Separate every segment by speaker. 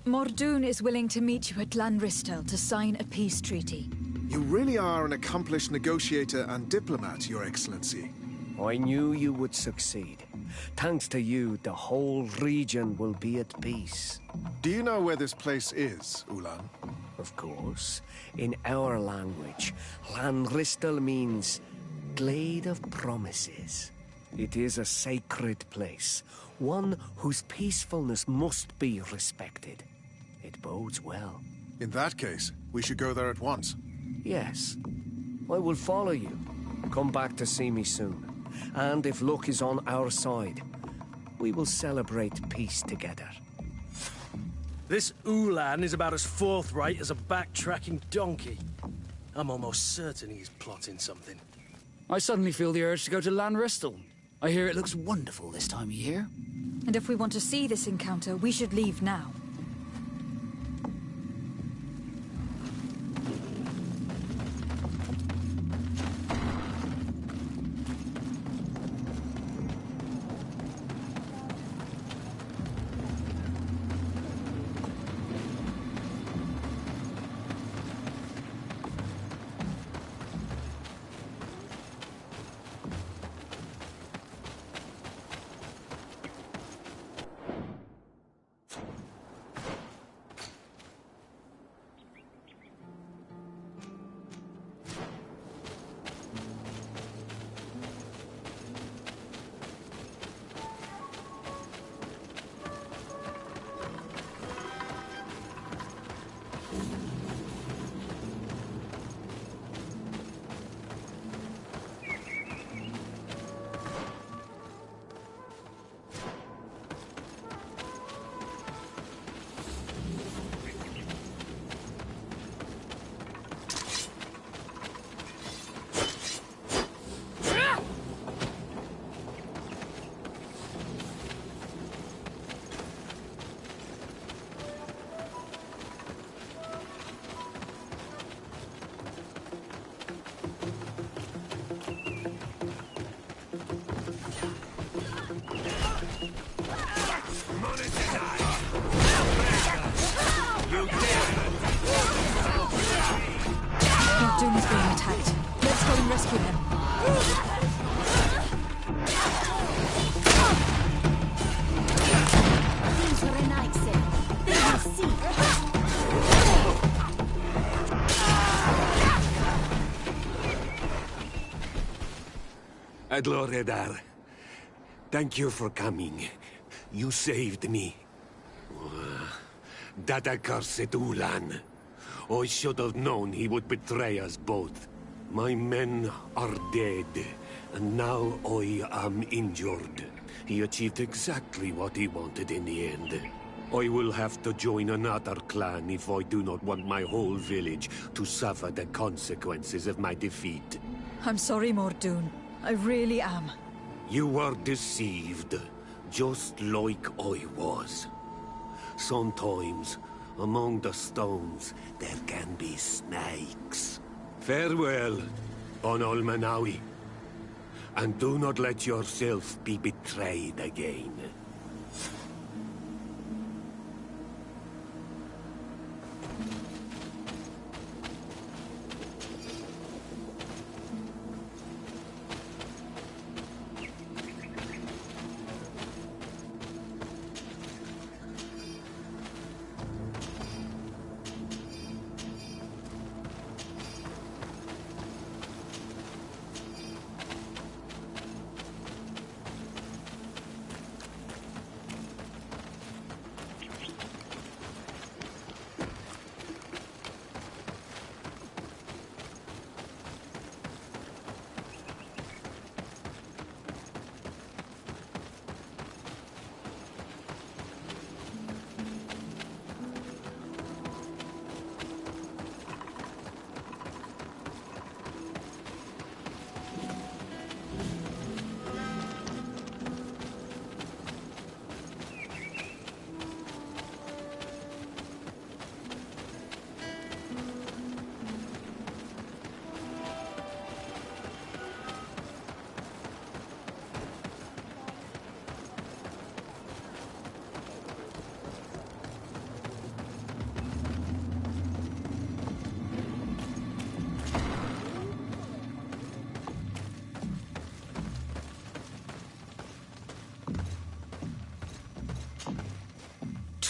Speaker 1: Mordoun is willing to meet you at Lanristel to sign a peace treaty.
Speaker 2: You really are an accomplished negotiator and diplomat, Your Excellency.
Speaker 3: I knew you would succeed. Thanks to you, the whole region will be at peace.
Speaker 2: Do you know where this place is, Ulan?
Speaker 3: Of course. In our language, Lanristel means Glade of Promises. It is a sacred place, one whose peacefulness must be respected. It bodes well.
Speaker 2: In that case, we should go there at once.
Speaker 3: Yes. I will follow you. Come back to see me soon. And if luck is on our side, we will celebrate peace together.
Speaker 4: This Ulan is about as forthright as a backtracking donkey. I'm almost certain he's plotting something.
Speaker 5: I suddenly feel the urge to go to Lanristel. I hear it looks wonderful this time of year.
Speaker 1: And if we want to see this encounter, we should leave now. Mordoun is being attacked. Let's go and rescue him.
Speaker 6: These were a night sale. They will see.
Speaker 7: Adloredar, thank you for coming. You saved me. That accursed Ulan. I should have known he would betray us both. My men are dead, and now I am injured. He achieved exactly what he wanted in the end. I will have to join another clan if I do not want my whole village to suffer the consequences of my defeat.
Speaker 1: I'm sorry, Mordoun. I really am.
Speaker 7: You were deceived, just like I was. Sometimes, among the stones, there can be snakes. Farewell, Bon Almanawi. And do not let yourself be betrayed again.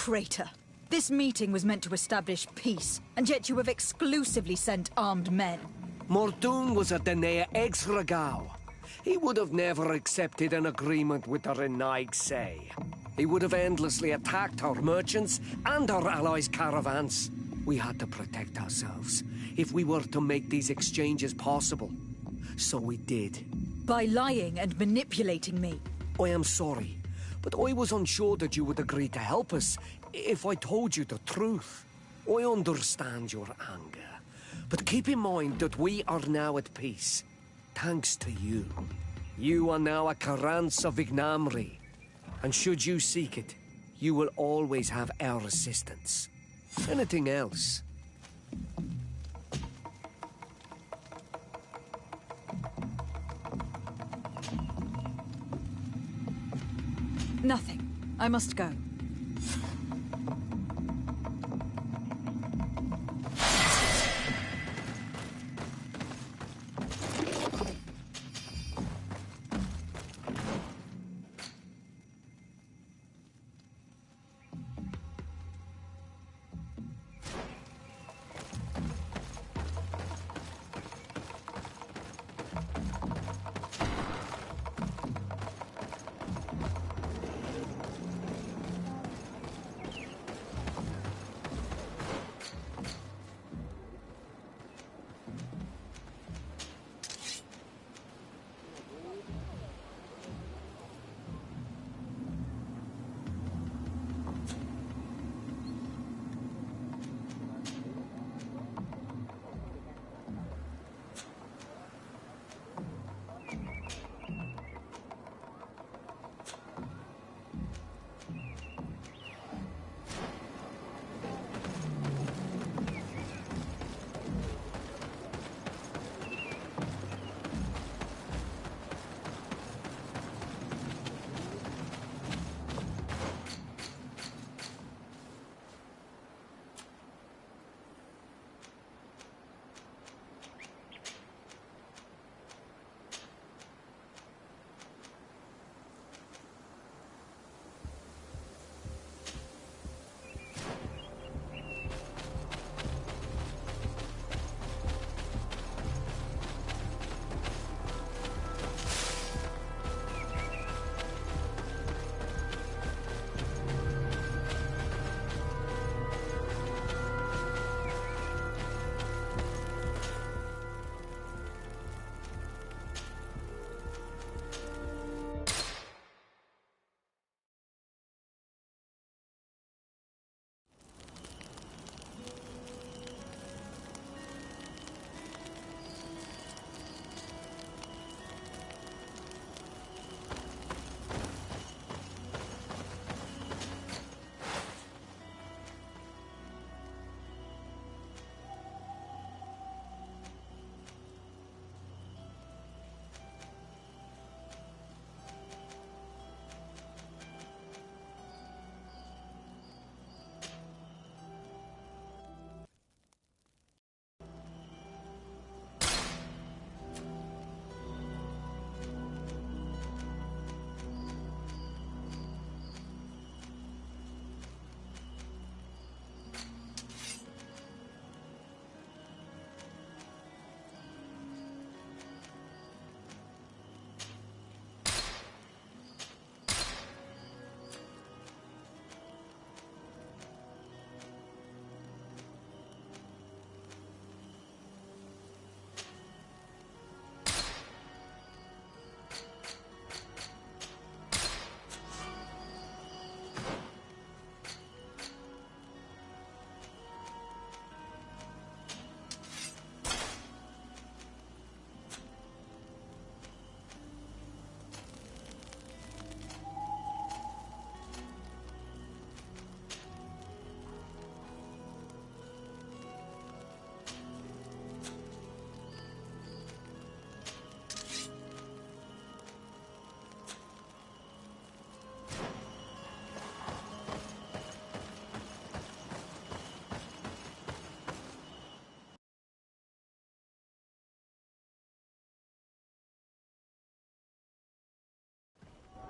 Speaker 1: traitor. This meeting was meant to establish peace, and yet you have exclusively sent armed men.
Speaker 3: Mordoon was a Denea ex-Regao. He would have never accepted an agreement with the Renaig Say. He would have endlessly attacked our merchants and our allies' caravans. We had to protect ourselves if we were to make these exchanges possible. So we did.
Speaker 1: By lying and manipulating me.
Speaker 3: I am sorry, but I was unsure that you would agree to help us if I told you the truth. I understand your anger, but keep in mind that we are now at peace, thanks to you. You are now a Carranza Vignamri, and should you seek it, you will always have our assistance. Anything else?
Speaker 1: Nothing. I must go.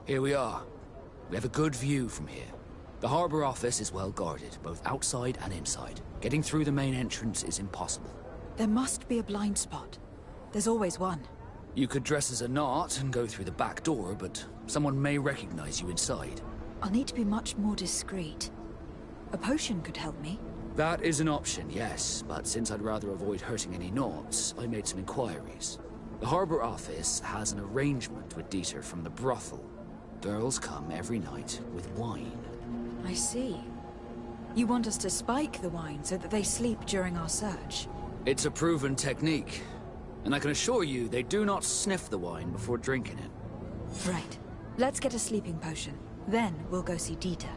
Speaker 5: Here we are. We have a good view from here. The harbor office is well guarded, both outside and inside. Getting through the main entrance is impossible.
Speaker 1: There must be a blind spot. There's always one.
Speaker 5: You could dress as a knot and go through the back door, but someone may recognize you inside.
Speaker 1: I'll need to be much more discreet. A potion could help me.
Speaker 5: That is an option, yes, but since I'd rather avoid hurting any knots, I made some inquiries. The harbor office has an arrangement with Dieter from the brothel. Girls come every night with wine.
Speaker 1: I see. You want us to spike the wine so that they sleep during our search?
Speaker 5: It's a proven technique, and I can assure you they do not sniff the wine before drinking it.
Speaker 1: Right. Let's get a sleeping potion. Then we'll go see Dieter.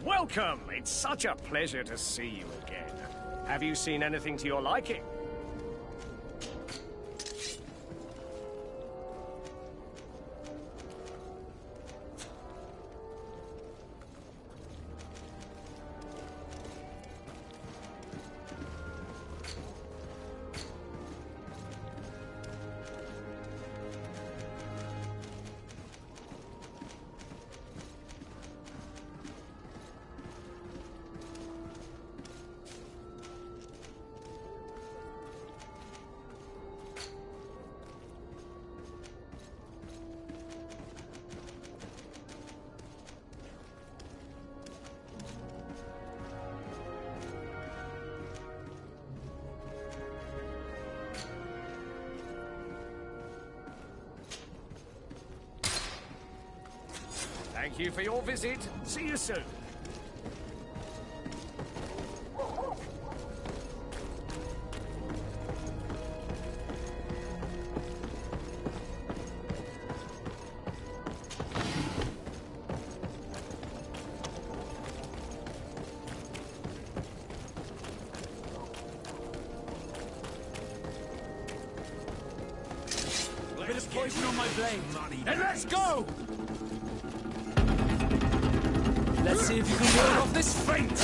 Speaker 8: Welcome! It's such a pleasure to see you again. Have you seen anything to your liking? Thank you for your visit. See you soon.
Speaker 5: A bit of poison on my blade.
Speaker 8: Then let's go!
Speaker 5: Let's see if you can ward off this feint!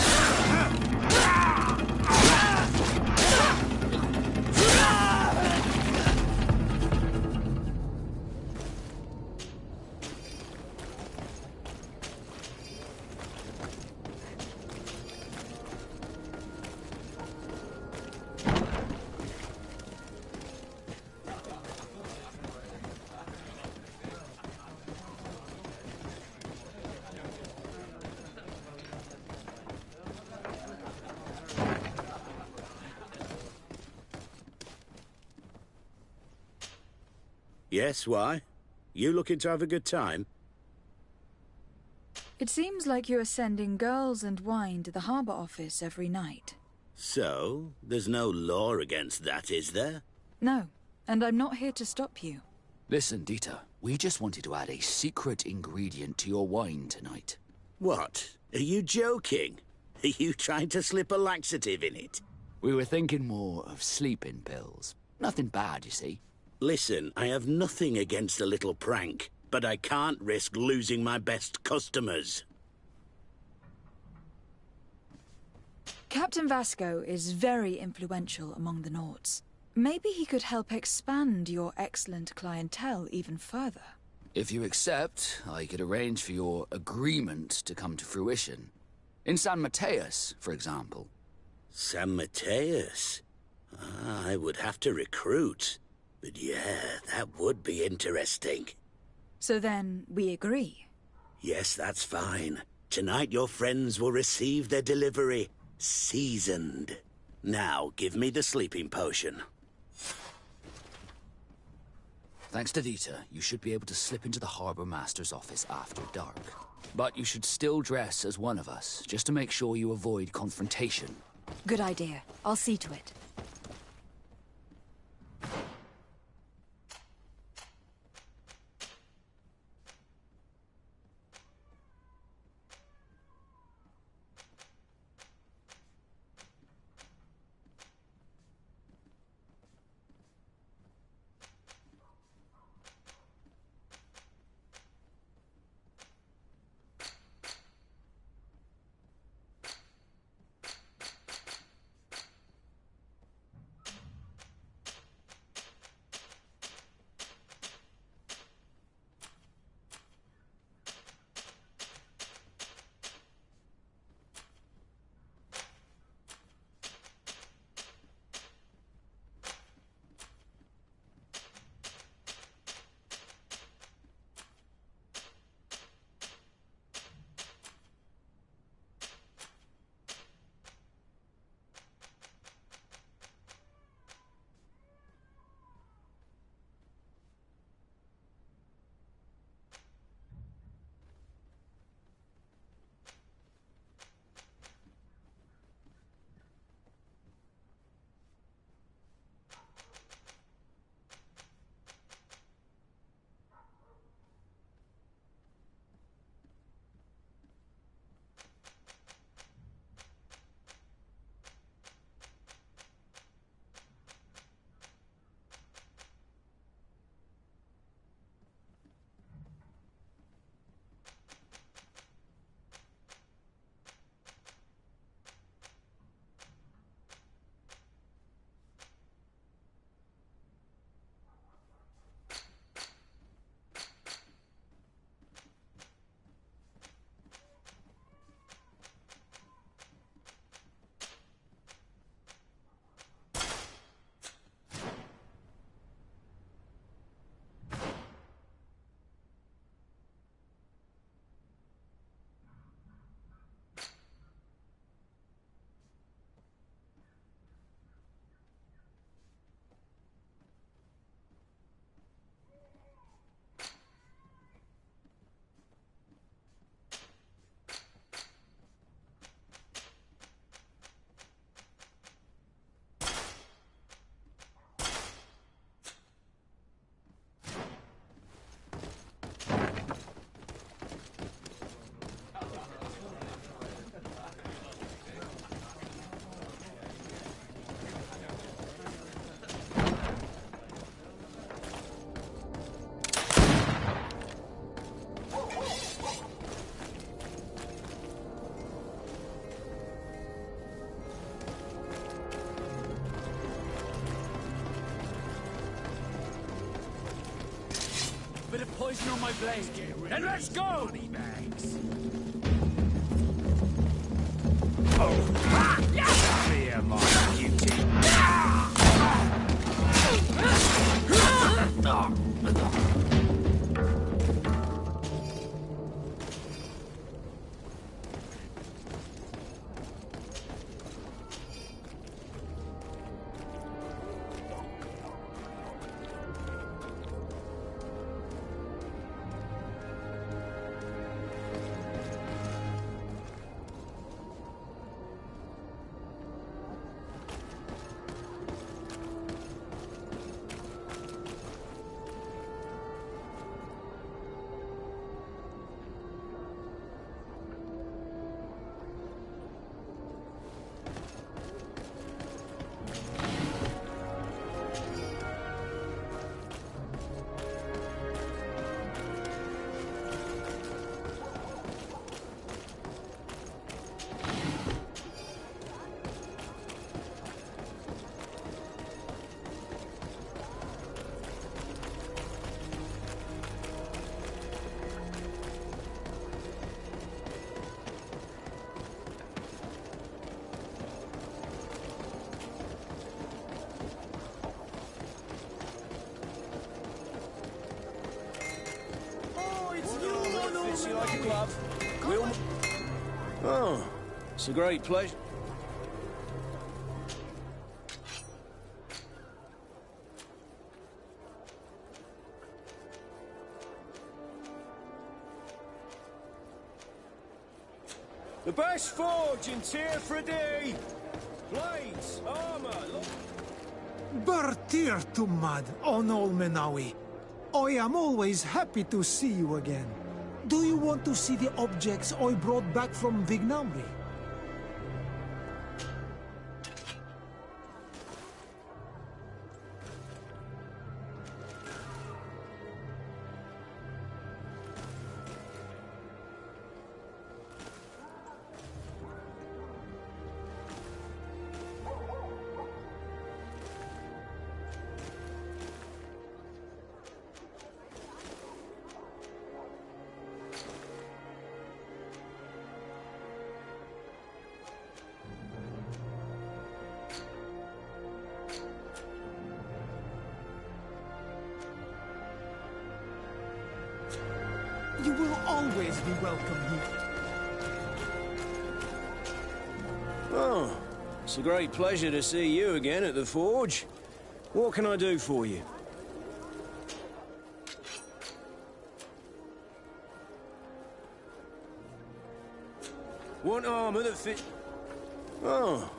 Speaker 9: Yes, why? You looking to have a good time?
Speaker 1: It seems like you are sending girls and wine to the harbor office every night.
Speaker 9: So, there's no law against that, is there?
Speaker 1: No, and I'm not here to stop you.
Speaker 5: Listen, Dieter, we just wanted to add a secret ingredient to your wine tonight.
Speaker 9: What? Are you joking? Are you trying to slip a laxative in it?
Speaker 5: We were thinking more of sleeping pills. Nothing bad, you see.
Speaker 9: Listen, I have nothing against a little prank, but I can't risk losing my best customers.
Speaker 1: Captain Vasco is very influential among the Nords. Maybe he could help expand your excellent clientele even further.
Speaker 5: If you accept, I could arrange for your agreement to come to fruition. In San Mateus, for example.
Speaker 9: San Mateus? I would have to recruit. But yeah, that would be interesting.
Speaker 1: So then, we agree?
Speaker 9: Yes, that's fine. Tonight your friends will receive their delivery. Seasoned. Now, give me the sleeping potion.
Speaker 5: Thanks to Dieter, you should be able to slip into the Harbor Master's office after dark. But you should still dress as one of us, just to make sure you avoid confrontation.
Speaker 1: Good idea. I'll see to it.
Speaker 5: Bit of poison on my blade. Then let's go!
Speaker 10: Come here, my cutie.
Speaker 11: Oh, it's a great pleasure. The best forge in Tier for D. Blades, armor,
Speaker 12: Bertir to mud on all Menawi. I am always happy to see you again. Do you want to see the objects I brought back from Vignamri? You will always be welcome here.
Speaker 11: Oh, it's a great pleasure to see you again at the forge. What can I do for you? Want armor that fit... Oh.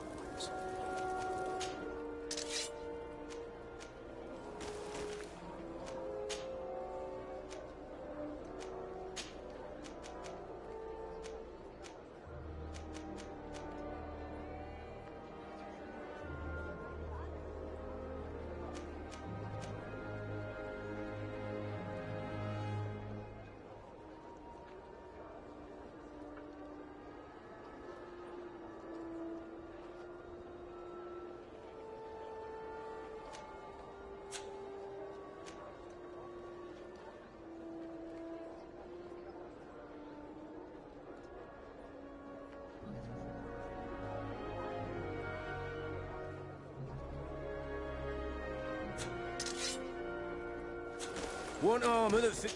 Speaker 11: Want armor that fit...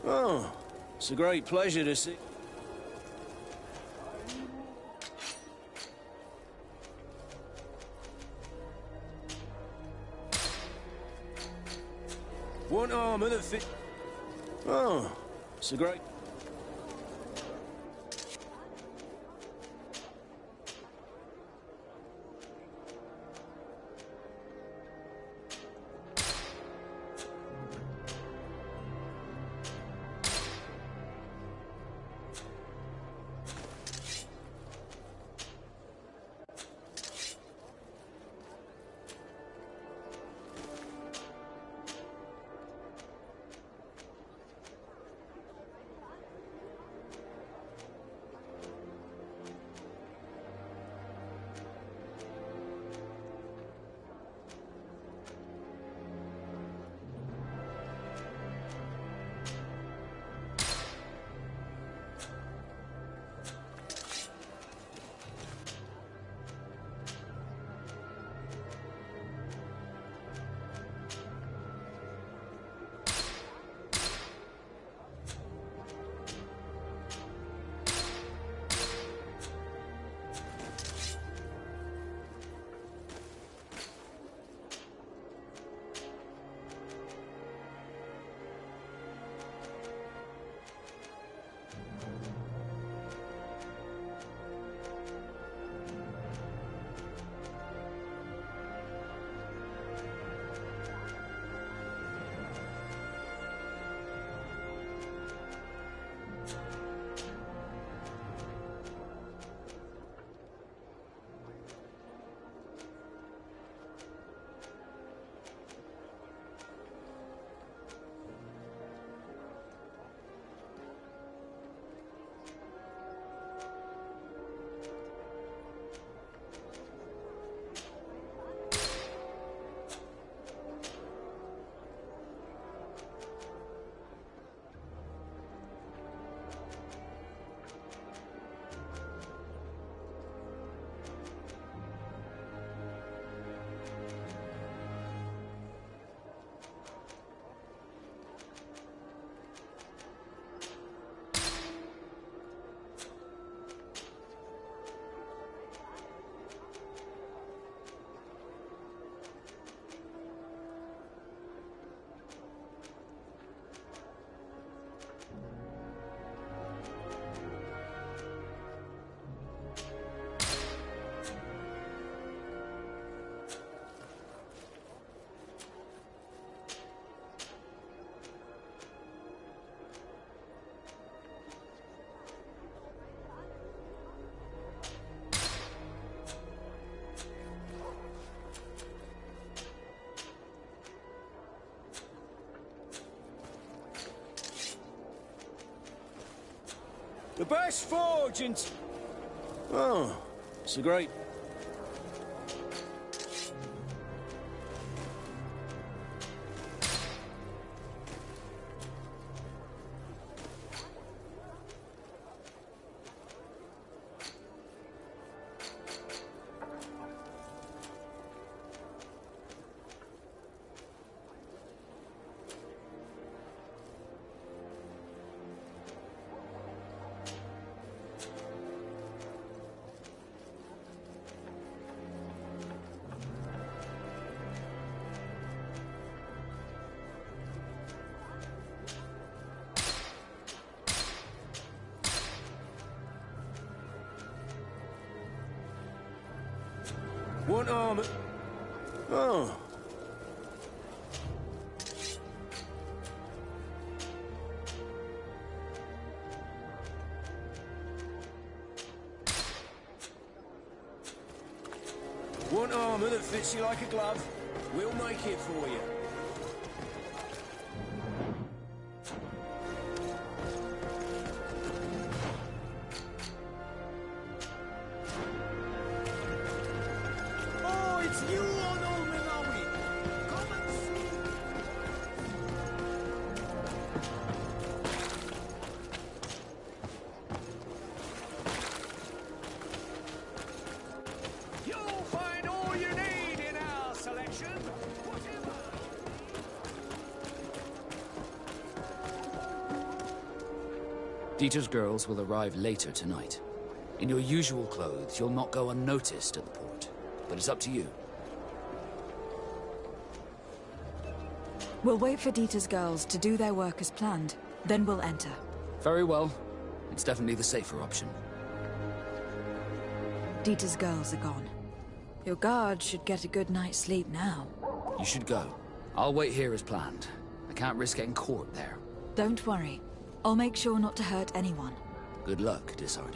Speaker 11: Oh, it's a great pleasure to see... Want armor that fit... Oh, it's a great... best forge in... Oh, it's a great... One arm... Oh. Want armor that fits you like a glove? We'll make it for you.
Speaker 12: Oh, it's you on Old Menawi. Come and see.
Speaker 10: You'll find all you need in our selection. Whatever.
Speaker 5: Dieter's girls will arrive later tonight. In your usual clothes, you'll not go unnoticed at the port. But it's up to you.
Speaker 1: We'll wait for Dieter's girls to do their work as planned, then we'll enter.
Speaker 5: Very well. It's definitely the safer option.
Speaker 1: Dieter's girls are gone. Your guard should get a good night's sleep now.
Speaker 5: You should go. I'll wait here as planned. I can't risk getting caught there.
Speaker 1: Don't worry. I'll make sure not to hurt anyone.
Speaker 5: Good luck, Disarde.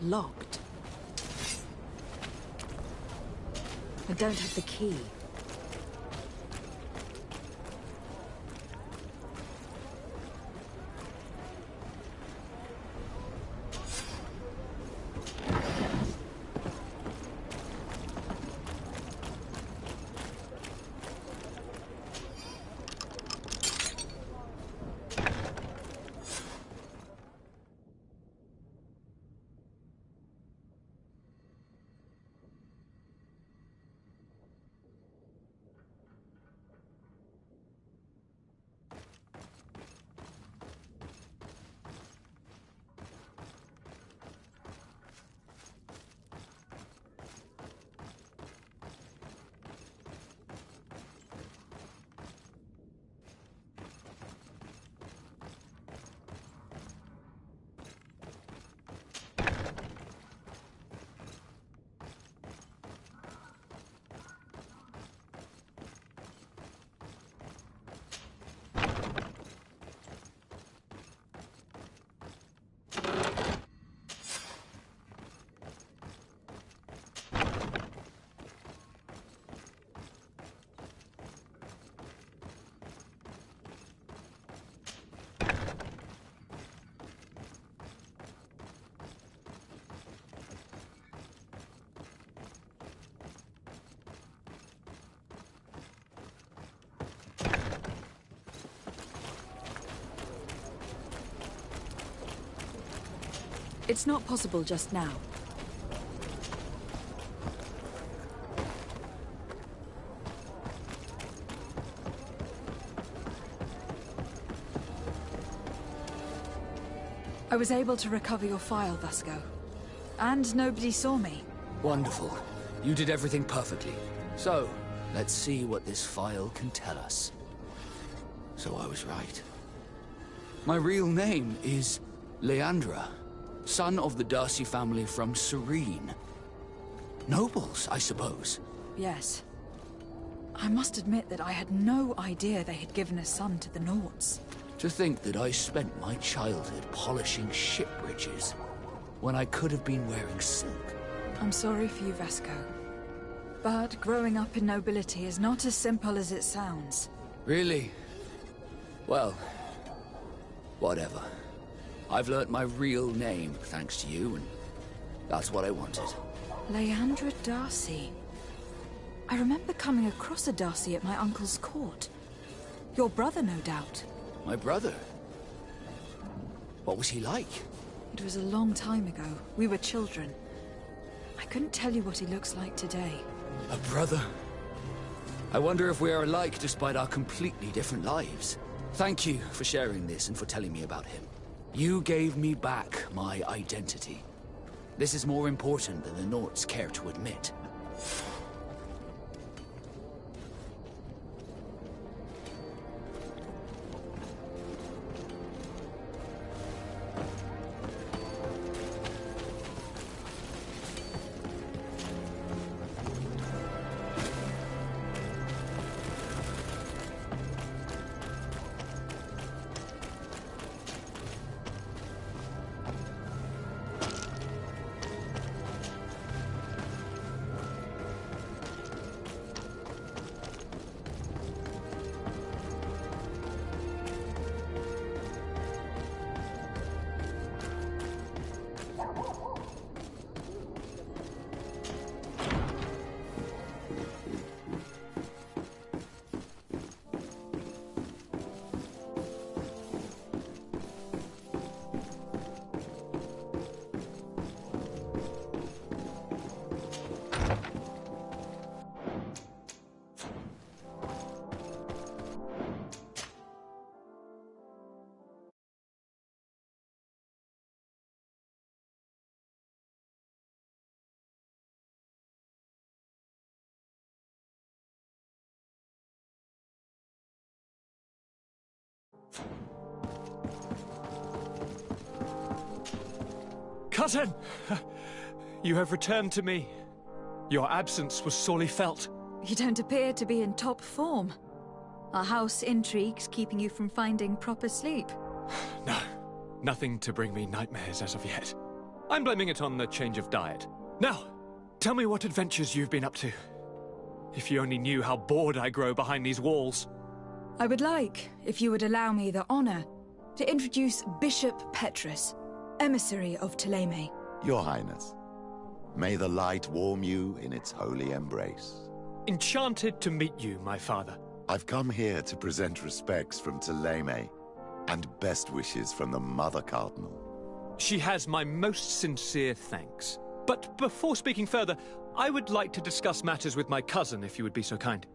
Speaker 1: Locked. I don't have the key. It's not possible just now. I was able to recover your file, Vasco. And nobody saw me.
Speaker 5: Wonderful. You did everything perfectly. So, let's see what this file can tell us. So I was right. My real name is Leandra, son of the Darcy family from Serene. Nobles, I suppose.
Speaker 1: Yes. I must admit that I had no idea they had given a son to the Nords.
Speaker 5: To think that I spent my childhood polishing ship bridges, when I could have been wearing silk.
Speaker 1: I'm sorry for you, Vasco. But growing up in nobility is not as simple as it sounds.
Speaker 5: Really? Well, whatever. I've learnt my real name, thanks to you, and that's what I wanted.
Speaker 1: Leandra Darcy. I remember coming across a Darcy at my uncle's court. Your brother, no doubt.
Speaker 5: My brother? What was he like?
Speaker 1: It was a long time ago. We were children. I couldn't tell you what he looks like today.
Speaker 5: A brother? I wonder if we are alike despite our completely different lives. Thank you for sharing this and for telling me about him. You gave me back my identity. This is more important than the Nords care to admit.
Speaker 13: Cousin! You have returned to me. Your absence was sorely felt.
Speaker 1: You don't appear to be in top form. Are house intrigues keeping you from finding proper sleep?
Speaker 13: No, nothing to bring me nightmares as of yet. I'm blaming it on the change of diet. Now, tell me what adventures you've been up to. If you only knew how bored I grow behind these walls.
Speaker 1: I would like, if you would allow me the honor, to introduce Bishop Petrus, emissary of Ptolemy.
Speaker 14: Your Highness, may the light warm you in its holy embrace.
Speaker 13: Enchanted to meet you, my father.
Speaker 14: I've come here to present respects from Ptolemy, and best wishes from the Mother Cardinal.
Speaker 13: She has my most sincere thanks. But before speaking further, I would like to discuss matters with my cousin, if you would be so kind.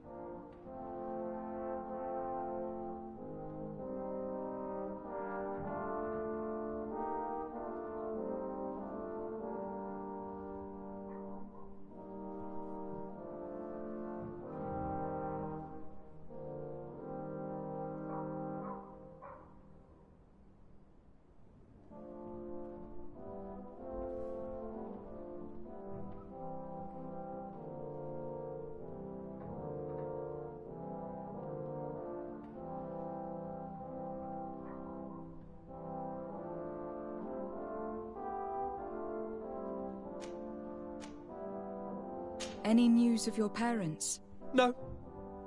Speaker 1: Any news of your parents?
Speaker 13: No.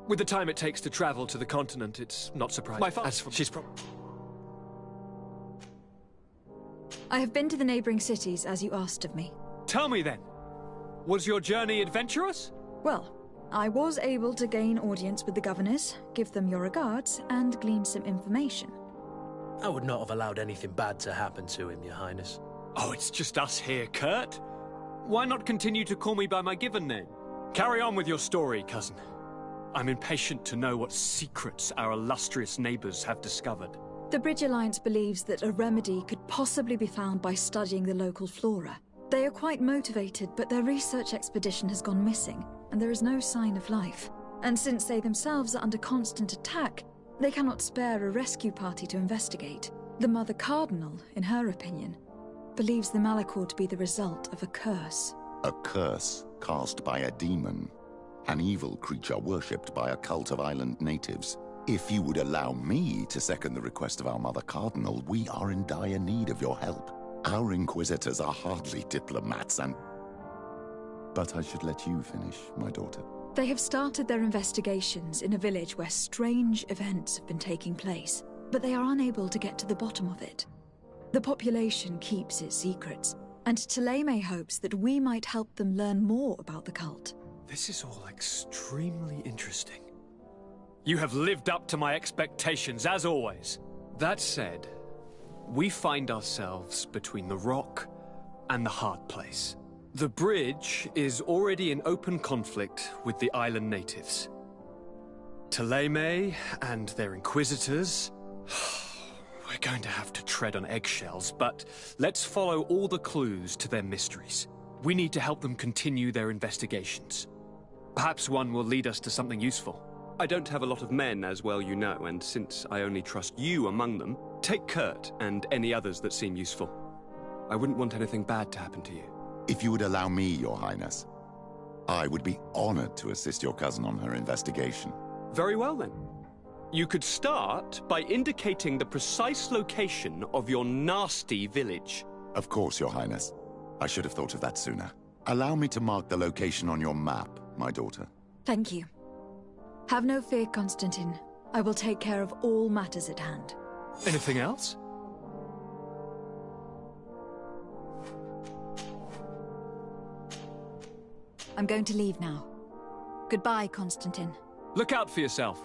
Speaker 13: With the time it takes to travel to the continent, it's not surprising. My father, she's
Speaker 1: I have been to the neighboring cities, as you asked of me.
Speaker 13: Tell me then, was your journey adventurous?
Speaker 1: Well, I was able to gain audience with the governors, give them your regards, and glean some information.
Speaker 4: I would not have allowed anything bad to happen to him, Your Highness.
Speaker 13: Oh, it's just us here, Kurt. Why not continue to call me by my given name? Carry on with your story, cousin. I'm impatient to know what secrets our illustrious neighbors have discovered.
Speaker 1: The Bridge Alliance believes that a remedy could possibly be found by studying the local flora. They are quite motivated, but their research expedition has gone missing, and there is no sign of life. And since they themselves are under constant attack, they cannot spare a rescue party to investigate. The Mother Cardinal, in her opinion, believes the Malachor to be the result of a curse.
Speaker 14: A curse cast by a demon. An evil creature worshipped by a cult of island natives. If you would allow me to second the request of our Mother Cardinal, we are in dire need of your help. Our Inquisitors are hardly diplomats and... But I should let you finish, my daughter.
Speaker 1: They have started their investigations in a village where strange events have been taking place, but they are unable to get to the bottom of it. The population keeps its secrets, and Taleme hopes that we might help them learn more about the cult.
Speaker 13: This is all extremely interesting. You have lived up to my expectations, as always. That said, we find ourselves between the rock and the hard place. The bridge is already in open conflict with the island natives. Taleme and their inquisitors... We're going to have to tread on eggshells, but let's follow all the clues to their mysteries. We need to help them continue their investigations. Perhaps one will lead us to something useful.
Speaker 15: I don't have a lot of men, as well you know, and since I only trust you among them, take Kurt and any others that seem useful. I wouldn't want anything bad to happen to you.
Speaker 14: If you would allow me, Your Highness, I would be honored to assist your cousin on her investigation.
Speaker 15: Very well, then. You could start by indicating the precise location of your nasty village.
Speaker 14: Of course, Your Highness. I should have thought of that sooner. Allow me to mark the location on your map, my daughter.
Speaker 1: Thank you. Have no fear, Constantine. I will take care of all matters at hand.
Speaker 13: Anything else?
Speaker 1: I'm going to leave now. Goodbye, Constantine.
Speaker 13: Look out for yourself.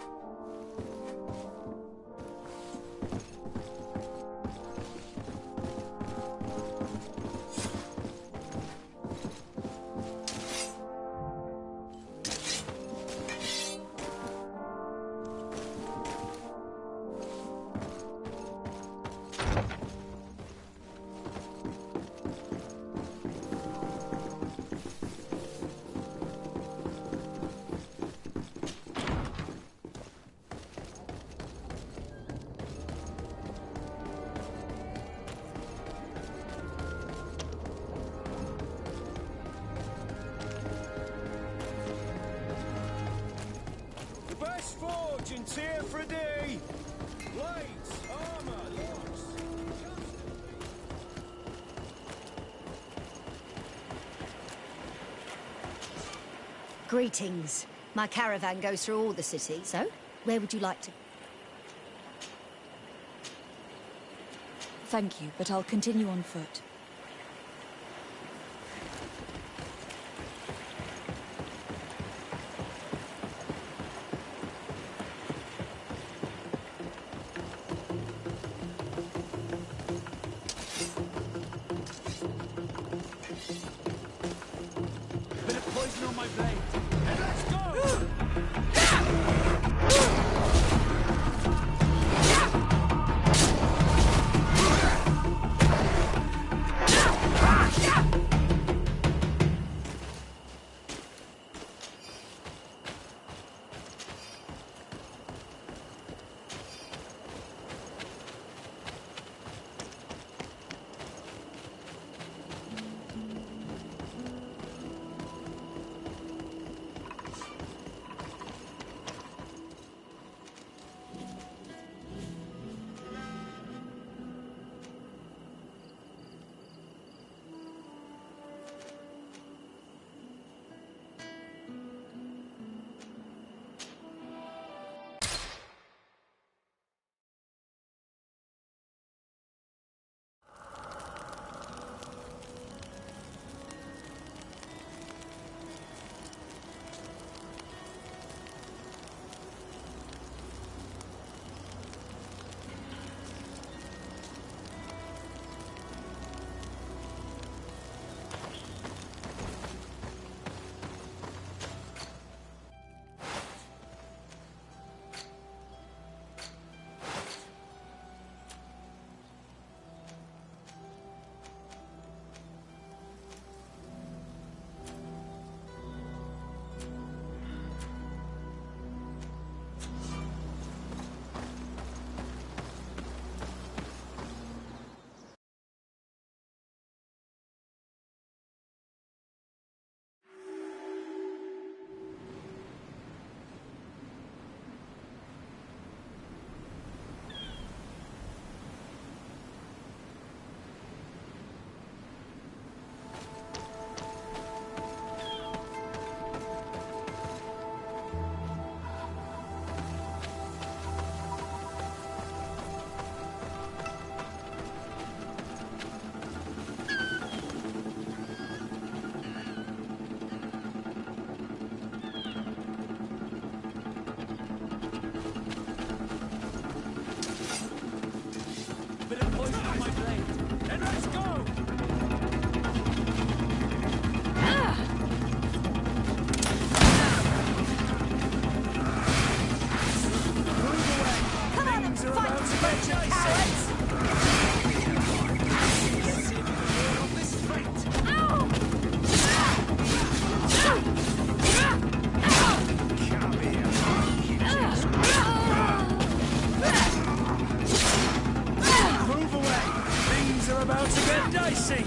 Speaker 10: Fortune's here for a day. Lights, armor, locks.
Speaker 6: Greetings. My caravan goes through all the city, so where would you like to...
Speaker 1: Thank you, but I'll continue on foot.
Speaker 4: about to get dicey!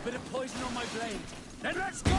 Speaker 10: Bit of poison on my blade. Then let's go!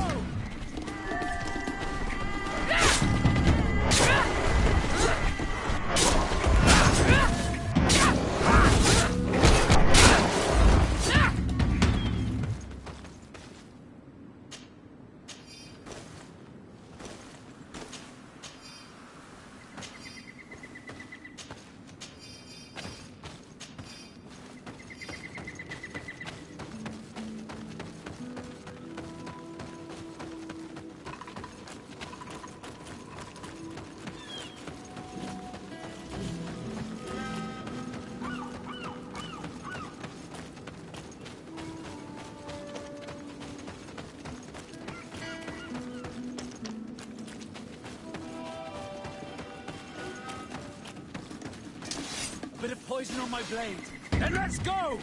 Speaker 10: Bit of poison on my blade. Then let's go!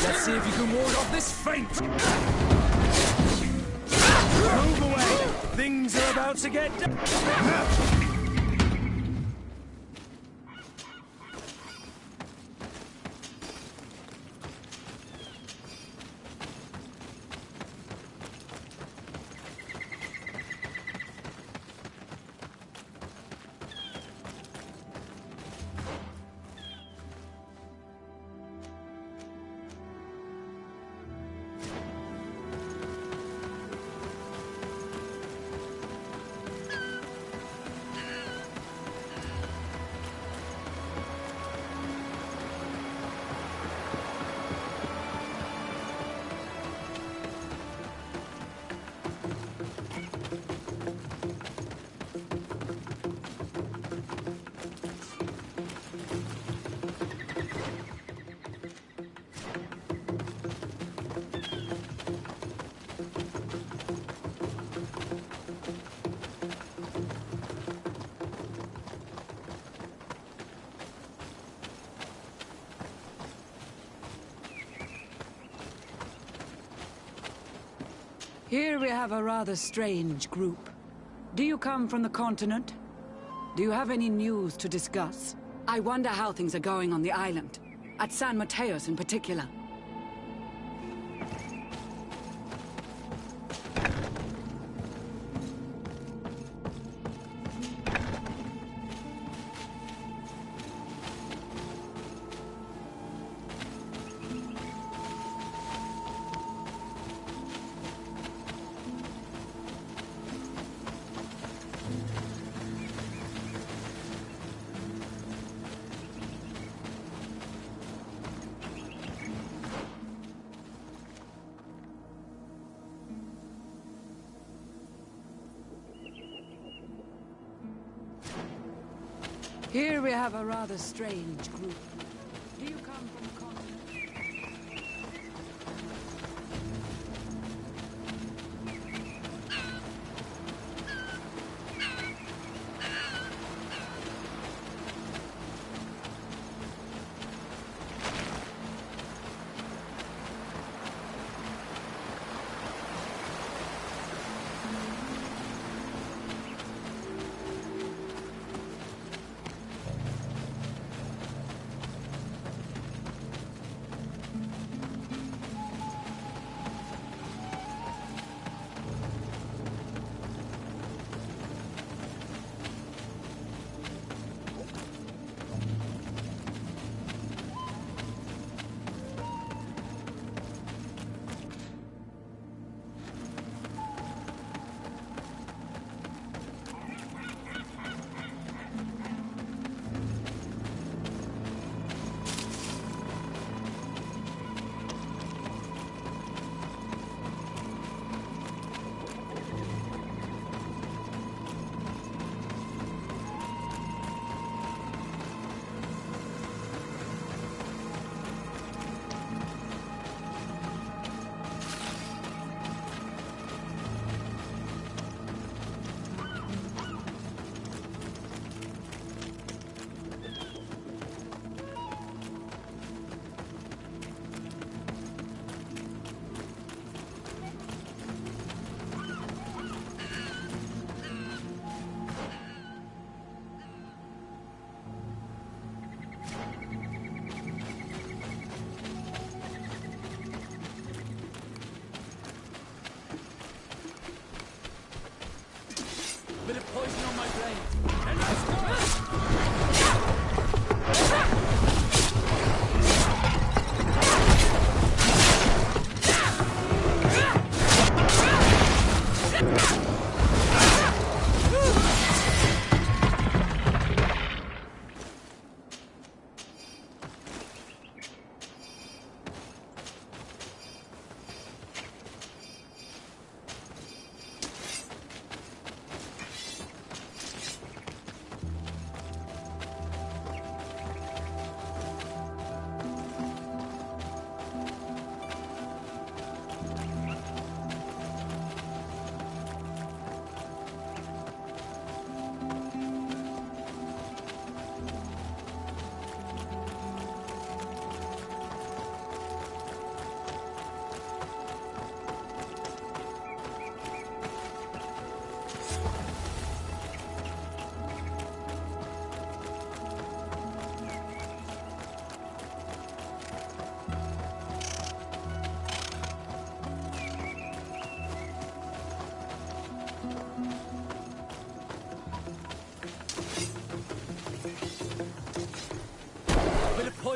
Speaker 10: Let's see if you can ward off this feint!
Speaker 4: Move away! Things are about to get...
Speaker 16: Here we have a rather strange group. Do you come from the continent? Do you have any news to discuss? I wonder how things are going on the island. At San Mateos in particular. Here we have a rather strange group. Do you come from the continent?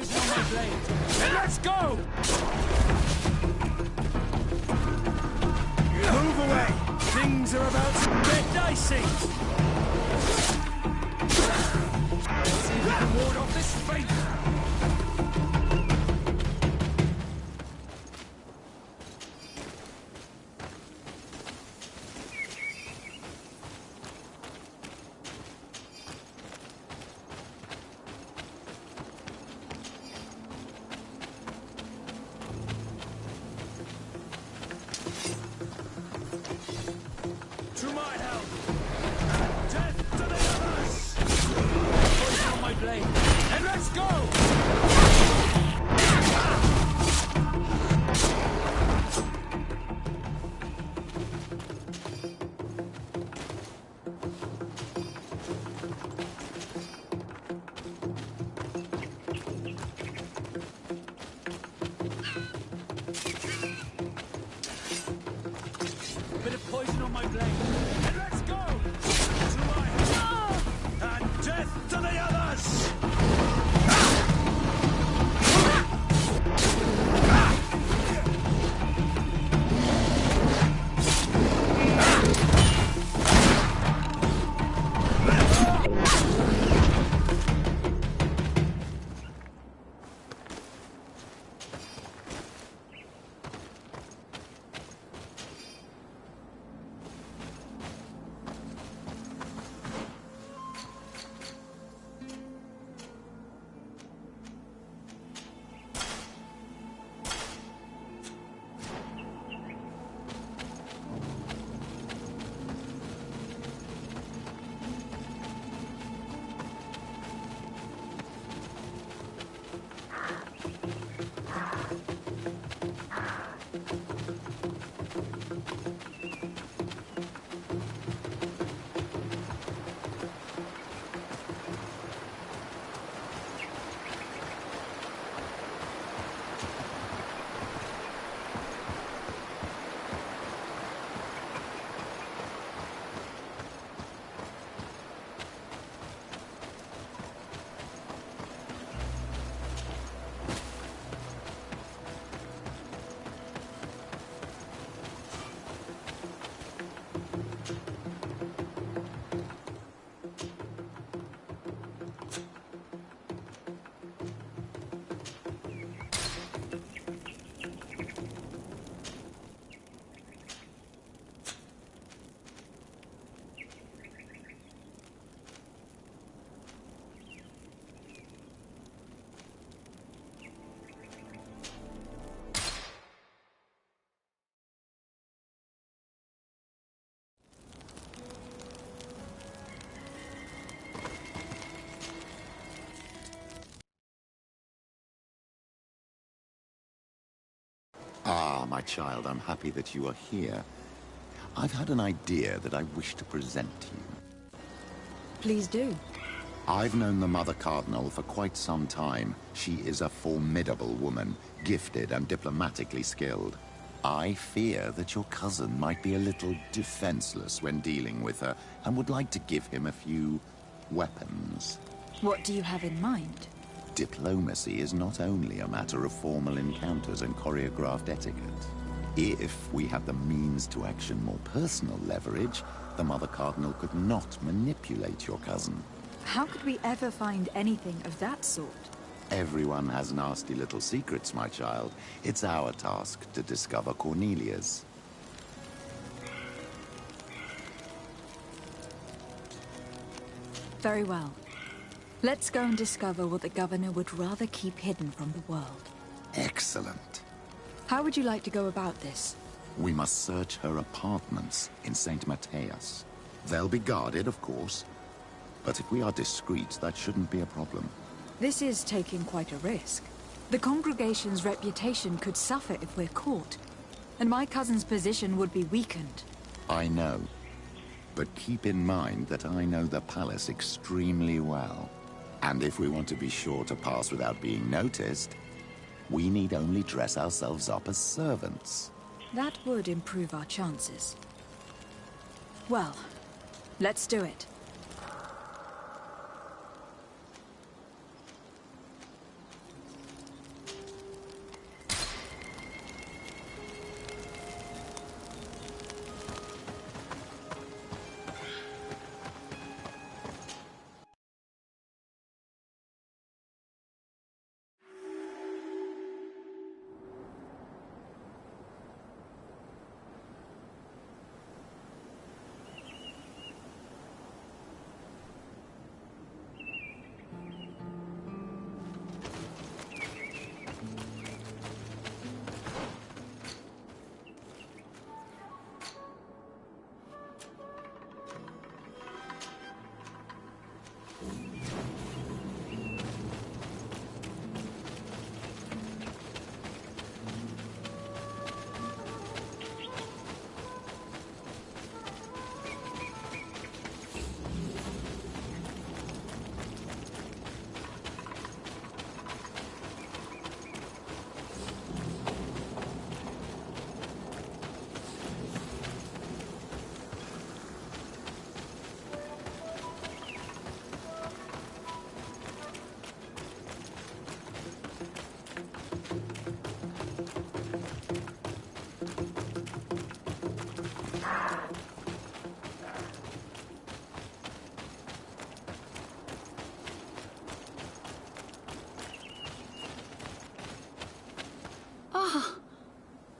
Speaker 4: poison on my blade. Then let's go! Move away! Things are about to get dicey! Let's see if we can ward off this fate!
Speaker 14: Ah, my child, I'm happy that you are here. I've had an idea that I wish to present to you.
Speaker 1: Please do.
Speaker 14: I've known the Mother Cardinal for quite some time. She is a formidable woman, gifted and diplomatically skilled. I fear that your cousin might be a little defenseless when dealing with her, and would like to give him a few weapons.
Speaker 1: What do you have in mind?
Speaker 14: Diplomacy is not only a matter of formal encounters and choreographed etiquette. If we have the means to action more personal leverage, the Mother Cardinal could not manipulate your cousin.
Speaker 1: How could we ever find anything of that sort?
Speaker 14: Everyone has nasty little secrets, my child. It's our task to discover Cornelia's.
Speaker 1: Very well. Let's go and discover what the governor would rather keep hidden from the world.
Speaker 14: Excellent.
Speaker 1: How would you like to go about this?
Speaker 14: We must search her apartments in St. Matthias. They'll be guarded, of course. But if we are discreet, that shouldn't be a problem.
Speaker 1: This is taking quite a risk. The congregation's reputation could suffer if we're caught, and my cousin's position would be weakened.
Speaker 14: I know. But keep in mind that I know the palace extremely well. And if we want to be sure to pass without being noticed, we need only dress ourselves up as servants.
Speaker 1: That would improve our chances. Well, let's do it.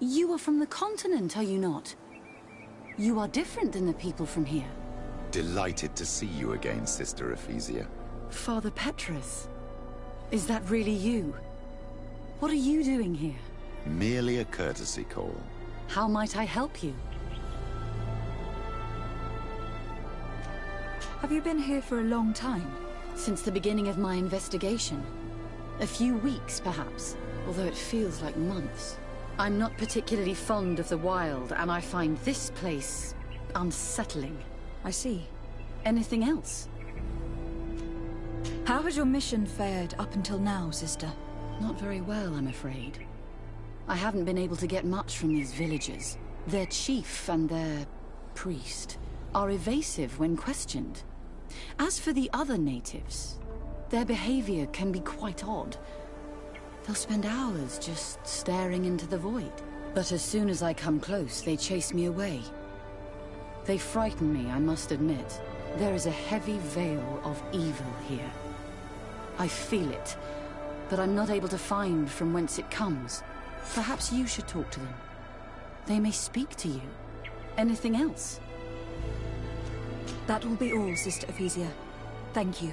Speaker 17: You are from the continent, are you not? You are different than the people from here.
Speaker 14: Delighted to see you again, Sister Ephesia.
Speaker 17: Father Petrus, is that really you? What are you doing here?
Speaker 14: Merely a courtesy call.
Speaker 17: How might I help you?
Speaker 1: Have you been here for a long time?
Speaker 17: Since the beginning of my investigation. A few weeks, perhaps, although it feels like months. I'm not particularly fond of the wild, and I find this place unsettling.
Speaker 1: I see.
Speaker 17: Anything else?
Speaker 1: How has your mission fared up until now, sister?
Speaker 17: Not very well, I'm afraid. I haven't been able to get much from these villagers. Their chief and their priest are evasive when questioned. As for the other natives, their behavior can be quite odd. They'll spend hours just staring into the void. But as soon as I come close, they chase me away. They frighten me, I must admit. There is a heavy veil of evil here. I feel it, but I'm not able to find from whence it comes. Perhaps you should talk to them. They may speak to you. Anything else?
Speaker 1: That will be all, Sister Ephesia. Thank you.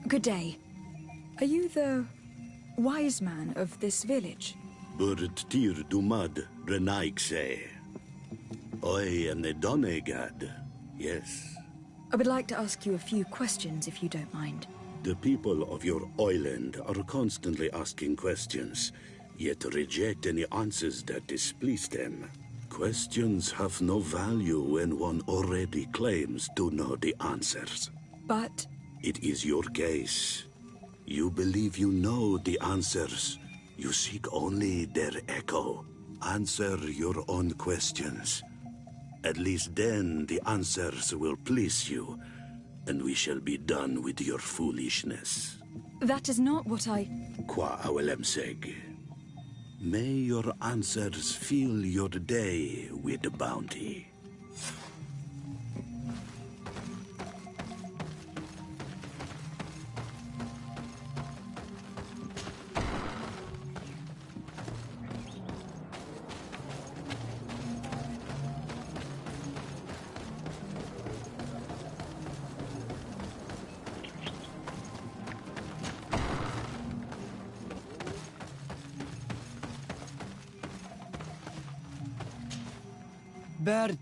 Speaker 1: Good day. Are you the wise man of this village?
Speaker 9: Tir dumad renaikse. I am the Donegad, yes.
Speaker 1: I would like to ask you a few questions, if you don't mind.
Speaker 9: The people of your island are constantly asking questions, yet reject any answers that displease them. Questions have no value when one already claims to know the answers.
Speaker 1: But...
Speaker 9: It is your case. You believe you know the answers. You seek only their echo. Answer your own questions. At least then the answers will please you, and we shall be done with your foolishness.
Speaker 1: That is not what I...
Speaker 9: Qua awelemseg. May your answers fill your day with bounty.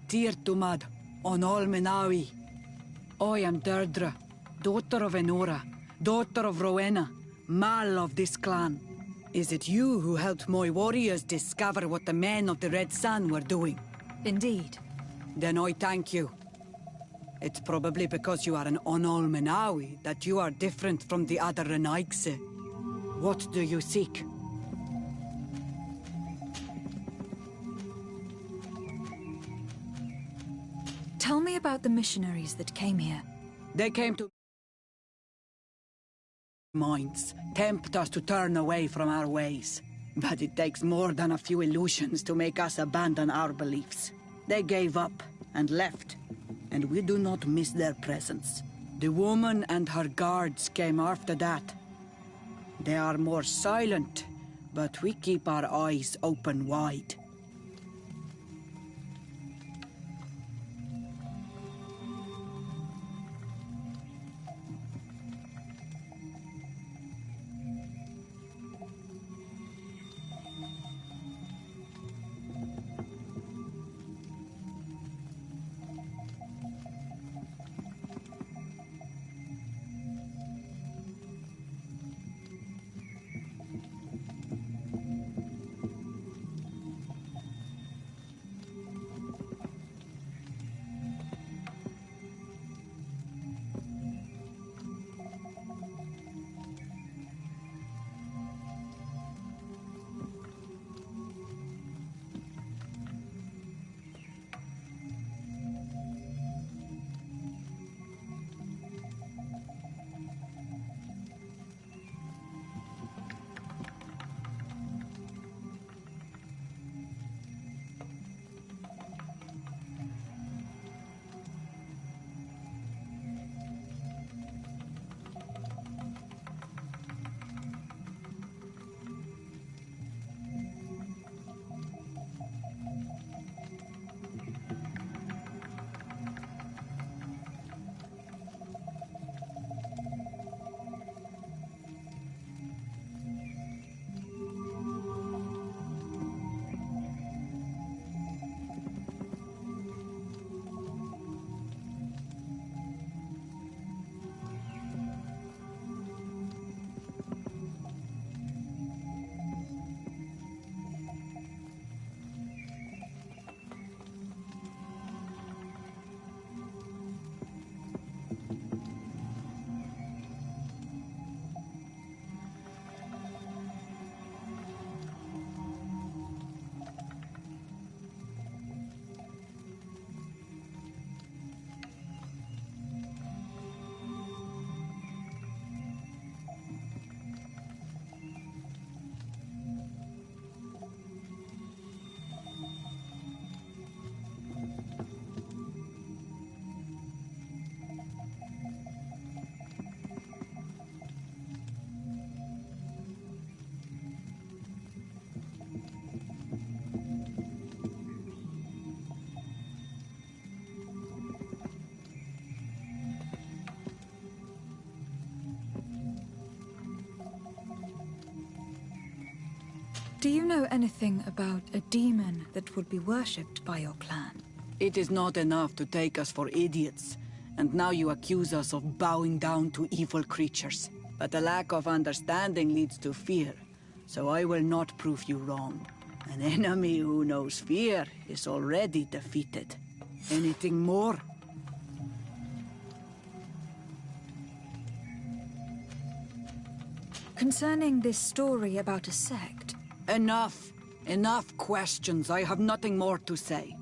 Speaker 16: Tir tumad, on all Menawi. I am Deirdre, daughter of Enora, daughter of Rowena, Mal of this clan. Is it you who helped my warriors discover what the men of the Red Sun were doing?
Speaker 1: Indeed.
Speaker 16: Then I thank you. It's probably because you are an Onol Menawi that you are different from the other Renaigse. What do you seek?
Speaker 1: Tell me about the missionaries that came here.
Speaker 16: They came to minds, tempt us to turn away from our ways. But it takes more than a few illusions to make us abandon our beliefs. They gave up and left, and we do not miss their presence. The woman and her guards came after that. They are more silent, but we keep our eyes open wide.
Speaker 1: Do you know anything about a demon that would be worshipped by your clan?
Speaker 16: It is not enough to take us for idiots, and now you accuse us of bowing down to evil creatures. But a lack of understanding leads to fear, so I will not prove you wrong. An enemy who knows fear is already defeated. Anything more?
Speaker 1: Concerning this story about a sect...
Speaker 16: Enough! Enough questions. I have nothing more to say.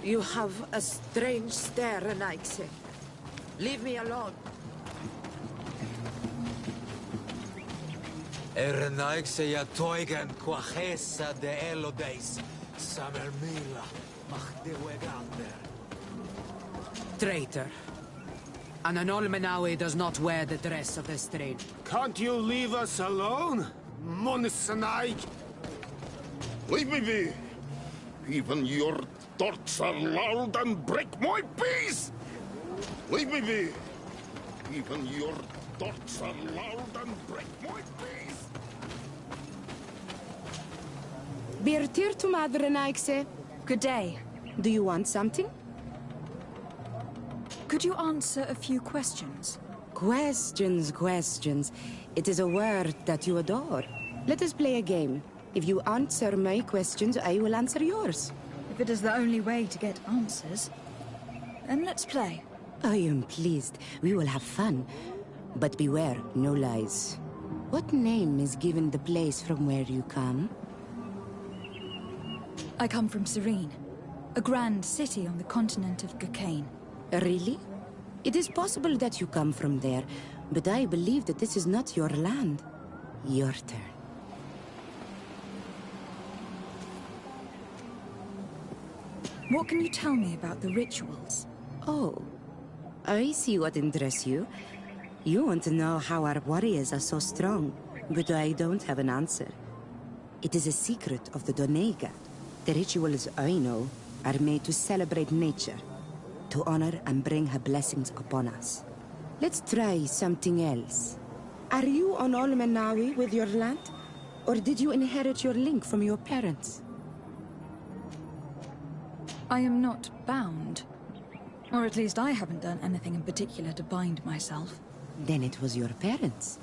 Speaker 18: You have a strange stare, Renaikse. Leave me alone.
Speaker 10: Renaikse ja toigen quachesa de elodeis. Samermila, machdewegander.
Speaker 18: Traitor. An Anolmenawi does not wear the dress of the stranger.
Speaker 7: Can't you leave us alone, Monisanaik?
Speaker 14: Leave me be! Even your thoughts are loud and break my peace! Leave me be! Even your thoughts are loud and break my peace!
Speaker 19: Birtir to Madre Naikse.
Speaker 1: Good day.
Speaker 19: Do you want something?
Speaker 1: Could you answer a few questions?
Speaker 19: Questions. It is a word that you adore. Let us play a game. If you answer my questions, I will answer yours.
Speaker 1: If it is the only way to get answers, then let's play.
Speaker 19: I am pleased. We will have fun. But beware, no lies. What name is given the place from where you come?
Speaker 1: I come from Serene. A grand city on the continent of Gurkane.
Speaker 19: Really? It is possible that you come from there, but I believe that this is not your land. Your turn.
Speaker 1: What can you tell me about the rituals?
Speaker 19: Oh, I see what interests you. You want to know how our warriors are so strong, but I don't have an answer. It is a secret of the Donega. The rituals I know are made to celebrate nature, to honor and bring her blessings upon us. Let's try something else. Are you on Olmenawi with your land? Or did you inherit your link from your parents?
Speaker 1: I am not bound. Or at least I haven't done anything in particular to bind myself.
Speaker 19: Then it was your parents.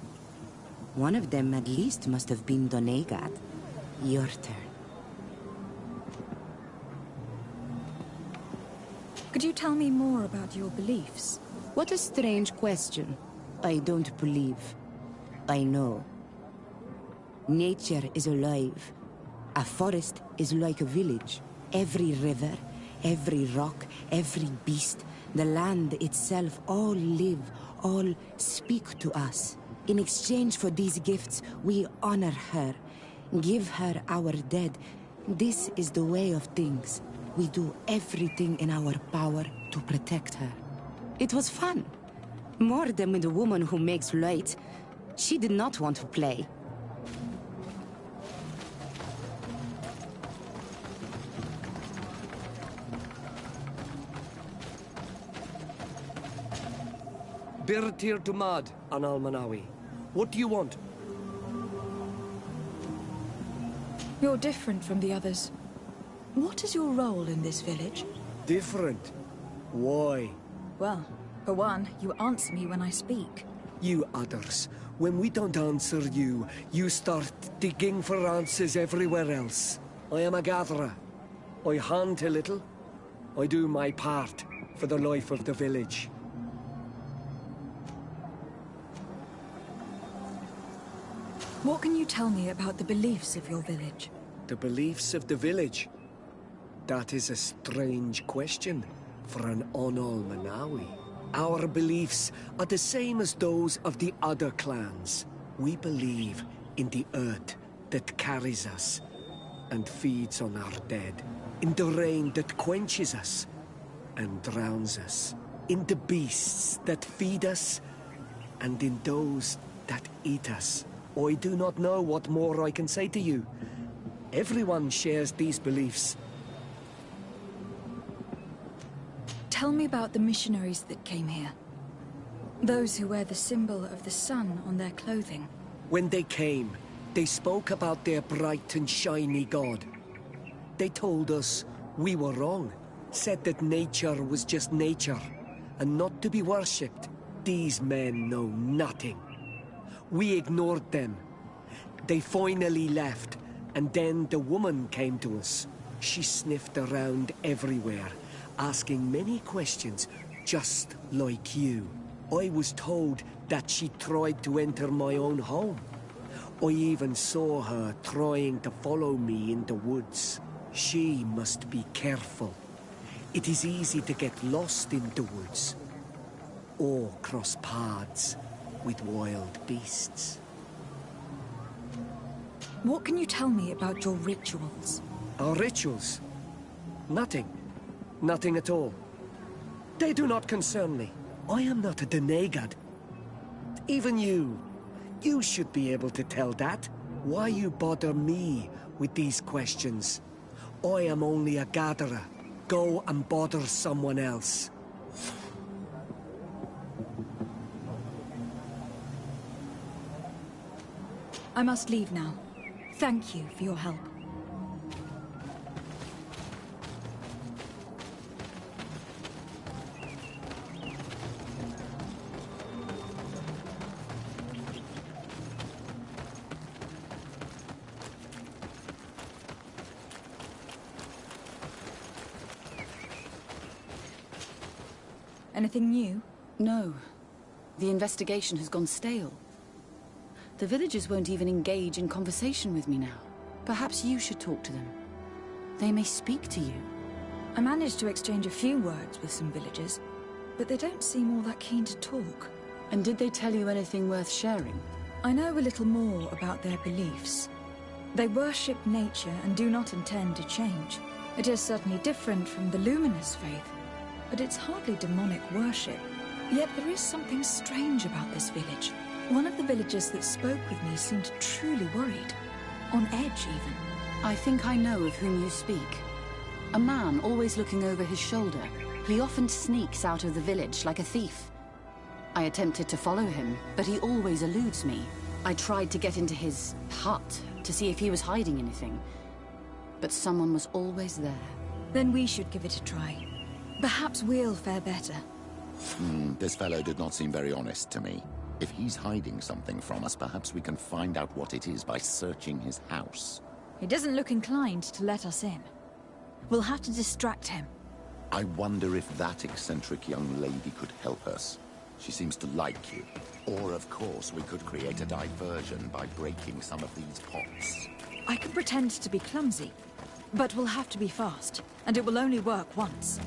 Speaker 19: One of them at least must have been Donegad. Your turn.
Speaker 1: Could you tell me more about your beliefs?
Speaker 19: What a strange question. I don't believe. I know. Nature is alive. A forest is like a village. Every river, every rock, every beast, the land itself, all live, all speak to us. In exchange for these gifts, we honor her, give her our dead. This is the way of things. We do everything in our power to protect her. It was fun. More than with the woman who makes light. She did not want to play.
Speaker 3: Birtir Dumad, an Almanawi. What do you want?
Speaker 1: You're different from the others. What is your role in this village?
Speaker 3: Different? Why?
Speaker 1: Well, for one, you answer me when I speak.
Speaker 3: You others, when we don't answer you, you start digging for answers everywhere else. I am a gatherer. I hunt a little. I do my part for the life of the village.
Speaker 1: What can you tell me about the beliefs of your village?
Speaker 3: The beliefs of the village? That is a strange question for an Onol Manawi. Our beliefs are the same as those of the other clans. We believe in the earth that carries us and feeds on our dead, in the rain that quenches us and drowns us, in the beasts that feed us and in those that eat us. I do not know what more I can say to you. Everyone shares these beliefs.
Speaker 1: Tell me about the missionaries that came here. Those who wear the symbol of the sun on their clothing.
Speaker 3: When they came, they spoke about their bright and shiny god. They told us we were wrong, said that nature was just nature, and not to be worshipped. These men know nothing. We ignored them. They finally left, and then the woman came to us. She sniffed around everywhere, asking many questions, just like you. I was told that she tried to enter my own home. I even saw her trying to follow me in the woods. She must be careful. It is easy to get lost in the woods, or cross paths with wild beasts.
Speaker 1: What can you tell me about your rituals?
Speaker 3: Our rituals? Nothing. Nothing at all. They do not concern me. I am not a Denegad. Even you. You should be able to tell that. Why you bother me with these questions? I am only a gatherer. Go and bother someone else.
Speaker 1: I must leave now. Thank you for your help. Anything new?
Speaker 17: No. The investigation has gone stale. The villagers won't even engage in conversation with me now. Perhaps you should talk to them. They may speak to you.
Speaker 1: I managed to exchange a few words with some villagers, but they don't seem all that keen to talk.
Speaker 16: And did they tell you anything worth sharing?
Speaker 1: I know a little more about their beliefs. They worship nature and do not intend to change. It is certainly different from the luminous faith, but it's hardly demonic worship. Yet there is something strange about this village. One of the villagers that spoke with me seemed truly worried. On edge, even.
Speaker 16: I think I know of whom you speak. A man always looking over his shoulder. He often sneaks out of the village like a thief. I attempted to follow him, but he always eludes me. I tried to get into his hut to see if he was hiding anything, but someone was always there.
Speaker 1: Then we should give it a try. Perhaps we'll fare better.
Speaker 14: This fellow did not seem very honest to me. If he's hiding something from us, perhaps we can find out what it is by searching his house.
Speaker 1: He doesn't look inclined to let us in. We'll have to distract him.
Speaker 14: I wonder if that eccentric young lady could help us. She seems to like you. Or, of course, we could create a diversion by breaking some of these pots.
Speaker 1: I can pretend to be clumsy, but we'll have to be fast, and it will only work once.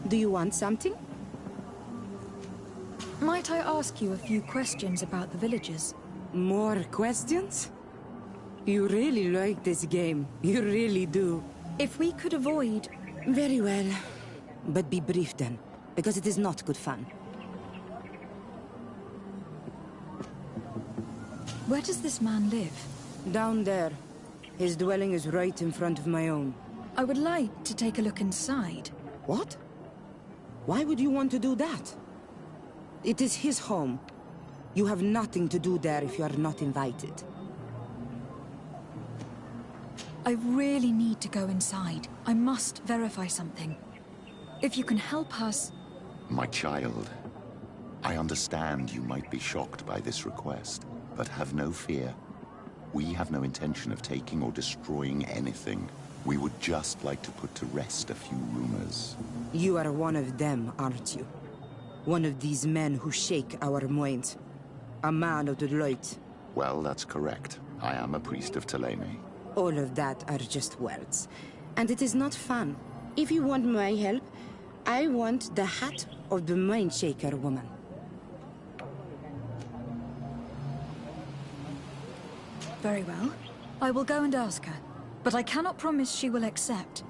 Speaker 19: Do you want something?
Speaker 1: Might I ask you a few questions about the villagers?
Speaker 19: More questions? You really like this game. You really do.
Speaker 1: If we could avoid...
Speaker 19: Very well. But be brief then, because it is not good fun.
Speaker 1: Where does this man live?
Speaker 19: Down there. His dwelling is right in front of my own.
Speaker 1: I would like to take a look inside.
Speaker 19: What? Why would you want to do that? It is his home. You have nothing to do there if you are not invited.
Speaker 1: I really need to go inside. I must verify something. If you can help us...
Speaker 14: My child, I understand you might be shocked by this request, but have no fear. We have no intention of taking or destroying anything. We would just like to put to rest a few rumors.
Speaker 19: You are one of them, aren't you? One of these men who shake our minds. A man of the light.
Speaker 14: Well, that's correct. I am a priest of Teleme.
Speaker 19: All of that are just words. And it is not fun. If you want my help, I want the hat of the Mind Shaker woman.
Speaker 1: Very well. I will go and ask her. But I cannot promise she will accept.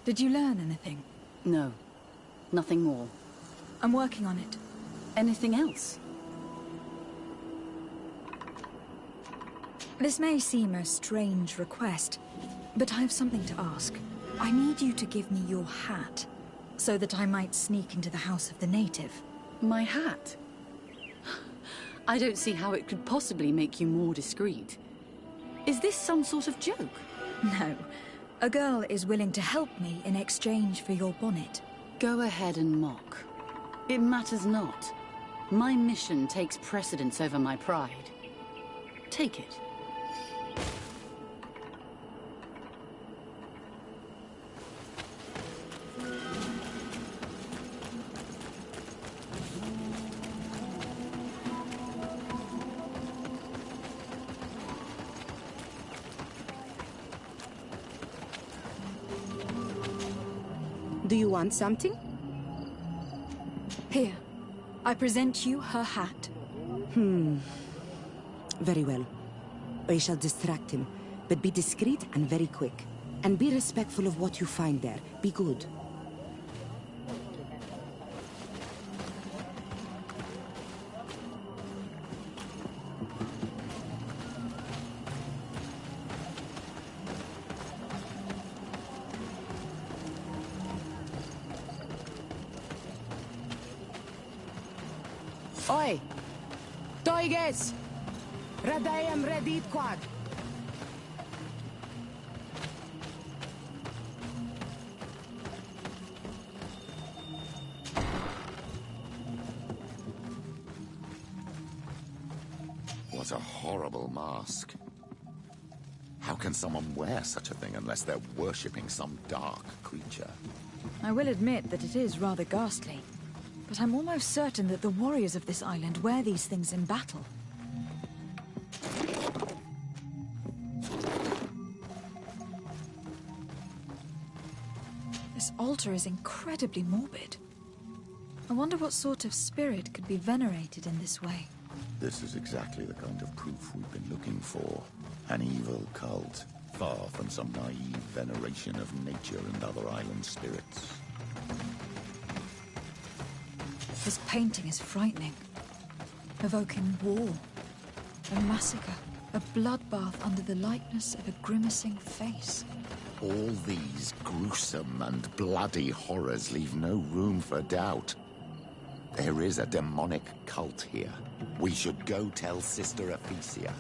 Speaker 1: Did you learn anything?
Speaker 16: No. Nothing more.
Speaker 1: I'm working on it.
Speaker 16: Anything else?
Speaker 1: This may seem a strange request, but I have something to ask. I need you to give me your hat, so that I might sneak into the house of the native.
Speaker 16: My hat? I don't see how it could possibly make you more discreet. Is this some sort of joke?
Speaker 1: No. A girl is willing to help me in exchange for your bonnet.
Speaker 16: Go ahead and mock. It matters not. My mission takes precedence over my pride. Take it.
Speaker 19: Do you want something?
Speaker 1: Here. I present you her hat.
Speaker 19: Very well. I shall distract him, but be discreet and very quick. And be respectful of what you find there. Be good. Oi! Toiges! Radayam redit quad!
Speaker 14: What a horrible mask. How can someone wear such a thing unless they're worshipping some dark creature?
Speaker 1: I will admit that it is rather ghastly, but I'm almost certain that the warriors of this island wear these things in battle. This altar is incredibly morbid. I wonder what sort of spirit could be venerated in this way.
Speaker 14: This is exactly the kind of proof we've been looking for. An evil cult, far from some naive veneration of nature and other island spirits.
Speaker 1: This painting is frightening, evoking war, a massacre, a bloodbath under the likeness of a grimacing face.
Speaker 14: All these gruesome and bloody horrors leave no room for doubt. There is a demonic cult here. We should go tell Sister Ephesia.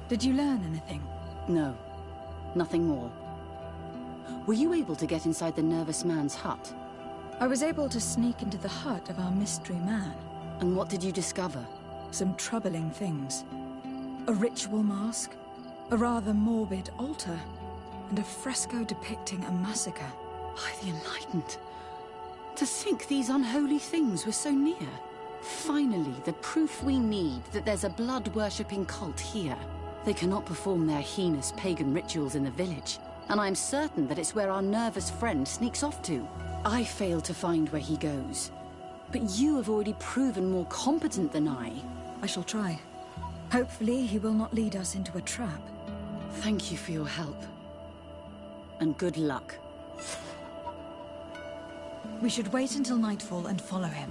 Speaker 1: Did you learn anything?
Speaker 17: No, nothing more. Were you able to get inside the nervous man's hut?
Speaker 1: I was able to sneak into the hut of our mystery man.
Speaker 17: And what did you discover?
Speaker 1: Some troubling things. A ritual mask, a rather morbid altar, and a fresco depicting a massacre.
Speaker 17: By the Enlightened! To think these unholy things were so near. Finally, the proof we need that there's a blood-worshipping cult here. They cannot perform their heinous pagan rituals in the village, and I'm certain that it's where our nervous friend sneaks off to. I failed to find where he goes, but you have already proven more competent than I.
Speaker 1: I shall try. Hopefully he will not lead us into a trap.
Speaker 17: Thank you for your help. And good luck.
Speaker 1: We should wait until nightfall and follow him.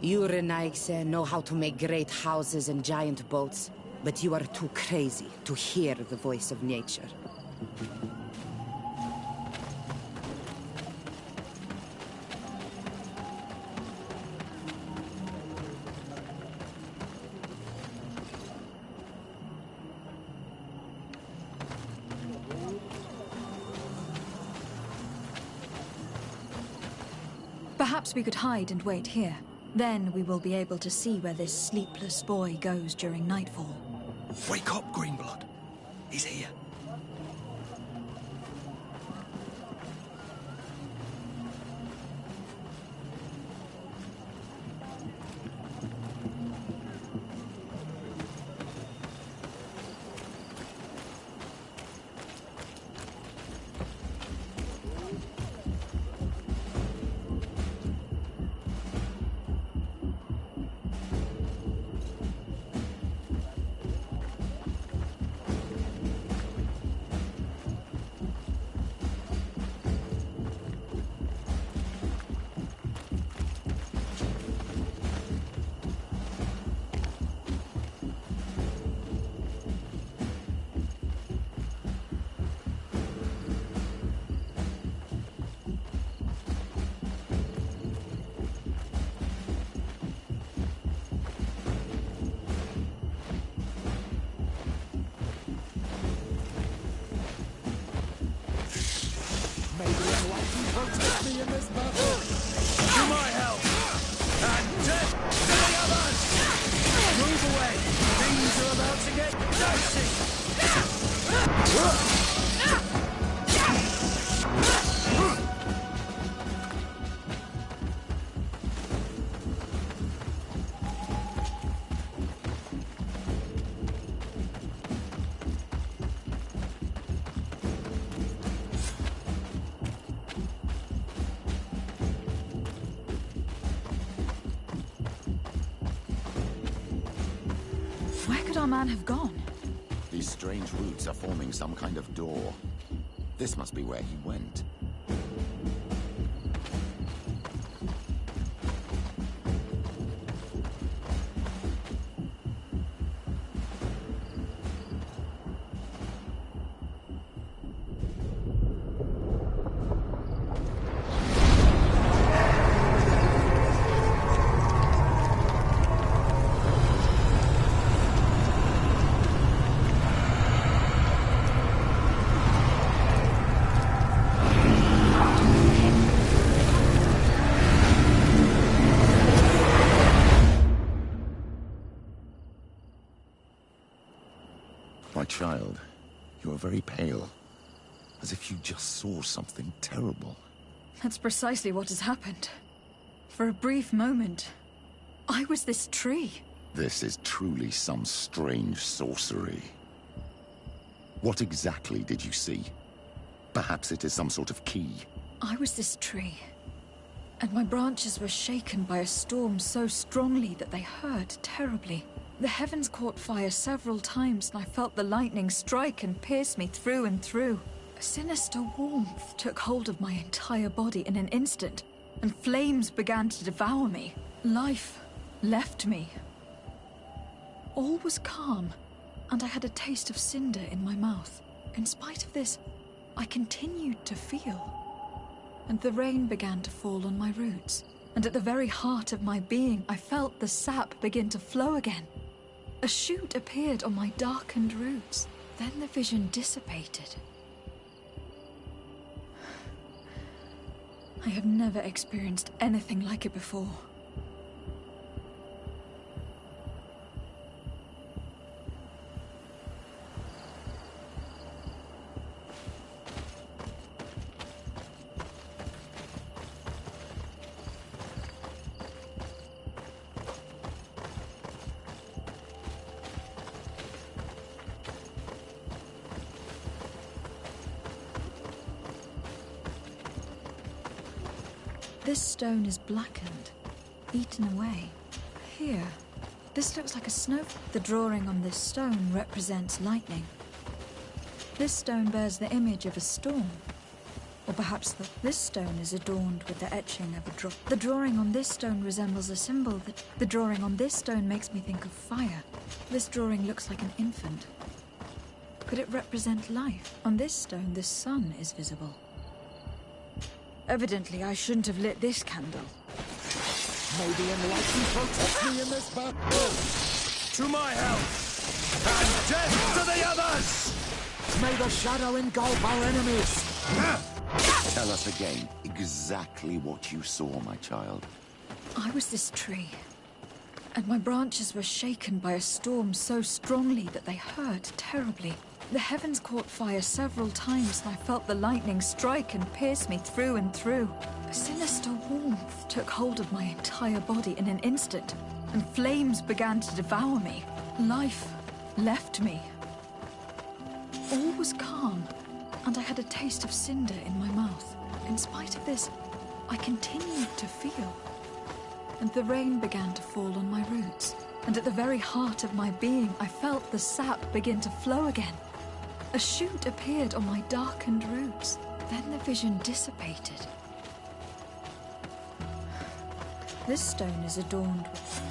Speaker 19: You Renaigse know how to make great houses and giant boats, but you are too crazy to hear the voice of nature.
Speaker 1: Perhaps we could hide and wait here. Then we will be able to see where this sleepless boy goes during nightfall.
Speaker 4: Wake up, Greenblood. He's here.
Speaker 10: Protect me in this battle!
Speaker 4: To my help! And death to the others! Move away! Things are about to get dicey!
Speaker 1: Where could our man have gone?
Speaker 14: These strange roots are forming some kind of door. This must be where he went. My child, you are very pale. As if you just saw something terrible.
Speaker 1: That's precisely what has happened. For a brief moment, I was this tree.
Speaker 14: This is truly some strange sorcery. What exactly did you see? Perhaps it is some sort of key.
Speaker 1: I was this tree, and my branches were shaken by a storm so strongly that they hurt terribly. The heavens caught fire several times, and I felt the lightning strike and pierce me through and through. A sinister warmth took hold of my entire body in an instant, and flames began to devour me. Life left me. All was calm, and I had a taste of cinder in my mouth. In spite of this, I continued to feel. And the rain began to fall on my roots, and at the very heart of my being, I felt the sap begin to flow again. A shoot appeared on my darkened roots. Then the vision dissipated. I have never experienced anything like it before. This stone is blackened, eaten away. Here, this looks like a snow. The drawing on this stone represents lightning. This stone bears the image of a storm. Or perhaps this stone is adorned with the etching of a drop. The drawing on this stone resembles a symbol that... The drawing on this stone makes me think of fire. This drawing looks like an infant. Could it represent life? On this stone, the sun is visible. Evidently, I shouldn't have lit this candle.
Speaker 10: May the enlightened protect me in this battle!
Speaker 4: To my help! And death to the others!
Speaker 10: May the shadow engulf our enemies!
Speaker 14: Tell us again exactly what you saw, my child.
Speaker 1: I was this tree, and my branches were shaken by a storm so strongly that they hurt terribly. The heavens caught fire several times, and I felt the lightning strike and pierce me through and through. A sinister warmth took hold of my entire body in an instant, and flames began to devour me. Life left me. All was calm, and I had a taste of cinder in my mouth. In spite of this, I continued to feel. And the rain began to fall on my roots, and at the very heart of my being, I felt the sap begin to flow again. A shoot appeared on my darkened roots. Then the vision dissipated. This stone is adorned with...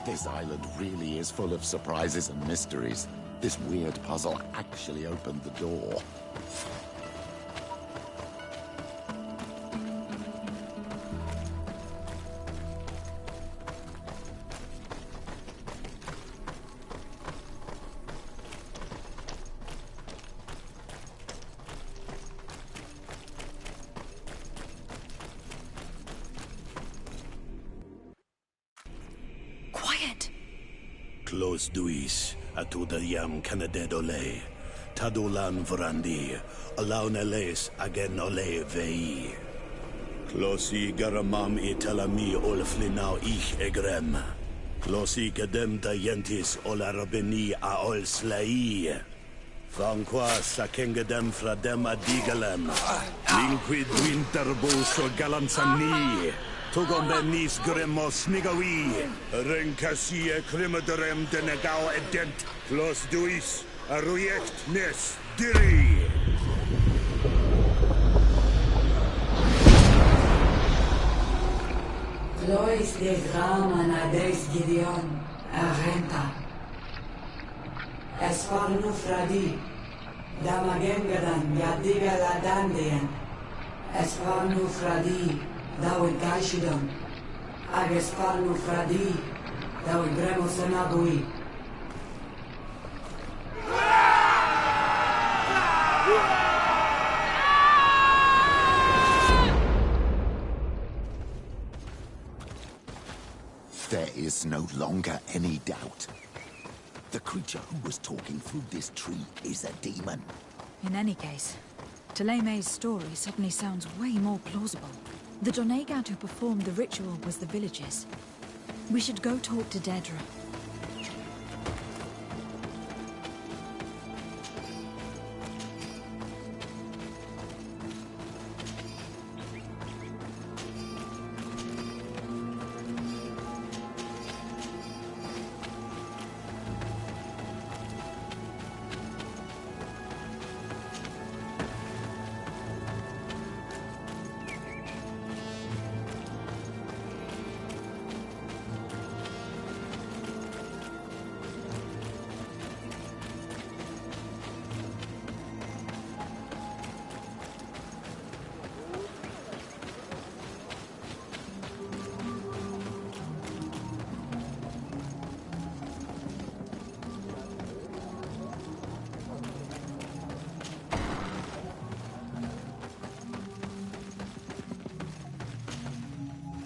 Speaker 14: This island really is full of surprises and mysteries. This weird puzzle actually opened the door.
Speaker 9: Close duis, atuda yam canaded ole. Tadulan vrandi, alaun eles agen ole vei. Closi garamam italami olflinau ich egrem. Closi gedem dayentis olarabeni a ol slai. Franqua sakengedem fradem adigalem. Linquid winterbus o galansani. Tugombenis gremos nigawi. Rencasie crimaderem denegao edent. Clos duis, aruyect nes diri.
Speaker 16: Lois de Grama Nades Gideon, Arenta. Esparnu Fradi, Damagengadan, Yadiga Ladandian. Esparnu Fradi, Dawi Gaishidon. Agesparnu Fradi, Dawi Gremosanabui.
Speaker 14: There is no longer any doubt. The creature who was talking through this tree is a demon.
Speaker 1: In any case, Teleme's story suddenly sounds way more plausible. The Donegat who performed the ritual was the villagers. We should go talk to Dedra.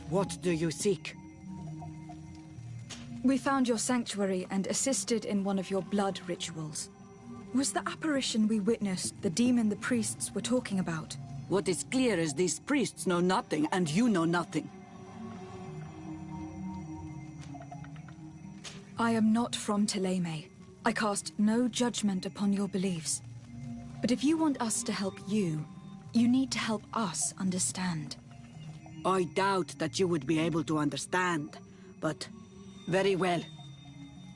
Speaker 16: What do you seek?
Speaker 1: We found your sanctuary and assisted in one of your blood rituals. Was the apparition we witnessed the demon the priests were talking about?
Speaker 16: What is clear is these priests know nothing, and you know nothing.
Speaker 1: I am not from Teleme. I cast no judgment upon your beliefs. But if you want us to help you, you need to help us understand.
Speaker 16: I doubt that you would be able to understand, but very well.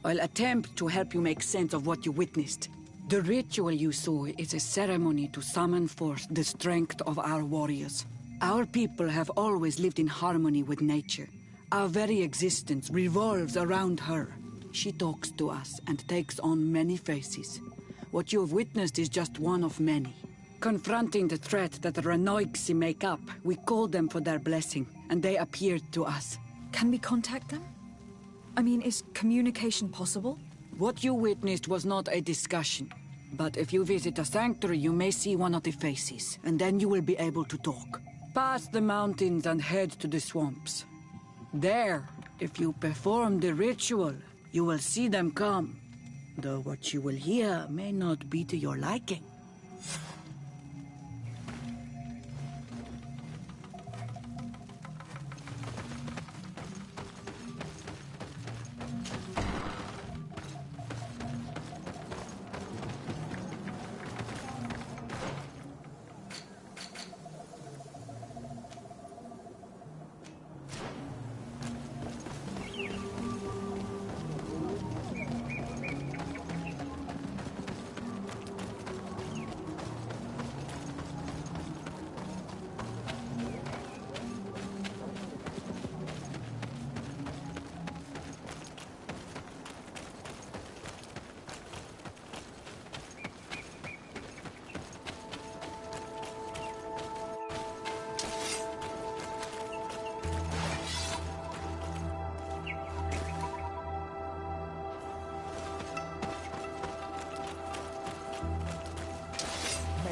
Speaker 16: I'll attempt to help you make sense of what you witnessed. The ritual you saw is a ceremony to summon forth the strength of our warriors. Our people have always lived in harmony with nature. Our very existence revolves around her. She talks to us and takes on many faces. What you have witnessed is just one of many. Confronting the threat that the Renoixi make up, we called them for their blessing, and they appeared to us.
Speaker 1: Can we contact them? I mean, is communication possible?
Speaker 16: What you witnessed was not a discussion. But if you visit a sanctuary, you may see one of the faces, and then you will be able to talk. Pass the mountains and head to the swamps. There, if you perform the ritual, you will see them come. Though what you will hear may not be to your liking.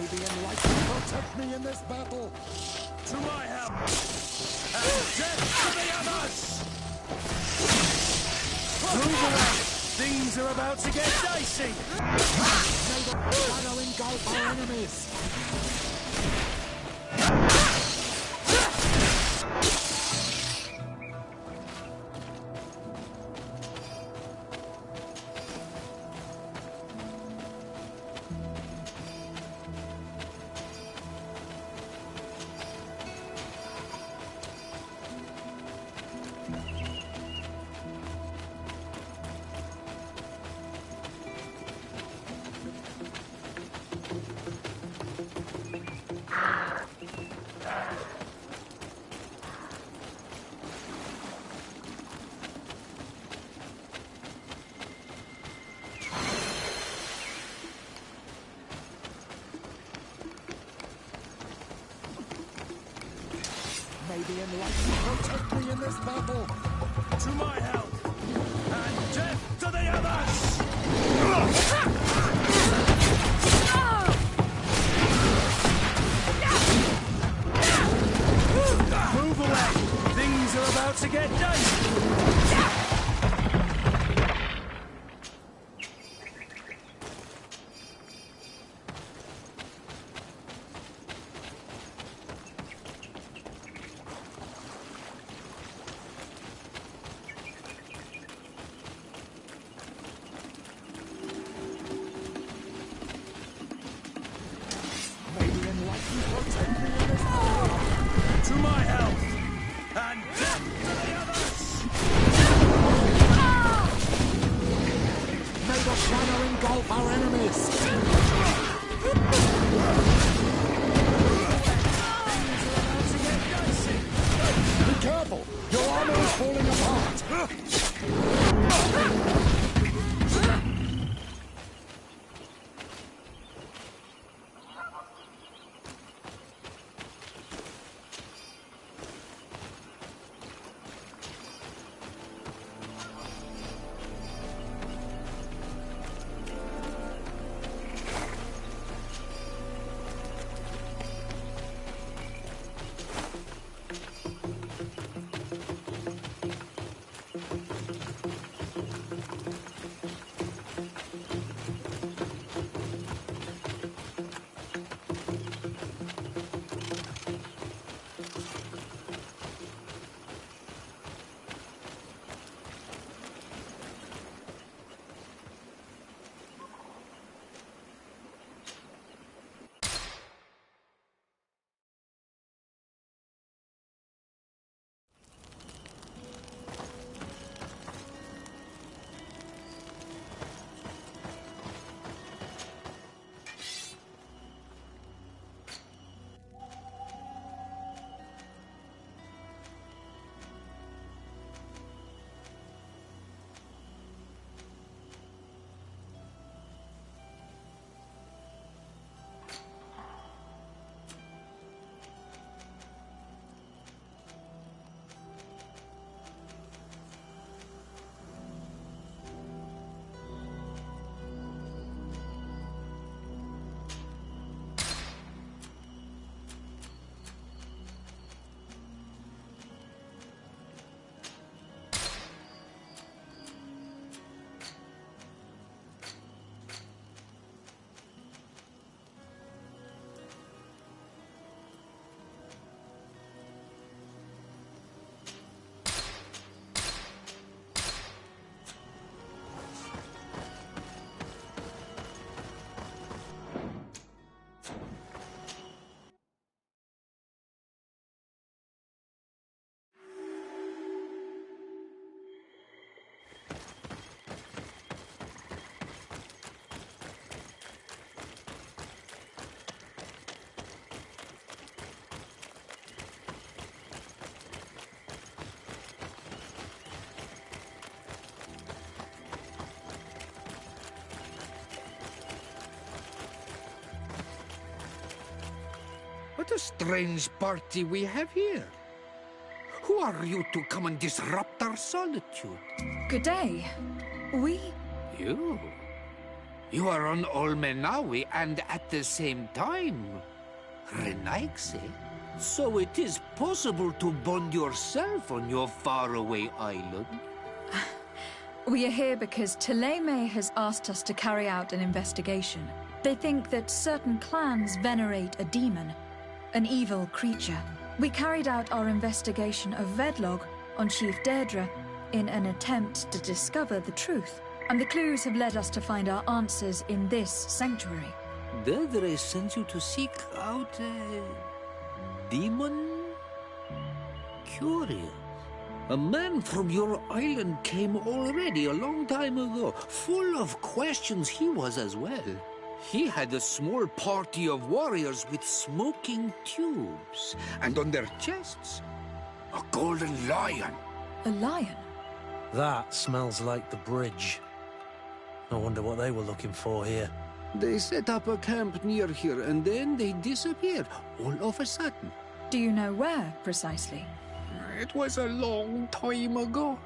Speaker 10: The enlightened protect me in this battle. To my help, and death to the others! Move away!
Speaker 4: Things are about to get dicey!
Speaker 10: May the shadow engulf our enemies! May the enlightened protect me in this battle!
Speaker 4: To my help! And death to the others! Move away! Things are about to get dicey! To my health! And death to the others!
Speaker 10: May the shadow engulf our enemies! Be careful! Your armor is falling apart!
Speaker 20: What a strange party we have here. Who are you to come and disrupt our solitude?
Speaker 1: Good day. We...
Speaker 20: You? You are on Olmenawi and at the same time, Renaigse. So it is possible to bond yourself on your faraway island?
Speaker 1: We are here because Teleme has asked us to carry out an investigation. They think that certain clans venerate a demon, an evil creature. We carried out our investigation of Vedlog on Chief Deirdre in an attempt to discover the truth, and the clues have led us to find our answers in this sanctuary.
Speaker 20: Deirdre sent you to seek out a demon? Curious. A man from your island came already a long time ago. Full of questions he was as well. He had a small party of warriors with smoking tubes, and on their chests, a golden lion.
Speaker 1: A lion?
Speaker 4: That smells like the bridge. I wonder what they were looking for here.
Speaker 20: They set up a camp near here, and then they disappeared, all of a sudden.
Speaker 1: Do you know where, precisely?
Speaker 20: It was a long time ago.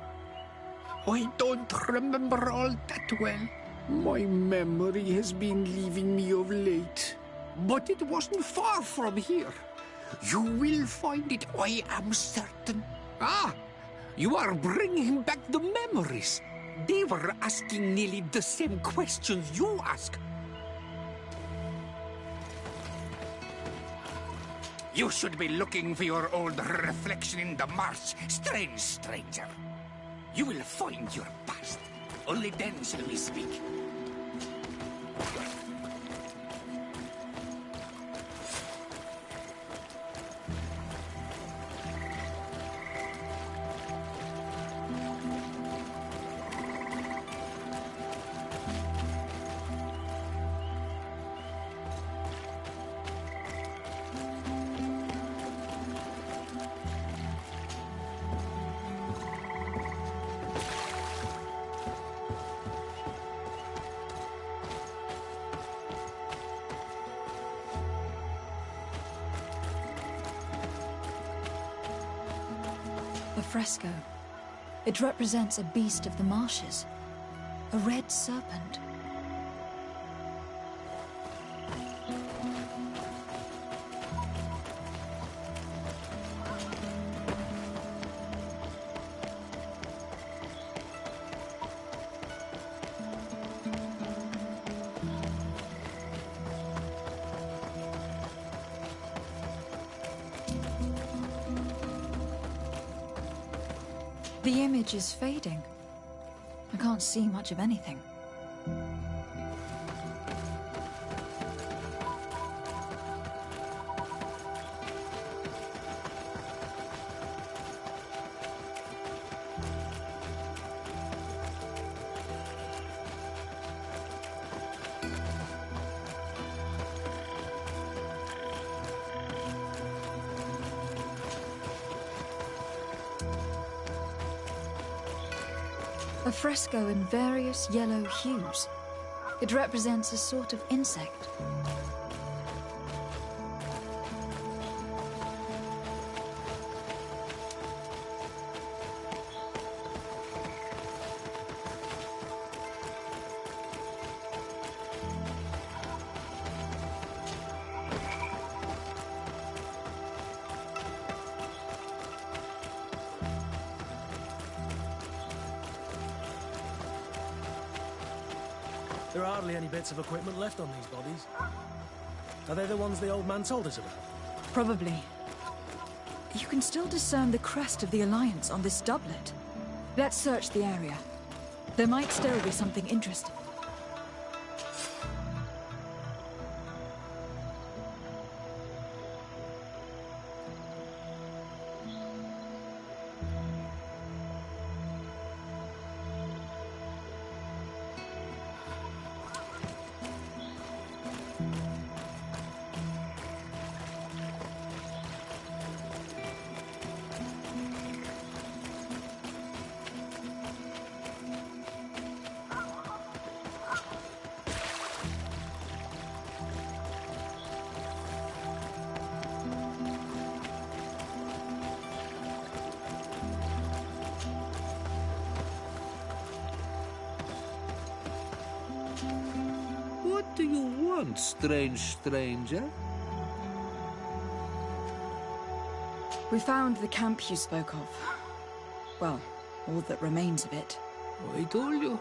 Speaker 20: I don't remember all that well. My memory has been leaving me of late. But it wasn't far from here. You will find it, I am certain. Ah! You are bringing back the memories. They were asking nearly the same questions you ask. You should be looking for your old reflection in the marsh, strange stranger. You will find your past. Only then shall we speak.
Speaker 1: A fresco. It represents a beast of the marshes. A red serpent. The image is fading. I can't see much of anything. A fresco in various yellow hues. It represents a sort of insect.
Speaker 4: There are hardly any bits of equipment left on these bodies. Are they the ones the old man told us about?
Speaker 1: Probably. You can still discern the crest of the Alliance on this doublet. Let's search the area. There might still be something interesting.
Speaker 20: What do you want, strange stranger?
Speaker 1: We found the camp you spoke of. Well, all that remains of it.
Speaker 20: I told you.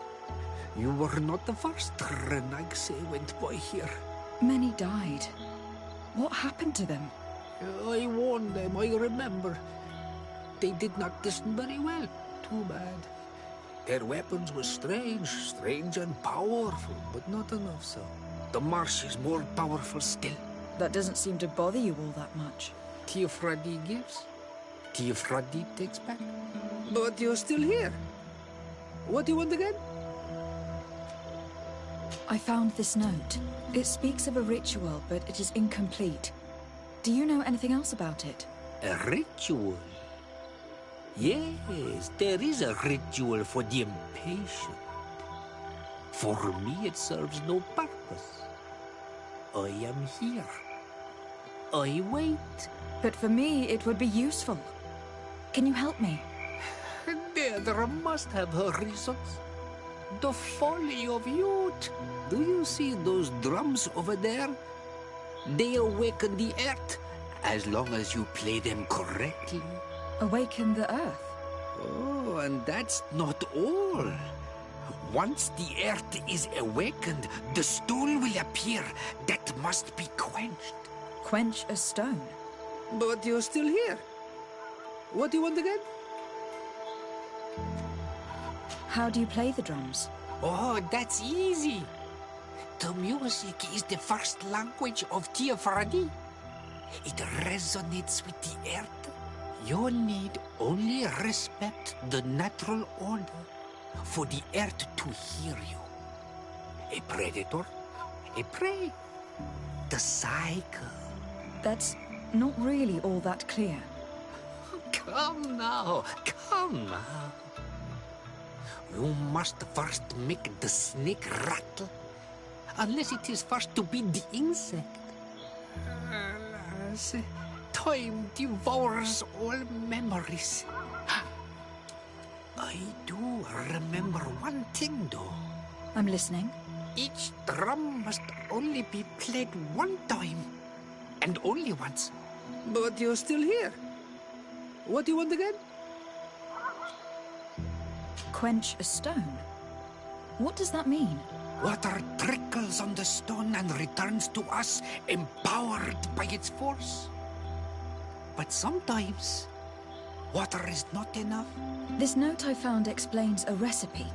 Speaker 20: You were not the first Renaigse went by here.
Speaker 1: Many died. What happened to them?
Speaker 20: I warned them, I remember. They did not listen very well. Too bad. Their weapons were strange and powerful, but not enough so. The marsh is more powerful still.
Speaker 1: That doesn't seem to bother you all that much.
Speaker 20: Teofradi gives, Teofradi takes back. But you're still here. What do you want again?
Speaker 1: I found this note. It speaks of a ritual, but it is incomplete. Do you know anything else about it?
Speaker 20: A ritual? Yes, there is a ritual for the impatient. For me, it serves no purpose. I am here. I wait.
Speaker 1: But for me, it would be useful. Can you help me?
Speaker 20: There must have her reasons. The folly of youth. Do you see those drums over there? They awaken the earth, as long as you play them correctly.
Speaker 1: Awaken the earth?
Speaker 20: Oh, and that's not all. Once the earth is awakened, the stone will appear that must be quenched.
Speaker 1: Quench a stone?
Speaker 20: But you're still here. What do you want again?
Speaker 1: How do you play the drums?
Speaker 20: Oh, that's easy. The music is the first language of Teofradi. It resonates with the earth. You need only respect the natural order for the earth to hear you. A predator, a prey. The cycle.
Speaker 1: That's not really all that clear.
Speaker 20: Come now, come now. You must first make the snake rattle, unless it is first to be the insect. Alas, time devours all memories. I do remember one thing, though.
Speaker 1: I'm listening.
Speaker 20: Each drum must only be played one time, and only once. But you're still here. What do you want again?
Speaker 1: Quench a stone? What does that mean?
Speaker 20: Water trickles on the stone and returns to us, empowered by its force. But sometimes, water is not enough.
Speaker 1: This note I found explains a recipe.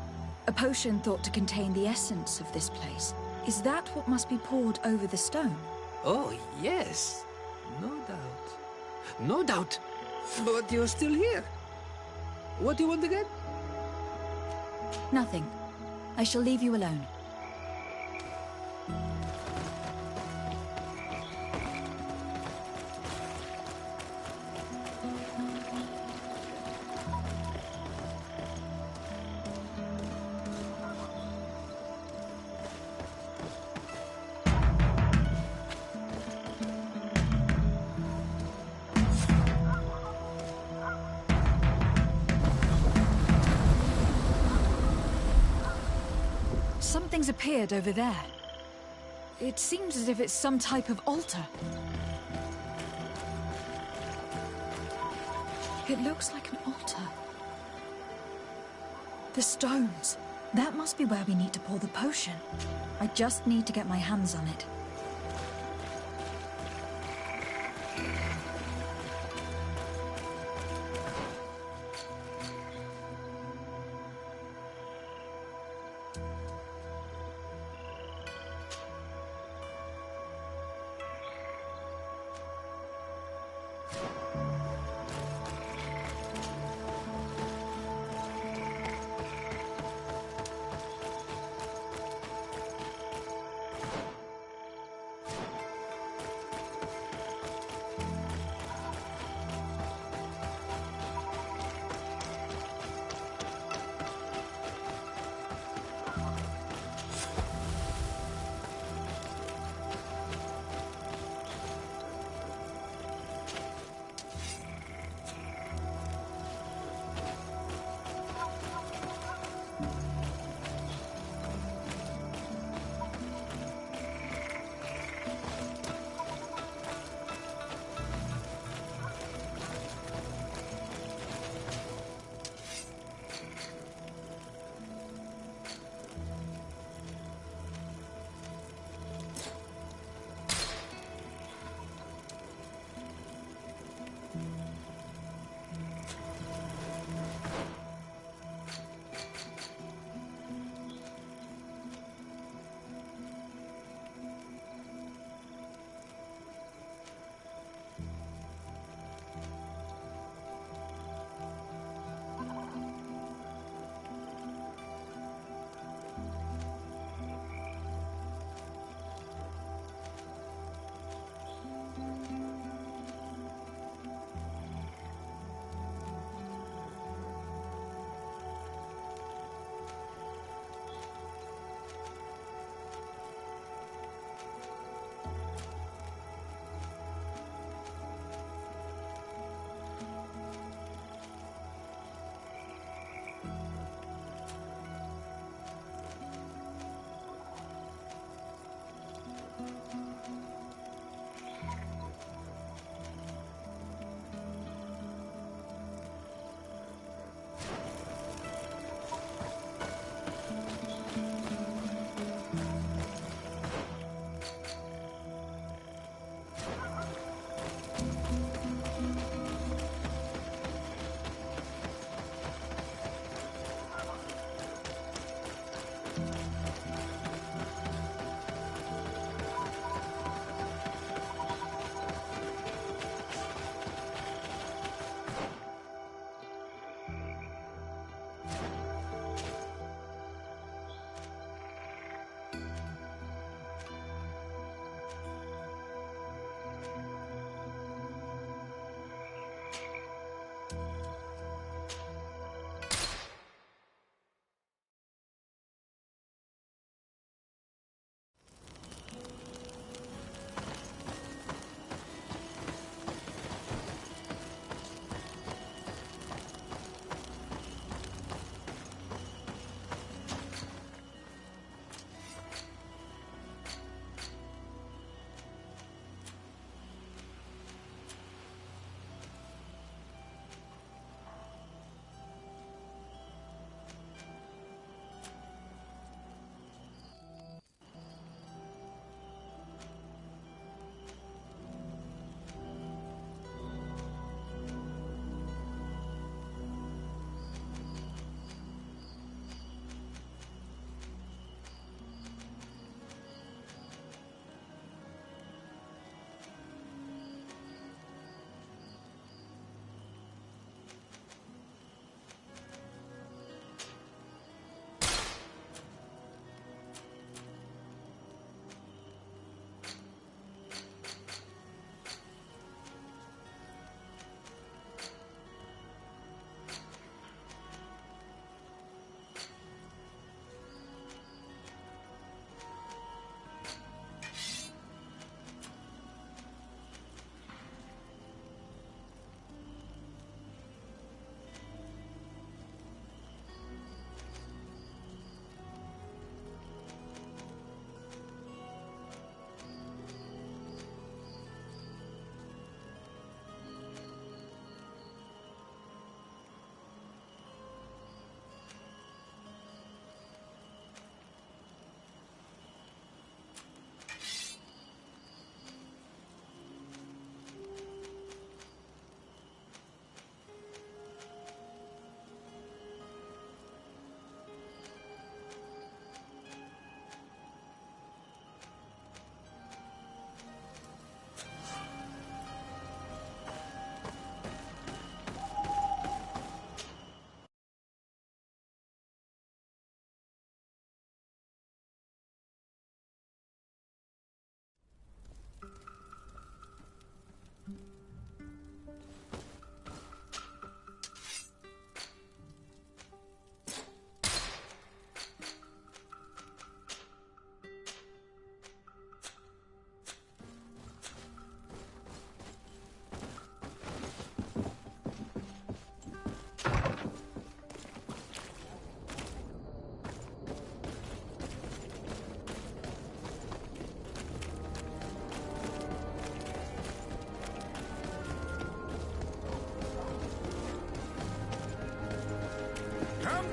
Speaker 1: A potion thought to contain the essence of this place. Is that what must be poured over the stone?
Speaker 20: Oh, yes. No doubt. No doubt. But you're still here. What do you want again?
Speaker 1: Nothing. I shall leave you alone. Something's appeared over there. It seems as if it's some type of altar. It looks like an altar. The stones. That must be where we need to pour the potion. I just need to get my hands on it.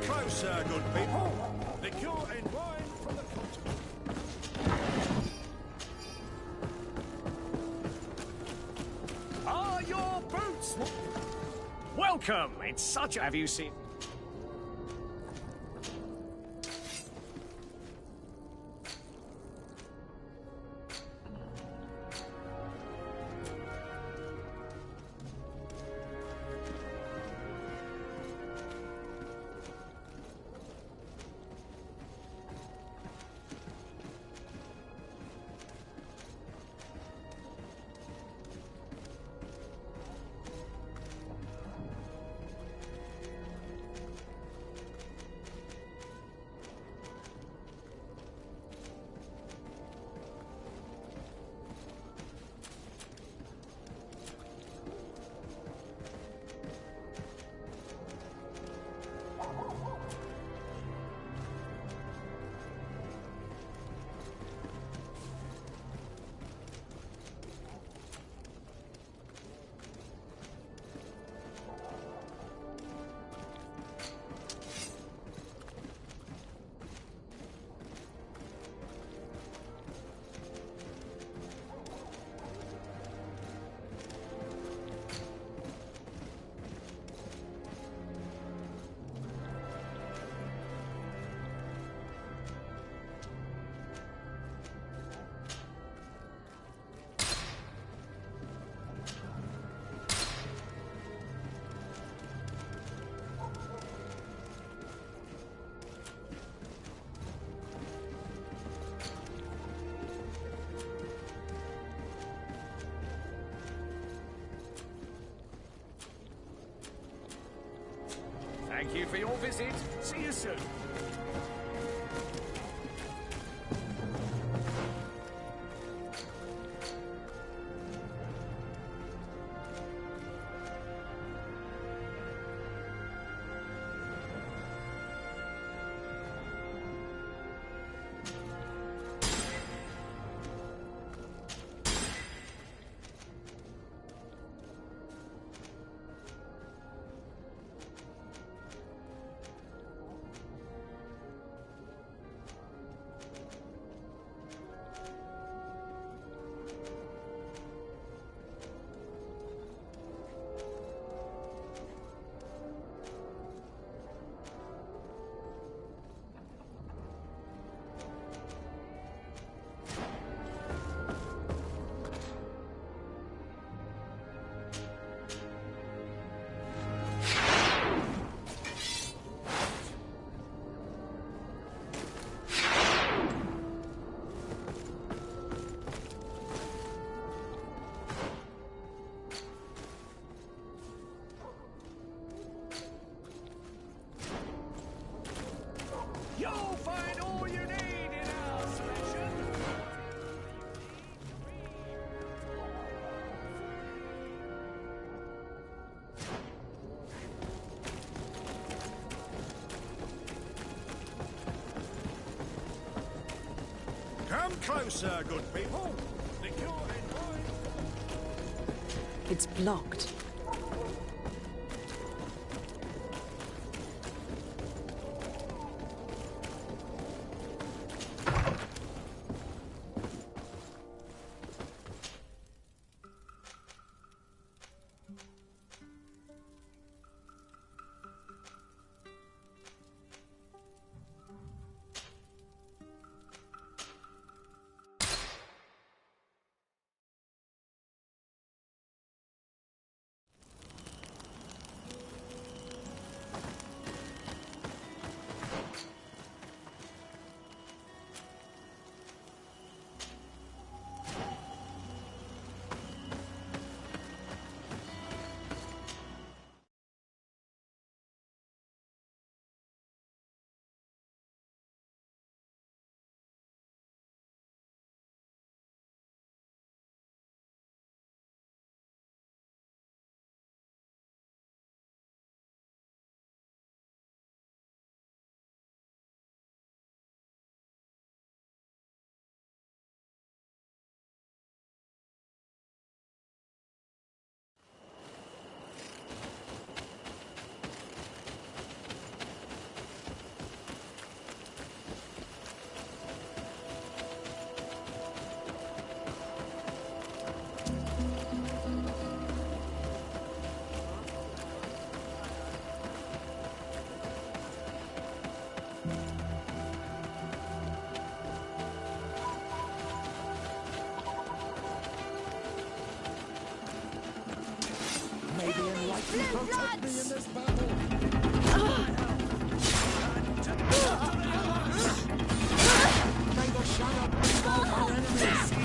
Speaker 10: closer, good people. Liqueur and wine from the continent.
Speaker 8: Are your boots? Welcome. It's such a... Have you seen... Thank you for your visit. See you soon. You'll find all you need in our selection.
Speaker 10: Come closer, good people. Liqueur and wine.
Speaker 1: It's blocked.
Speaker 10: May the enlightened protect me in this battle. May the shadow engulf our enemies.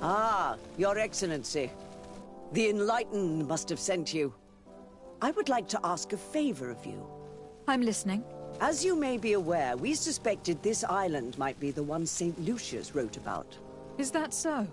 Speaker 21: Ah, Your Excellency. The Enlightened must have sent you. I would like to ask a favor of you.
Speaker 1: I'm listening.
Speaker 21: As you may be aware, we suspected this island might be the one St. Lucius wrote about.
Speaker 1: Is that so?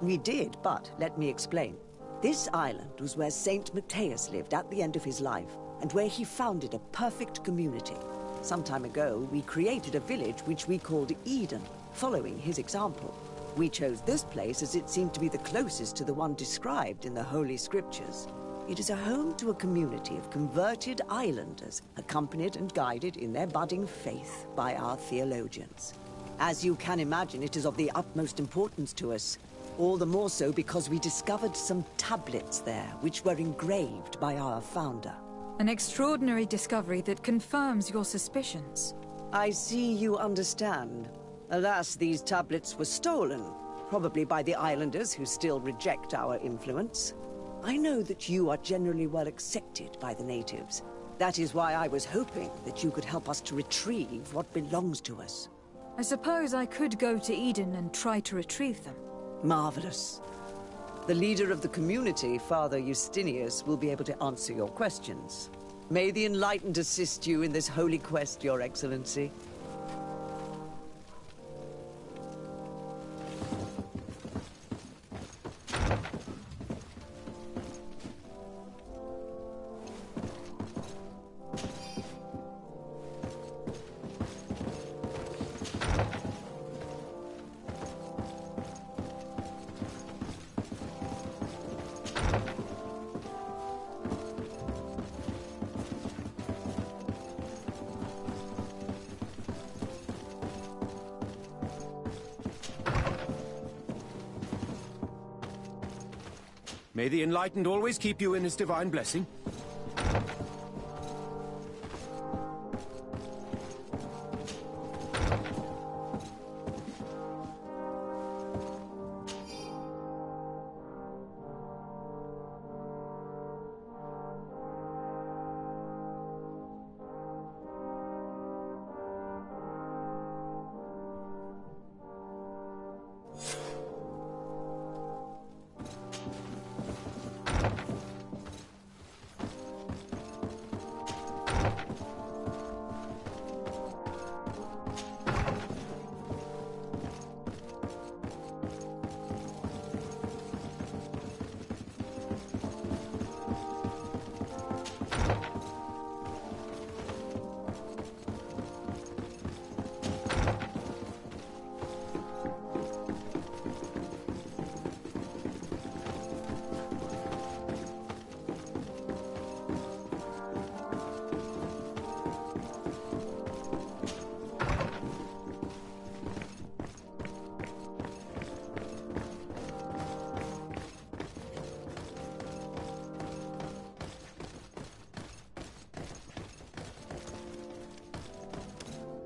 Speaker 21: We did, but let me explain. This island was where St. Matthias lived at the end of his life, and where he founded a perfect community. Some time ago, we created a village which we called Eden, following his example. We chose this place as it seemed to be the closest to the one described in the Holy Scriptures. It is a home to a community of converted islanders, accompanied and guided in their budding faith by our theologians. As you can imagine, it is of the utmost importance to us. All the more so because we discovered some tablets there, which were engraved by our founder.
Speaker 1: An extraordinary discovery that confirms your suspicions.
Speaker 21: I see you understand. Alas, these tablets were stolen, probably by the islanders who still reject our influence. I know that you are generally well accepted by the natives. That is why I was hoping that you could help us to retrieve what belongs to us.
Speaker 1: I suppose I could go to Eden and try to retrieve them.
Speaker 21: Marvelous. The leader of the community, Father Justinius, will be able to answer your questions. May the Enlightened assist you in this holy quest, Your Excellency.
Speaker 10: May the Enlightened always keep you in his divine blessing.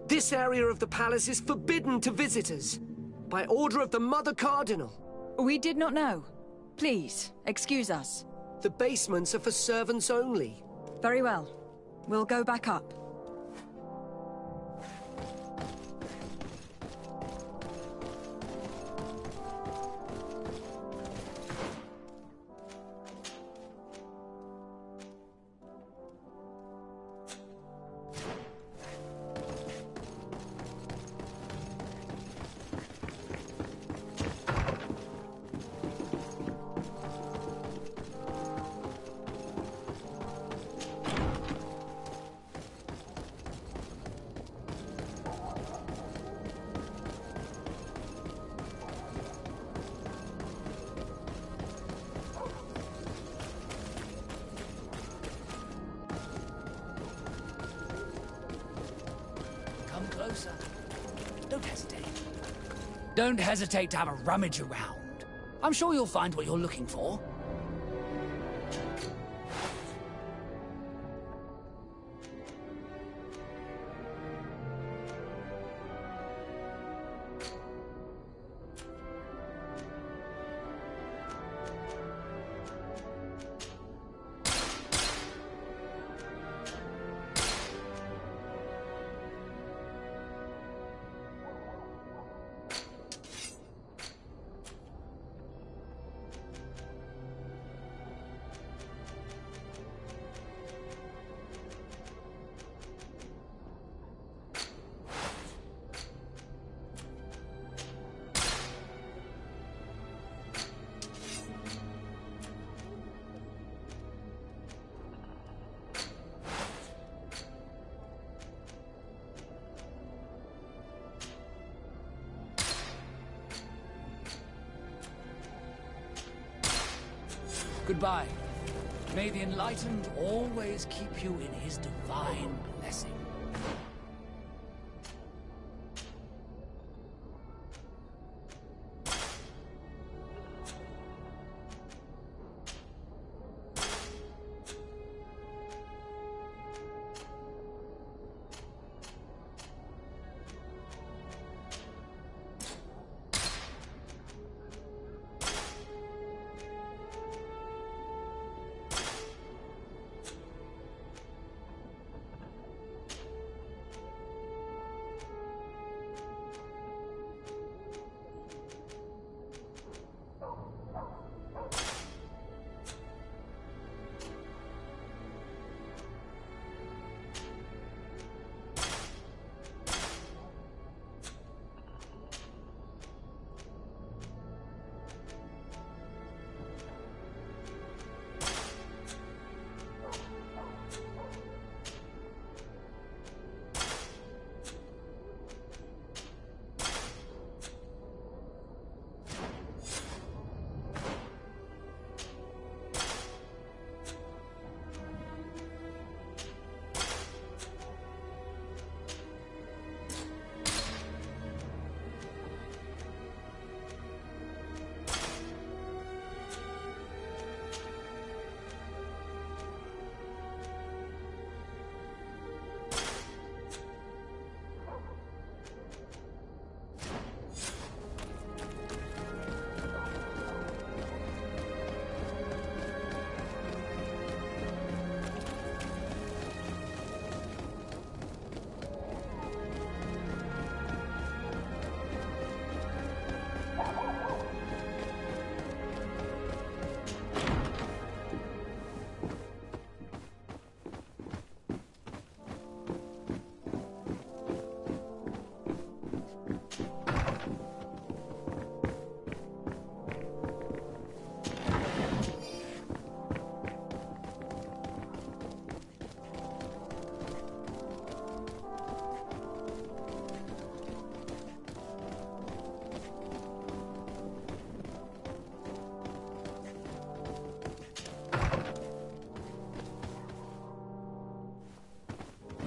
Speaker 3: This area of the palace is forbidden to visitors, by order of the Mother Cardinal.
Speaker 1: We did not know. Please, excuse us.
Speaker 3: The basements are for servants only.
Speaker 1: Very well. We'll go back up.
Speaker 5: Closer. Don't hesitate. Don't hesitate to have a rummage around. I'm sure you'll find what you're looking for. Goodbye. May the Enlightened always keep you in his divine blessing.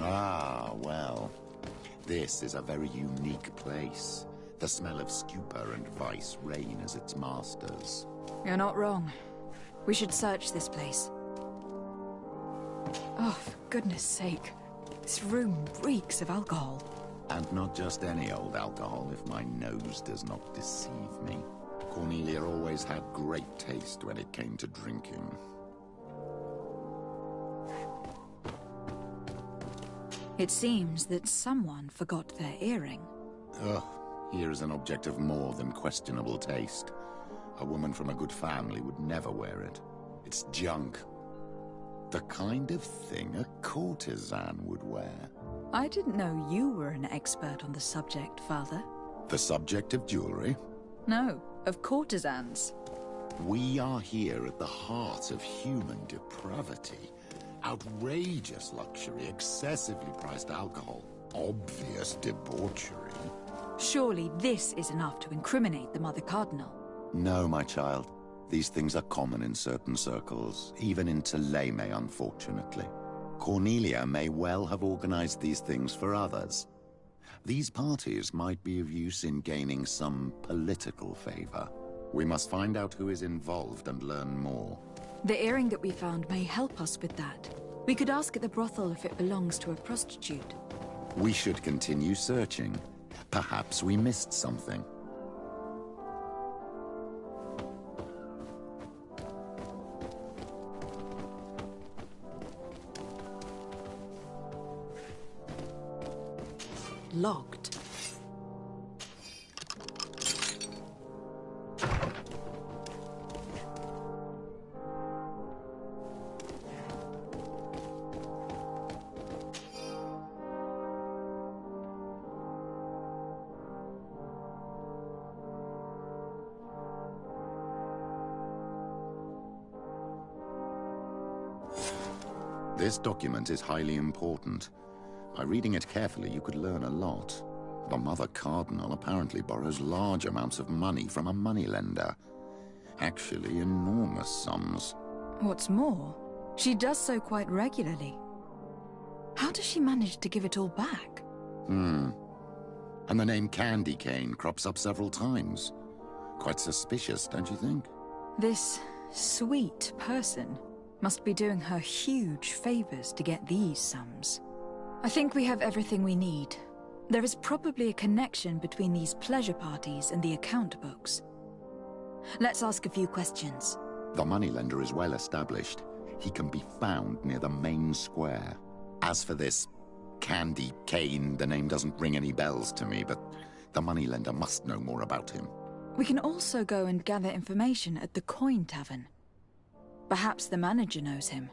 Speaker 14: Ah, well. This is a very unique place. The smell of stupor and vice reign as its masters.
Speaker 1: You're not wrong. We should search this place. Oh, for goodness sake. This room reeks of alcohol.
Speaker 14: And not just any old alcohol, if my nose does not deceive me. Cornelia always had great taste when it came to drinking.
Speaker 1: It seems that someone forgot their earring.
Speaker 14: Ugh, here is an object of more than questionable taste. A woman from a good family would never wear it. It's junk. The kind of thing a courtesan would wear.
Speaker 1: I didn't know you were an expert on the subject, Father.
Speaker 14: The subject of jewelry?
Speaker 1: No, of courtesans.
Speaker 14: We are here at the heart of human depravity. Outrageous luxury, excessively priced alcohol, obvious debauchery.
Speaker 1: Surely this is enough to incriminate the Mother Cardinal.
Speaker 14: No, my child. These things are common in certain circles, even in Thélème, unfortunately. Cornelia may well have organized these things for others. These parties might be of use in gaining some political favor. We must find out who is involved and learn more.
Speaker 1: The earring that we found may help us with that. We could ask at the brothel if it belongs to a prostitute.
Speaker 14: We should continue searching. Perhaps we missed something.
Speaker 1: Locked.
Speaker 14: This document is highly important. By reading it carefully, you could learn a lot. The Mother Cardinal apparently borrows large amounts of money from a moneylender. Actually, enormous sums.
Speaker 1: What's more, she does so quite regularly. How does she manage to give it all back?
Speaker 14: And the name Candy Cane crops up several times. Quite suspicious, don't you think?
Speaker 1: This sweet person must be doing her huge favors to get these sums. I think we have everything we need. There is probably a connection between these pleasure parties and the account books. Let's ask a few questions.
Speaker 14: The moneylender is well established. He can be found near the main square. As for this Candy Cane, the name doesn't ring any bells to me, but the moneylender must know more about him.
Speaker 1: We can also go and gather information at the Coin Tavern. Perhaps the manager knows him.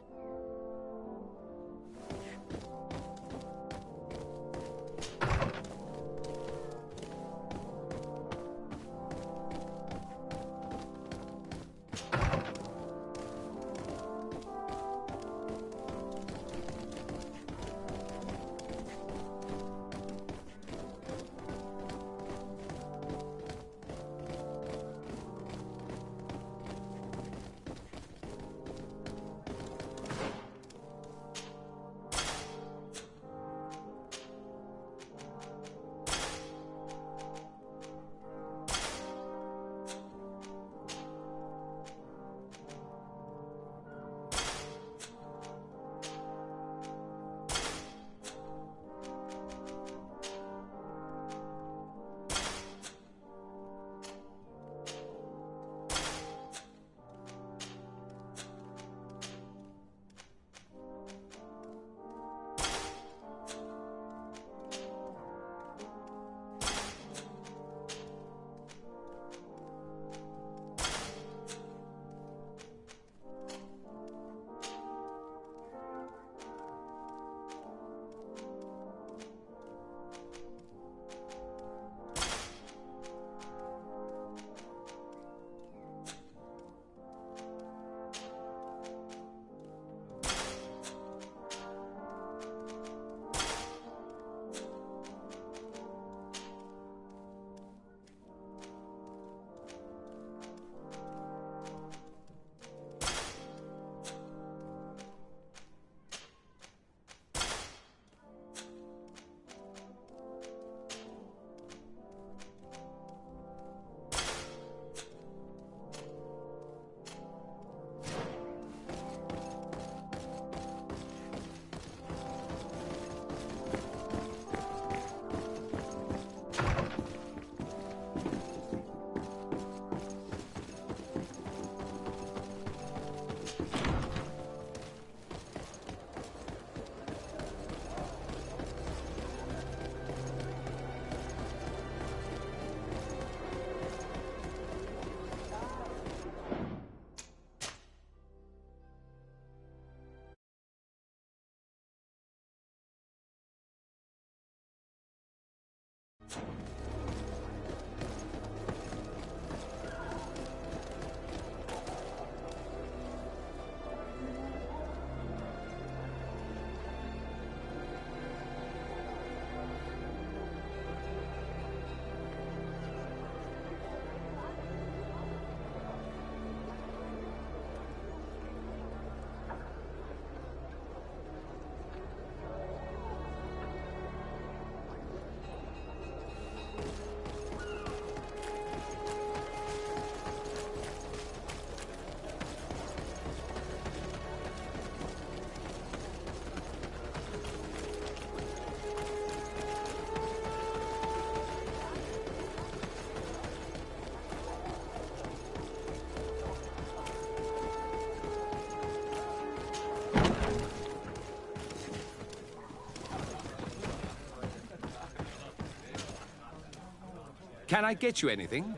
Speaker 2: Can I get you anything?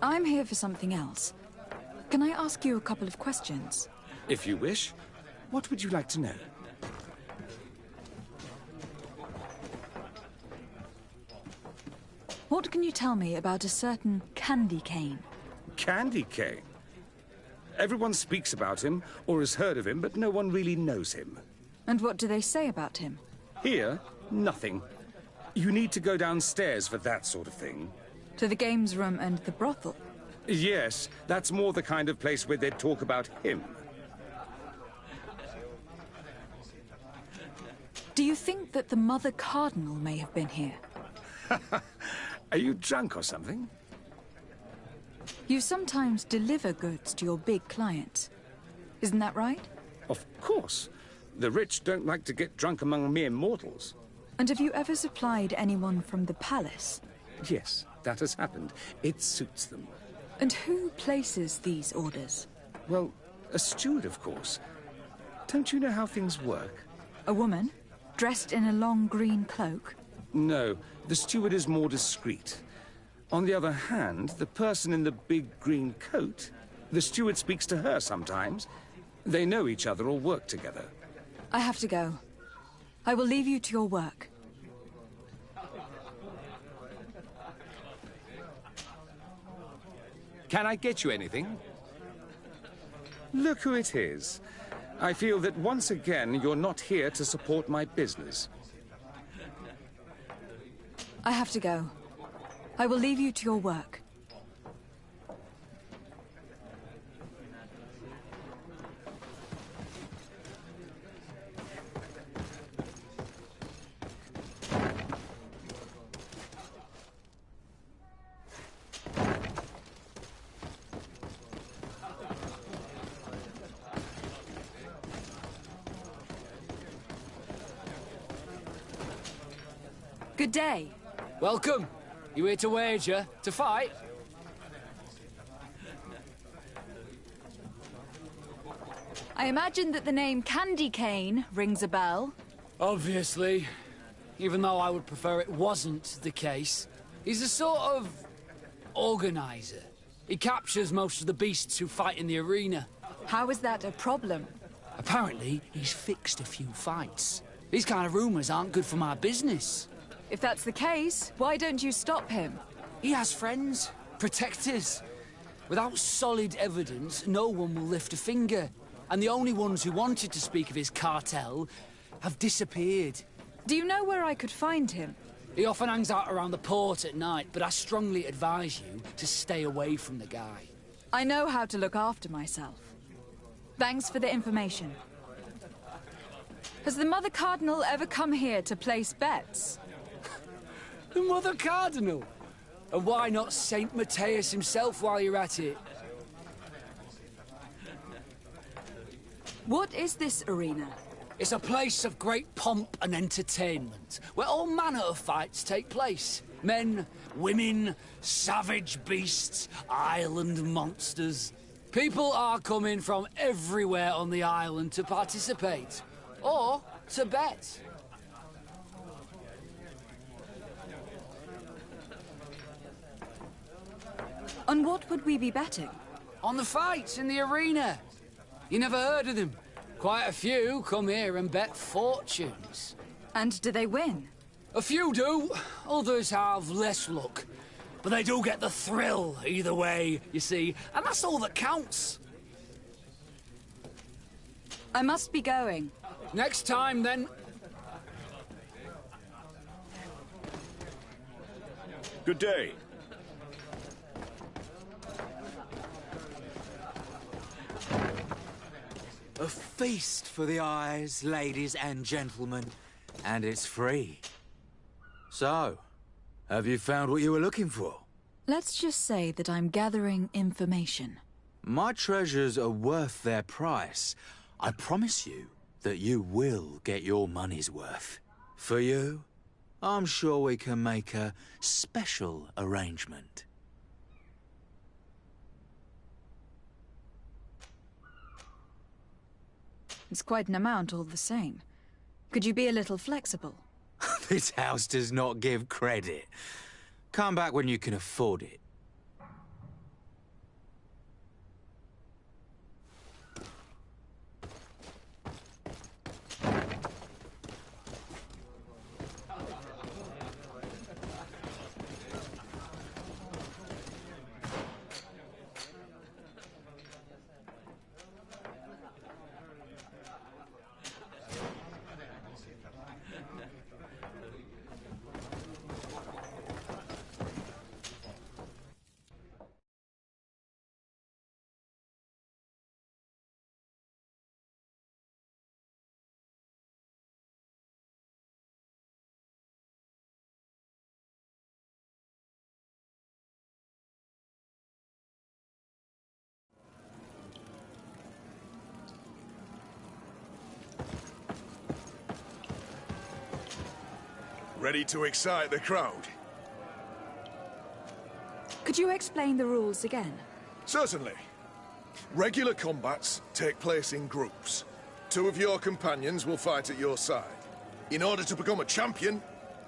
Speaker 1: I'm here for something else. Can I ask you a couple of questions?
Speaker 2: If you wish. What would you like to know?
Speaker 1: What can you tell me about a certain candy cane?
Speaker 2: Candy cane? Everyone speaks about him, or has heard of him, but no one really knows him.
Speaker 1: And what do they say about him?
Speaker 2: Here, nothing. You need to go downstairs for that sort of thing.
Speaker 1: To the games room and the brothel?
Speaker 2: Yes, that's more the kind of place where they'd talk about him.
Speaker 1: Do you think that the Mother Cardinal may have been here?
Speaker 2: Are you drunk or something?
Speaker 1: You sometimes deliver goods to your big clients. Isn't that right?
Speaker 2: Of course. The rich don't like to get drunk among mere mortals.
Speaker 1: And have you ever supplied anyone from the palace?
Speaker 2: Yes, that has happened. It suits them.
Speaker 1: And who places these orders?
Speaker 2: Well, a steward, of course. Don't you know how things work?
Speaker 1: A woman? Dressed in a long green cloak?
Speaker 2: No, the steward is more discreet. On the other hand, the person in the big green coat, the steward speaks to her sometimes. They know each other or work together.
Speaker 1: I have to go. I will leave you to your work.
Speaker 2: Can I get you anything? Look who it is. I feel that once again you're not here to support my business.
Speaker 1: I have to go. I will leave you to your work. Good day.
Speaker 5: Welcome. You here to wager? To fight?
Speaker 1: I imagine that the name Candy Cane rings a bell.
Speaker 5: Obviously. Even though I would prefer it wasn't the case. He's a sort of organizer. He captures most of the beasts who fight in the arena.
Speaker 1: How is that a problem?
Speaker 5: Apparently, he's fixed a few fights. These kind of rumors aren't good for my business.
Speaker 1: If that's the case, why don't you stop him?
Speaker 5: He has friends, protectors. Without solid evidence, no one will lift a finger. And the only ones who wanted to speak of his cartel have disappeared.
Speaker 1: Do you know where I could find him?
Speaker 5: He often hangs out around the port at night, but I strongly advise you to stay away from the guy.
Speaker 1: I know how to look after myself. Thanks for the information. Has the Mother Cardinal ever come here to place bets?
Speaker 5: The Mother Cardinal? And why not Saint Matthias himself while you're at it?
Speaker 1: What is this arena?
Speaker 5: It's a place of great pomp and entertainment, where all manner of fights take place. Men, women, savage beasts, island monsters. People are coming from everywhere on the island to participate, or to bet.
Speaker 1: On what would we be betting?
Speaker 5: On the fights in the arena. You never heard of them? Quite a few come here and bet fortunes.
Speaker 1: And do they win?
Speaker 5: A few do. Others have less luck. But they do get the thrill either way, you see. And that's all that counts.
Speaker 1: I must be going.
Speaker 5: Next time, then.
Speaker 10: Good day.
Speaker 22: A feast for the eyes, ladies and gentlemen, and it's free. So, have you found what you were looking for?
Speaker 1: Let's just say that I'm gathering information.
Speaker 22: My treasures are worth their price. I promise you that you will get your money's worth. For you, I'm sure we can make a special arrangement.
Speaker 1: It's quite an amount all the same. Could you be a little flexible?
Speaker 22: This house does not give credit. Come back when you can afford it.
Speaker 11: Ready to excite the crowd?
Speaker 1: Could you explain the rules again?
Speaker 11: Certainly. Regular combats take place in groups. 2 of your companions will fight at your side. In order to become a champion,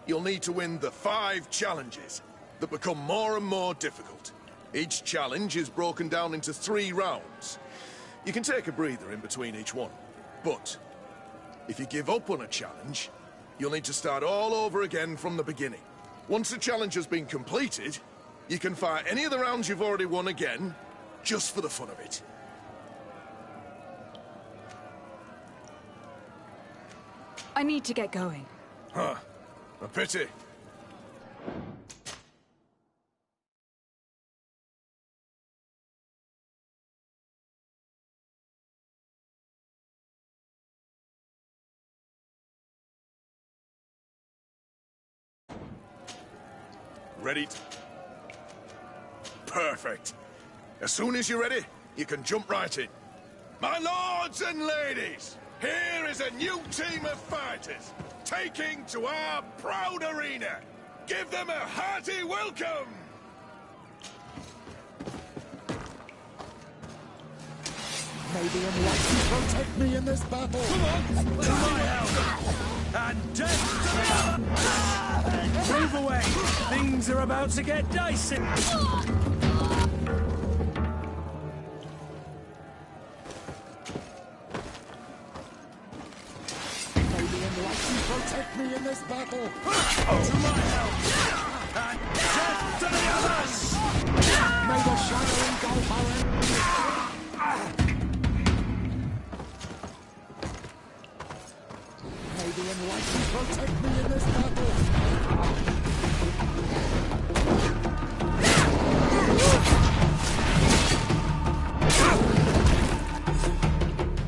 Speaker 11: you'll need to win the 5 challenges that become more and more difficult. Each challenge is broken down into 3 rounds. You can take a breather in between each one. But if you give up on a challenge, you'll need to start all over again from the beginning. Once the challenge has been completed, you can fight any of the rounds you've already won again, just for the fun of it.
Speaker 1: I need to get going.
Speaker 11: Huh. A pity. Ready? Perfect. As soon as you're ready, you can jump right in. My lords and ladies, here is a new team of fighters, taking to our proud arena. Give them a hearty welcome!
Speaker 10: May the Enlightened protect me in this battle!
Speaker 4: Come on! To my help! And death to the other! Move away! Things are about to get dicey!
Speaker 10: May the Enlightened protect me in this battle!
Speaker 4: To my help! And death to the others!
Speaker 10: May the shadow engulf our enemies! May the Enlightened protect me in this battle!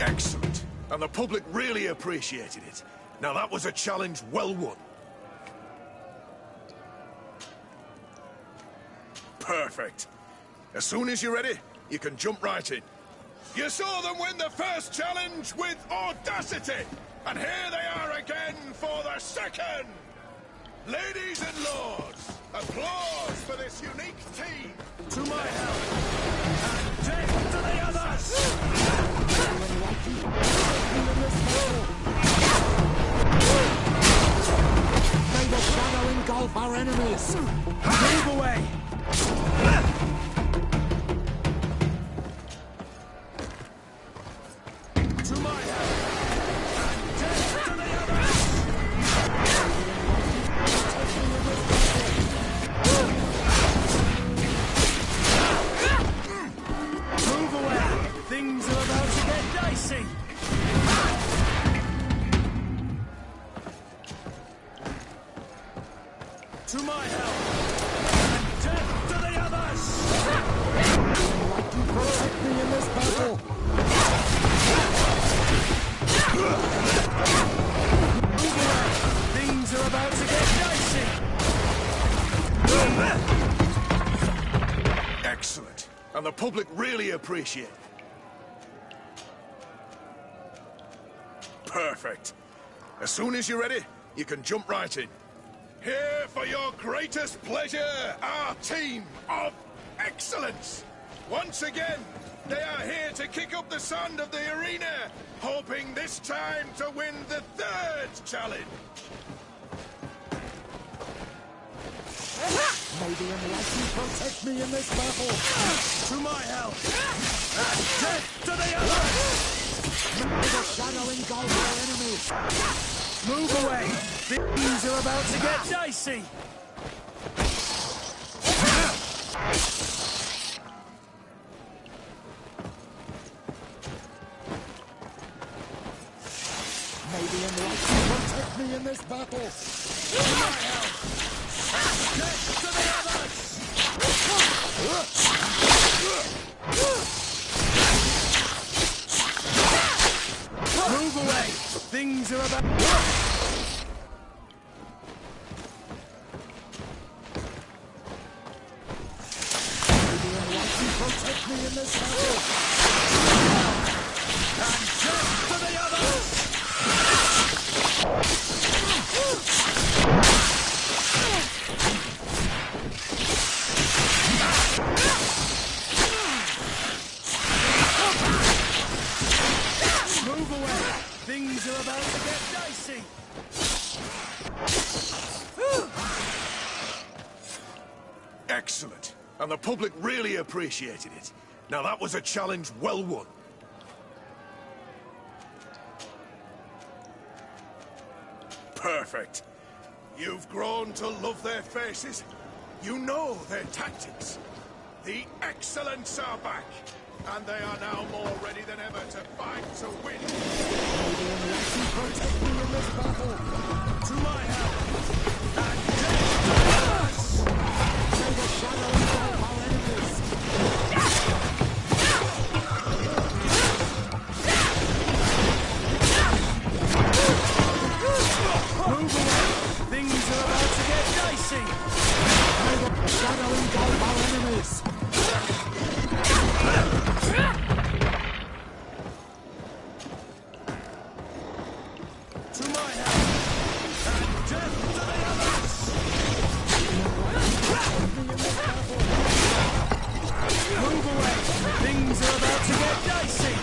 Speaker 11: Excellent. And the public really appreciated it. Now that was a challenge well won. Perfect. As soon as you're ready, you can jump right in. You saw them win the first challenge with audacity! And here they are again for the second! Ladies and lords, applause for this unique team!
Speaker 4: To my help! And death to the others!
Speaker 10: May the shadow engulf our enemies!
Speaker 4: Move away! To my help! And death to the others! Move away! Things are about to get dicey! To my help! And death to the others!
Speaker 10: Protect me in this battle!
Speaker 4: Move away! Things are about to get dicey!
Speaker 11: Excellent. And the public really appreciate it. Perfect. As soon as you're ready, you can jump right in. Here for your greatest pleasure, our team of excellence. Once again, they are here to kick up the sand of the arena, hoping this time to win the 3rd challenge.
Speaker 10: May May the enlightened protect me in this battle.
Speaker 4: To my help! And death to the others!
Speaker 10: May the shadow engulf our enemies.
Speaker 4: Move away! Things are about to get dicey!
Speaker 10: May the enlightened protect me in this battle.
Speaker 4: To my help! And death to the others! Move away! Things are about...
Speaker 10: Protect me in this battle.
Speaker 4: And death to the others! Move away! Things are about to get dicey!
Speaker 11: Excellent. And the public really appreciated it. Now that was a challenge well won. Perfect. You've grown to love their faces. You know their tactics. The excellents are back. And they are now more ready than ever to fight to win.
Speaker 10: Protect me in this battle.
Speaker 4: To my help! And death to the others!
Speaker 10: May the shadow engulf our enemies.
Speaker 4: Move away! Things are about to get dicey!
Speaker 10: May the shadow engulf our enemies.
Speaker 4: To my help! And death to the others! Move away! Things are about to get dicey!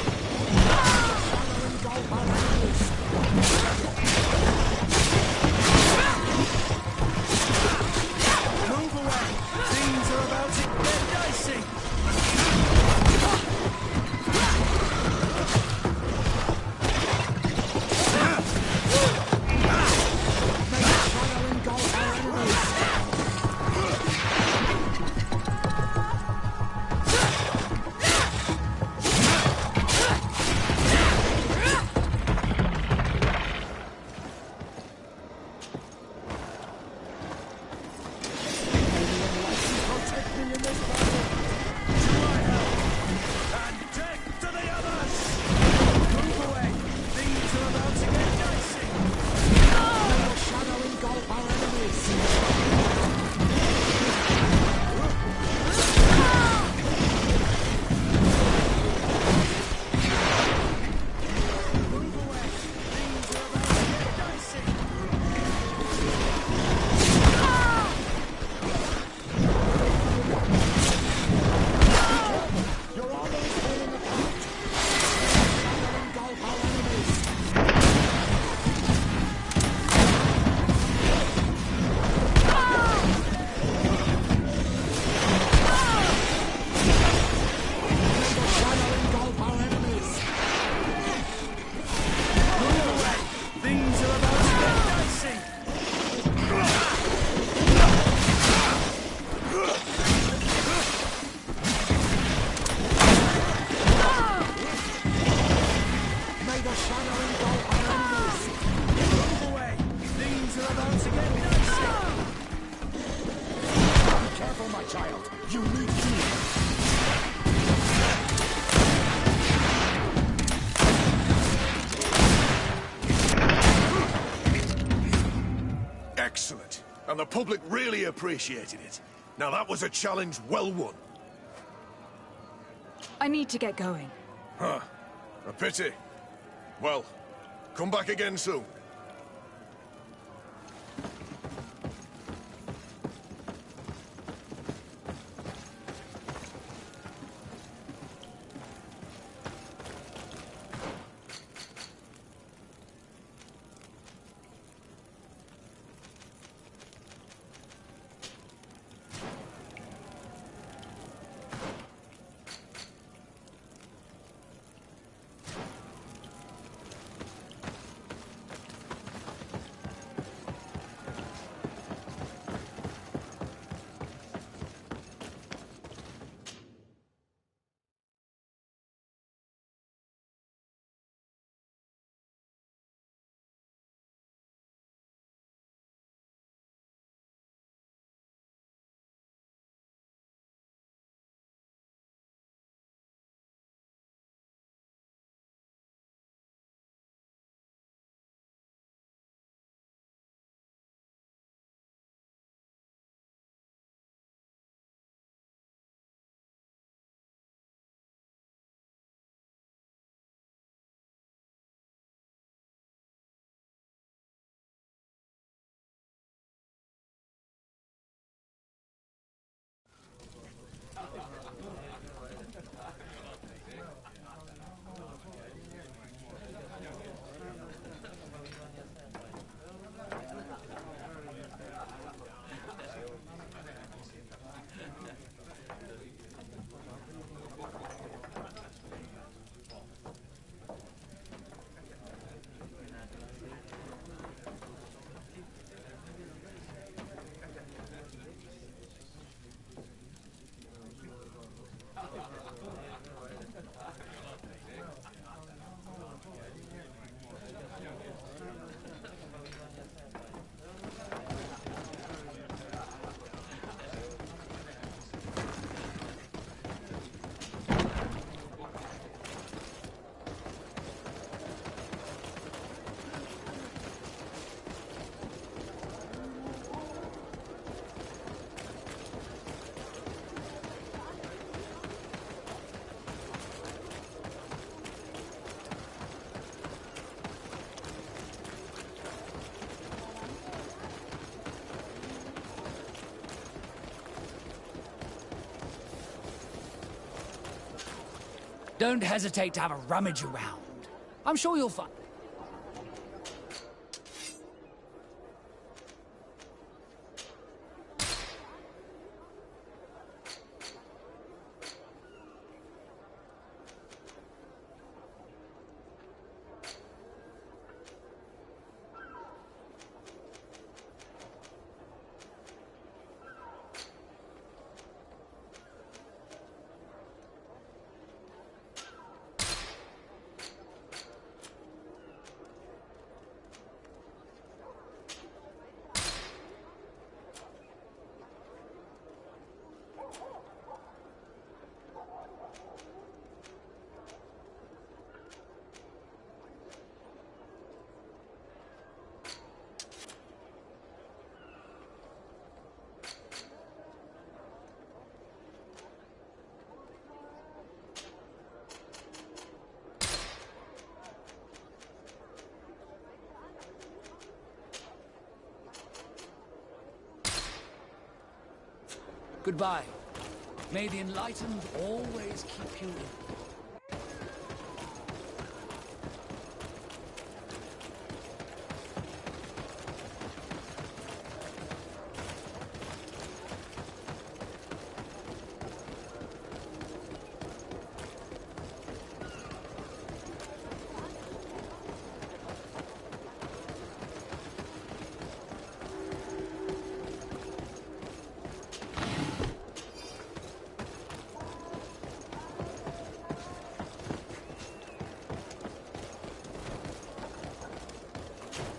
Speaker 4: Move away! Things are about to get dicey!
Speaker 11: Excellent. And the public really appreciated it. Now that was a challenge well won.
Speaker 1: I need to get going.
Speaker 11: Huh. A pity. Well, come back again soon.
Speaker 5: Don't hesitate to have a rummage around. I'm sure you'll find... Goodbye. May the enlightened always keep you in.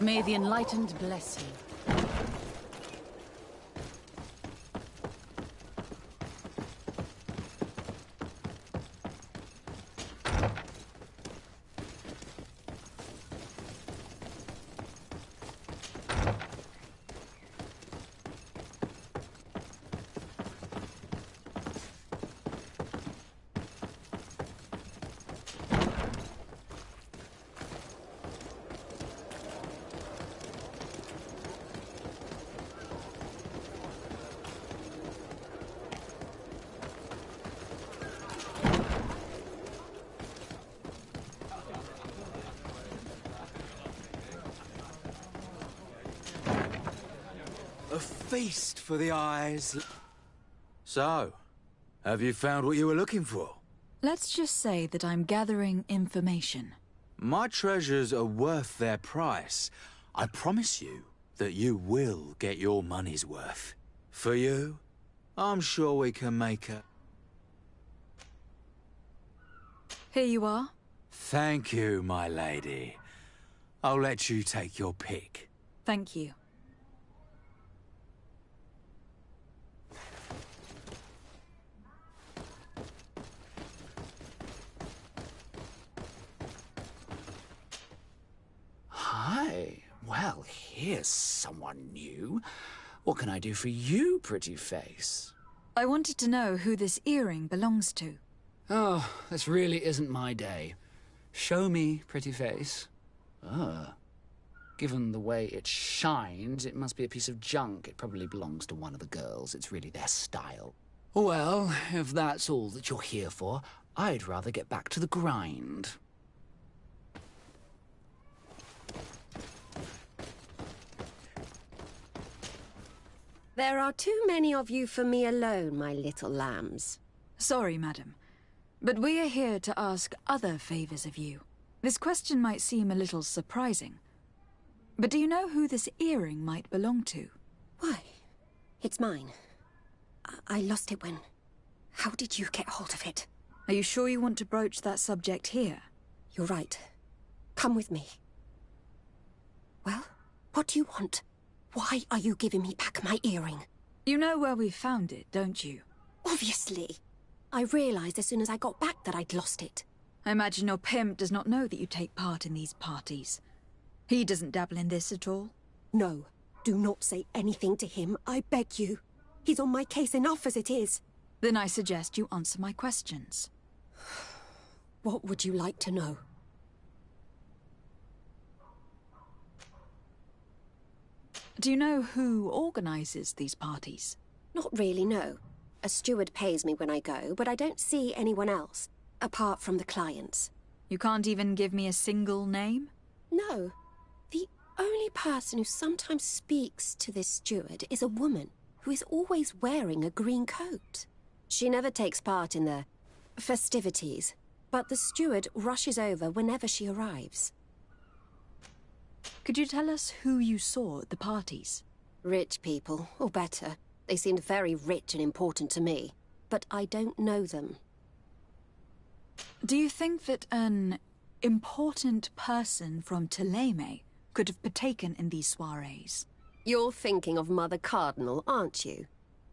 Speaker 17: May the enlightened bless you.
Speaker 22: A feast for the eyes. So, have you found what you were looking for?
Speaker 1: Let's just say that I'm gathering information.
Speaker 22: My treasures are worth their price. I promise you that you will get your money's worth. For you, I'm sure we can make a...
Speaker 1: Here you are.
Speaker 22: Thank you, my lady. I'll let you take your pick.
Speaker 1: Thank you.
Speaker 5: Hi. Well, here's someone new. What can I do for you, pretty face?
Speaker 1: I wanted to know who this earring belongs to.
Speaker 5: Oh, this really isn't my day. Show me, pretty face. Given the way it shines, it must be a piece of junk. It probably belongs to one of the girls. It's really their style. Well, if that's all that you're here for, I'd rather get back to the grind.
Speaker 12: There are too many of you for me alone, my little lambs.
Speaker 1: Sorry, madam, but we are here to ask other favors of you. This question might seem a little surprising, but do you know who this earring might belong to?
Speaker 12: Why? It's mine. I lost it when... How did you get hold of it?
Speaker 1: Are you sure you want to broach that subject here?
Speaker 12: You're right. Come with me. Well, what do you want? Why are you giving me back my earring?
Speaker 1: You know where we found it, don't you?
Speaker 12: Obviously. I realized as soon as I got back that I'd lost it.
Speaker 1: I imagine your pimp does not know that you take part in these parties. He doesn't dabble in this at all?
Speaker 12: No. Do not say anything to him, I beg you. He's on my case enough as it is.
Speaker 1: Then I suggest you answer my questions.
Speaker 12: What would you like to know?
Speaker 1: Do you know who organizes these parties?
Speaker 12: Not really, no. A steward pays me when I go, but I don't see anyone else. apart from the clients.
Speaker 1: You can't even give me a single name?
Speaker 12: No. The only person who sometimes speaks to this steward is a woman who is always wearing a green coat. She never takes part in the festivities, but the steward rushes over whenever she arrives.
Speaker 1: Could you tell us who you saw at the parties?
Speaker 12: Rich people, or better. They seemed very rich and important to me, but I don't know them.
Speaker 1: Do you think that an important person from Thélème could have partaken in these soirees?
Speaker 12: You're thinking of Mother Cardinal, aren't you?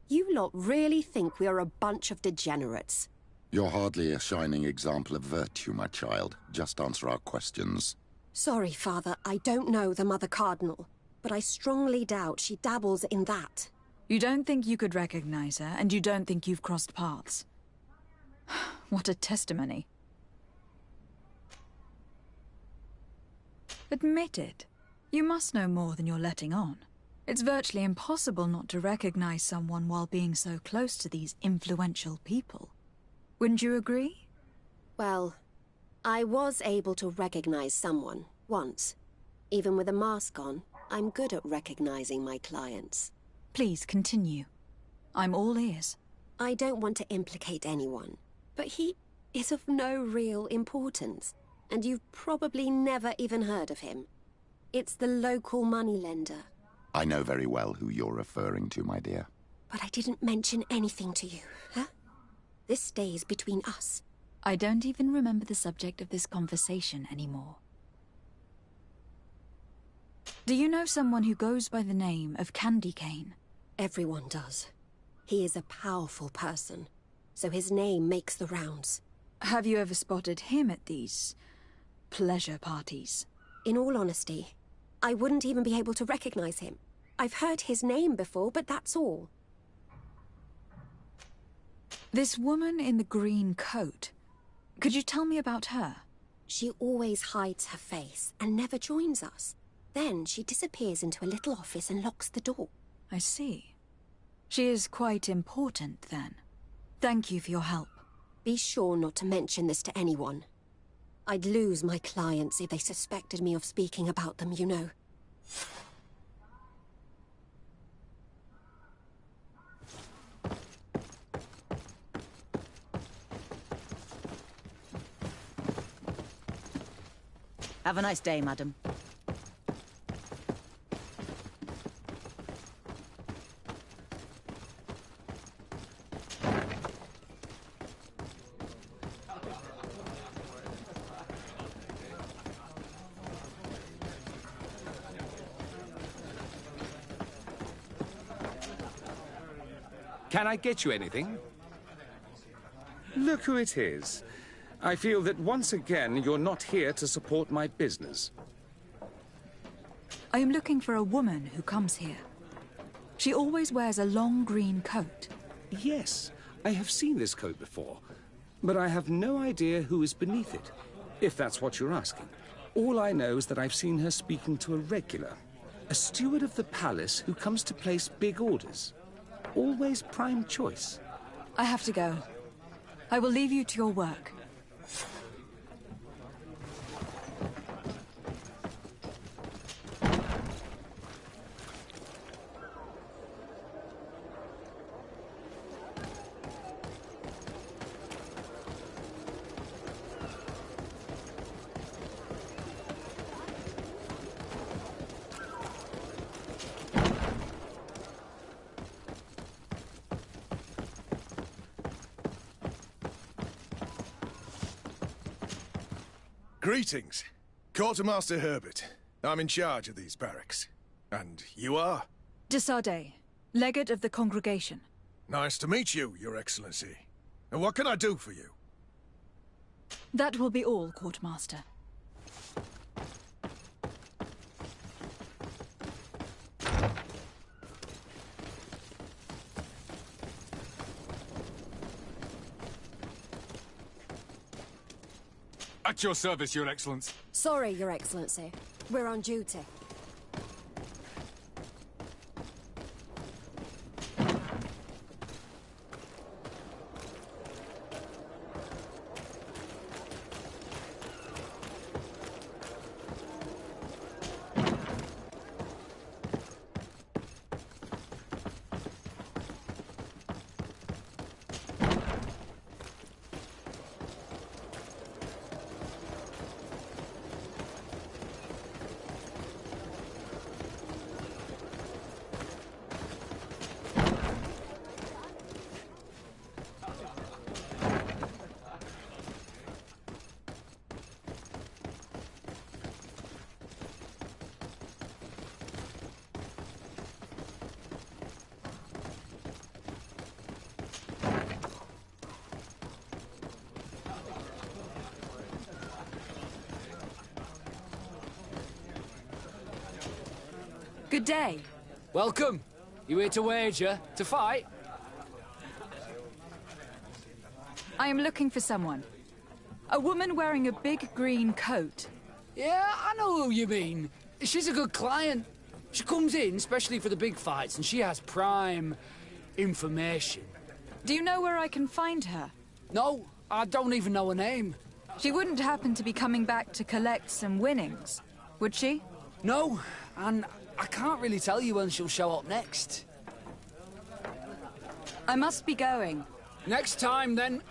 Speaker 12: You lot really think we are a bunch of degenerates.
Speaker 14: You're hardly a shining example of virtue, my child. Just answer our questions.
Speaker 12: Sorry, Father, I don't know the Mother Cardinal, but I strongly doubt she dabbles in that.
Speaker 1: You don't think you could recognize her, and you don't think you've crossed paths. What a testimony. Admit it. You must know more than you're letting on. It's virtually impossible not to recognize someone while being so close to these influential people. Wouldn't you agree?
Speaker 12: Well, I was able to recognize someone, once. Even with a mask on, I'm good at recognizing my clients.
Speaker 1: Please continue. I'm all ears.
Speaker 12: I don't want to implicate anyone, but he is of no real importance, and you've probably never even heard of him. It's the local moneylender.
Speaker 14: I know very well who you're referring to, my dear.
Speaker 12: But I didn't mention anything to you, huh? This stays between us.
Speaker 1: I don't even remember the subject of this conversation anymore. Do you know someone who goes by the name of Candy Cane?
Speaker 12: Everyone does. He is a powerful person, so his name makes the rounds.
Speaker 1: Have you ever spotted him at these pleasure parties?
Speaker 12: In all honesty, I wouldn't even be able to recognize him. I've heard his name before, but that's all.
Speaker 1: This woman in the green coat, could you tell me about her?
Speaker 12: She always hides her face and never joins us. Then she disappears into a little office and locks the door.
Speaker 1: I see. She is quite important, then. Thank you for your help.
Speaker 12: Be sure not to mention this to anyone. I'd lose my clients if they suspected me of speaking about them, you know.
Speaker 13: Have a nice day, madam.
Speaker 2: Can I get you anything? Look who it is. I feel that once again you're not here to support my business.
Speaker 1: I am looking for a woman who comes here. She always wears a long green coat.
Speaker 2: Yes, I have seen this coat before, but I have no idea who is beneath it, if that's what you're asking. All I know is that I've seen her speaking to a regular, a steward of the palace who comes to place big orders. Always prime choice.
Speaker 1: I have to go. I will leave you to your work.
Speaker 11: Greetings. Quartermaster Herbert. I'm in charge of these barracks. And you are?
Speaker 1: De Sardet, legate of the congregation.
Speaker 11: Nice to meet you, Your Excellency. And what can I do for you?
Speaker 1: That will be all, Quartermaster.
Speaker 15: At your service, Your Excellency.
Speaker 12: Sorry, Your Excellency. We're on duty.
Speaker 16: Good day.
Speaker 5: Welcome. You here to wager? To fight?
Speaker 1: I am looking for someone. A woman wearing a big green coat.
Speaker 5: Yeah, I know who you mean. She's a good client. She comes in, especially for the big fights, and she has prime information.
Speaker 1: Do you know where I can find her?
Speaker 5: No, I don't even know her name.
Speaker 1: She wouldn't happen to be coming back to collect some winnings, would she?
Speaker 5: No, and I can't really tell you when she'll show up next.
Speaker 1: I must be going.
Speaker 5: Next time, then.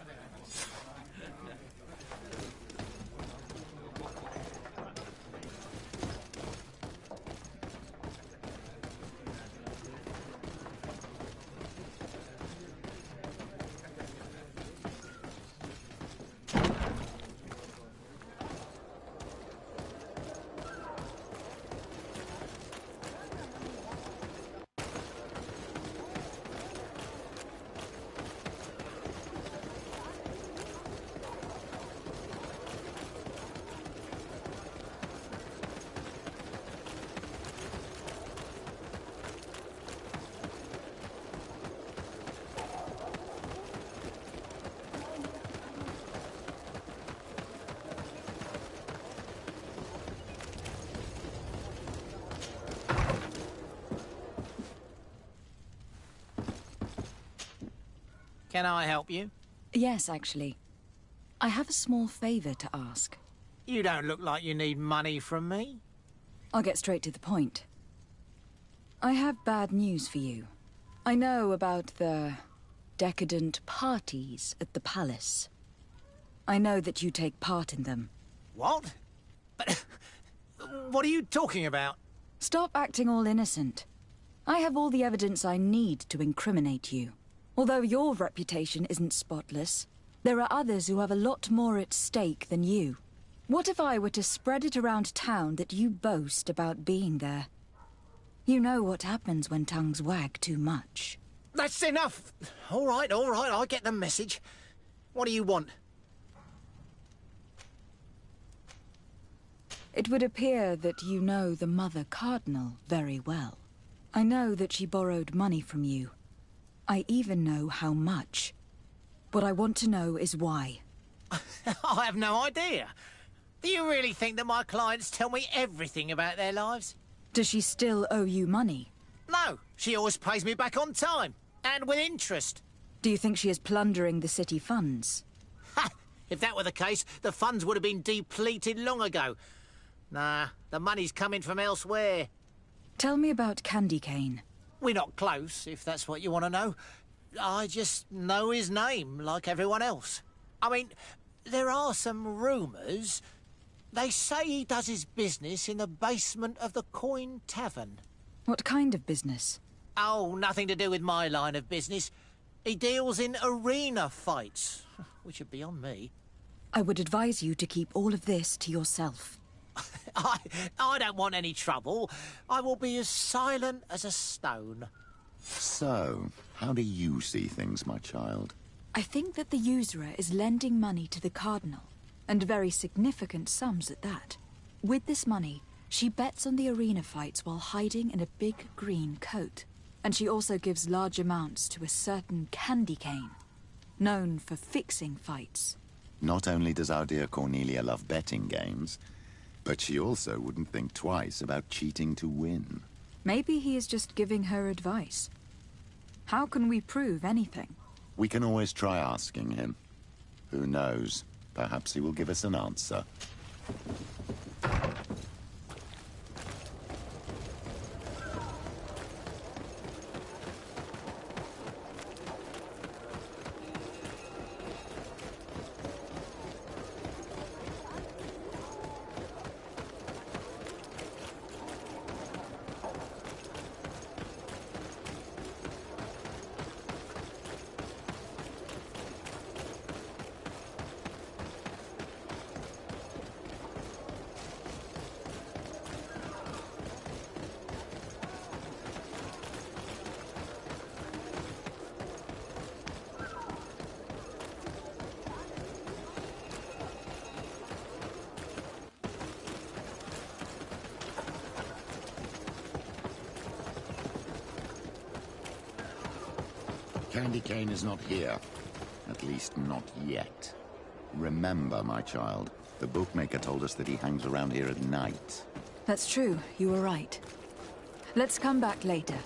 Speaker 6: Can I help you?
Speaker 1: Yes, actually. I have a small favor to ask.
Speaker 6: You don't look like you need money from me.
Speaker 1: I'll get straight to the point. I have bad news for you. I know about the decadent parties at the palace. I know that you take part in them.
Speaker 6: What? But what are you talking about?
Speaker 1: Stop acting all innocent. I have all the evidence I need to incriminate you. Although your reputation isn't spotless, there are others who have a lot more at stake than you. What if I were to spread it around town that you boast about being there? You know what happens when tongues wag too much.
Speaker 6: That's enough! All right, I get the message. What do you want?
Speaker 1: It would appear that you know the Mother Cardinal very well. I know that she borrowed money from you. I even know how much. What I want to know is why.
Speaker 6: I have no idea. Do you really think that my clients tell me everything about their lives?
Speaker 1: Does she still owe you money?
Speaker 6: No, she always pays me back on time, and with interest.
Speaker 1: Do you think she is plundering the city funds?
Speaker 6: Ha! If that were the case, the funds would have been depleted long ago. Nah, the money's coming from elsewhere.
Speaker 1: Tell me about Candy Cane.
Speaker 6: We're not close, if that's what you want to know. I just know his name, like everyone else. I mean, there are some rumours. They say he does his business in the basement of the Coin Tavern.
Speaker 1: What kind of business?
Speaker 6: Oh, nothing to do with my line of business. He deals in arena fights, which would be on me.
Speaker 1: I would advise you to keep all of this to yourself.
Speaker 6: I don't want any trouble. I will be as silent as a stone.
Speaker 14: So, how do you see things, my child?
Speaker 1: I think that the usurer is lending money to the Cardinal, and very significant sums at that. With this money, she bets on the arena fights while hiding in a big green coat. And she also gives large amounts to a certain Candy Cane, known for fixing fights.
Speaker 14: Not only does our dear Cornelia love betting games, but she also wouldn't think twice about cheating to win.
Speaker 1: Maybe he is just giving her advice. How can we prove anything?
Speaker 14: We can always try asking him. Who knows? Perhaps he will give us an answer. Candy Cane is not here. At least not yet. Remember, my child, the bookmaker told us that he hangs around here at night.
Speaker 1: That's true. You were right. Let's come back later.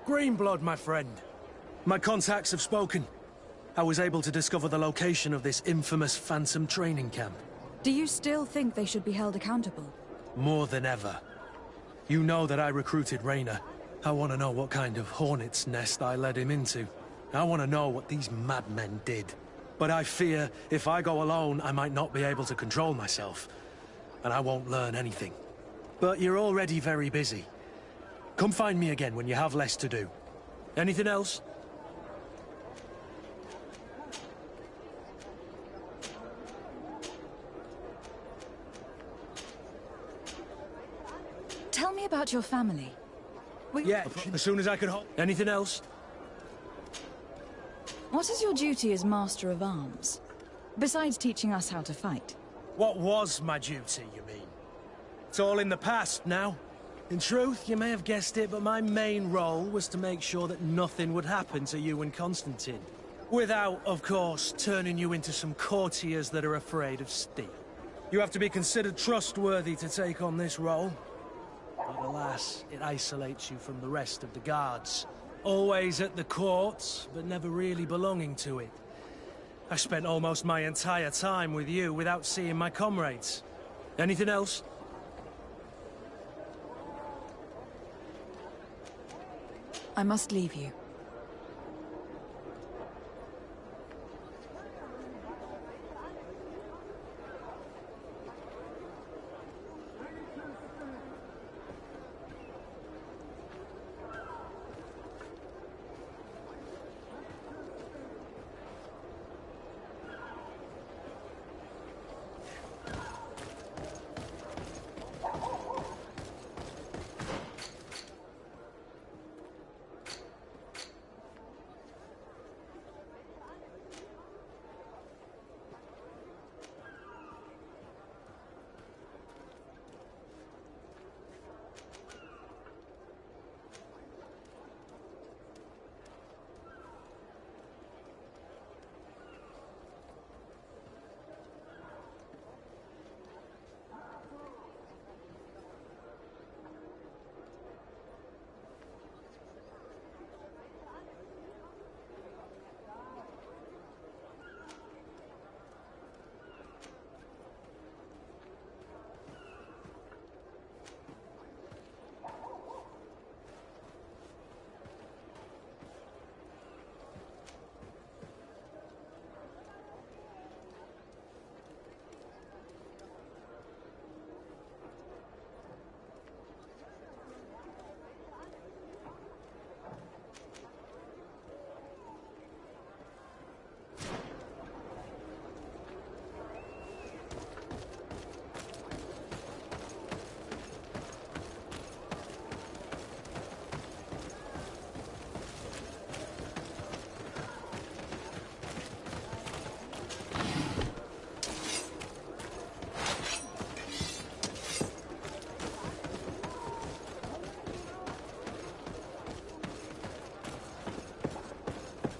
Speaker 4: Greenblood, my friend. My contacts have spoken. I was able to discover the location of this infamous Phantom training camp.
Speaker 1: Do you still think they should be held accountable?
Speaker 4: More than ever. You know that I recruited Raynor. I want to know what kind of hornet's nest I led him into. I want to know what these madmen did. But I fear if I go alone, I might not be able to control myself. And I won't learn anything. But you're already very busy. Come find me again when you have less to do. Anything else?
Speaker 1: Tell me about your family.
Speaker 4: Yeah, as soon as I can hold. Anything else?
Speaker 1: What is your duty as Master of Arms? Besides teaching us how to fight.
Speaker 4: What was my duty, you mean? It's all in the past now. In truth, you may have guessed it, but my main role was to make sure that nothing would happen to you and Constantine. Without, of course, turning you into some courtiers that are afraid of steel. You have to be considered trustworthy to take on this role. But alas, it isolates you from the rest of the guards. Always at the court, but never really belonging to it. I spent almost my entire time with you without seeing my comrades. Anything else?
Speaker 1: I must leave you.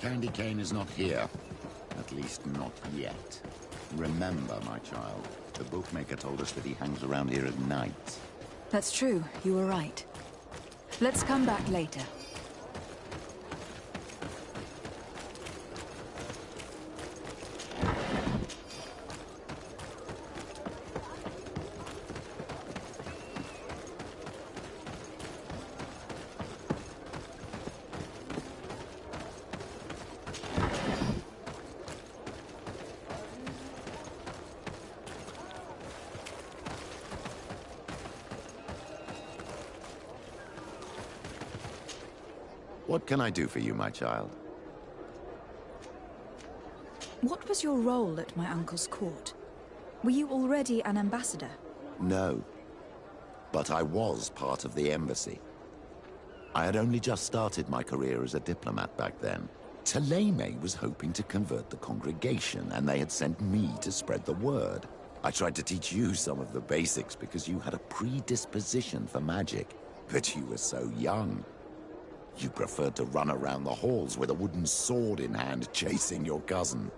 Speaker 14: Candy Cane is not here. At least not yet. Remember, my child, the bookmaker told us that he hangs around here at night.
Speaker 1: That's true. You were right. Let's come back later.
Speaker 14: What can I do for you, my child?
Speaker 1: What was your role at my uncle's court? Were you already an ambassador?
Speaker 14: No. But I was part of the embassy. I had only just started my career as a diplomat back then. Taleme was hoping to convert the congregation, and they had sent me to spread the word. I tried to teach you some of the basics because you had a predisposition for magic, but you were so young. You preferred to run around the halls with a wooden sword in hand, chasing your cousin.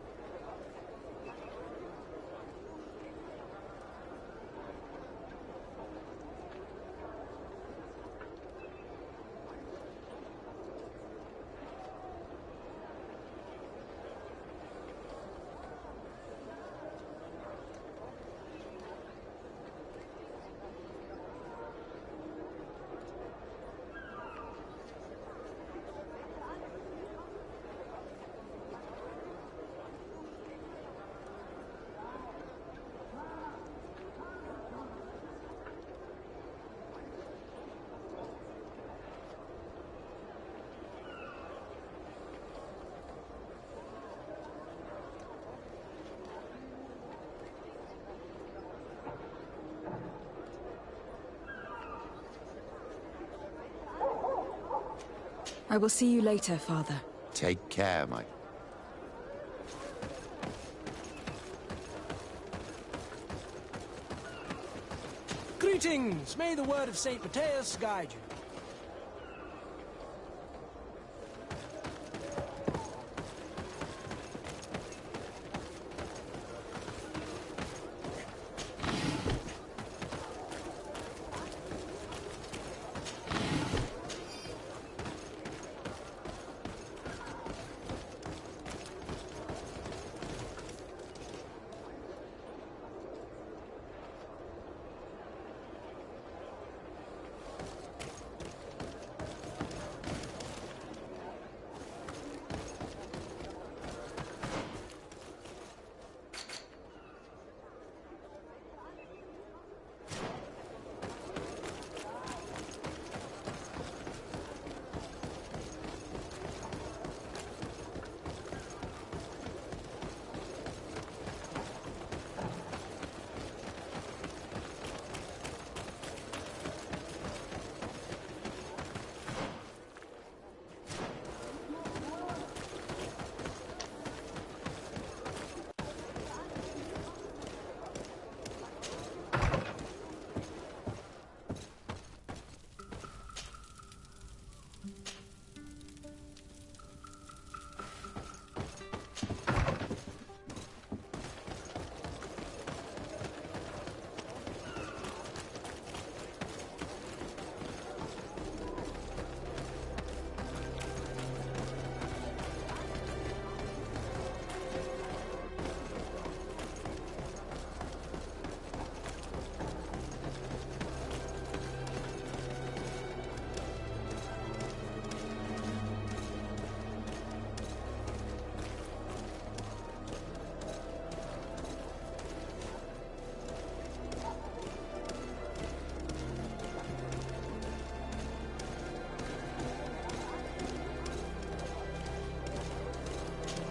Speaker 1: I will see you later, Father.
Speaker 14: Take care, my...
Speaker 4: Greetings! May the word of St. Matthias guide you.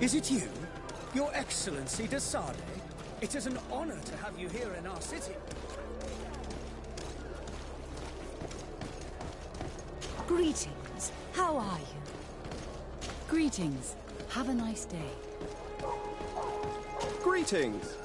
Speaker 10: Is it you? Your Excellency de Sade? It is an honor to have you here in our city.
Speaker 1: Greetings. How are you?
Speaker 17: Greetings. Have a nice day.
Speaker 7: Greetings.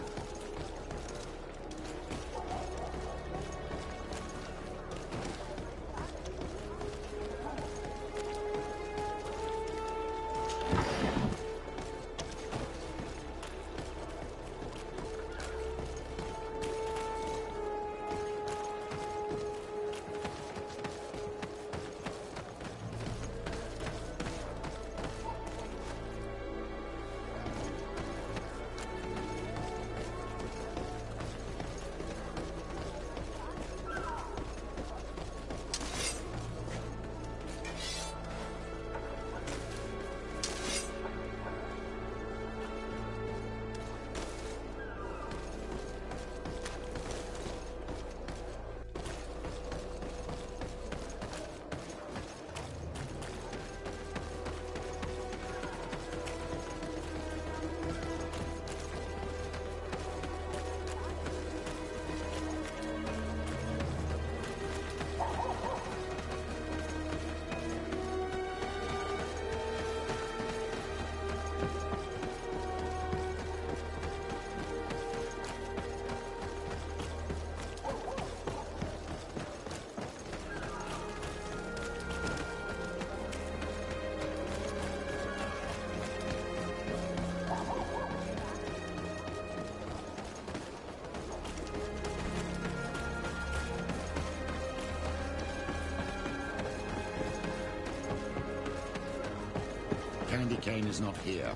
Speaker 14: Candy Cane is not here.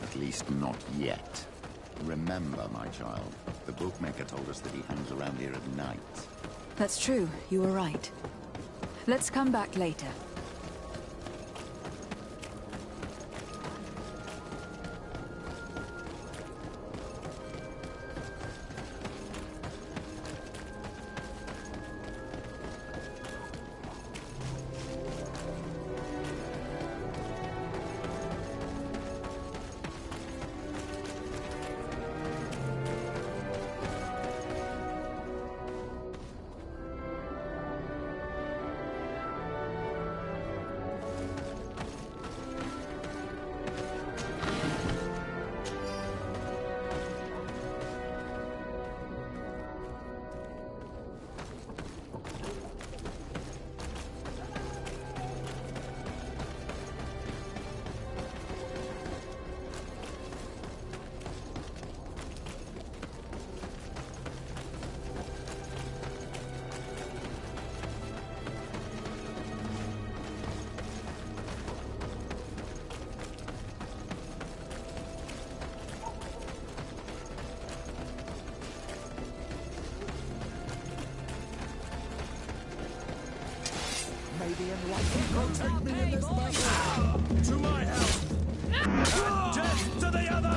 Speaker 14: At least not yet. Remember, my child, the bookmaker told us that he hangs around here at night.
Speaker 1: That's true. You were right. Let's come back later.
Speaker 4: Maybe enlightened take me in this battle. To my help. And death to the other.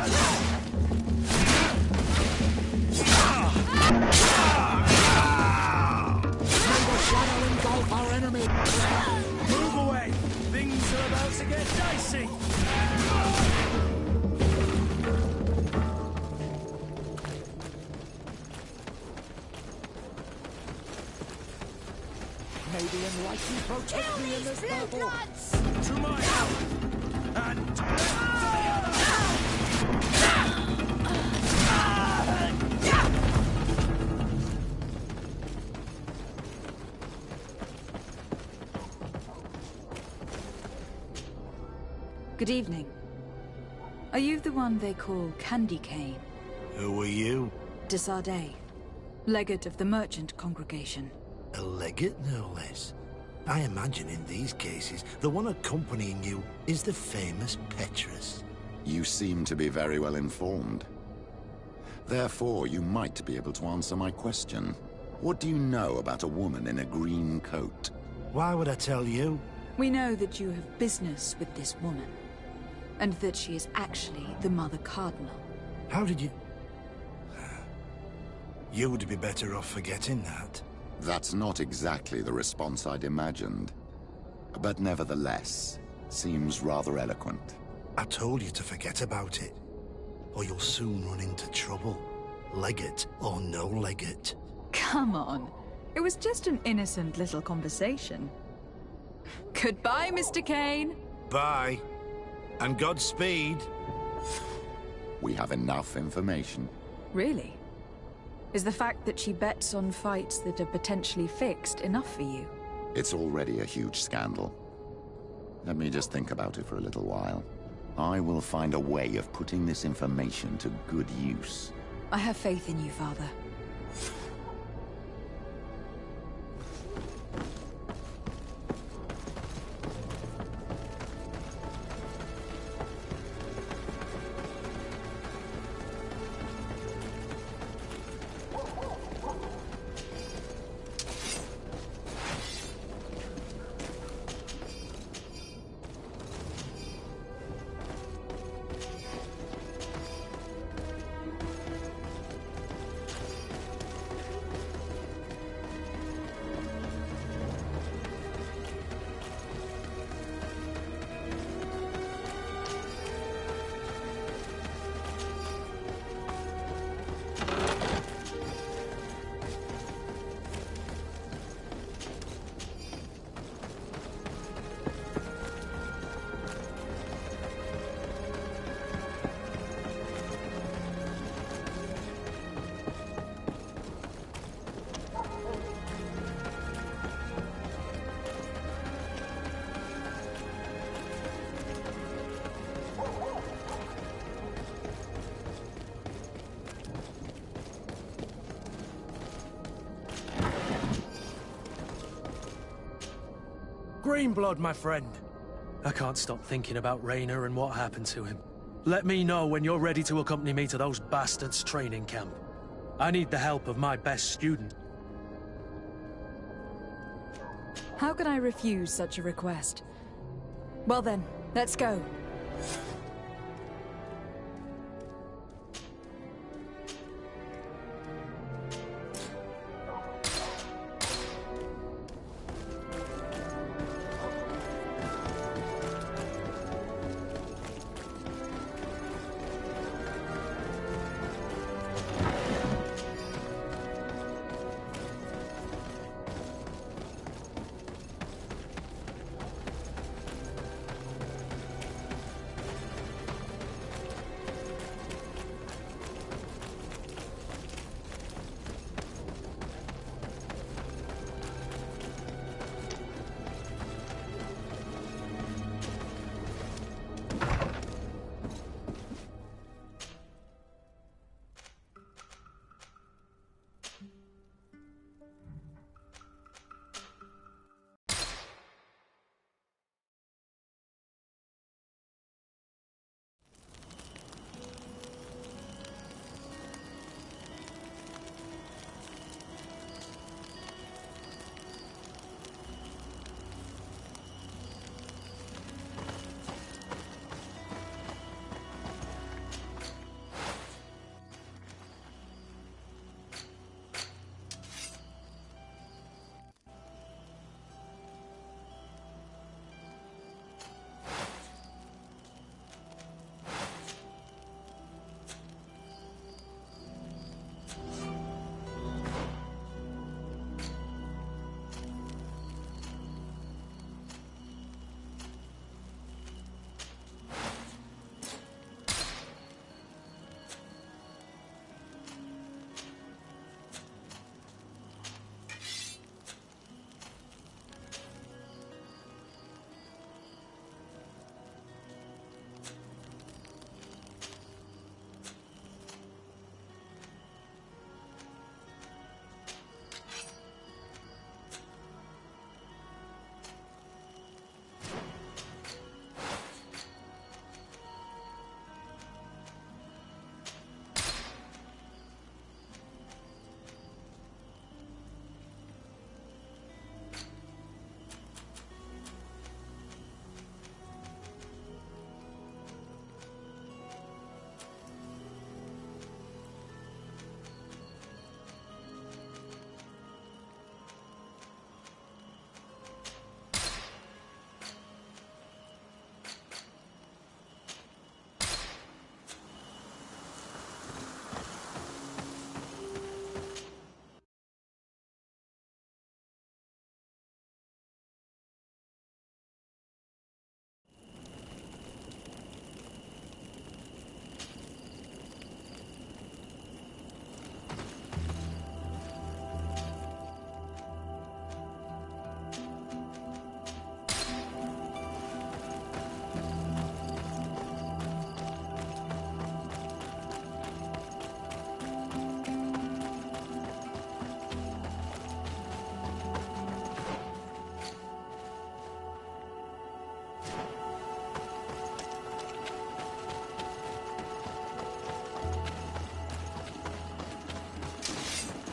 Speaker 4: May the shadow engulf our enemy. Move away. Things are about to get dicey. May the enlightened protect me in this battle. To my help! And to the other!
Speaker 1: Good evening. Are you the one they call Candy Cane?
Speaker 7: Who are you?
Speaker 1: De Sardet, legate of the merchant congregation.
Speaker 7: A legate, no less. I imagine in these cases, the one accompanying you is the famous Petrus.
Speaker 14: You seem to be very well informed. Therefore, you might be able to answer my question. What do you know about a woman in a green coat?
Speaker 7: Why would I tell you?
Speaker 1: We know that you have business with this woman, and that she is actually the Mother Cardinal.
Speaker 7: How did you... You would be better off forgetting that.
Speaker 14: That's not exactly the response I'd imagined. But nevertheless, seems rather eloquent.
Speaker 7: I told you to forget about it, or you'll soon run into trouble. Legate or no legate.
Speaker 1: Come on. It was just an innocent little conversation. Goodbye, Mr. Kane.
Speaker 7: Bye. And Godspeed.
Speaker 14: We have enough information.
Speaker 1: Really? Is the fact that she bets on fights that are potentially fixed enough for you?
Speaker 14: It's already a huge scandal. Let me just think about it for a little while. I will find a way of putting this information to good use.
Speaker 1: I have faith in you, Father.
Speaker 4: Greenblood, my friend. I can't stop thinking about Rayner and what happened to him. Let me know when you're ready to accompany me to those bastards' training camp. I need the help of my best student.
Speaker 1: How can I refuse such a request? Well then, let's go.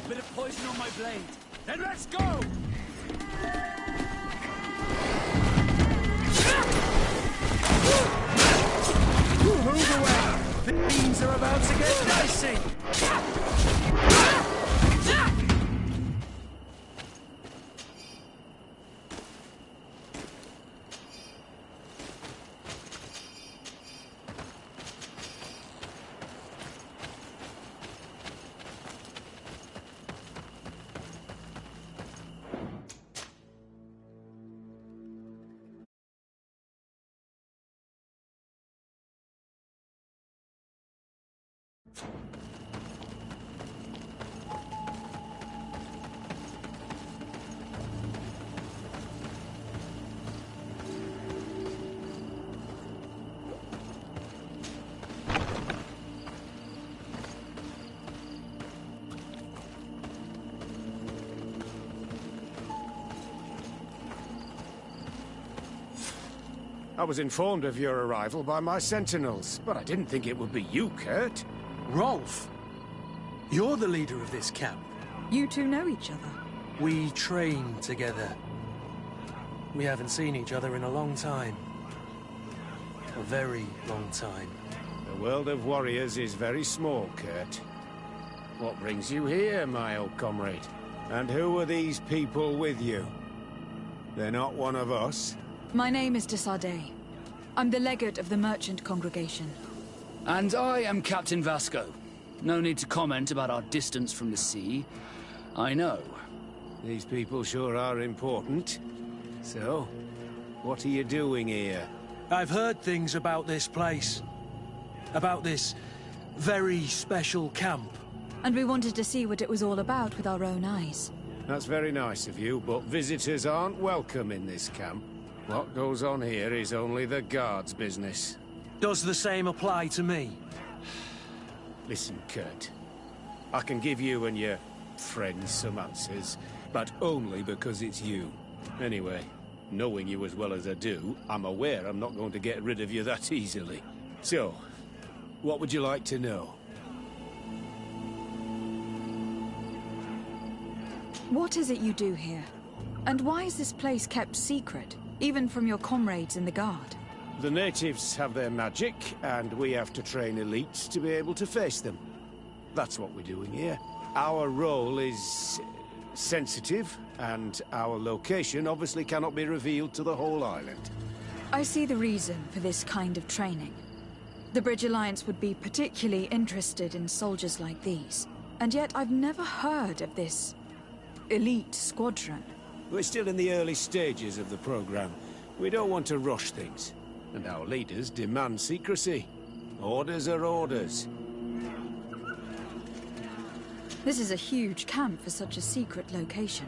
Speaker 22: Bit of poison on my blade. Then let's go!
Speaker 4: Move away! Things are about to get dicey!
Speaker 8: I was informed of your arrival by my sentinels, but I didn't think it would be you, Kurt.
Speaker 4: Rolf? You're the leader of this camp.
Speaker 1: You two know each other?
Speaker 4: We train together. We haven't seen each other in a long time. A very long time.
Speaker 8: The world of warriors is very small, Kurt. What brings you here, my old comrade? And who are these people with you? They're not one of us?
Speaker 1: My name is de Sardet. I'm the legate of the merchant congregation.
Speaker 5: And I am Captain Vasco. No need to comment about our distance from the sea. I know.
Speaker 8: These people sure are important. So, what are you doing here?
Speaker 4: I've heard things about this place. About this very special camp.
Speaker 1: And we wanted to see what it was all about with our own eyes.
Speaker 8: That's very nice of you, but visitors aren't welcome in this camp. What goes on here is only the guards' business.
Speaker 4: Does the same apply to me?
Speaker 8: Listen, Kurt. I can give you and your friends some answers, but only because it's you. Anyway, knowing you as well as I do, I'm aware I'm not going to get rid of you that easily. So, what would you like to know?
Speaker 1: What is it you do here? And why is this place kept secret, even from your comrades in the guard?
Speaker 8: The natives have their magic, and we have to train elites to be able to face them. That's what we're doing here. Our role is sensitive, and our location obviously cannot be revealed to the whole island.
Speaker 1: I see the reason for this kind of training. The Bridge Alliance would be particularly interested in soldiers like these. And yet I've never heard of this elite squadron.
Speaker 8: We're still in the early stages of the program. We don't want to rush things. And our leaders demand secrecy. Orders are orders.
Speaker 1: This is a huge camp for such a secret location.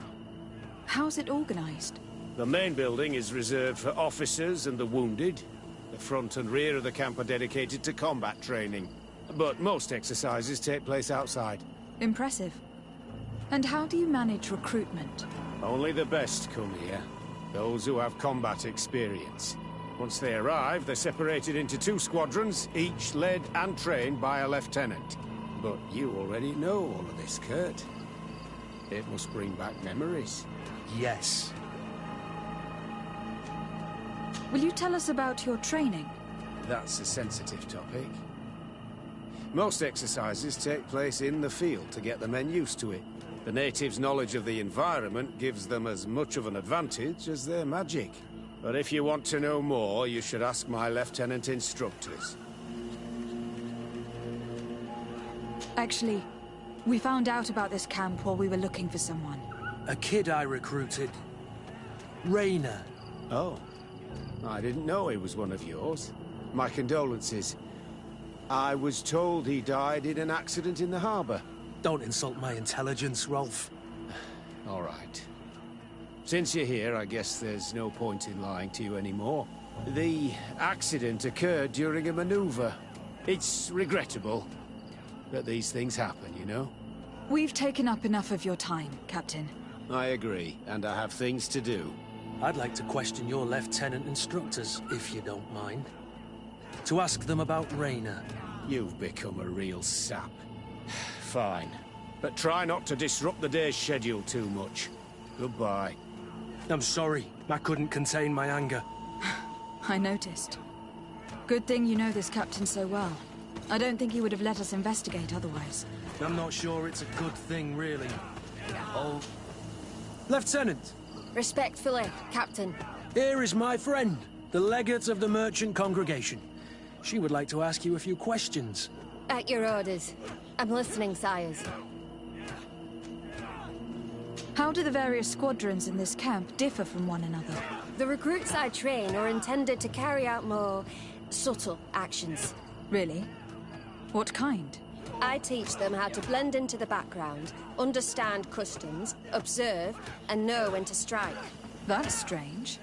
Speaker 1: How's it organized?
Speaker 8: The main building is reserved for officers and the wounded. The front and rear of the camp are dedicated to combat training. But most exercises take place outside.
Speaker 1: Impressive. And how do you manage recruitment?
Speaker 8: Only the best come here. Those who have combat experience. Once they arrive, they're separated into 2 squadrons, each led and trained by a lieutenant. But you already know all of this, Kurt. It must bring back memories.
Speaker 4: Yes.
Speaker 1: Will you tell us about your training?
Speaker 8: That's a sensitive topic. Most exercises take place in the field to get the men used to it. The natives' knowledge of the environment gives them as much of an advantage as their magic. But if you want to know more, you should ask my lieutenant instructors.
Speaker 1: Actually, we found out about this camp while we were looking for someone.
Speaker 4: A kid I recruited. Rainer.
Speaker 8: Oh. I didn't know he was one of yours. My condolences. I was told he died in an accident in the harbor.
Speaker 4: Don't insult my intelligence, Rolf.
Speaker 8: All right. Since you're here, I guess there's no point in lying to you anymore. The accident occurred during a maneuver. It's regrettable, but these things happen, you know?
Speaker 1: We've taken up enough of your time, Captain.
Speaker 8: I agree, and I have things to do.
Speaker 4: I'd like to question your lieutenant instructors, if you don't mind. To ask them about Rainer.
Speaker 8: You've become a real sap. Fine. But try not to disrupt the day's schedule too much. Goodbye.
Speaker 4: I'm sorry. I couldn't contain my anger.
Speaker 1: I noticed. Good thing you know this captain so well. I don't think he would have let us investigate otherwise.
Speaker 4: I'm not sure it's a good thing, really. Oh... Lieutenant!
Speaker 12: Respectfully, Captain.
Speaker 4: Here is my friend, the legate of the merchant congregation. She would like to ask you a few questions.
Speaker 12: At your orders. I'm listening, sires.
Speaker 1: How do the various squadrons in this camp differ from one another?
Speaker 12: The recruits I train are intended to carry out more subtle actions.
Speaker 1: Really? What kind?
Speaker 12: I teach them how to blend into the background, understand customs, observe, and know when to strike.
Speaker 1: That's strange.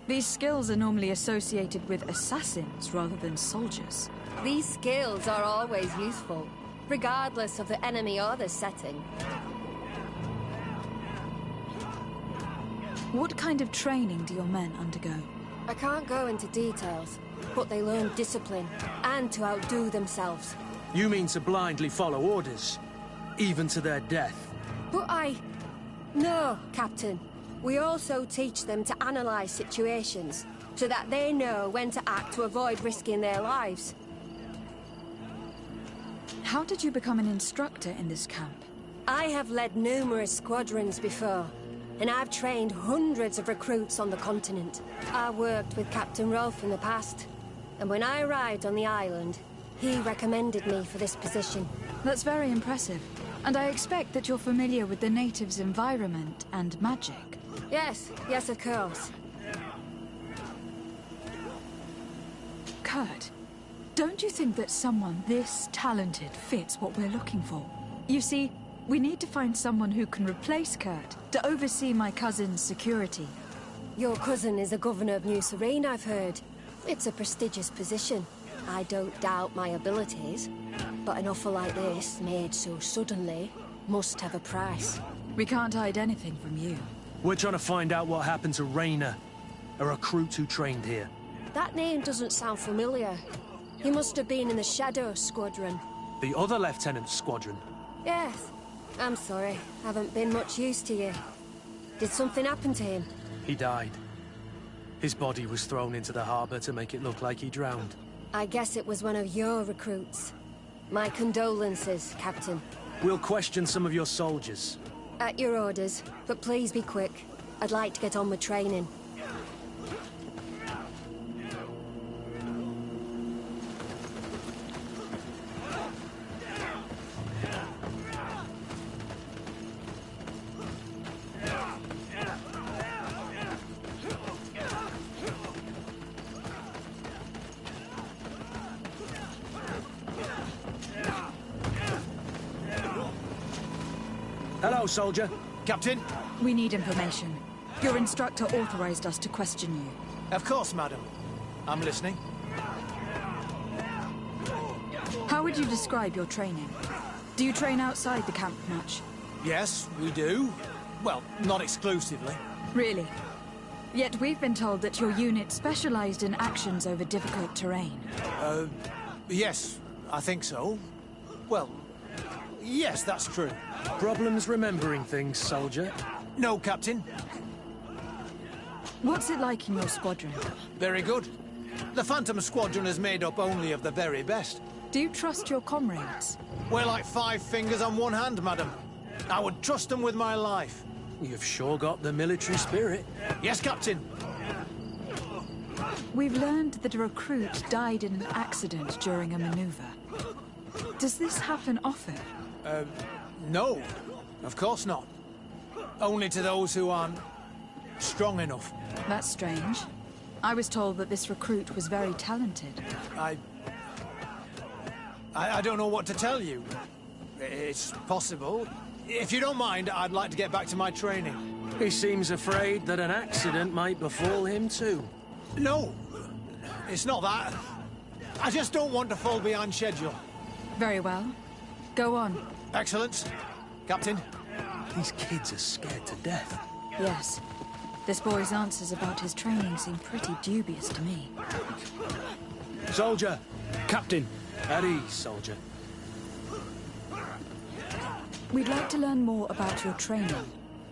Speaker 1: These skills are normally associated with assassins rather than soldiers.
Speaker 12: These skills are always useful, regardless of the enemy or the setting.
Speaker 1: What kind of training do your men undergo?
Speaker 12: I can't go into details, but they learn discipline and to outdo themselves.
Speaker 4: You mean to blindly follow orders, even to their death?
Speaker 12: But No, Captain. We also teach them to analyze situations, so that they know when to act to avoid risking their lives.
Speaker 1: How did you become an instructor in this camp?
Speaker 12: I have led numerous squadrons before, and I've trained hundreds of recruits on the continent. I worked with Captain Rolfe in the past, and when I arrived on the island, he recommended me for this position.
Speaker 1: That's very impressive. And I expect that you're familiar with the natives' environment and magic.
Speaker 12: Yes, of course.
Speaker 1: Kurt, don't you think that someone this talented fits what we're looking for? You see, we need to find someone who can replace Kurt to oversee my cousin's security.
Speaker 12: Your cousin is a governor of New Serene, I've heard. It's a prestigious position. I don't doubt my abilities, but an offer like this, made so suddenly, must have a price.
Speaker 1: We can't hide anything from you.
Speaker 4: We're trying to find out what happened to Rayner, a recruit who trained here.
Speaker 12: That name doesn't sound familiar. He must have been in the Shadow Squadron.
Speaker 4: The other lieutenant's squadron?
Speaker 12: Yes. I'm sorry. Haven't been much use to you. Did something happen to him?
Speaker 4: He died. His body was thrown into the harbor to make it look like he drowned.
Speaker 12: I guess it was one of your recruits. My condolences, Captain.
Speaker 4: We'll question some of your soldiers.
Speaker 12: At your orders, but please be quick. I'd like to get on with training.
Speaker 4: Hello, soldier. Captain?
Speaker 1: We need information. Your instructor authorized us to question you.
Speaker 4: Of course, madam. I'm listening.
Speaker 1: How would you describe your training? Do you train outside the camp much?
Speaker 4: Yes, we do. Well, not exclusively.
Speaker 1: Really? Yet we've been told that your unit specialized in actions over difficult terrain.
Speaker 4: Yes, I think so. Well, yes, that's true. Problems remembering things, soldier? No, Captain.
Speaker 1: What's it like in your squadron?
Speaker 4: Very good. The Phantom Squadron is made up only of the very best.
Speaker 1: Do you trust your comrades?
Speaker 4: We're like 5 fingers on one hand, madam. I would trust them with my life. You've sure got the military spirit. Yes, Captain.
Speaker 1: We've learned that a recruit died in an accident during a maneuver. Does this happen often?
Speaker 4: No. Of course not. Only to those who aren't strong enough.
Speaker 1: That's strange. I was told that this recruit was very talented.
Speaker 4: I don't know what to tell you. It's possible. If you don't mind, I'd like to get back to my training. He seems afraid that an accident might befall him too. No, it's not that. I just don't want to fall behind schedule.
Speaker 1: Very well. Go on.
Speaker 4: Excellence. Captain. These kids are scared to death.
Speaker 1: Yes. This boy's answers about his training seem pretty dubious to me.
Speaker 4: Soldier. Captain. At ease, soldier.
Speaker 1: We'd like to learn more about your training.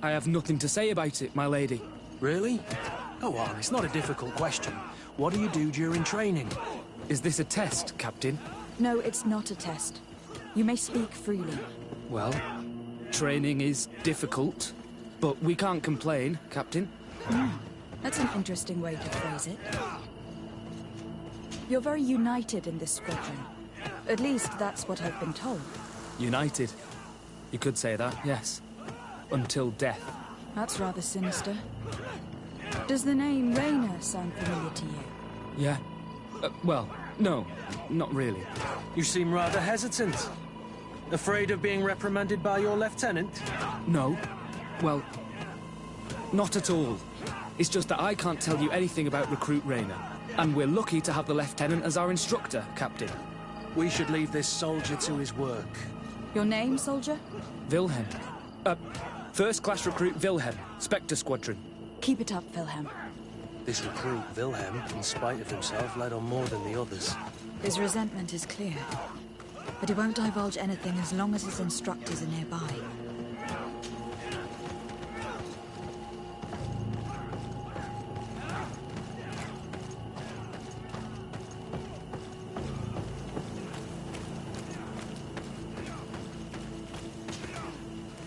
Speaker 18: I have nothing to say about it, my lady.
Speaker 4: Really? Go on, it's not a difficult question. What do you do during training?
Speaker 18: Is this a test, Captain?
Speaker 1: No, it's not a test. You may speak freely.
Speaker 18: Well, training is difficult, but we can't complain, Captain.
Speaker 1: That's an interesting way to phrase it. You're very united in this squadron. At least that's what I've been told.
Speaker 18: United. You could say that, yes. Until death.
Speaker 1: That's rather sinister. Does the name Rayner sound familiar to you?
Speaker 18: Yeah. Well, no, not really.
Speaker 4: You seem rather hesitant. Afraid of being reprimanded by your lieutenant?
Speaker 18: No. Well, not at all. It's just that I can't tell you anything about Recruit Rayner. And we're lucky to have the lieutenant as our instructor, Captain.
Speaker 4: We should leave this soldier to his work.
Speaker 1: Your name, soldier?
Speaker 18: Wilhelm. First-class recruit Wilhelm, Spectre Squadron.
Speaker 1: Keep it up, Wilhelm.
Speaker 4: This recruit, Wilhelm, in spite of himself, led on more than the others.
Speaker 1: His resentment is clear, but he won't divulge anything as long as his instructors are nearby.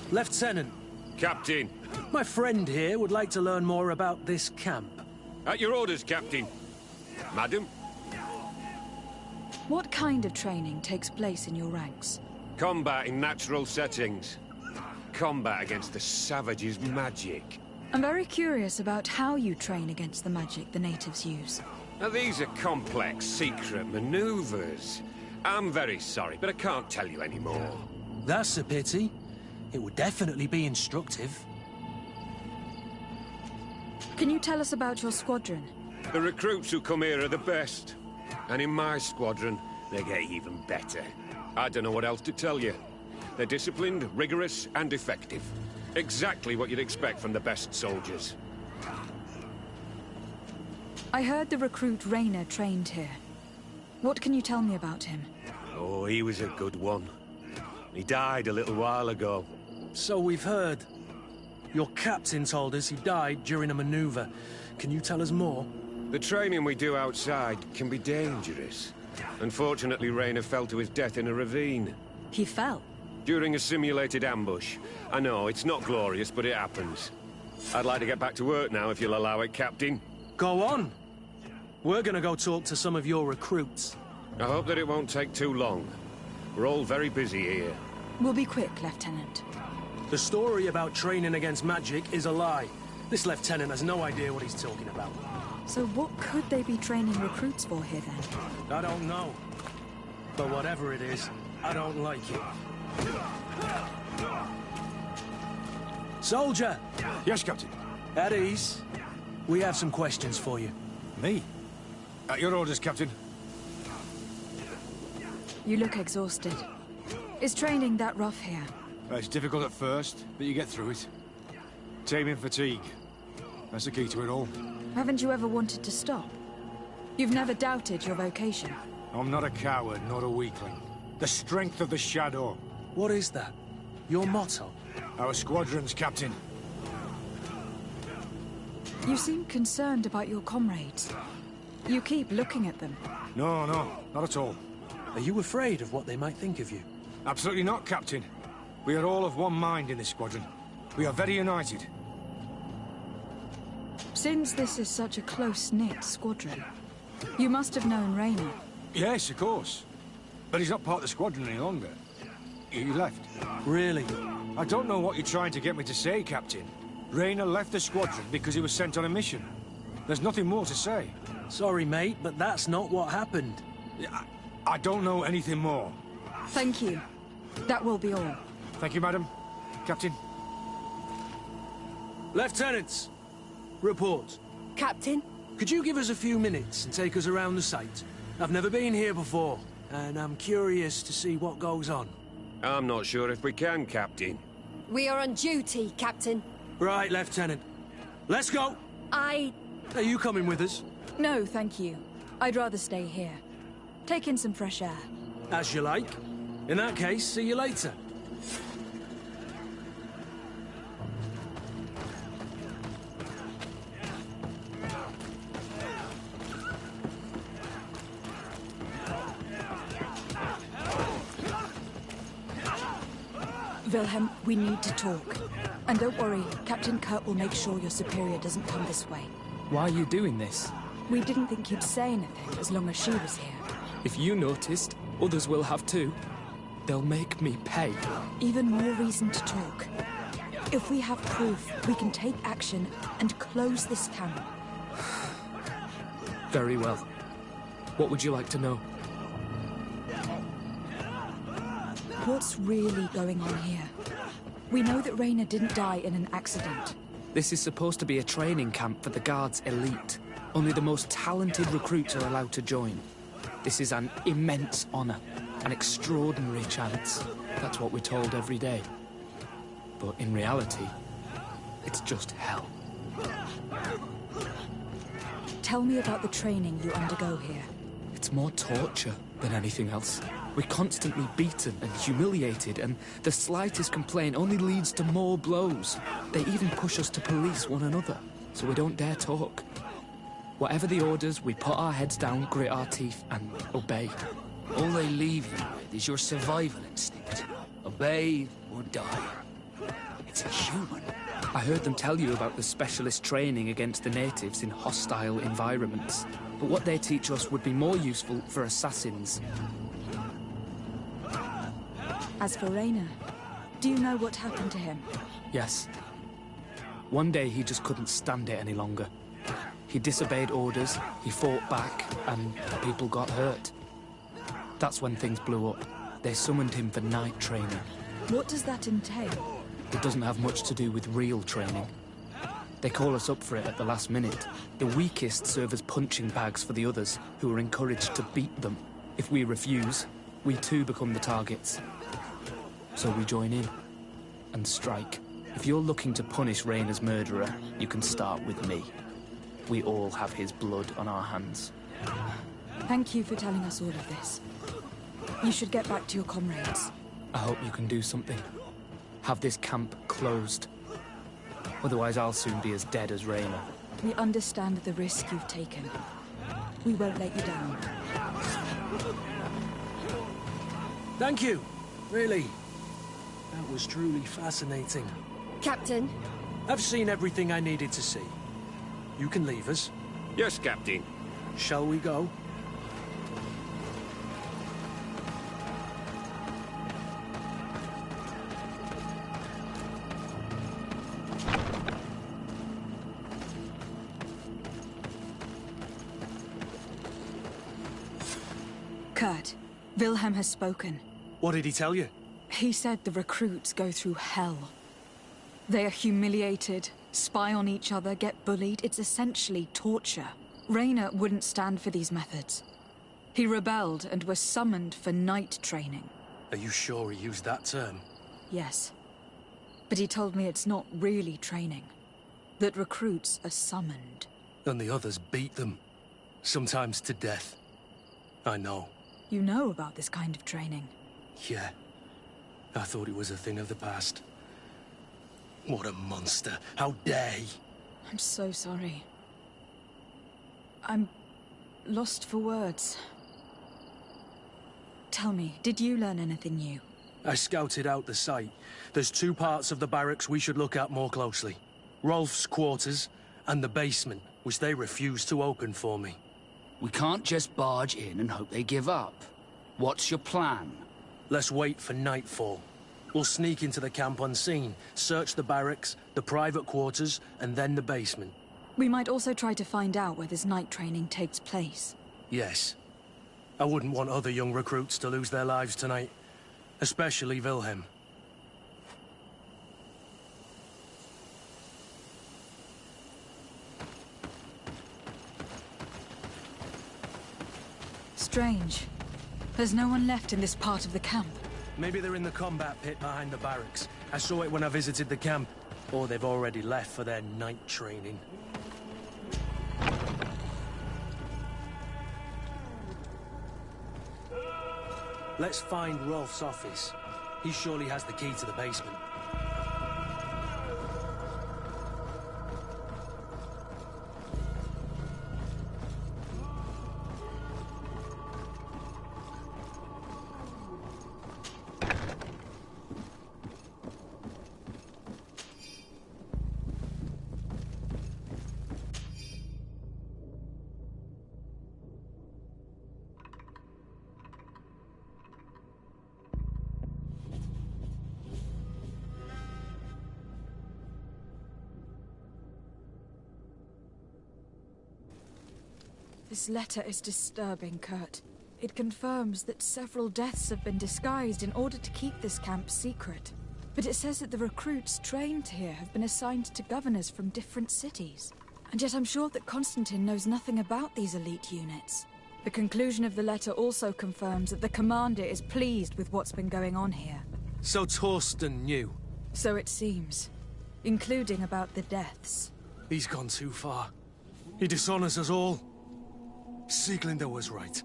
Speaker 4: Lieutenant.
Speaker 8: Captain.
Speaker 4: My friend here would like to learn more about this camp.
Speaker 8: At your orders, Captain. Madam?
Speaker 1: What kind of training takes place in your ranks?
Speaker 8: Combat in natural settings. Combat against the savages' magic.
Speaker 1: I'm very curious about how you train against the magic the natives use.
Speaker 8: Now, these are complex, secret maneuvers. I'm very sorry, but I can't tell you any more.
Speaker 4: That's a pity. It would definitely be instructive.
Speaker 1: Can you tell us about your squadron?
Speaker 8: The recruits who come here are the best. And in my squadron, they get even better. I don't know what else to tell you. They're disciplined, rigorous, and effective. Exactly what you'd expect from the best soldiers.
Speaker 1: I heard the recruit Rainer trained here. What can you tell me about him?
Speaker 8: Oh, he was a good one. He died a little while ago.
Speaker 4: So we've heard. Your captain told us he died during a maneuver. Can you tell us more?
Speaker 8: The training we do outside can be dangerous. Unfortunately, Rainer fell to his death in a ravine.
Speaker 1: He fell?
Speaker 8: During a simulated ambush. I know, it's not glorious, but it happens. I'd like to get back to work now, if you'll allow it, Captain.
Speaker 4: Go on. We're gonna go talk to some of your recruits.
Speaker 8: I hope that it won't take too long. We're all very busy here.
Speaker 1: We'll be quick, Lieutenant.
Speaker 4: The story about training against magic is a lie. This lieutenant has no idea what he's talking about.
Speaker 1: So what could they be training recruits for here, then?
Speaker 4: I don't know. But whatever it is, I don't like it. Soldier!
Speaker 9: Yes, Captain.
Speaker 4: At ease. We have some questions for you.
Speaker 9: Me? At your orders, Captain.
Speaker 1: You look exhausted. Is training that rough here?
Speaker 9: It's difficult at first, but you get through it. Taming fatigue. That's the key to it all.
Speaker 1: Haven't you ever wanted to stop? You've never doubted your vocation.
Speaker 9: I'm not a coward, not a weakling. The strength of the shadow.
Speaker 4: What is that? Your motto?
Speaker 9: Our squadron's, Captain.
Speaker 1: You seem concerned about your comrades. You keep looking at them.
Speaker 9: No, not at all.
Speaker 4: Are you afraid of what they might think of you?
Speaker 9: Absolutely not, Captain. We are all of one mind in this squadron. We are very united.
Speaker 1: Since this is such a close-knit squadron, you must have known Rainer.
Speaker 9: Yes, of course. But he's not part of the squadron any longer. He left.
Speaker 4: Really?
Speaker 9: I don't know what you're trying to get me to say, Captain. Rainer left the squadron because he was sent on a mission. There's nothing more to say.
Speaker 4: Sorry, mate, but that's not what happened.
Speaker 9: I don't know anything more.
Speaker 1: Thank you. That will be all.
Speaker 9: Thank you, madam. Captain.
Speaker 4: Lieutenants, report.
Speaker 12: Captain?
Speaker 4: Could you give us a few minutes and take us around the site? I've never been here before, and I'm curious to see what goes on.
Speaker 8: I'm not sure if we can, Captain.
Speaker 12: We are on duty, Captain.
Speaker 4: Right, Lieutenant. Let's go! Are you coming with us?
Speaker 1: No, thank you. I'd rather stay here. Take in some fresh air.
Speaker 4: As you like. In that case, see you later.
Speaker 1: Wilhelm, we need to talk. And don't worry, Captain Kurt will make sure your superior doesn't come this way.
Speaker 18: Why are you doing this?
Speaker 1: We didn't think you'd say anything as long as she was here.
Speaker 18: If you noticed, others will have too. They'll make me pay.
Speaker 1: Even more reason to talk. If we have proof, we can take action and close this camp.
Speaker 18: Very well. What would you like to know?
Speaker 1: What's really going on here? We know that Rainer didn't die in an accident.
Speaker 18: This is supposed to be a training camp for the Guard's elite. Only the most talented recruits are allowed to join. This is an immense honor, an extraordinary chance. That's what we're told every day. But in reality, it's just hell.
Speaker 1: Tell me about the training you undergo here.
Speaker 18: It's more torture than anything else. We're constantly beaten and humiliated, and the slightest complaint only leads to more blows. They even push us to police one another, so we don't dare talk. Whatever the orders, we put our heads down, grit our teeth, and obey.
Speaker 5: All they leave you with is your survival instinct. Obey or die. It's inhuman.
Speaker 18: I heard them tell you about the specialist training against the natives in hostile environments. But what they teach us would be more useful for assassins.
Speaker 1: As for Rainer, do you know what happened to him?
Speaker 18: Yes. One day he just couldn't stand it any longer. He disobeyed orders, he fought back, and people got hurt. That's when things blew up. They summoned him for night training.
Speaker 1: What does that entail?
Speaker 18: It doesn't have much to do with real training. They call us up for it at the last minute. The weakest serve as punching bags for the others, who are encouraged to beat them. If we refuse, we too become the targets. So we join in and strike. If you're looking to punish Rainer's murderer, you can start with me. We all have his blood on our hands.
Speaker 1: Thank you for telling us all of this. You should get back to your comrades.
Speaker 18: I hope you can do something. Have this camp closed. Otherwise I'll soon be as dead as Rainer.
Speaker 1: We understand the risk you've taken. We won't let you down.
Speaker 4: Thank you. Really. That was truly fascinating.
Speaker 12: Captain?
Speaker 4: I've seen everything I needed to see. You can leave us.
Speaker 8: Yes, Captain.
Speaker 4: Shall we go?
Speaker 1: Kurt, Wilhelm has spoken.
Speaker 4: What did he tell you?
Speaker 1: He said the recruits go through hell. They are humiliated, spy on each other, get bullied. It's essentially torture. Rainer wouldn't stand for these methods. He rebelled and was summoned for night training.
Speaker 4: Are you sure he used that term?
Speaker 1: Yes. But he told me it's not really training. That recruits are summoned.
Speaker 4: And the others beat them. Sometimes to death. I know.
Speaker 1: You know about this kind of training?
Speaker 4: Yeah. I thought it was a thing of the past. What a monster. How dare he?
Speaker 1: I'm so sorry. I'm lost for words. Tell me, did you learn anything new?
Speaker 4: I scouted out the site. There's two parts of the barracks we should look at more closely. Rolf's quarters and the basement, which they refused to open for me.
Speaker 5: We can't just barge in and hope they give up. What's your plan?
Speaker 4: Let's wait for nightfall. We'll sneak into the camp unseen, search the barracks, the private quarters, and then the basement.
Speaker 1: We might also try to find out where this night training takes place.
Speaker 4: Yes. I wouldn't want other young recruits to lose their lives tonight. Especially Wilhelm.
Speaker 1: Strange. There's no one left in this part of the camp.
Speaker 4: Maybe they're in the combat pit behind the barracks. I saw it when I visited the camp. Or they've already left for their night training. Let's find Rolf's office. He surely has the key to the basement.
Speaker 1: This letter is disturbing, Kurt. It confirms that several deaths have been disguised in order to keep this camp secret. But it says that the recruits trained here have been assigned to governors from different cities. And yet I'm sure that Constantine knows nothing about these elite units. The conclusion of the letter also confirms that the commander is pleased with what's been going on here.
Speaker 4: So Torsten knew.
Speaker 1: So it seems. Including about the deaths.
Speaker 4: He's gone too far. He dishonors us all. Sieglinder was right.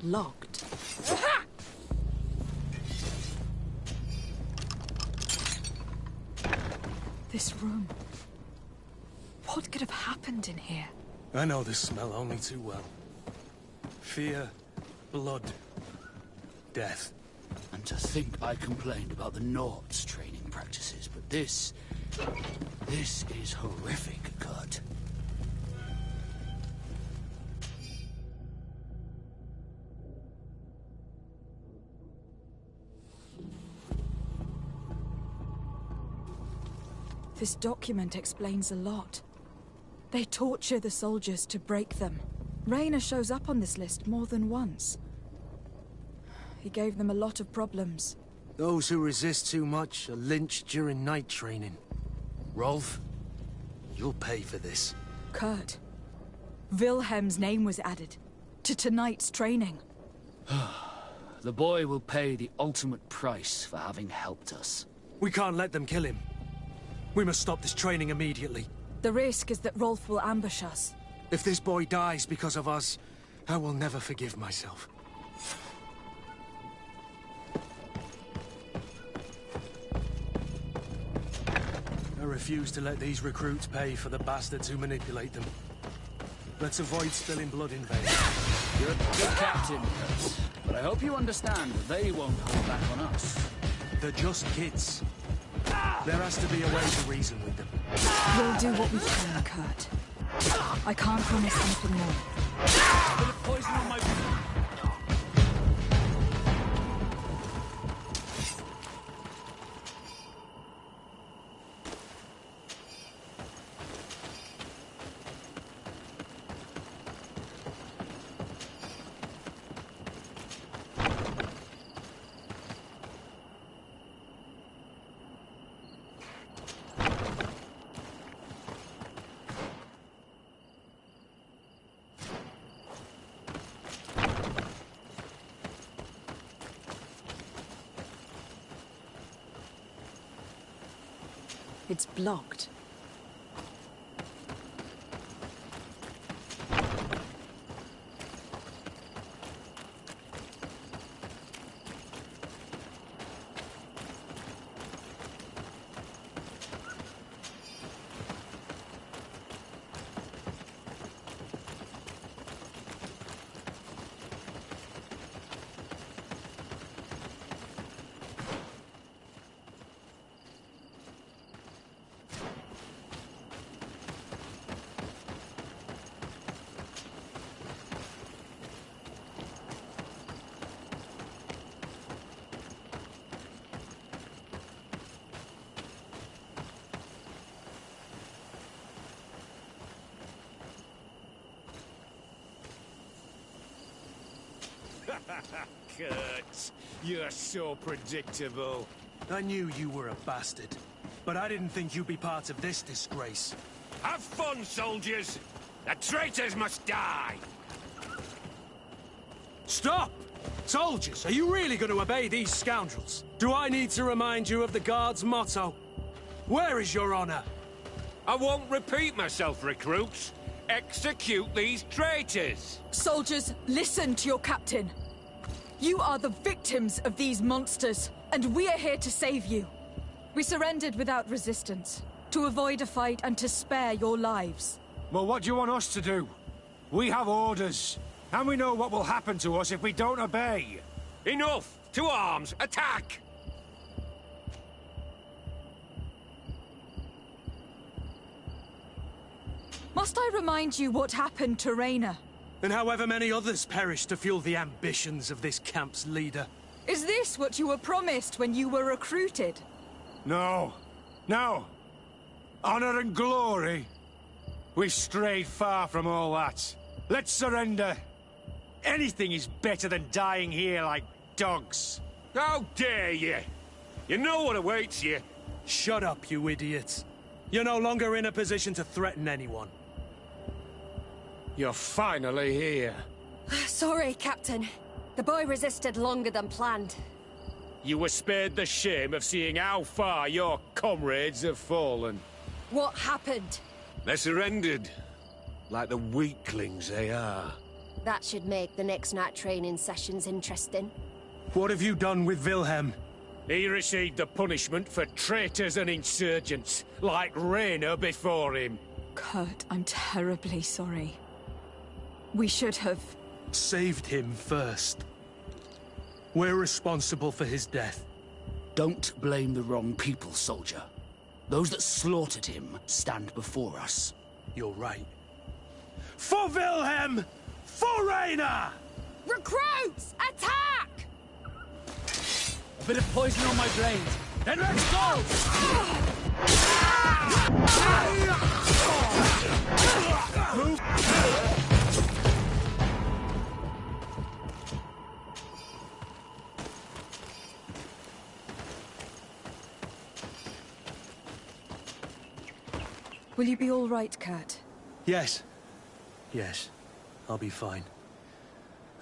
Speaker 1: Locked. This room. What could have happened in here?
Speaker 4: I know this smell only too well. Fear, blood, death.
Speaker 5: And to think I complained about the Nords' training practices, but this is horrific, Kurt.
Speaker 1: This document explains a lot. They torture the soldiers to break them. Rayner shows up on this list more than once. He gave them a lot of problems.
Speaker 4: Those who resist too much are lynched during night training. Rolf, you'll pay for this.
Speaker 1: Kurt, Wilhelm's name was added to tonight's training.
Speaker 5: The boy will pay the ultimate price for having helped us.
Speaker 4: We can't let them kill him. We must stop this training immediately.
Speaker 1: The risk is that Rolf will ambush us.
Speaker 4: If this boy dies because of us, I will never forgive myself. I refuse to let these recruits pay for the bastards who manipulate them. Let's avoid spilling blood in vain.
Speaker 5: You're a good captain, Kurt, but I hope you understand that they won't hold back on us.
Speaker 4: They're just kids. There has to be a way to reason with them.
Speaker 1: We'll do what we can, Kurt. I can't promise anything more.
Speaker 5: Bit of poison on my...
Speaker 1: It's blocked.
Speaker 8: Kurt, you're so predictable.
Speaker 4: I knew you were a bastard, but I didn't think you'd be part of this disgrace.
Speaker 8: Have fun, soldiers! The traitors must die!
Speaker 4: Stop! Soldiers, are you really going to obey these scoundrels? Do I need to remind you of the Guard's motto? Where is your honor?
Speaker 8: I won't repeat myself, recruits. Execute these traitors!
Speaker 1: Soldiers, listen to your captain. You are the victims of these monsters, and we are here to save you. We surrendered without resistance. to avoid a fight and to spare your lives.
Speaker 9: Well, what do you want us to do? We have orders, and we know what will happen to us if we don't obey.
Speaker 8: Enough! To arms! Attack!
Speaker 1: Must I remind you what happened to Rayna?
Speaker 4: And however many others perished to fuel the ambitions of this camp's leader.
Speaker 1: Is this what you were promised when you were recruited?
Speaker 9: No. No. Honor and glory. We've strayed far from all that. Let's surrender. Anything is better than dying here like dogs.
Speaker 8: How dare you! You know what awaits you.
Speaker 4: Shut up, you idiots. You're no longer in a position to threaten anyone.
Speaker 8: You're finally here.
Speaker 12: Sorry, Captain. The boy resisted longer than planned.
Speaker 8: You were spared the shame of seeing how far your comrades have fallen.
Speaker 12: What happened?
Speaker 8: They surrendered, like the weaklings they are.
Speaker 12: That should make the next night training sessions interesting.
Speaker 4: What have you done with Wilhelm?
Speaker 8: He received the punishment for traitors and insurgents, like Rayna before him.
Speaker 1: Kurt, I'm terribly sorry. We should have...
Speaker 4: saved him first. We're responsible for his death.
Speaker 5: Don't blame the wrong people, soldier. Those that slaughtered him stand before us.
Speaker 4: You're right. For Wilhelm! For Rayna!
Speaker 12: Recruits! Attack!
Speaker 18: A bit of poison on my brains. Then let's go!
Speaker 4: Move!
Speaker 1: Will you be all right, Kurt?
Speaker 4: Yes. Yes. I'll be fine.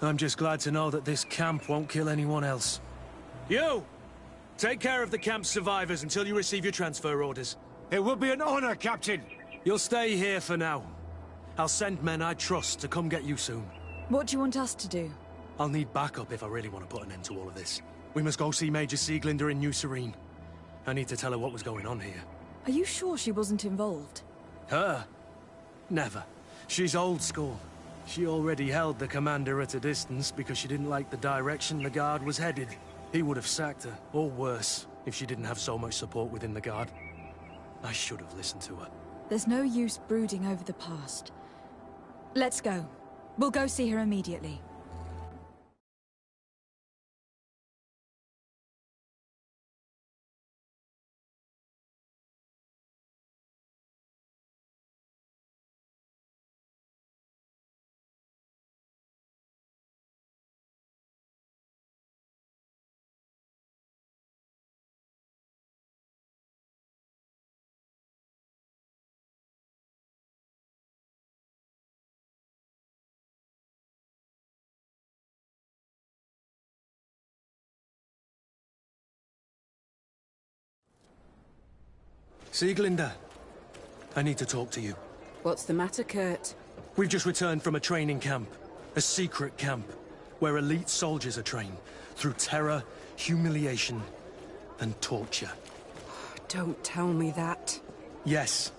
Speaker 4: I'm just glad to know that this camp won't kill anyone else. You! Take care of the camp's survivors until you receive your transfer orders.
Speaker 9: It will be an honor, Captain.
Speaker 4: You'll stay here for now. I'll send men I trust to come get you soon.
Speaker 1: What do you want us to do?
Speaker 4: I'll need backup if I really want to put an end to all of this. We must go see Major Sieglinder in New Serene. I need to tell her what was going on here.
Speaker 1: Are you sure she wasn't involved?
Speaker 4: Her? Never. She's old school. She already held the commander at a distance because she didn't like the direction the Guard was headed. He would have sacked her, or worse, if she didn't have so much support within the Guard. I should have listened to her.
Speaker 1: There's no use brooding over the past. Let's go. We'll go see her immediately.
Speaker 4: Sieglinder, I need to talk to you.
Speaker 16: What's the matter, Kurt?
Speaker 4: We've just returned from a training camp. A secret camp, where elite soldiers are trained through terror, humiliation, and torture.
Speaker 16: Don't tell me that.
Speaker 4: Yes.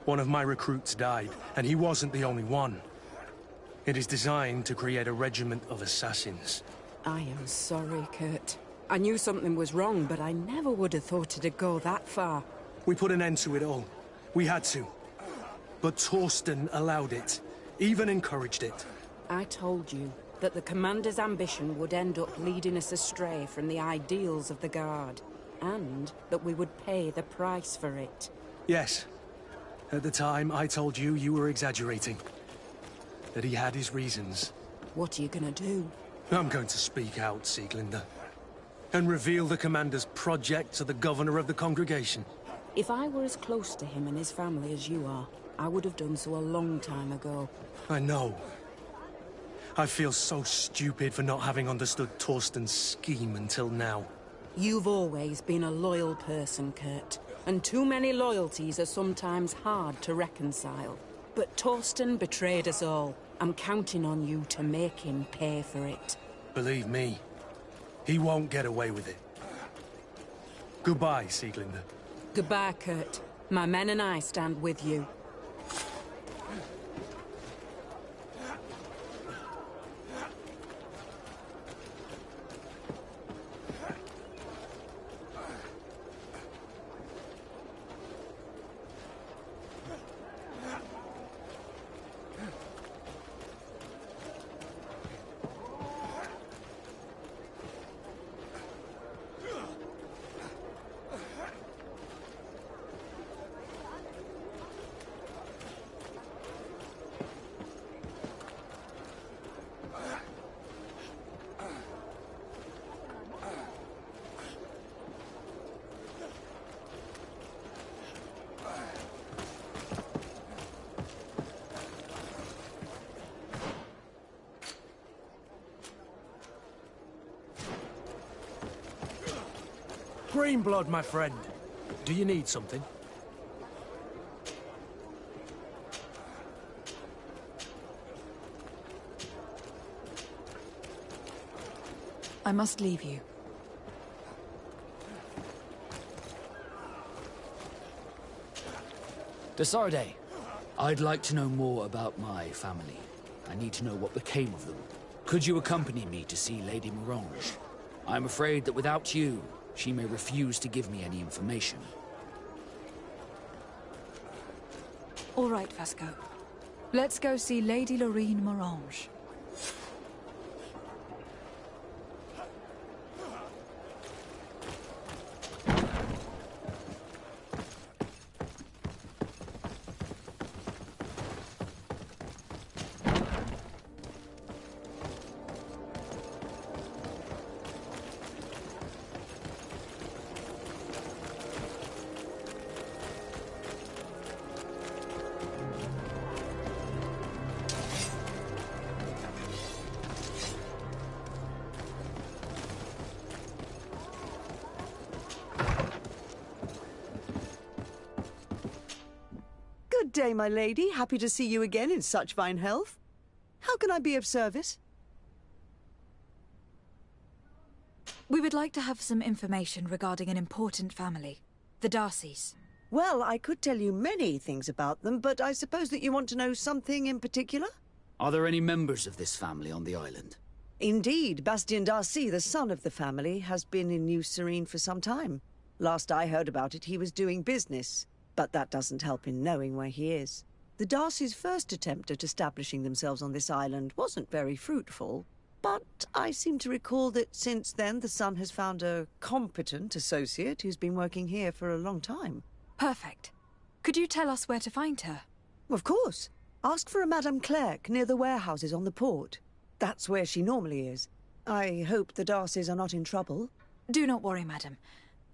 Speaker 4: One of my recruits died, and he wasn't the only one. It is designed to create a regiment of assassins.
Speaker 16: I am sorry, Kurt. I knew something was wrong, but I never would have thought it'd go that far.
Speaker 4: We put an end to it all. We had to. But Torsten allowed it, even encouraged it.
Speaker 16: I told you that the Commander's ambition would end up leading us astray from the ideals of the Guard, and that we would pay the price for it.
Speaker 4: Yes. At the time, I told you you were exaggerating. That he had his reasons.
Speaker 16: What are you gonna do?
Speaker 4: I'm going to speak out, Sieglinder. And reveal the Commander's project to the Governor of the congregation.
Speaker 16: If I were as close to him and his family as you are, I would have done so a long time ago.
Speaker 4: I know. I feel so stupid for not having understood Torsten's scheme until now.
Speaker 16: You've always been a loyal person, Kurt. And too many loyalties are sometimes hard to reconcile. But Torsten betrayed us all. I'm counting on you to make him pay for it.
Speaker 4: Believe me, he won't get away with it. Goodbye, Sieglinder.
Speaker 16: Goodbye, Kurt.
Speaker 19: My men and I stand with you.
Speaker 4: Green blood, my friend. Do you need something?
Speaker 1: I must leave you.
Speaker 5: Desarde, I'd like to know more about my family. I need to know what became of them. Could you accompany me to see Lady Morange? I'm afraid that without you, she may refuse to give me any information.
Speaker 1: All right, Vasco. Let's go see Lady Lorraine Morange.
Speaker 21: Good day, my lady. Happy to see you again in such fine health. How can I be of service?
Speaker 1: We would like to have some information regarding an important family, the Darcys.
Speaker 21: Well, I could tell you many things about them, but I suppose that you want to know something in particular?
Speaker 5: Are there any members of this family on the island?
Speaker 21: Indeed, Bastien Darcy, the son of the family, has been in New Serene for some time. Last I heard about it, he was doing business. But that doesn't help in knowing where he is. The Darcys' first attempt at establishing themselves on this island wasn't very fruitful, but I seem to recall that since then the son has found a competent associate who's been working here for a long time.
Speaker 1: Perfect. Could you tell us where to find her?
Speaker 21: Of course. Ask for a Madame Clerc near the warehouses on the port. That's where she normally is. I hope the Darcys are not in trouble.
Speaker 1: Do not worry, madam.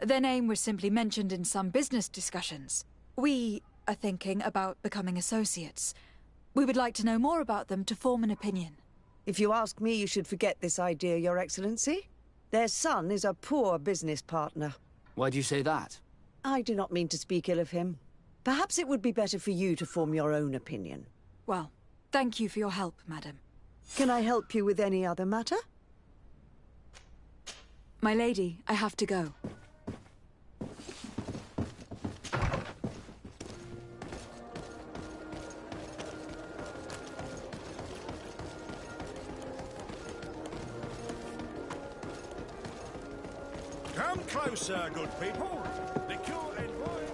Speaker 1: Their name was simply mentioned in some business discussions. We are thinking about becoming associates. We would like to know more about them to form an opinion.
Speaker 21: If you ask me, you should forget this idea, Your Excellency. Their son is a poor business partner.
Speaker 5: Why do you say that?
Speaker 21: I do not mean to speak ill of him. Perhaps it would be better for you to form your own opinion.
Speaker 1: Well, thank you for your help, madam.
Speaker 21: Can I help you with any other matter?
Speaker 1: My lady, I have to go.
Speaker 9: Come closer, good people. The cure and wine.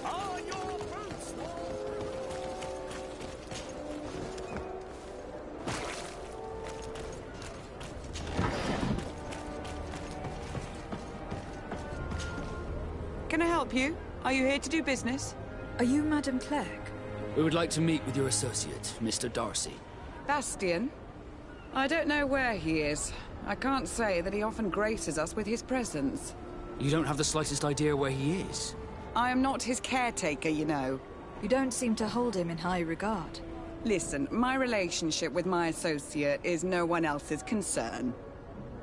Speaker 9: Are your boots
Speaker 16: Can I help you? Are you here to do business?
Speaker 1: Are you Madame Clerc?
Speaker 5: We would like to meet with your associate, Mr. Darcy.
Speaker 16: Bastien? I don't know where he is. I can't say that he often graces us with his presence.
Speaker 5: You don't have the slightest idea where he is?
Speaker 16: I am not his caretaker, you know.
Speaker 1: You don't seem to hold him in high regard.
Speaker 16: Listen, my relationship with my associate is no one else's concern.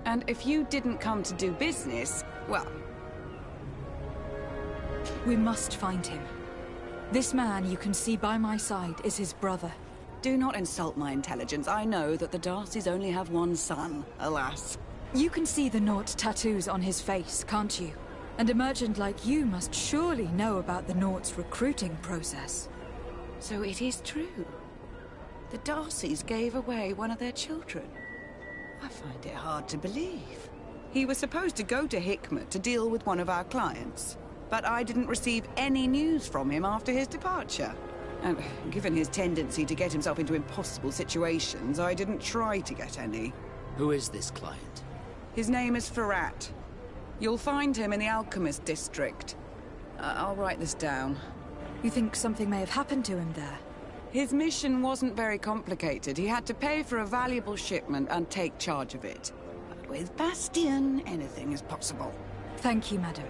Speaker 16: And if you didn't come to do business, well...
Speaker 1: We must find him. This man you can see by my side is his brother.
Speaker 16: Do not insult my intelligence. I know that the Darcys only have one son, alas.
Speaker 1: You can see the Naut tattoos on his face, can't you? And a merchant like you must surely know about the Naught's recruiting process.
Speaker 16: So it is true. The Darcys gave away one of their children. I find it hard to believe. He was supposed to go to Hickmet to deal with one of our clients, but I didn't receive any news from him after his departure. And given his tendency to get himself into impossible situations, I didn't try to get any.
Speaker 5: Who is this client?
Speaker 16: His name is Farrat. You'll find him in the Alchemist District. I'll write this down.
Speaker 1: You think something may have happened to him there?
Speaker 16: His mission wasn't very complicated. He had to pay for a valuable shipment and take charge of it. But with Bastion, anything is possible.
Speaker 1: Thank you, madam.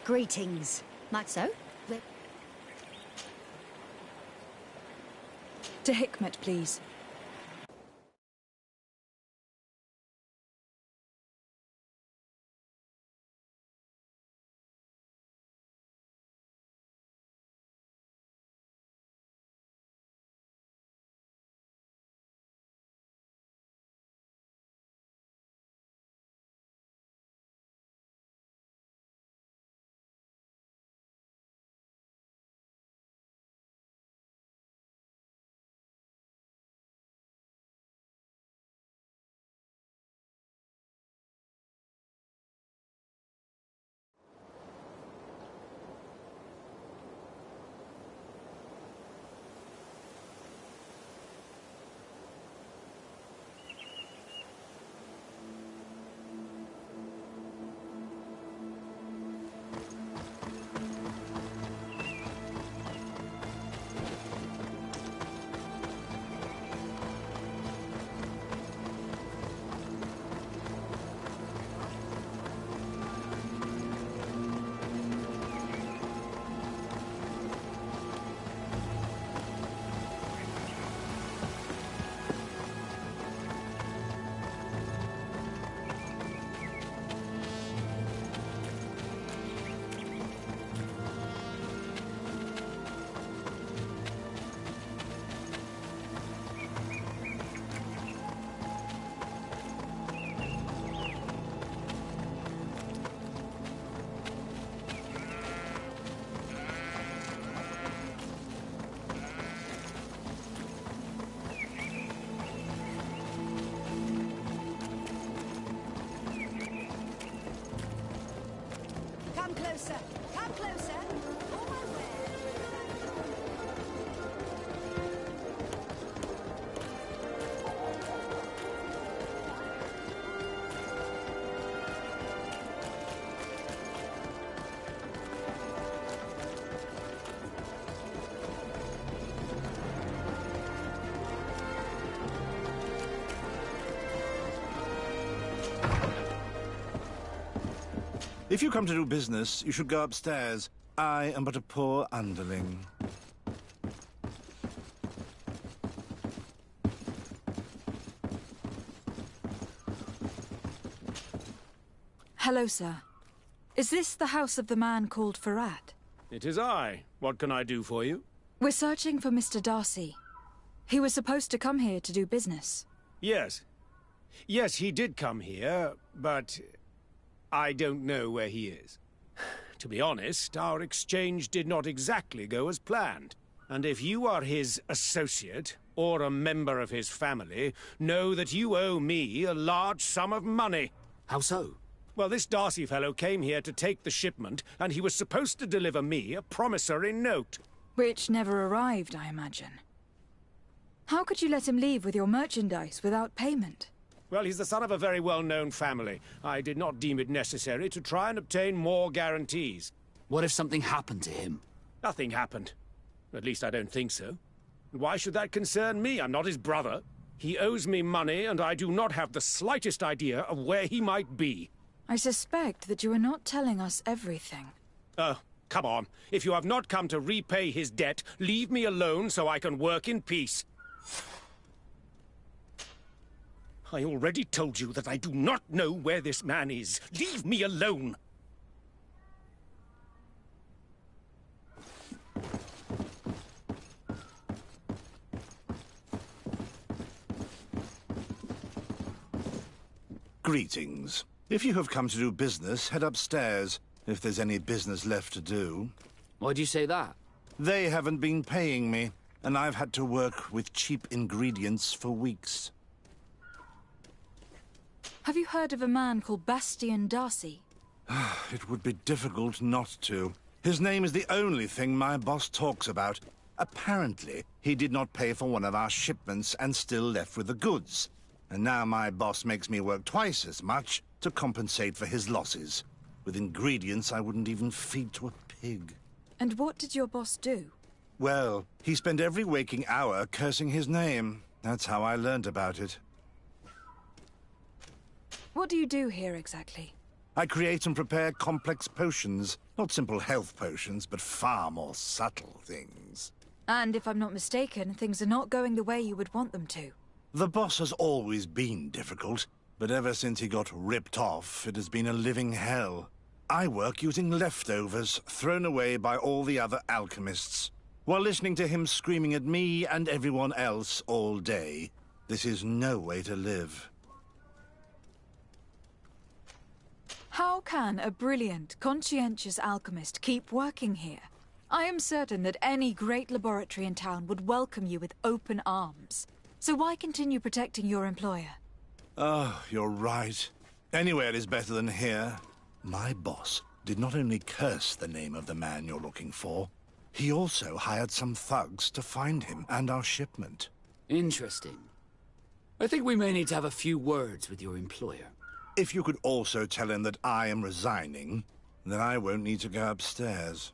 Speaker 3: Greetings. Like so?
Speaker 1: To Hickmet, please.
Speaker 3: Come closer. Come closer. Oh, my word.
Speaker 7: If you come to do business, you should go upstairs. I am but a poor underling.
Speaker 1: Hello, sir. Is this the house of the man called Farrat?
Speaker 8: It is I. What can I do for you?
Speaker 1: We're searching for Mr. Darcy. He was supposed to come here to do business.
Speaker 8: Yes. Yes, he did come here, but I don't know where he is. To be honest, our exchange did not exactly go as planned. And if you are his associate, or a member of his family, know that you owe me a large sum of money.
Speaker 5: How so?
Speaker 8: Well, this Darcy fellow came here to take the shipment, and he was supposed to deliver me a promissory note.
Speaker 1: Which never arrived, I imagine. How could you let him leave with your merchandise without payment?
Speaker 8: Well, he's the son of a very well-known family. I did not deem it necessary to try and obtain more guarantees.
Speaker 5: What if something happened to him?
Speaker 8: Nothing happened. At least I don't think so. Why should that concern me? I'm not his brother. He owes me money, and I do not have the slightest idea of where he might be.
Speaker 1: I suspect that you are not telling us everything.
Speaker 8: Oh, come on. If you have not come to repay his debt, leave me alone so I can work in peace. I already told you that I do not know where this man is. Leave me alone!
Speaker 7: Greetings. If you have come to do business, head upstairs, if there's any business left to do.
Speaker 5: Why'd you say that?
Speaker 7: They haven't been paying me, and I've had to work with cheap ingredients for weeks.
Speaker 1: Have you heard of a man called Bastian Darcy?
Speaker 7: It would be difficult not to. His name is the only thing my boss talks about. Apparently, he did not pay for one of our shipments and still left with the goods. And now my boss makes me work twice as much to compensate for his losses. With ingredients I wouldn't even feed to a pig.
Speaker 1: And what did your boss do?
Speaker 7: Well, he spent every waking hour cursing his name. That's how I learned about it.
Speaker 1: What do you do here exactly?
Speaker 7: I create and prepare complex potions. Not simple health potions, but far more subtle things.
Speaker 1: And if I'm not mistaken, things are not going the way you would want them to.
Speaker 7: The boss has always been difficult, but ever since he got ripped off, it has been a living hell. I work using leftovers thrown away by all the other alchemists, while listening to him screaming at me and everyone else all day. This is no way to live.
Speaker 1: How can a brilliant, conscientious alchemist keep working here? I am certain that any great laboratory in town would welcome you with open arms. So why continue protecting your employer?
Speaker 7: Oh, you're right. Anywhere is better than here. My boss did not only curse the name of the man you're looking for, he also hired some thugs to find him and our shipment.
Speaker 5: Interesting. I think we may need to have a few words with your employer.
Speaker 7: If you could also tell him that I am resigning, then I won't need to go upstairs.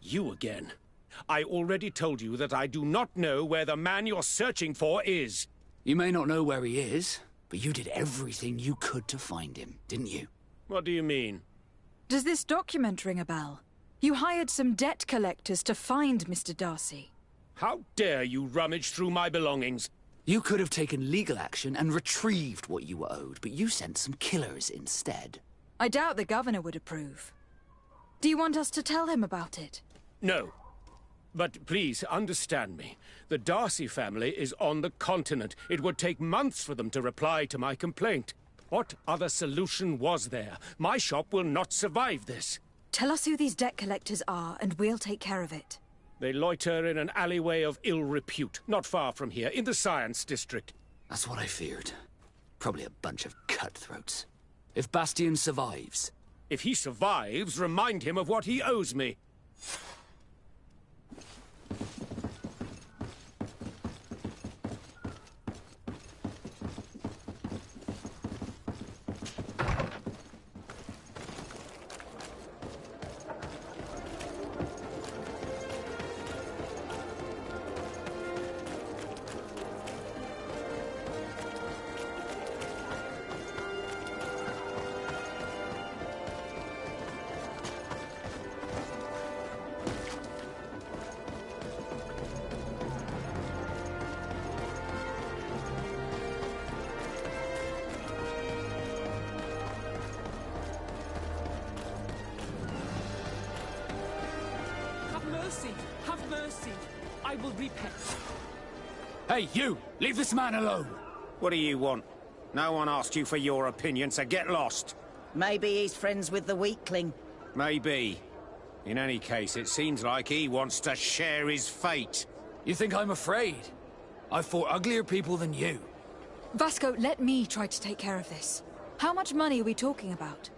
Speaker 8: You again. I already told you that I do not know where the man you're searching for is.
Speaker 5: You may not know where he is, but you did everything you could to find him, didn't you?
Speaker 8: What do you mean?
Speaker 1: Does this document ring a bell? You hired some debt collectors to find Mr. Darcy.
Speaker 8: How dare you rummage through my belongings?
Speaker 5: You could have taken legal action and retrieved what you were owed, but you sent some killers instead.
Speaker 1: I doubt the governor would approve. Do you want us to tell him about it?
Speaker 8: No. But please, understand me. The Darcy family is on the continent. It would take months for them to reply to my complaint. What other solution was there? My shop will not survive this.
Speaker 1: Tell us who these debt collectors are, and we'll take care of it.
Speaker 8: They loiter in an alleyway of ill repute, not far from here, in the Science District.
Speaker 5: That's what I feared. Probably a bunch of cutthroats. If Bastian survives...
Speaker 8: If he survives, remind him of what he owes me.
Speaker 16: Have mercy. I will repay.
Speaker 5: Hey, you! Leave this man alone!
Speaker 8: What do you want? No one asked you for your opinion, so get lost.
Speaker 13: Maybe he's friends with the weakling.
Speaker 8: Maybe. In any case, it seems like he wants to share his fate.
Speaker 5: You think I'm afraid? I've fought uglier people than you.
Speaker 1: Vasco, let me try to take care of this. How much money are we talking about?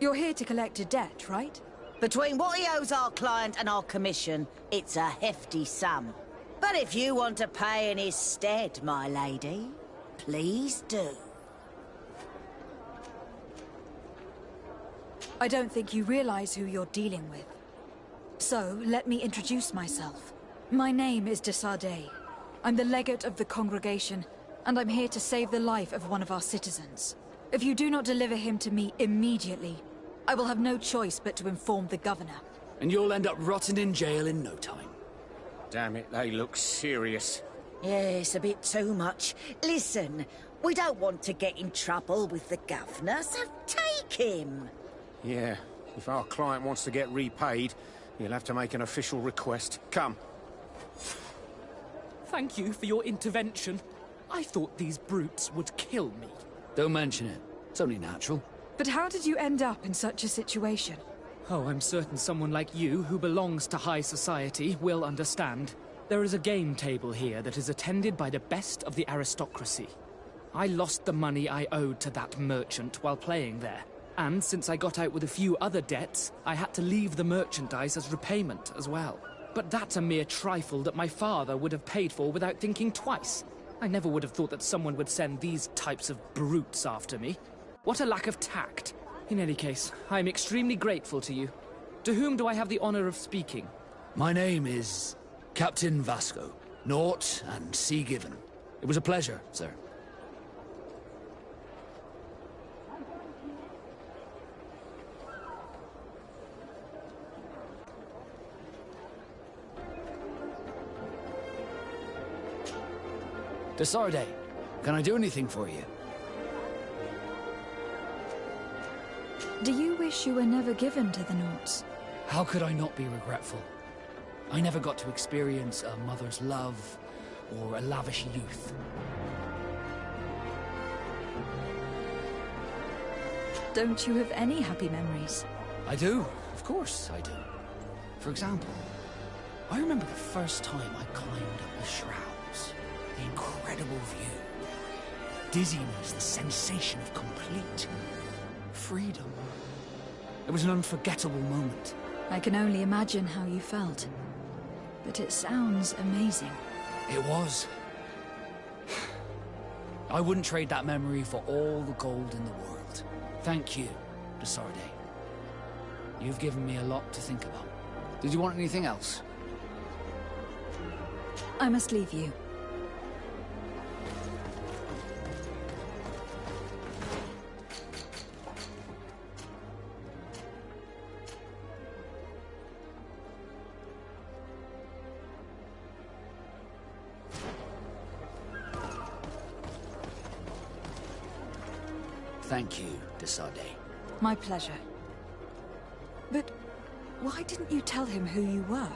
Speaker 1: You're here to collect a debt, right?
Speaker 13: Between what he owes our client and our commission, it's a hefty sum. But if you want to pay in his stead, my lady, please do.
Speaker 1: I don't think you realize who you're dealing with. So, let me introduce myself. My name is de Sardet. I'm the legate of the congregation, and I'm here to save the life of one of our citizens. If you do not deliver him to me immediately, I will have no choice but to inform the governor.
Speaker 5: And you'll end up rotting in jail in no time.
Speaker 8: Damn it, they look serious.
Speaker 13: Yeah, it's a bit too much. Listen, we don't want to get in trouble with the governor, so take him.
Speaker 8: Yeah, if our client wants to get repaid, he'll have to make an official request. Come.
Speaker 18: Thank you for your intervention. I thought these brutes would kill me.
Speaker 5: Don't mention it. It's only natural.
Speaker 1: But how did you end up in such a situation?
Speaker 18: Oh, I'm certain someone like you, who belongs to high society, will understand. There is a game table here that is attended by the best of the aristocracy. I lost the money I owed to that merchant while playing there. And since I got out with a few other debts, I had to leave the merchandise as repayment as well. But that's a mere trifle that my father would have paid for without thinking twice. I never would have thought that someone would send these types of brutes after me. What a lack of tact. In any case, I am extremely grateful to you. To whom do I have the honor of speaking?
Speaker 5: My name is Captain Vasco. Naught and sea given. It was a pleasure, sir. De Sardet, can I do anything for you?
Speaker 1: Do you wish you were never given to the Naughts?
Speaker 5: How could I not be regretful? I never got to experience a mother's love or a lavish youth.
Speaker 1: Don't you have any happy memories?
Speaker 5: I do, of course I do. For example, I remember the first time I climbed up the shrouds. The incredible view. Dizziness, the sensation of complete freedom. It was an unforgettable moment.
Speaker 1: I can only imagine how you felt. But it sounds amazing.
Speaker 5: It was. I wouldn't trade that memory for all the gold in the world. Thank you, de Sardet. You've given me a lot to think about. Did you want anything else?
Speaker 1: I must leave you.
Speaker 5: Thank you, de Sardet.
Speaker 1: My pleasure. But why didn't you tell him who you were?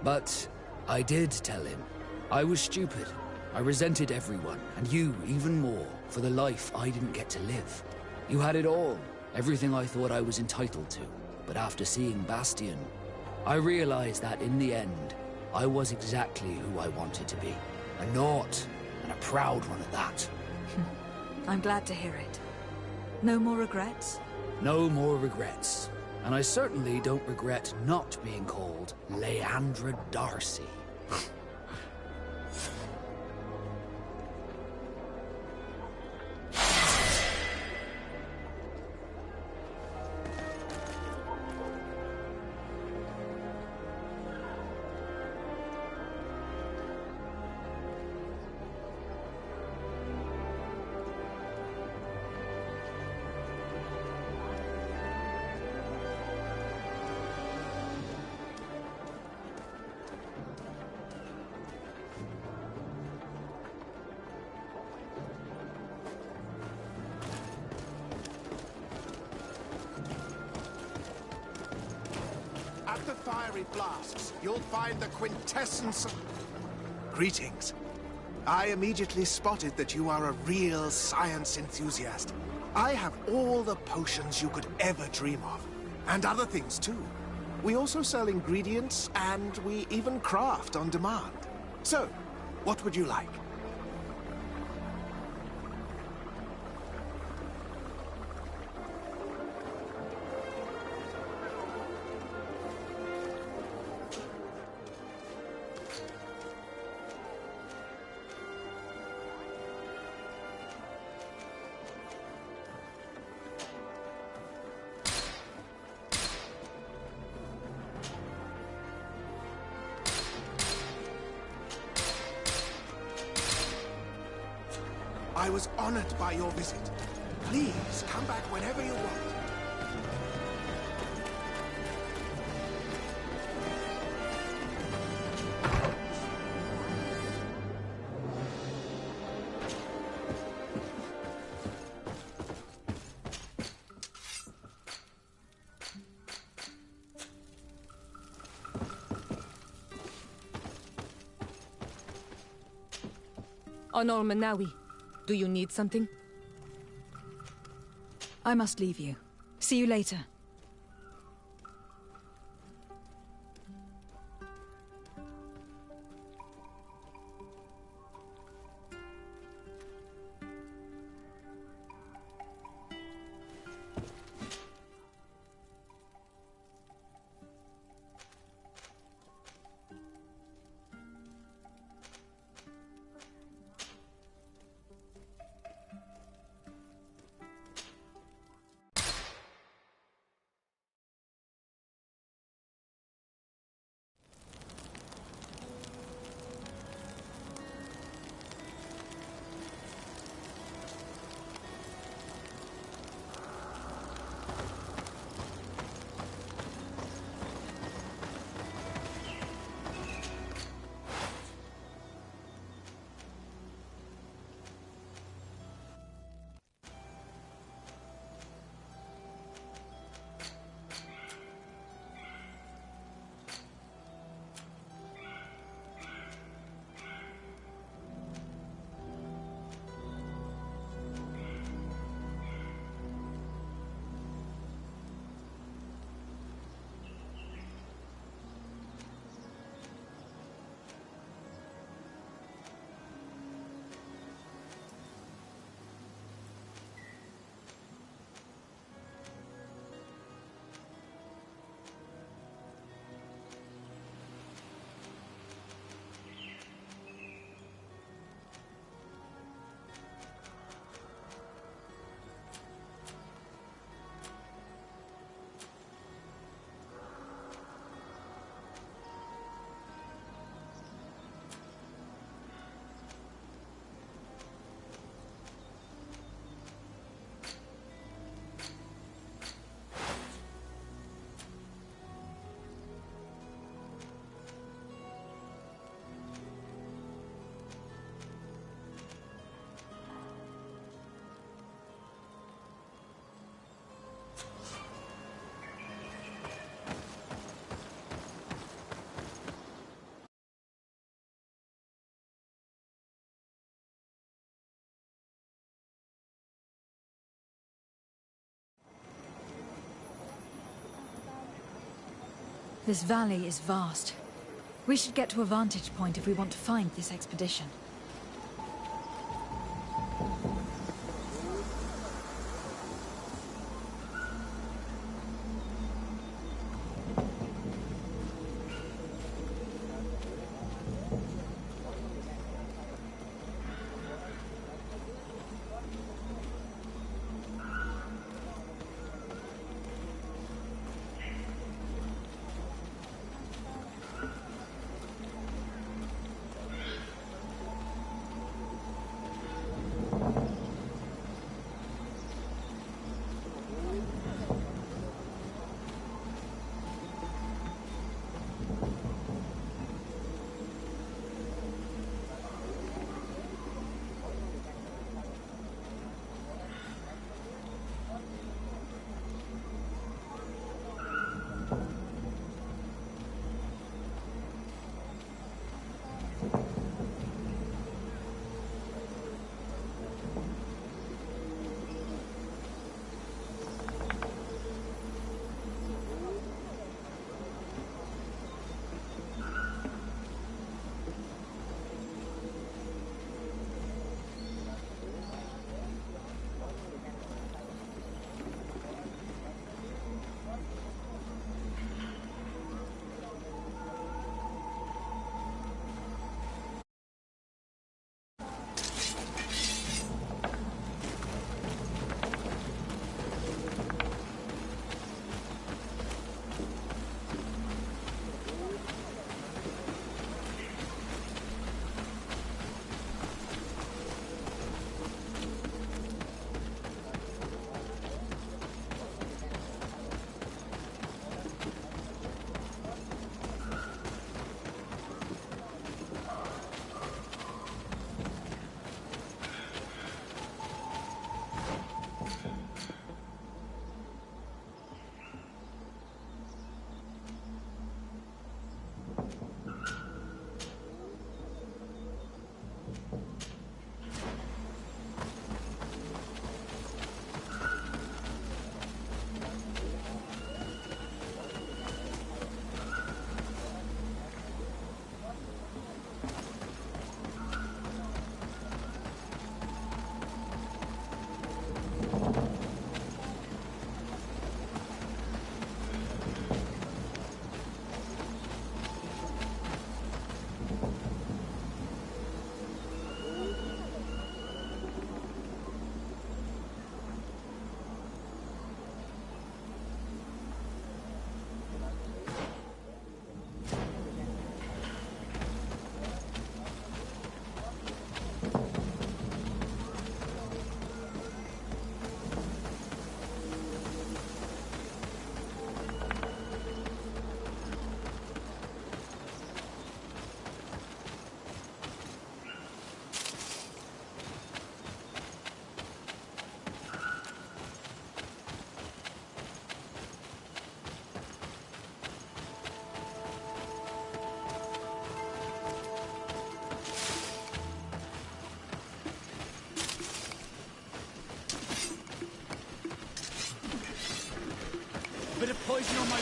Speaker 5: But I did tell him. I was stupid. I resented everyone, and you even more, for the life I didn't get to live. You had it all, everything I thought I was entitled to. But after seeing Bastion, I realized that in the end, I was exactly who I wanted to be. A Naught, and a proud one at that.
Speaker 1: I'm glad to hear it. No more regrets?
Speaker 5: No more regrets. And I certainly don't regret not being called Leandra Darcy.
Speaker 2: At the fiery blasts, you'll find the quintessence of... Greetings. I immediately spotted that you are a real science enthusiast. I have all the potions you could ever dream of. And other things, too. We also sell ingredients, and we even craft on demand. So, what would you like? I was honored by your visit. Please, come back whenever you want.
Speaker 11: Honor Manawi, do you need something?
Speaker 1: I must leave you. See you later. This valley is vast. We should get to a vantage point if we want to find this expedition.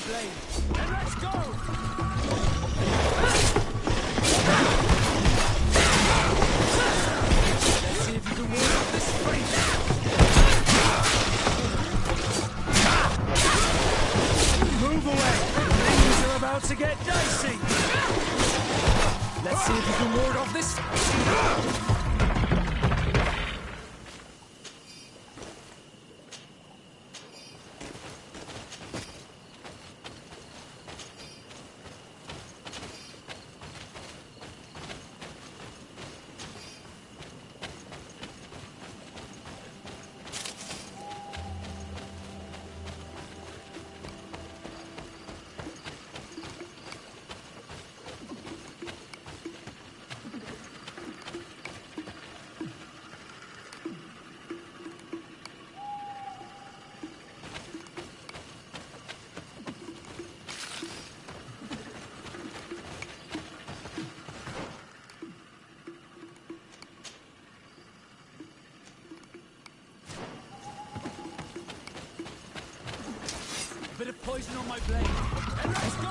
Speaker 10: blade. Then let's go! Let's see if you can ward off this straight.
Speaker 4: Move away! Things are about to get dicey!
Speaker 10: Let's see if you can ward off this. Bit of poison on my blade. And let's go!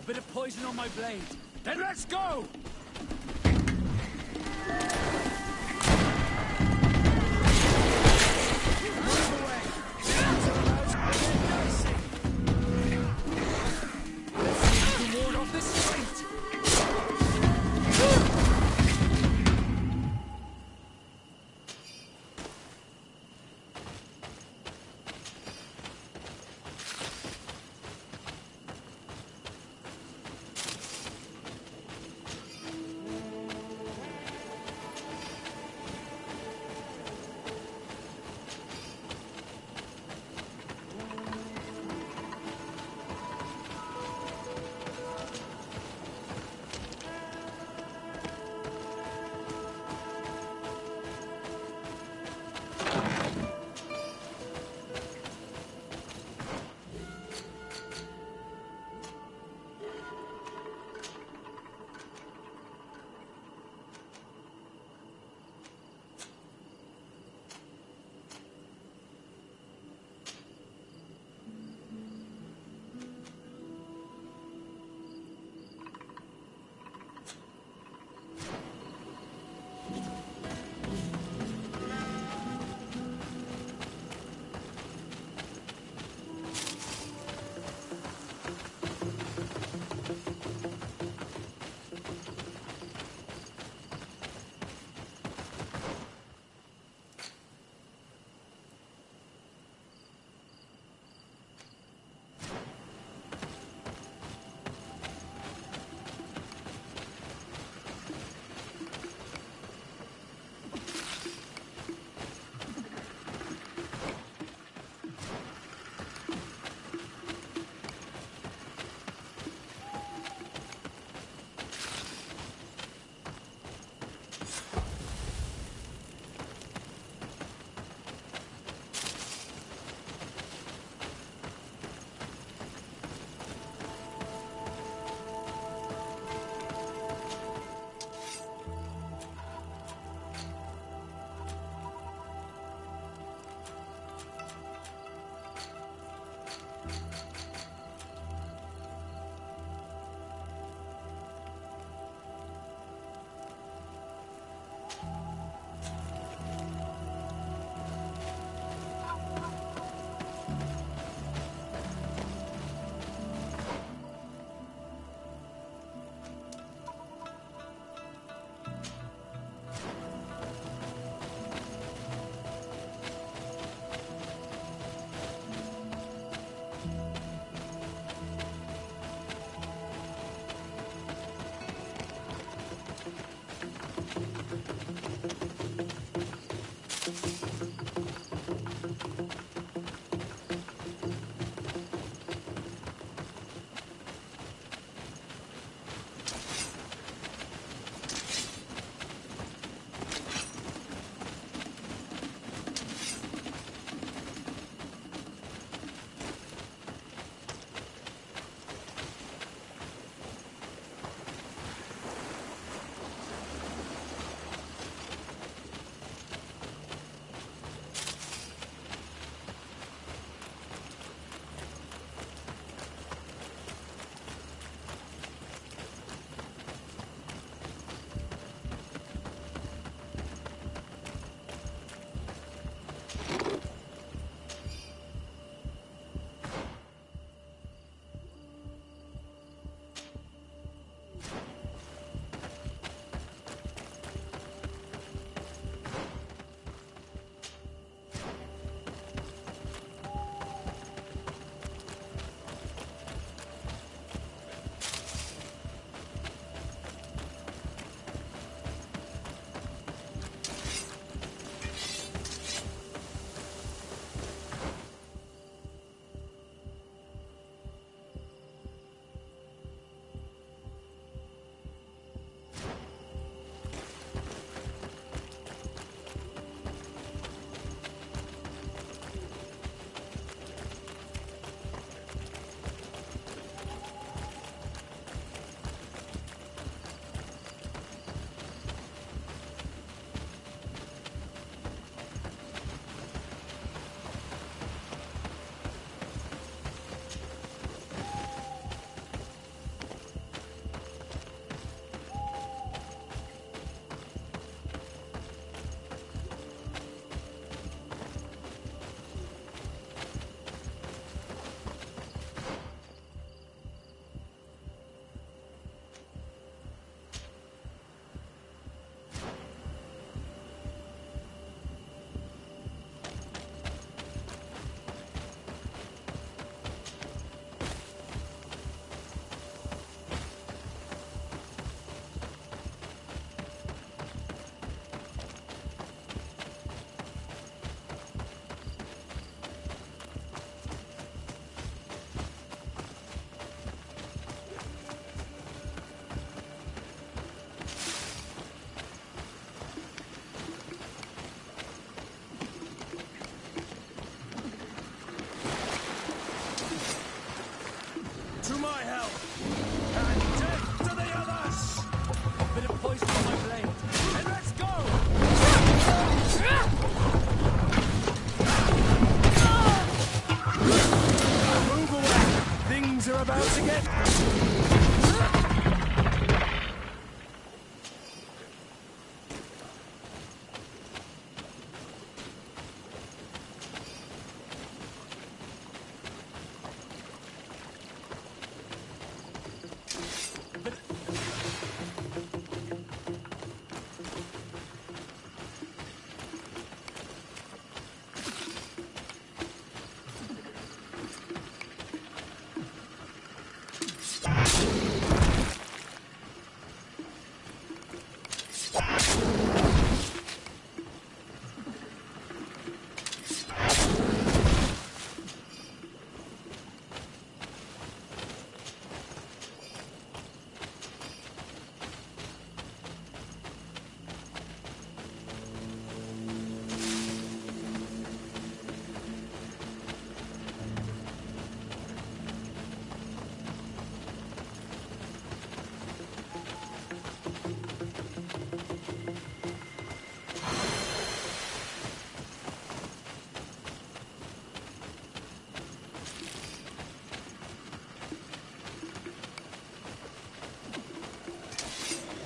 Speaker 10: Bit of poison on my blade. Then let's go! Move away. Things are about to get dicey. Let's see if you can ward off this straight.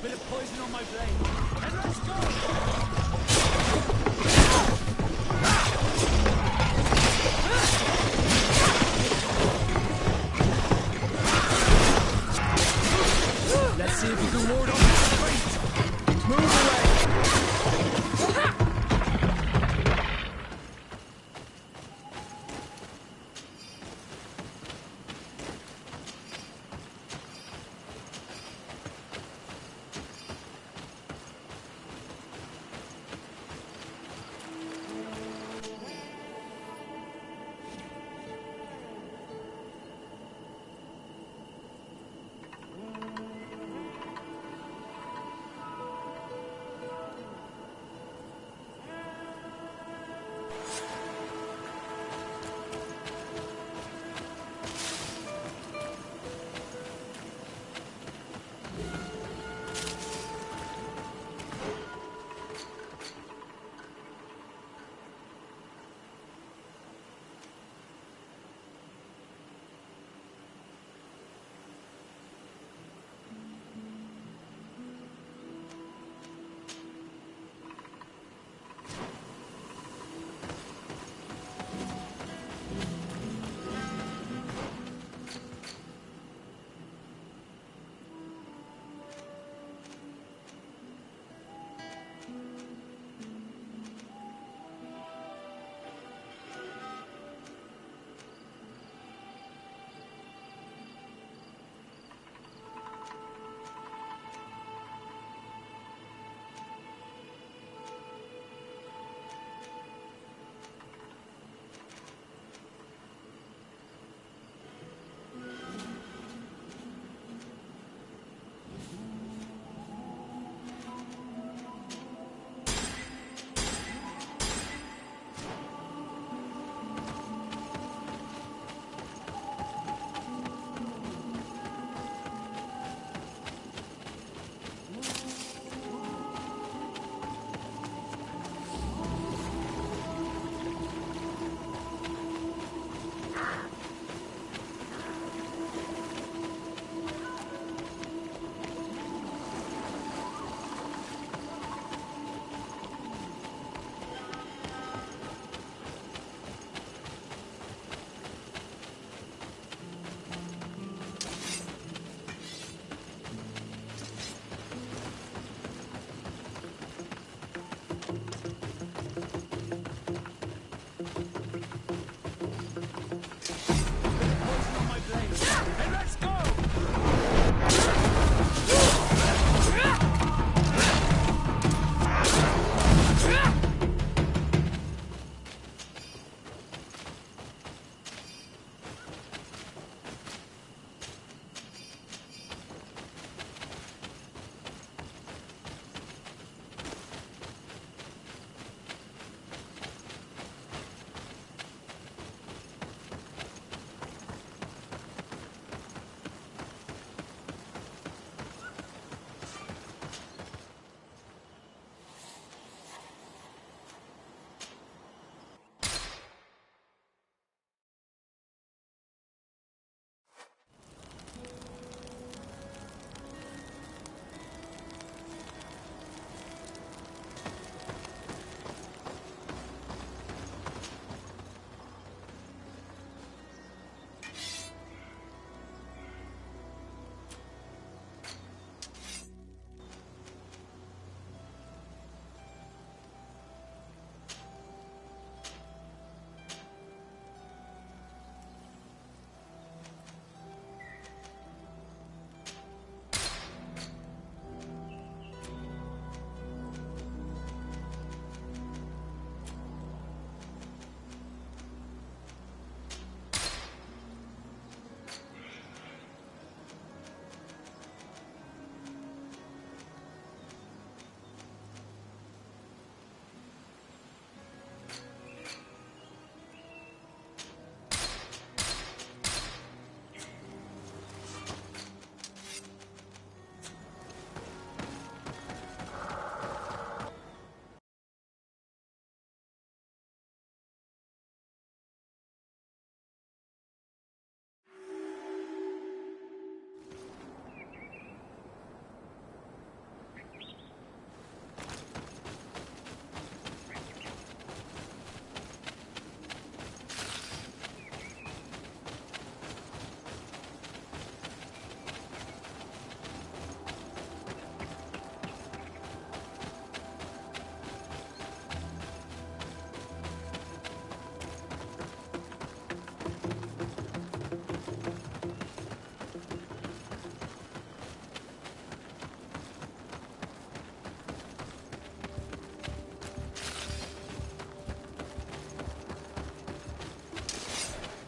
Speaker 10: Bit of poison on my blade. And let's go!
Speaker 18: Let's see if you can ward off his fate. Move away.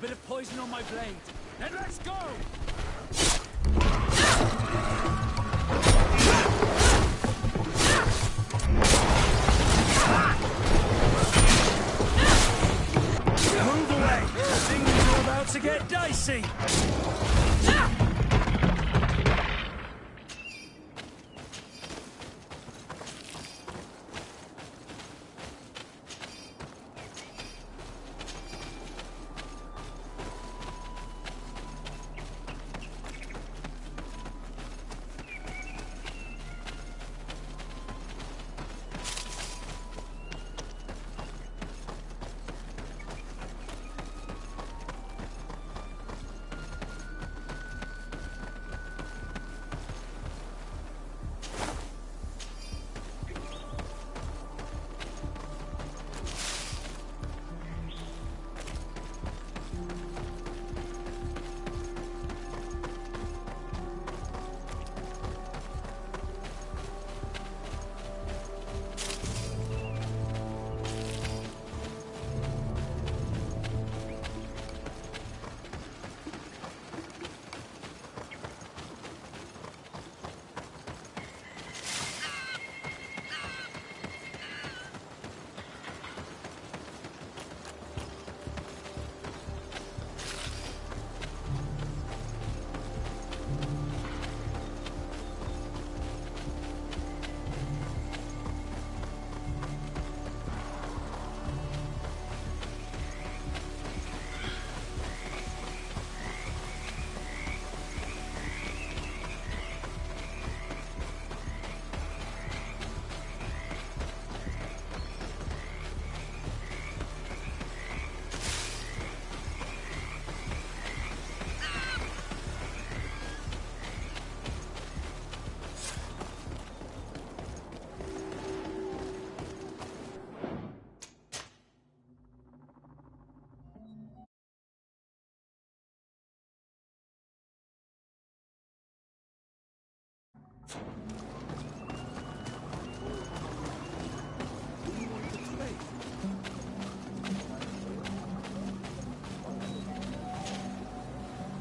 Speaker 10: bit of poison on my blade. Then let's go!
Speaker 4: Move away! Things are about to get dicey!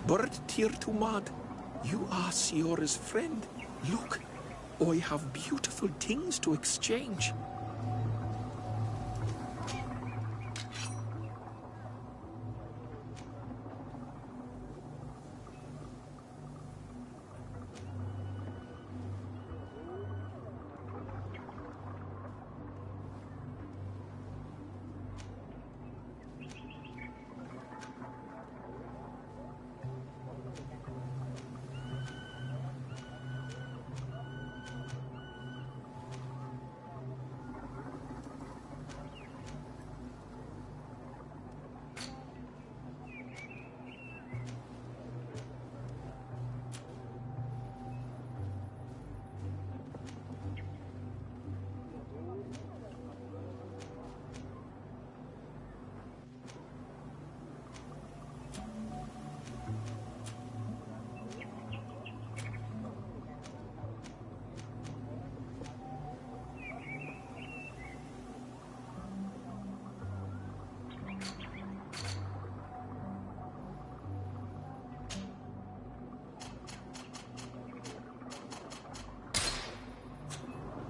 Speaker 15: Bird Tirtumad, you are Siora's friend. Look, I have beautiful things to exchange.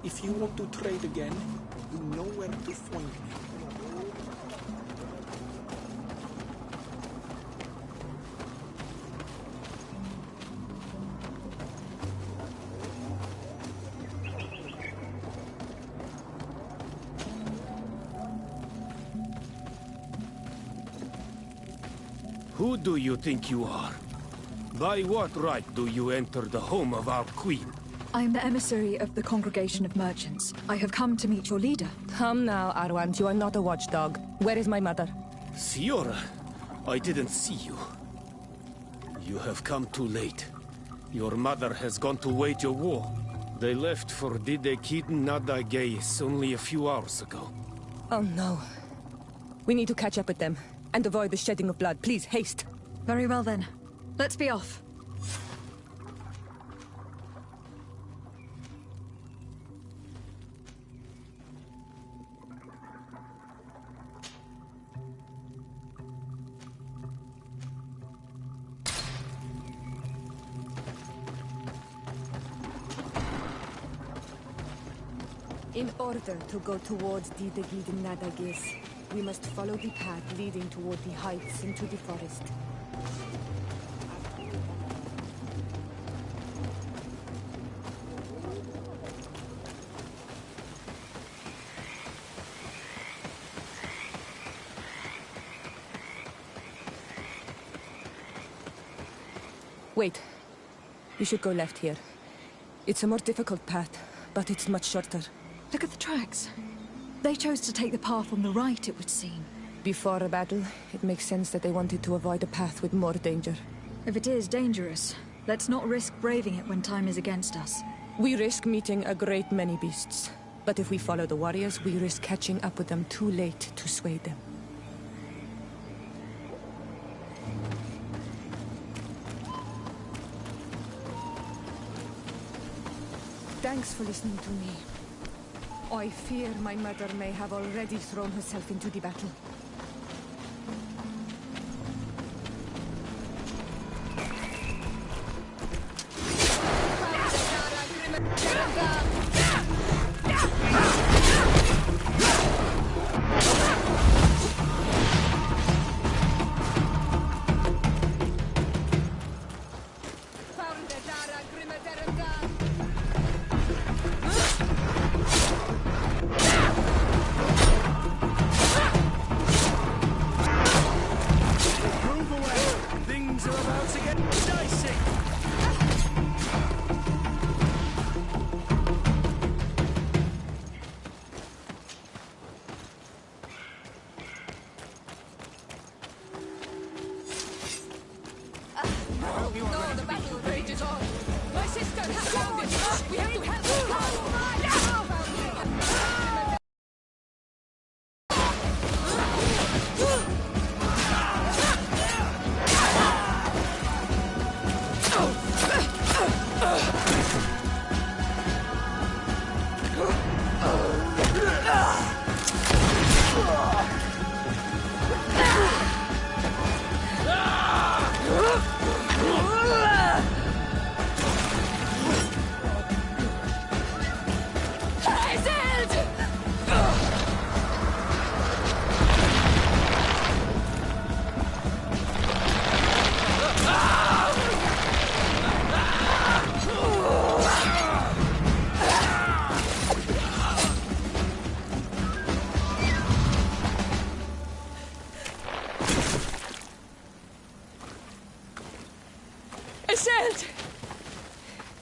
Speaker 15: If you want to trade again, you know where to find me.
Speaker 8: Who do you think you are? By what right do you enter the home of our queen?
Speaker 1: I am the emissary of the Congregation of Merchants. I have come to meet your leader.
Speaker 11: Come now, Arwant. You are not a watchdog. Where is my mother?
Speaker 8: Siora, I didn't see you. You have come too late. Your mother has gone to wage a war. They left for Didekid Nadagais only a few hours ago.
Speaker 11: Oh no. We need to catch up with them and avoid the shedding of blood. Please, haste.
Speaker 1: Very well then. Let's be off.
Speaker 11: In order to go towards the Nadagis, we must follow the path leading toward the heights into the forest. Wait. You should go left here. It's a more difficult path, but it's much shorter.
Speaker 1: Look at the tracks. They chose to take the path on the right, it would seem.
Speaker 11: Before a battle, it makes sense that they wanted to avoid a path with more danger.
Speaker 1: If it is dangerous, let's not risk braving it when time is against us.
Speaker 11: We risk meeting a great many beasts. But if we follow the warriors, we risk catching up with them too late to sway them. Thanks for listening to me. I fear my mother may have already thrown herself into the battle.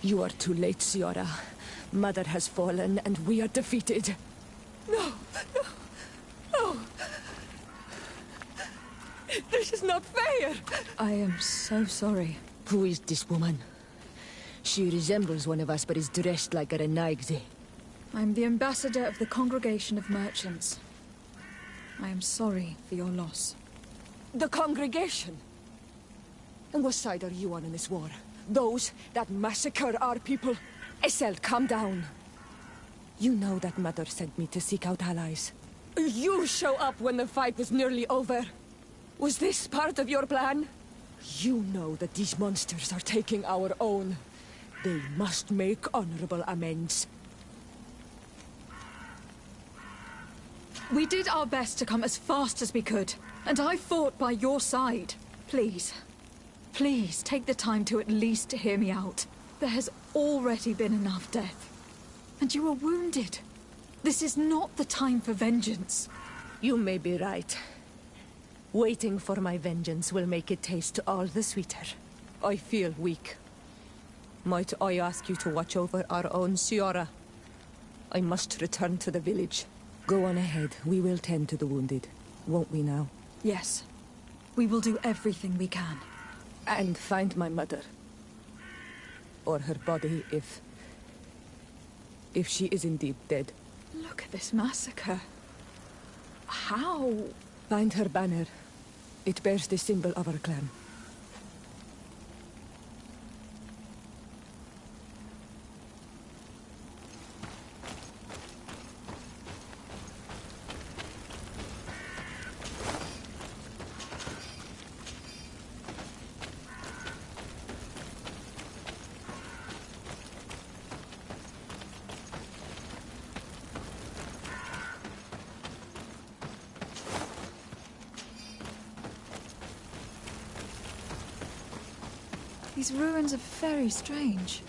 Speaker 11: You are too late, Siora. Mother has fallen, and we are defeated. No, no, no. This is not fair.
Speaker 1: I am so sorry.
Speaker 11: Who is this woman? She resembles one of us, but is dressed like a Renaigzi.
Speaker 1: I'm the ambassador of the Congregation of Merchants. I am sorry for your loss.
Speaker 11: The Congregation? And what side are you on in this war? Those that massacre our people? Esselt, calm down. You know that Mother sent me to seek out allies. You show up when the fight was nearly over. Was this part of your plan? You know that these monsters are taking our own. They must make honorable amends.
Speaker 1: We did our best to come as fast as we could, and I fought by your side. Please. Please, take the time to at least hear me out. There has already been enough death. And you were wounded. This is not the time for vengeance.
Speaker 11: You may be right. Waiting for my vengeance will make it taste all the sweeter. I feel weak. Might I ask you to watch over our own Siora? I must return to the village. Go on ahead. We will tend to the wounded. Won't we now?
Speaker 1: Yes. We will do everything we can.
Speaker 11: And find my mother. Or her body, if she is indeed dead.
Speaker 1: Look at this massacre. How?
Speaker 11: Find her banner. It bears the symbol of our clan.
Speaker 1: These ruins are very strange.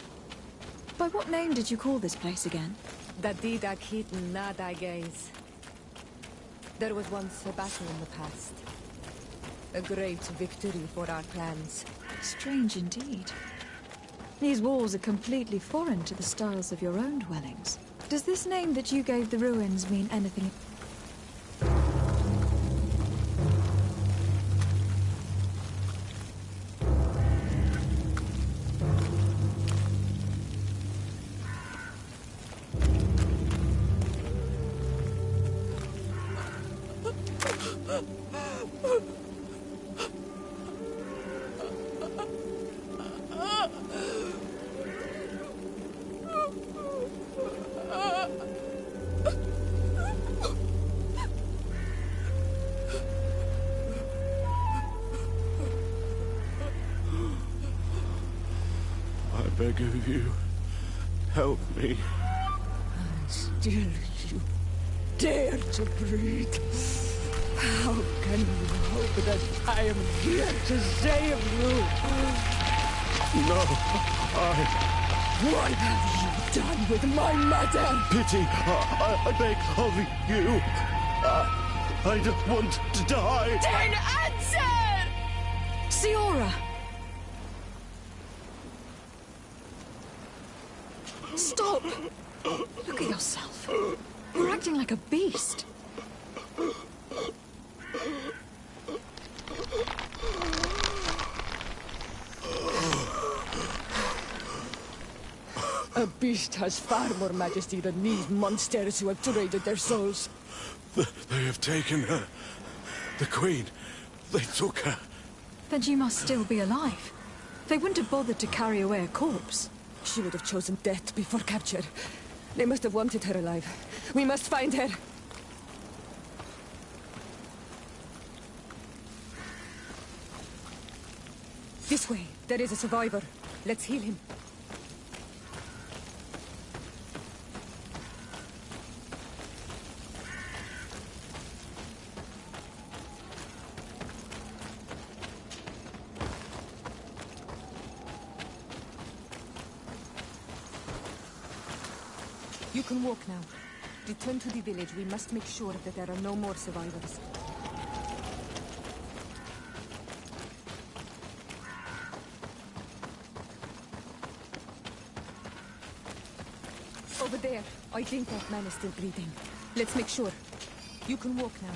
Speaker 1: By what name did you call this place again?
Speaker 11: Dadida Keaton Nadagaze. There was once a battle in the past. A great victory for our clans.
Speaker 1: Strange indeed. These walls are completely foreign to the styles of your own dwellings. Does this name that you gave the ruins mean anything?
Speaker 15: I beg of you, help me.
Speaker 11: Still you dare to breathe. How can you hope that I am here to save you?
Speaker 15: No,
Speaker 11: What have you done with my mother?
Speaker 15: Pity, I beg of you. I don't want to die.
Speaker 11: Then answer!
Speaker 1: Siora! Stop! Look at yourself. You're acting like a beast.
Speaker 11: A beast has far more majesty than these monsters who have traded their souls.
Speaker 15: They have taken her. The Queen. They took her.
Speaker 1: Then she must still be alive. They wouldn't have bothered to carry away a corpse.
Speaker 11: She would have chosen death before capture. They must have wanted her alive. We must find her. This way. There is a survivor. Let's heal him. You can walk now. Return to the village. We must make sure that there are no more survivors. Over there. I think that man is still breathing. Let's make sure. You can walk now.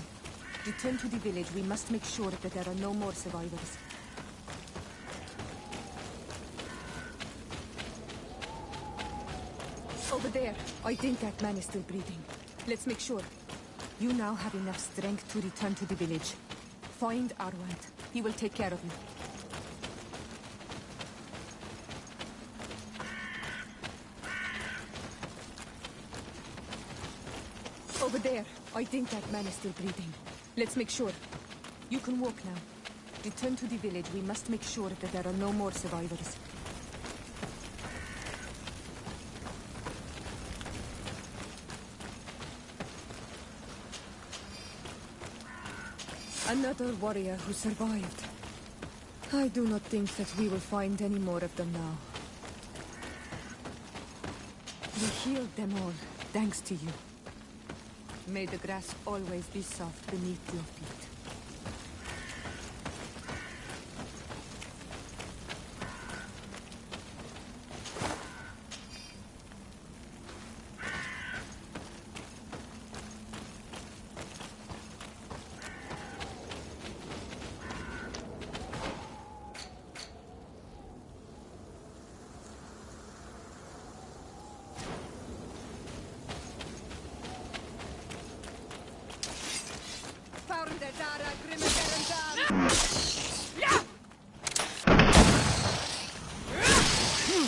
Speaker 11: Return to the village. We must make sure that there are no more survivors. Over there. I think that man is still breathing. Let's make sure. You now have enough strength to return to the village. Find Arwand. He will take care of you. Over there. I think that man is still breathing. Let's make sure. You can walk now. Return to the village. We must make sure that there are no more survivors. Another warrior who survived. I do not think that we will find any more of them now. We healed them all, thanks to you. May the grass always be soft beneath your feet.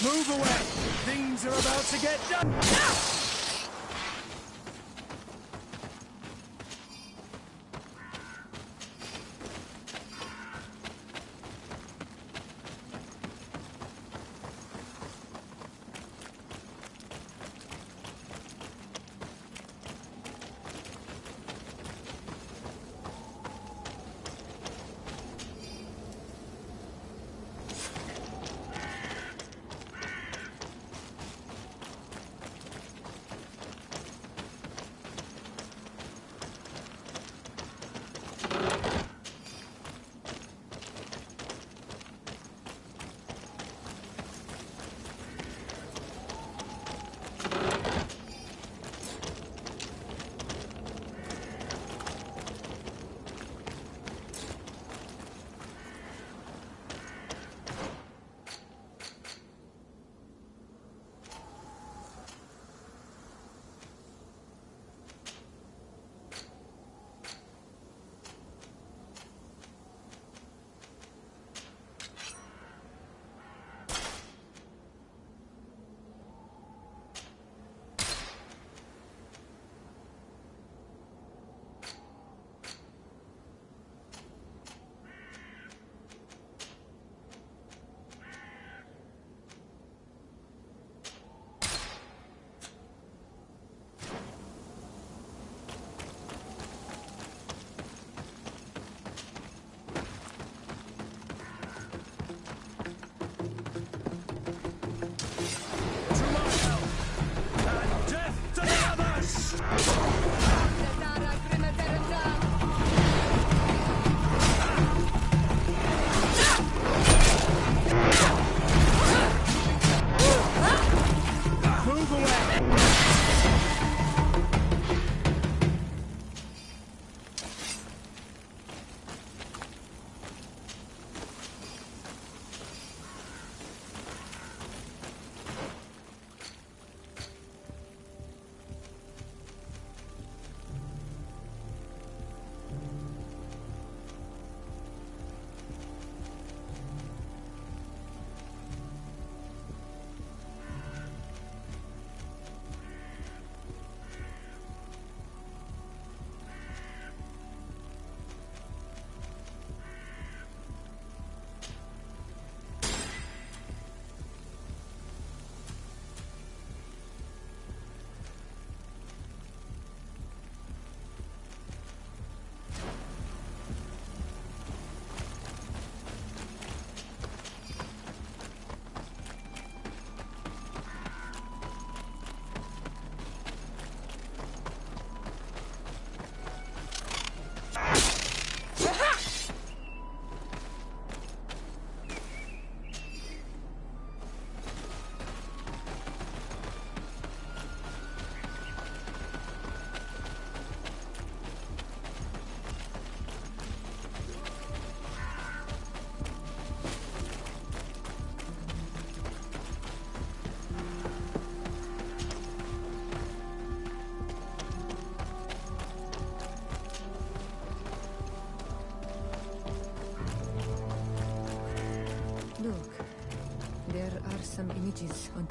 Speaker 4: Move away! Things are about to get done!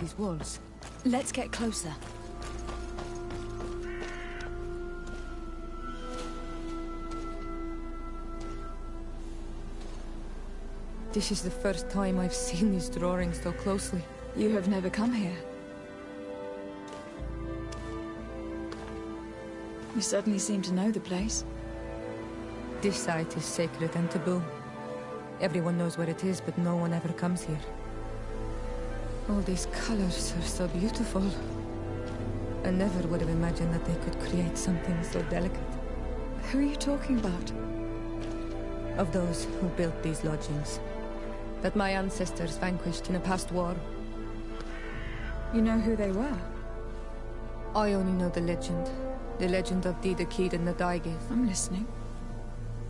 Speaker 11: these walls.
Speaker 1: Let's get closer.
Speaker 11: This is the first time I've seen these drawings so closely.
Speaker 1: You have never come here. You certainly seem to know the place.
Speaker 11: This site is sacred and taboo. Everyone knows where it is, but no one ever comes here. All these colors are so beautiful. I never would have imagined that they could create something so delicate.
Speaker 1: Who are you talking about?
Speaker 11: Of those who built these lodgings. That my ancestors vanquished in a past war.
Speaker 1: You know who they were?
Speaker 11: I only know the legend. The legend of Dida Kid and the Daigith.
Speaker 1: I'm listening.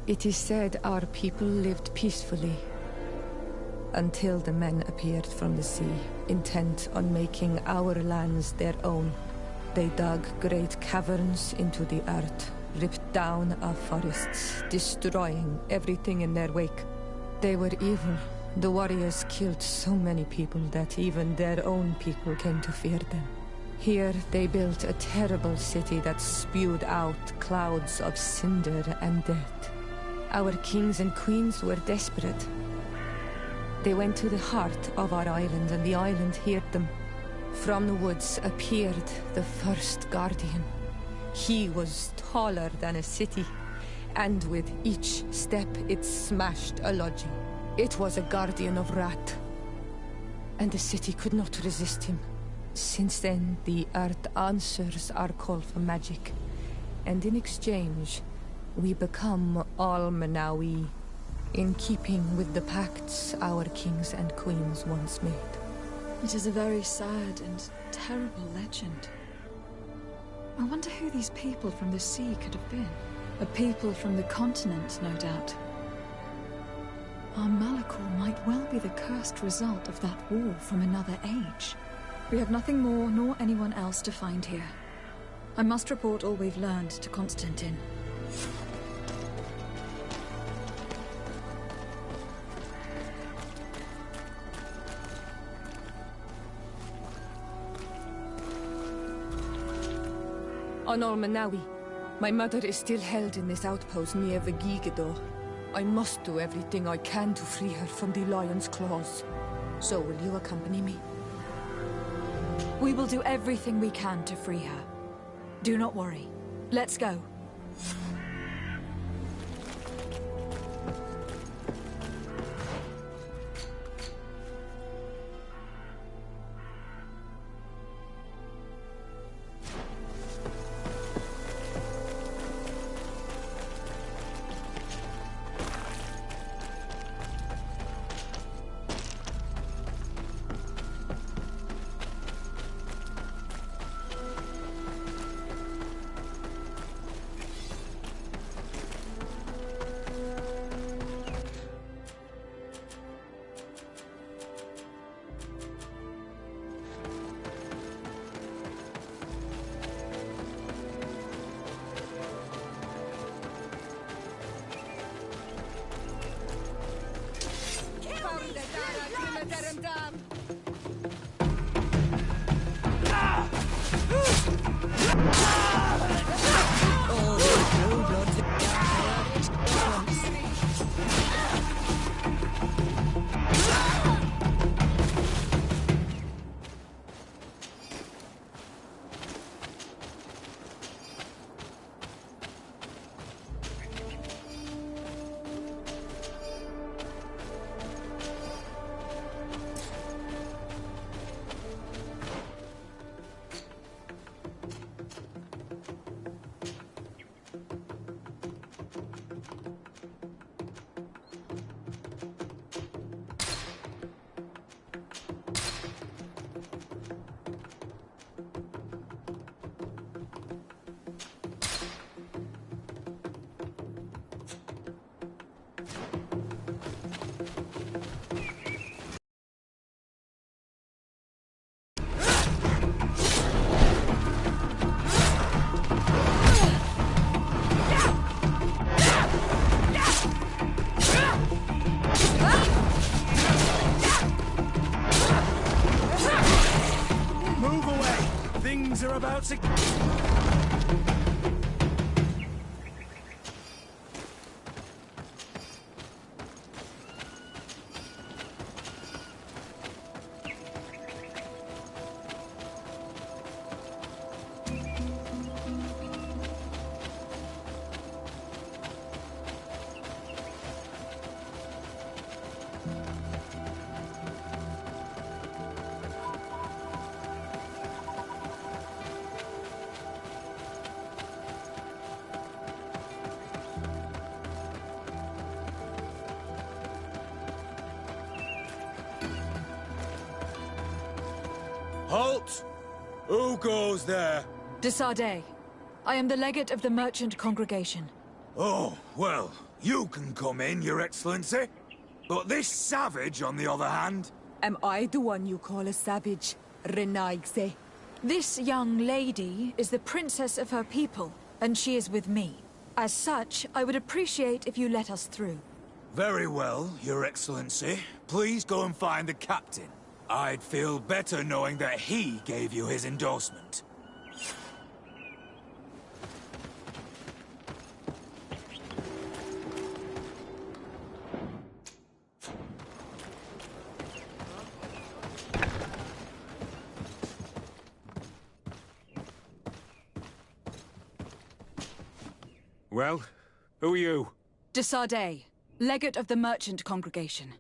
Speaker 11: It is said our people lived peacefully until the men appeared from the sea, intent on making our lands their own. They dug great caverns into the earth, ripped down our forests, destroying everything in their wake. They were evil. The warriors killed so many people that even their own people came to fear them. Here they built a terrible city that spewed out clouds of cinder and death. Our kings and queens were desperate. They went to the heart of our island, and the island heard them. From the woods appeared the first guardian. He was taller than a city, and with each step it smashed a lodging. It was a guardian of Rat, and the city could not resist him. Since then, the earth answers our call for magic, and in exchange, we become all Manawi, in keeping with the pacts our kings and queens once made.
Speaker 1: It is a very sad and terrible legend. I wonder who these people from the sea could have been. A people from the continent, no doubt. Our Malachor might well be the cursed result of that war from another age. We have nothing more nor anyone else to find here. I must report all we've learned to Constantine.
Speaker 11: On Almanawi, my mother is still held in this outpost near the Gigidor. I must do everything I can to free her from the lion's claws. So will you accompany me?
Speaker 1: We will do everything we can to free her. Do not worry. Let's go.
Speaker 9: Halt! Who goes there?
Speaker 1: De Sardet. I am the legate of the merchant congregation.
Speaker 9: Oh, well, you can come in, Your Excellency. But this savage, on the other hand...
Speaker 11: Am I the one you call a savage, Renaigse?
Speaker 1: This young lady is the princess of her people, and she is with me. As such, I would appreciate if you let us through.
Speaker 9: Very well, Your Excellency. Please go and find the captain. I'd feel better knowing that he gave you his endorsement.
Speaker 8: Well, who are you?
Speaker 1: De Sardet, legate of the merchant congregation.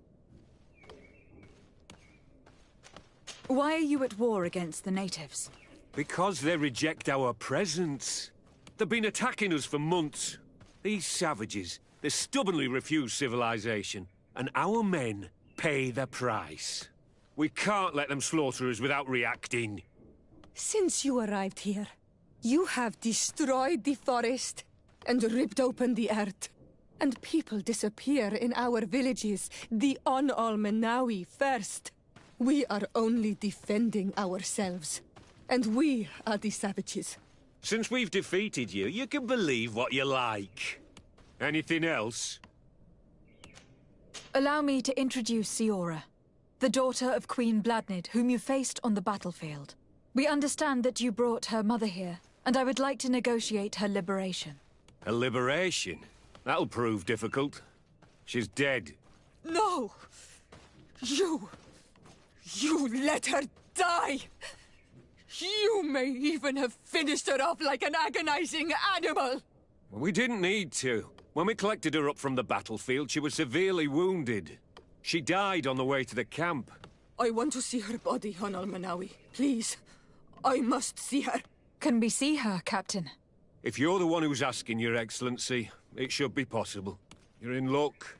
Speaker 1: Why are you at war against the natives?
Speaker 8: Because they reject our presence. They've been attacking us for months. These savages, they stubbornly refuse civilization, and our men pay the price. We can't let them slaughter us without reacting.
Speaker 11: Since you arrived here, you have destroyed the forest and ripped open the earth. And people disappear in our villages, the On-Almenawi first. We are only defending ourselves. And we are the savages.
Speaker 8: Since we've defeated you, you can believe what you like. Anything else?
Speaker 1: Allow me to introduce Siora, the daughter of Queen Bladnid, whom you faced on the battlefield. We understand that you brought her mother here, and I would like to negotiate her liberation.
Speaker 8: A liberation? That'll prove difficult. She's dead.
Speaker 11: No! You let her die! You may even have finished her off like an agonizing animal!
Speaker 8: We didn't need to. When we collected her up from the battlefield, she was severely wounded. She died on the way to the camp.
Speaker 11: I want to see her body, on Almenawi. Please. I must see her.
Speaker 1: Can we see her, Captain?
Speaker 8: If you're the one who's asking, Your Excellency, it should be possible. You're in luck.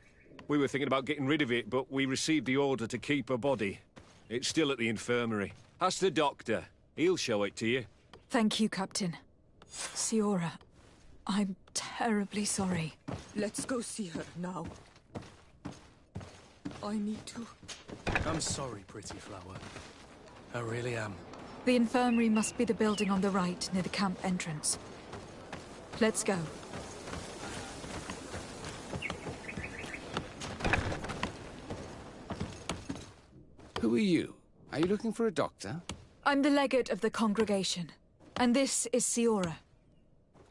Speaker 8: We were thinking about getting rid of it, but we received the order to keep her body. It's still at the infirmary. Ask the doctor. He'll show it to you.
Speaker 1: Thank you, Captain. Siora, I'm terribly sorry.
Speaker 11: Let's go see her now. I need to...
Speaker 4: I'm sorry, pretty flower. I really am.
Speaker 1: The infirmary must be the building on the right, near the camp entrance. Let's go.
Speaker 6: Who are you? Are you looking for a doctor?
Speaker 1: I'm the legate of the congregation, and this is Siora,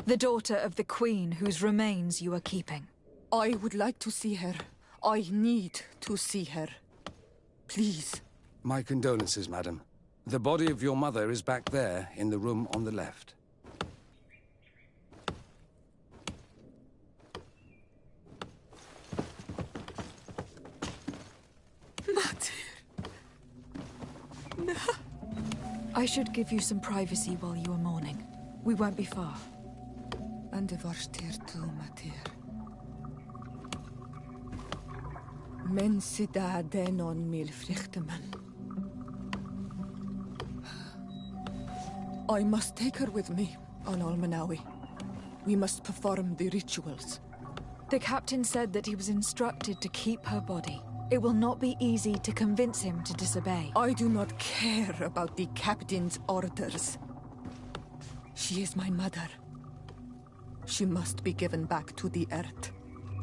Speaker 1: the daughter of the queen whose remains you are keeping.
Speaker 11: I would like to see her. I need to see her. Please.
Speaker 6: My condolences, madam. The body of your mother is back there, in the room on the left.
Speaker 11: No.
Speaker 1: I should give you some privacy while you are mourning. We won't be far.
Speaker 11: And the varstir tu, Matir. Men sida denon mil frichteman. I must take her with me, on Almenawi. We must perform the rituals.
Speaker 1: The captain said that he was instructed to keep her body. It will not be easy to convince him to disobey.
Speaker 11: I do not care about the captain's orders. She is my mother. She must be given back to the earth.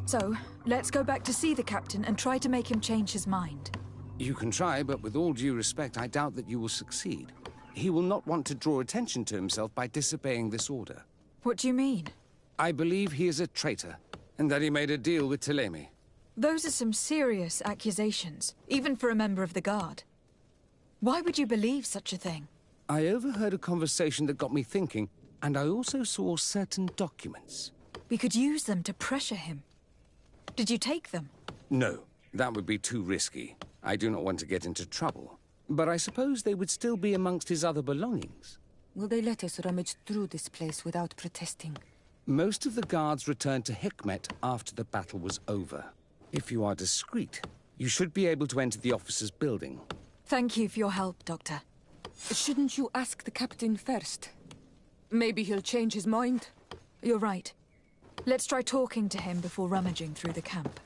Speaker 1: So, let's go back to see the captain and try to make him change his mind.
Speaker 6: You can try, but with all due respect, I doubt that you will succeed. he will not want to draw attention to himself by disobeying this order.
Speaker 1: What do you mean?
Speaker 6: I believe he is a traitor, and that he made a deal with Thélème.
Speaker 1: Those are some serious accusations, even for a member of the Guard. Why would you believe such a thing?
Speaker 6: I overheard a conversation that got me thinking, and I also saw certain documents.
Speaker 1: We could use them to pressure him. Did you take them?
Speaker 6: No, that would be too risky. I do not want to get into trouble. But I suppose they would still be amongst his other belongings.
Speaker 11: Will they let us rummage through this place without protesting?
Speaker 6: Most of the guards returned to Hikmet after the battle was over. If you are discreet, you should be able to enter the officer's building.
Speaker 1: Thank you for your help, Doctor.
Speaker 11: Shouldn't you ask the captain first? Maybe he'll change his mind.
Speaker 1: You're right. Let's try talking to him before rummaging through the camp.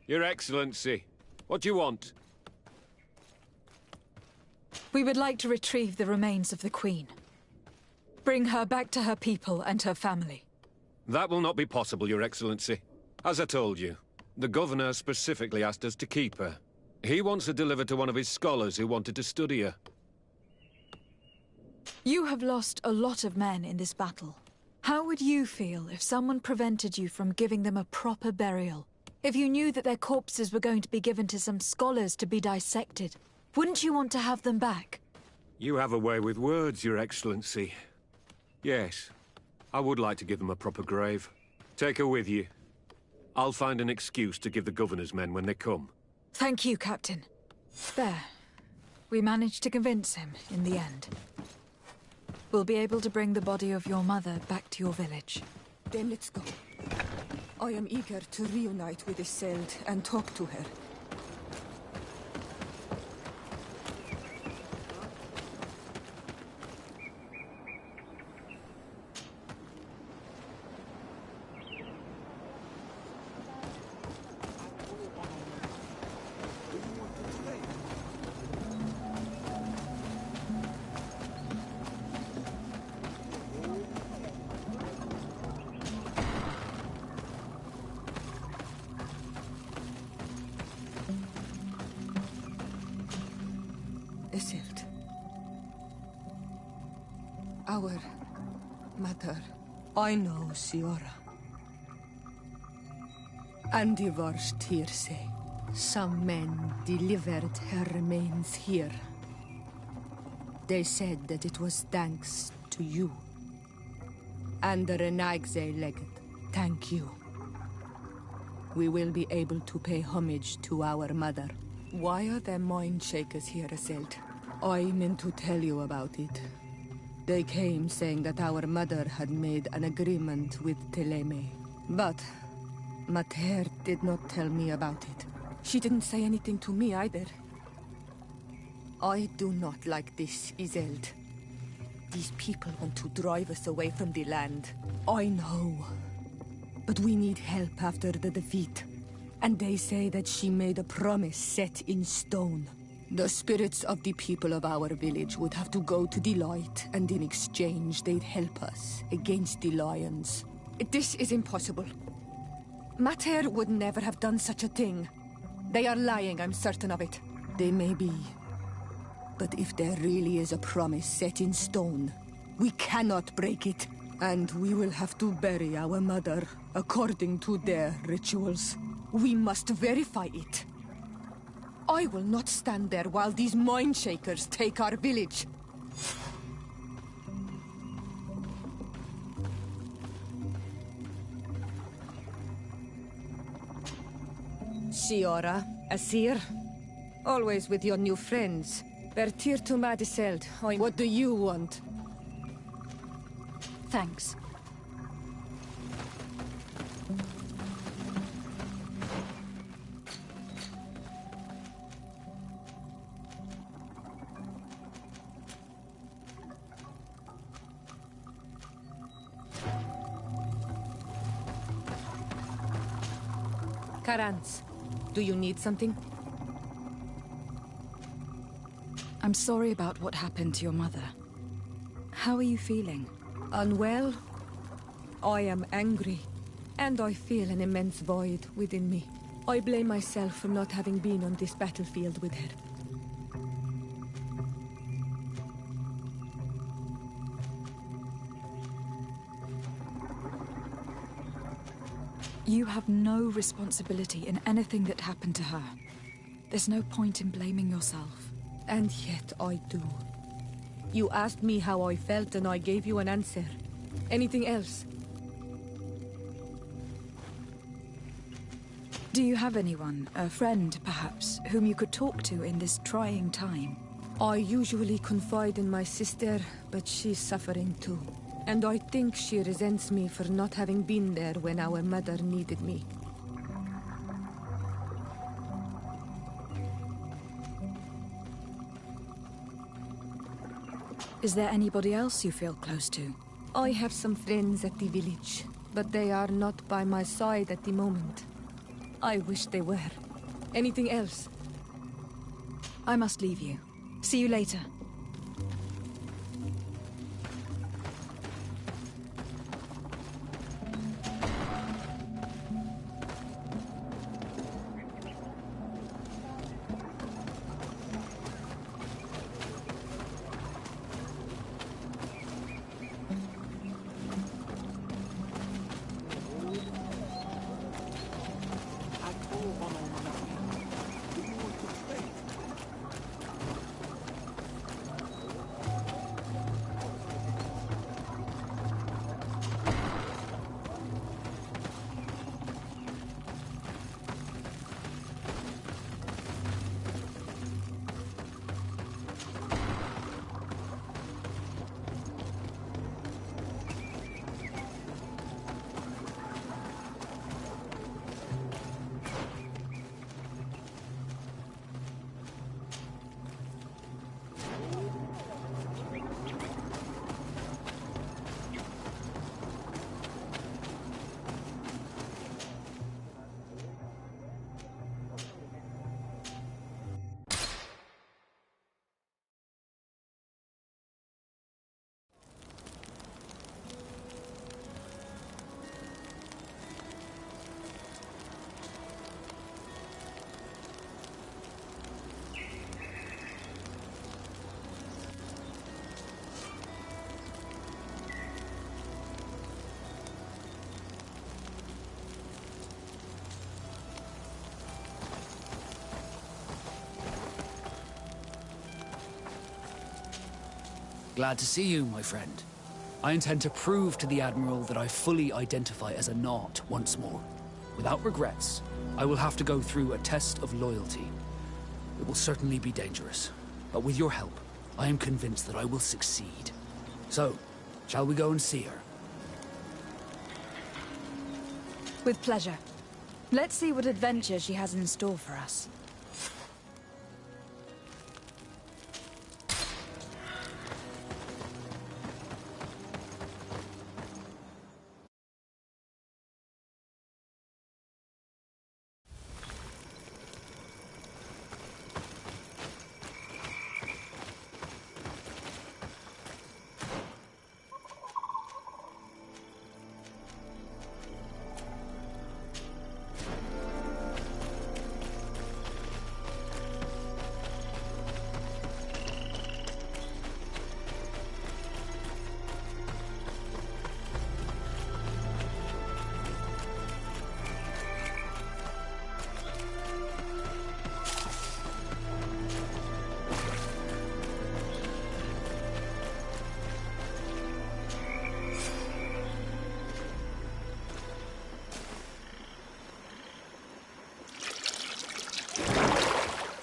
Speaker 8: Your Excellency, what do you want?
Speaker 1: We would like to retrieve the remains of the Queen. Bring her back to her people and her family.
Speaker 8: That will not be possible, Your Excellency. As I told you, the Governor specifically asked us to keep her. He wants her delivered to one of his scholars who wanted to study her.
Speaker 1: You have lost a lot of men in this battle. How would you feel if someone prevented you from giving them a proper burial? If you knew that their corpses were going to be given to some scholars to be dissected, wouldn't you want to have them back?
Speaker 8: You have a way with words, Your Excellency. Yes, I would like to give them a proper grave. Take her with you. I'll find an excuse to give the Governor's men when they come.
Speaker 1: Thank you, Captain. There. We managed to convince him in the end. We'll be able to bring the body of your mother back to your village.
Speaker 11: Then let's go. I am eager to reunite with Isolde and talk to her. Isolde. Our mother. I know, Siora. And the worst here say, some men delivered her remains here. They said that it was thanks to you. And the Renagze legate, thank you. We will be able to pay homage to our mother. Why are there mind shakers here, Isolde? I meant to tell you about it. They came saying that our mother had made an agreement with Thélème. But Mater did not tell me about it. She didn't say anything to me either. I do not like this, Isolde. These people want to drive us away from the land. I know. But we need help after the defeat. And they say that she made a promise set in stone. The spirits of the people of our village would have to go to the light, and in exchange they'd help us against the lions. This is impossible. Mater would never have done such a thing. They are lying, I'm certain of it. They may be. But if there really is a promise set in stone, we cannot break it. And we will have to bury our mother according to their rituals. We must verify it. I will not stand there while these mind shakers take our village. Siora, Asir, always with your new friends. Bertir to Madiseld. What do you want?
Speaker 1: Thanks.
Speaker 11: Karans, do you need something?
Speaker 1: I'm sorry about what happened to your mother. How are you feeling?
Speaker 11: Unwell, I am angry, and I feel an immense void within me. I blame myself for not having been on this battlefield with her.
Speaker 1: You have no responsibility in anything that happened to her. There's no point in blaming yourself.
Speaker 11: And yet I do. You asked me how I felt and I gave you an answer. Anything else?
Speaker 1: Do you have anyone, a friend perhaps, whom you could talk to in this trying time?
Speaker 11: I usually confide in my sister, but she's suffering too. And I think she resents me for not having been there when our mother needed me.
Speaker 1: Is there anybody else you feel close to?
Speaker 11: I have some friends at the village, but they are not by my side at the moment. I wish they were. Anything else?
Speaker 1: I must leave you. See you later.
Speaker 5: Glad to see you, my friend. I intend to prove to the Admiral that I fully identify as a Naut once more. Without regrets, I will have to go through a test of loyalty. It will certainly be dangerous, but with your help, I am convinced that I will succeed. So, shall we go and see her?
Speaker 1: With pleasure. Let's see what adventure she has in store for us.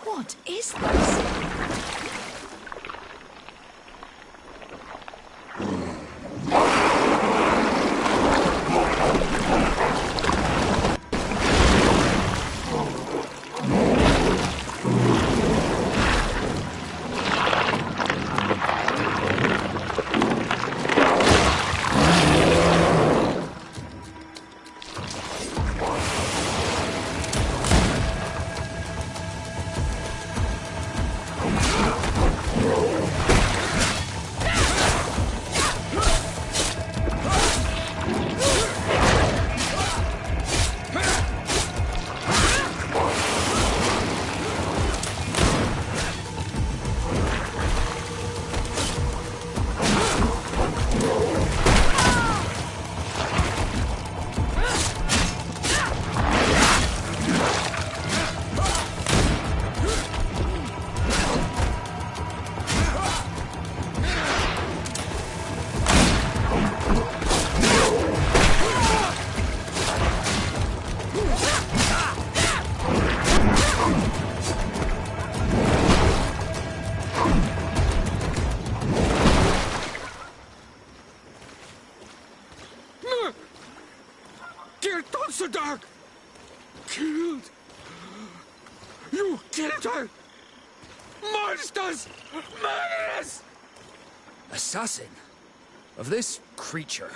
Speaker 1: What is this?
Speaker 15: killed. You killed her! Monsters! Murderers!
Speaker 5: Assassin? Of this creature?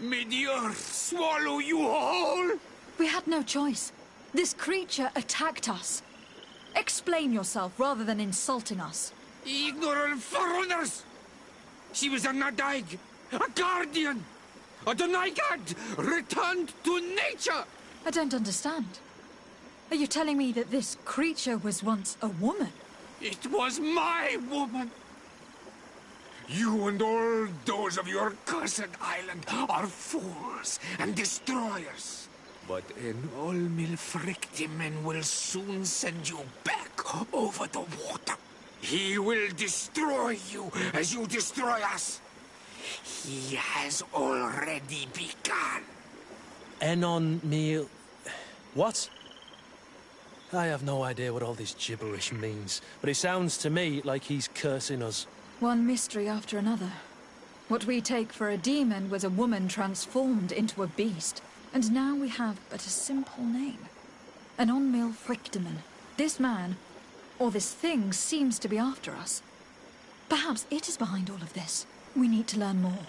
Speaker 15: May the earth swallow you whole!
Speaker 1: We had no choice. This creature attacked us. Explain yourself rather than insulting us.
Speaker 15: Ignorant foreigners! She was a Nadaig, a guardian, a Donaigad, returned to nature!
Speaker 1: I don't understand. Are you telling me that this creature was once a woman?
Speaker 15: It was my woman! You and all those of your cursed island are fools and destroyers. But an Olmilfrictimen will soon send you back over the water. He will destroy you as you destroy us. He has already begun.
Speaker 4: Enon Meal... What? I have no idea what all this gibberish means, but it sounds to me like he's cursing us.
Speaker 1: One mystery after another. What we take for a demon was a woman transformed into a beast. And now we have but a simple name. An Onmil Frictiman. This man, or this thing, seems to be after us. Perhaps it is behind all of this. We need to learn more.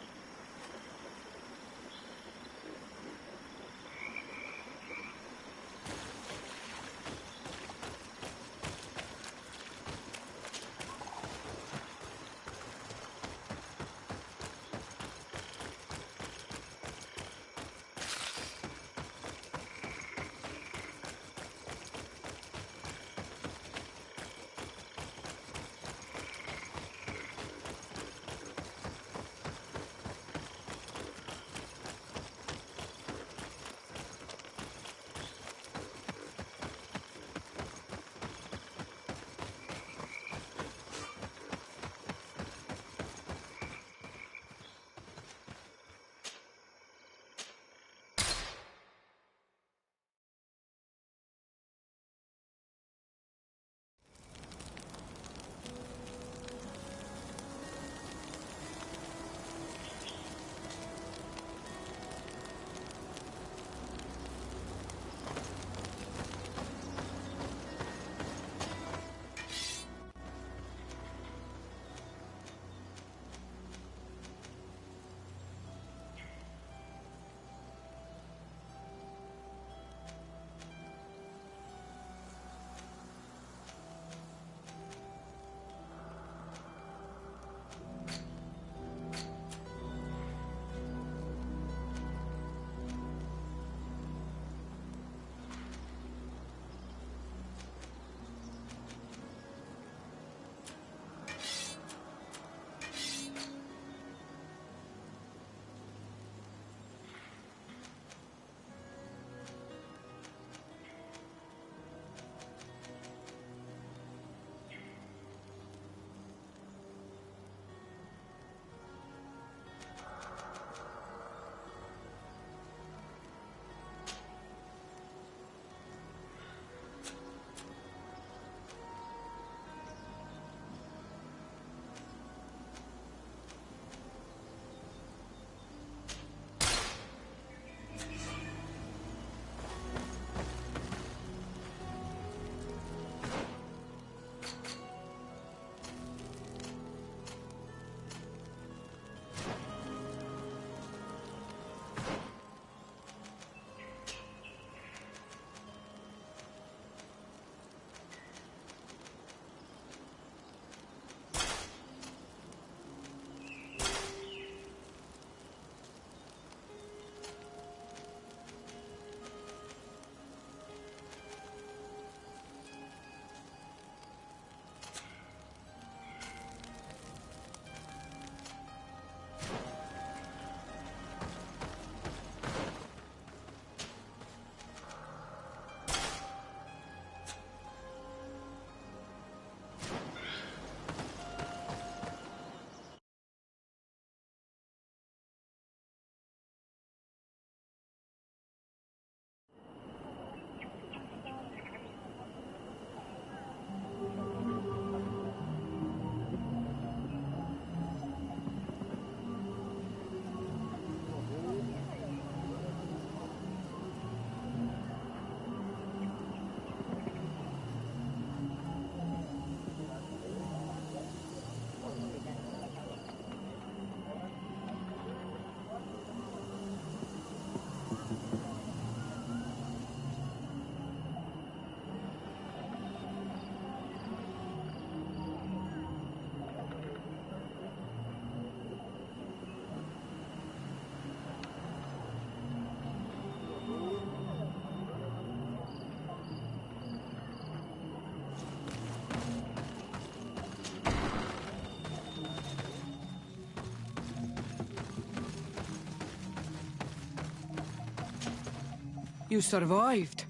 Speaker 16: You survived.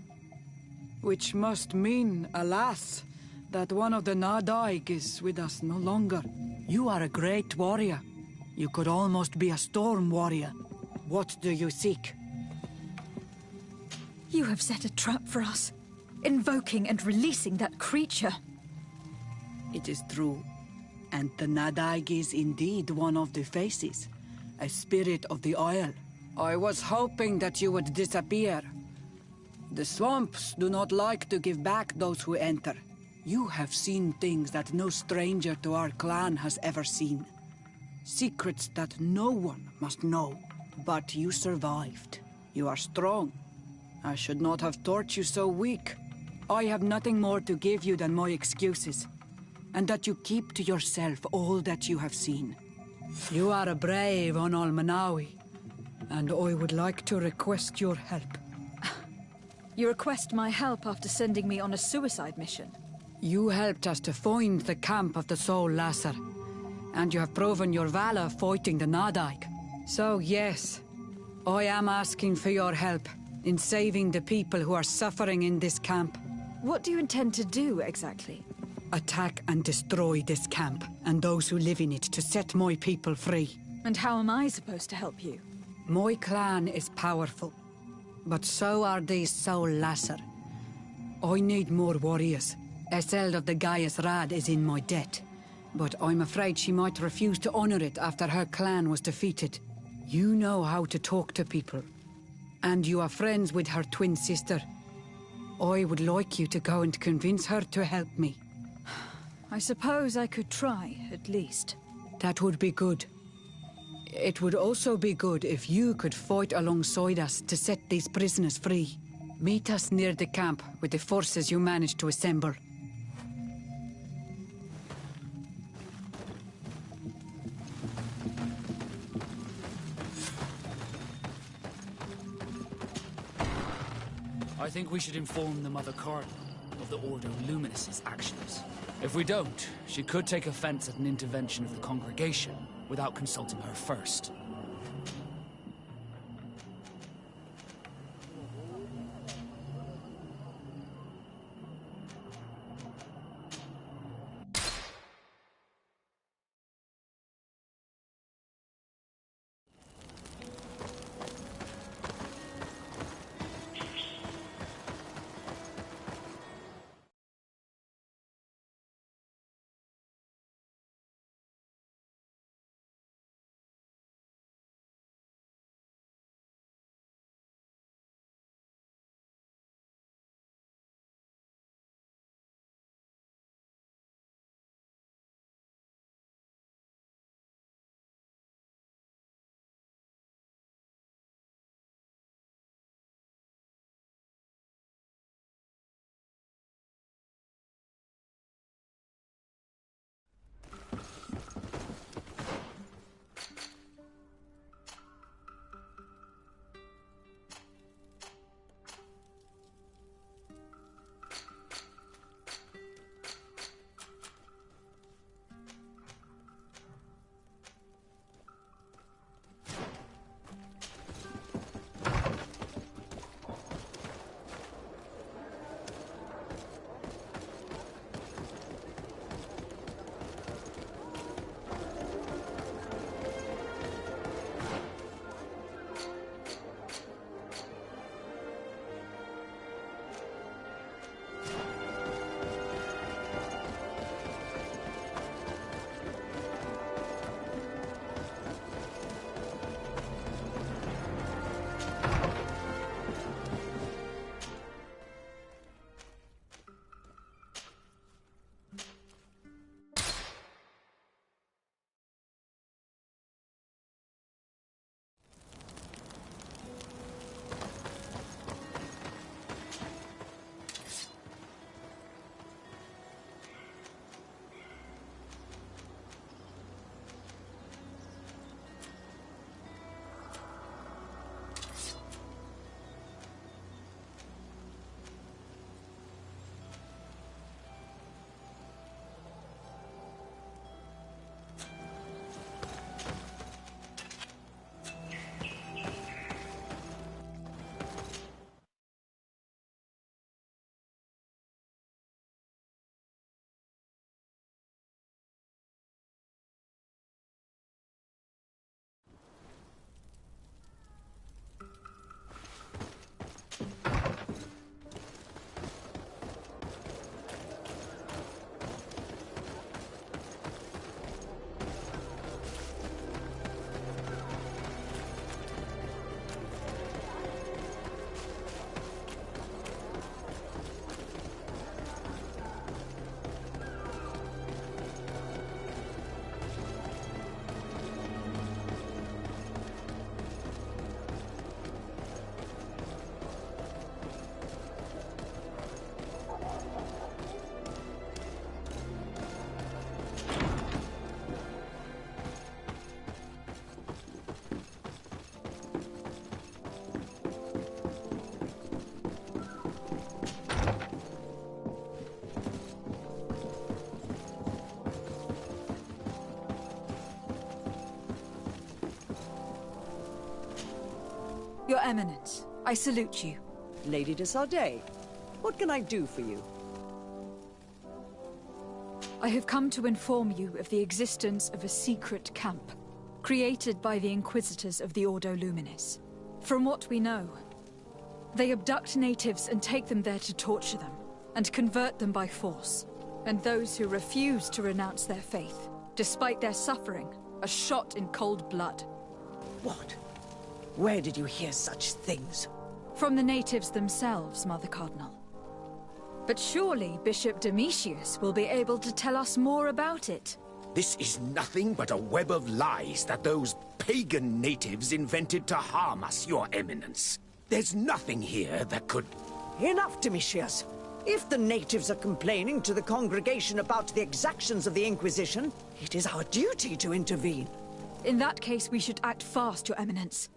Speaker 16: Which must mean, alas, that one of the Nadaig is with us no longer. You are a great warrior. You could almost be a storm warrior. What do you seek?
Speaker 1: You have set a trap for us, invoking and releasing that creature.
Speaker 16: It is true. And the Nadaig is indeed one of the faces, a spirit of the Isle. I was hoping that you would disappear. The swamps do not like to give back those who enter. You have seen things that no stranger to our clan has ever seen. Secrets that no one must know. But you survived. You are strong. I should not have thought you so weak. I have nothing more to give you than my excuses. And that you keep to yourself all that you have seen. You are a brave on Almanawi, and I would like to request your help.
Speaker 1: You request my help after sending me on a suicide mission?
Speaker 16: You helped us to find the camp of the Soul Lasser, and you have proven your valor fighting the Nadaig. So yes, I am asking for your help in saving the people who are suffering in this camp.
Speaker 1: What do you intend to do, exactly?
Speaker 16: Attack and destroy this camp, and those who live in it, to set my people free.
Speaker 1: And how am I supposed to help you?
Speaker 16: My clan is powerful, but so are these Soul Lasser. I need more warriors. Eseld of the Gaius Rad is in my debt, but I'm afraid she might refuse to honor it after her clan was defeated. You know how to talk to people, and you are friends with her twin sister. I would like you to go and convince her to help me.
Speaker 1: I suppose I could try, at least.
Speaker 16: That would be good. It would also be good if you could fight alongside us to set these prisoners free. Meet us near the camp with the forces you managed to assemble.
Speaker 5: I think we should inform the Mother Cardinal of the Ordo Luminous' actions. If we don't, she could take offense at an intervention of the congregation without consulting her first.
Speaker 1: Eminence, I salute you.
Speaker 21: Lady de Sardet, what can I do for you?
Speaker 1: I have come to inform you of the existence of a secret camp, created by the Inquisitors of the Ordo Luminis. From what we know, they abduct natives and take them there to torture them, and convert them by force. And those who refuse to renounce their faith, despite their suffering, are shot in cold blood.
Speaker 21: What? Where did you hear such things?
Speaker 1: From the natives themselves, Mother Cardinal. But surely Bishop Domitius will be able to tell us more about it.
Speaker 17: This is nothing but a web of lies that those pagan natives invented to harm us, Your Eminence. There's nothing here that could...
Speaker 21: Enough, Domitius. If the natives are complaining to the congregation about the exactions of the Inquisition, it is our duty to intervene.
Speaker 1: In that case, we should act fast, Your Eminence.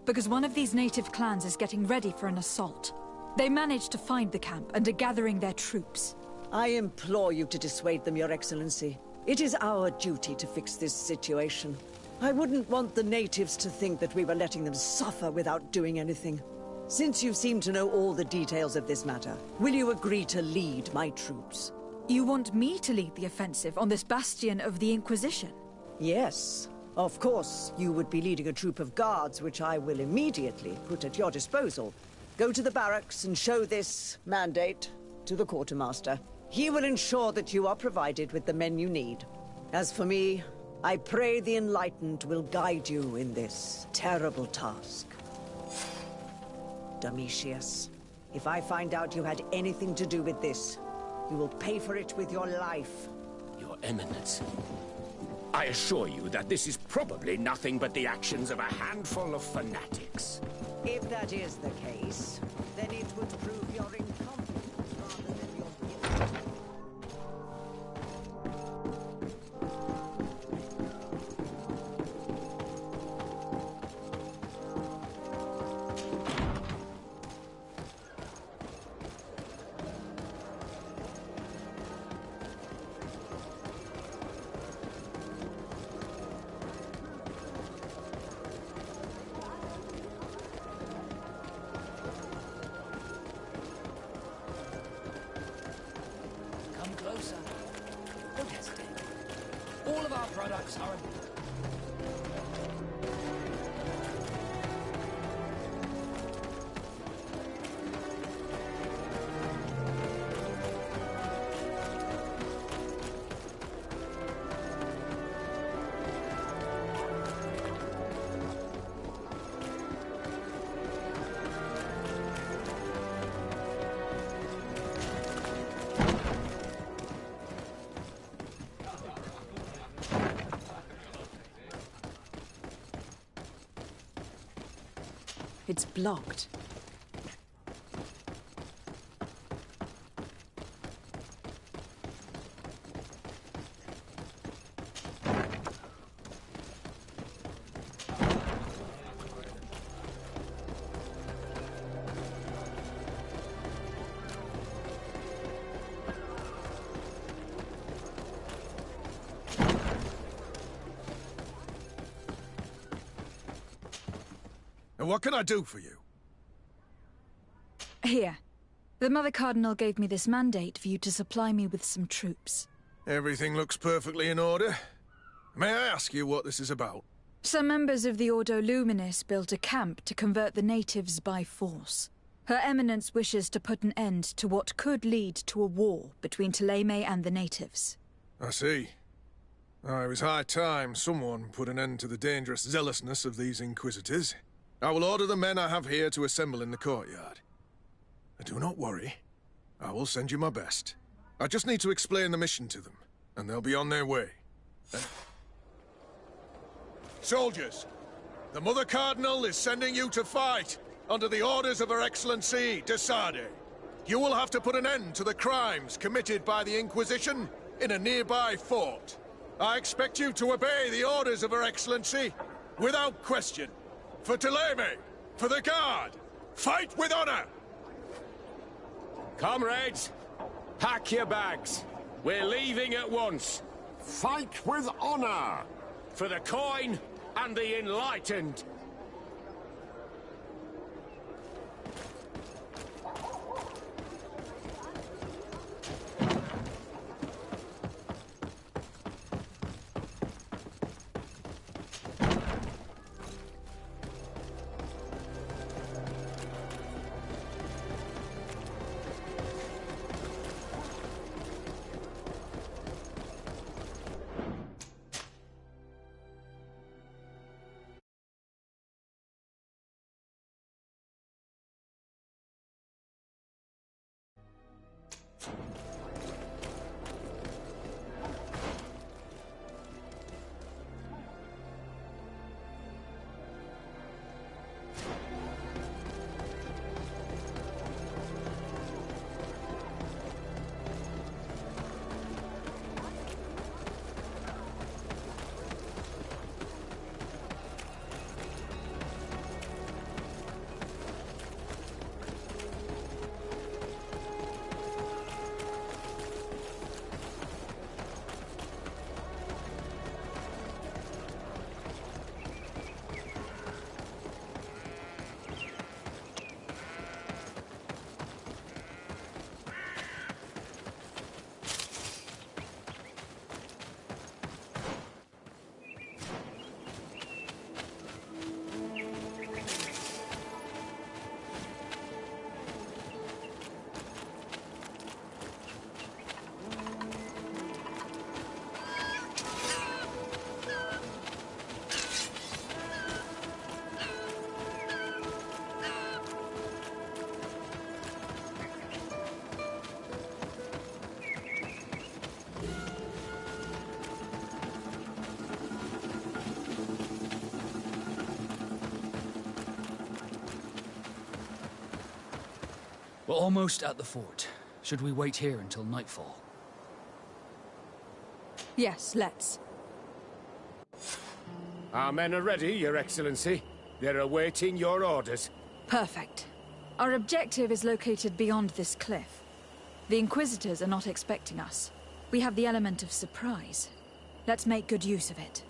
Speaker 1: Because one of these native clans is getting ready for an assault. They managed to find the camp and are gathering their troops.
Speaker 21: I implore you to dissuade them, Your Excellency. It is our duty to fix this situation. I wouldn't want the natives to think that we were letting them suffer without doing anything. Since you seem to know all the details of this matter, will you agree to lead my troops?
Speaker 1: You want me to lead the offensive on this bastion of the Inquisition?
Speaker 21: Yes. Of course, you would be leading a troop of guards, which I will immediately put at your disposal. Go to the barracks and show this mandate to the quartermaster. He will ensure that you are provided with the men you need. As for me, I pray the Enlightened will guide you in this terrible task. Domitius, if I find out you had anything to do with this, you will pay for it with your life.
Speaker 17: Your Eminence, I assure you that this is probably nothing but the actions of a handful of fanatics.
Speaker 21: If that is the case, then it would prove your incompetence rather than your guilt.
Speaker 5: Don't hesitate. All of our products are...
Speaker 1: It's blocked.
Speaker 2: And what can I do for you?
Speaker 1: Here. The Mother Cardinal gave me this mandate for you to supply me with some troops.
Speaker 2: Everything looks perfectly in order. May I ask you what this is about?
Speaker 1: Some members of the Ordo Luminis built a camp to convert the natives by force. Her Eminence wishes to put an end to what could lead to a war between Thélème and the natives.
Speaker 2: I see. It was high time someone put an end to the dangerous zealousness of these Inquisitors. I will order the men I have here to assemble in the courtyard. Do not worry. I will send you my best. I just need to explain the mission to them, and they'll be on their way. Soldiers, the Mother Cardinal is sending you to fight under the orders of Her Excellency de Sardet. You will have to put an end to the crimes committed by the Inquisition in a nearby fort. I expect you to obey the orders of Her Excellency without question. For Thélème, for the Guard, fight with honor!
Speaker 8: Comrades, pack your bags. We're leaving at once.
Speaker 15: Fight with honor!
Speaker 8: For the coin and the enlightened.
Speaker 5: We're almost at the fort. Should we wait here until nightfall?
Speaker 1: Yes, let's.
Speaker 8: Our men are ready, Your Excellency. They're awaiting your orders.
Speaker 1: Perfect. Our objective is located beyond this cliff. The Inquisitors are not expecting us. We have the element of surprise. Let's make good use of it.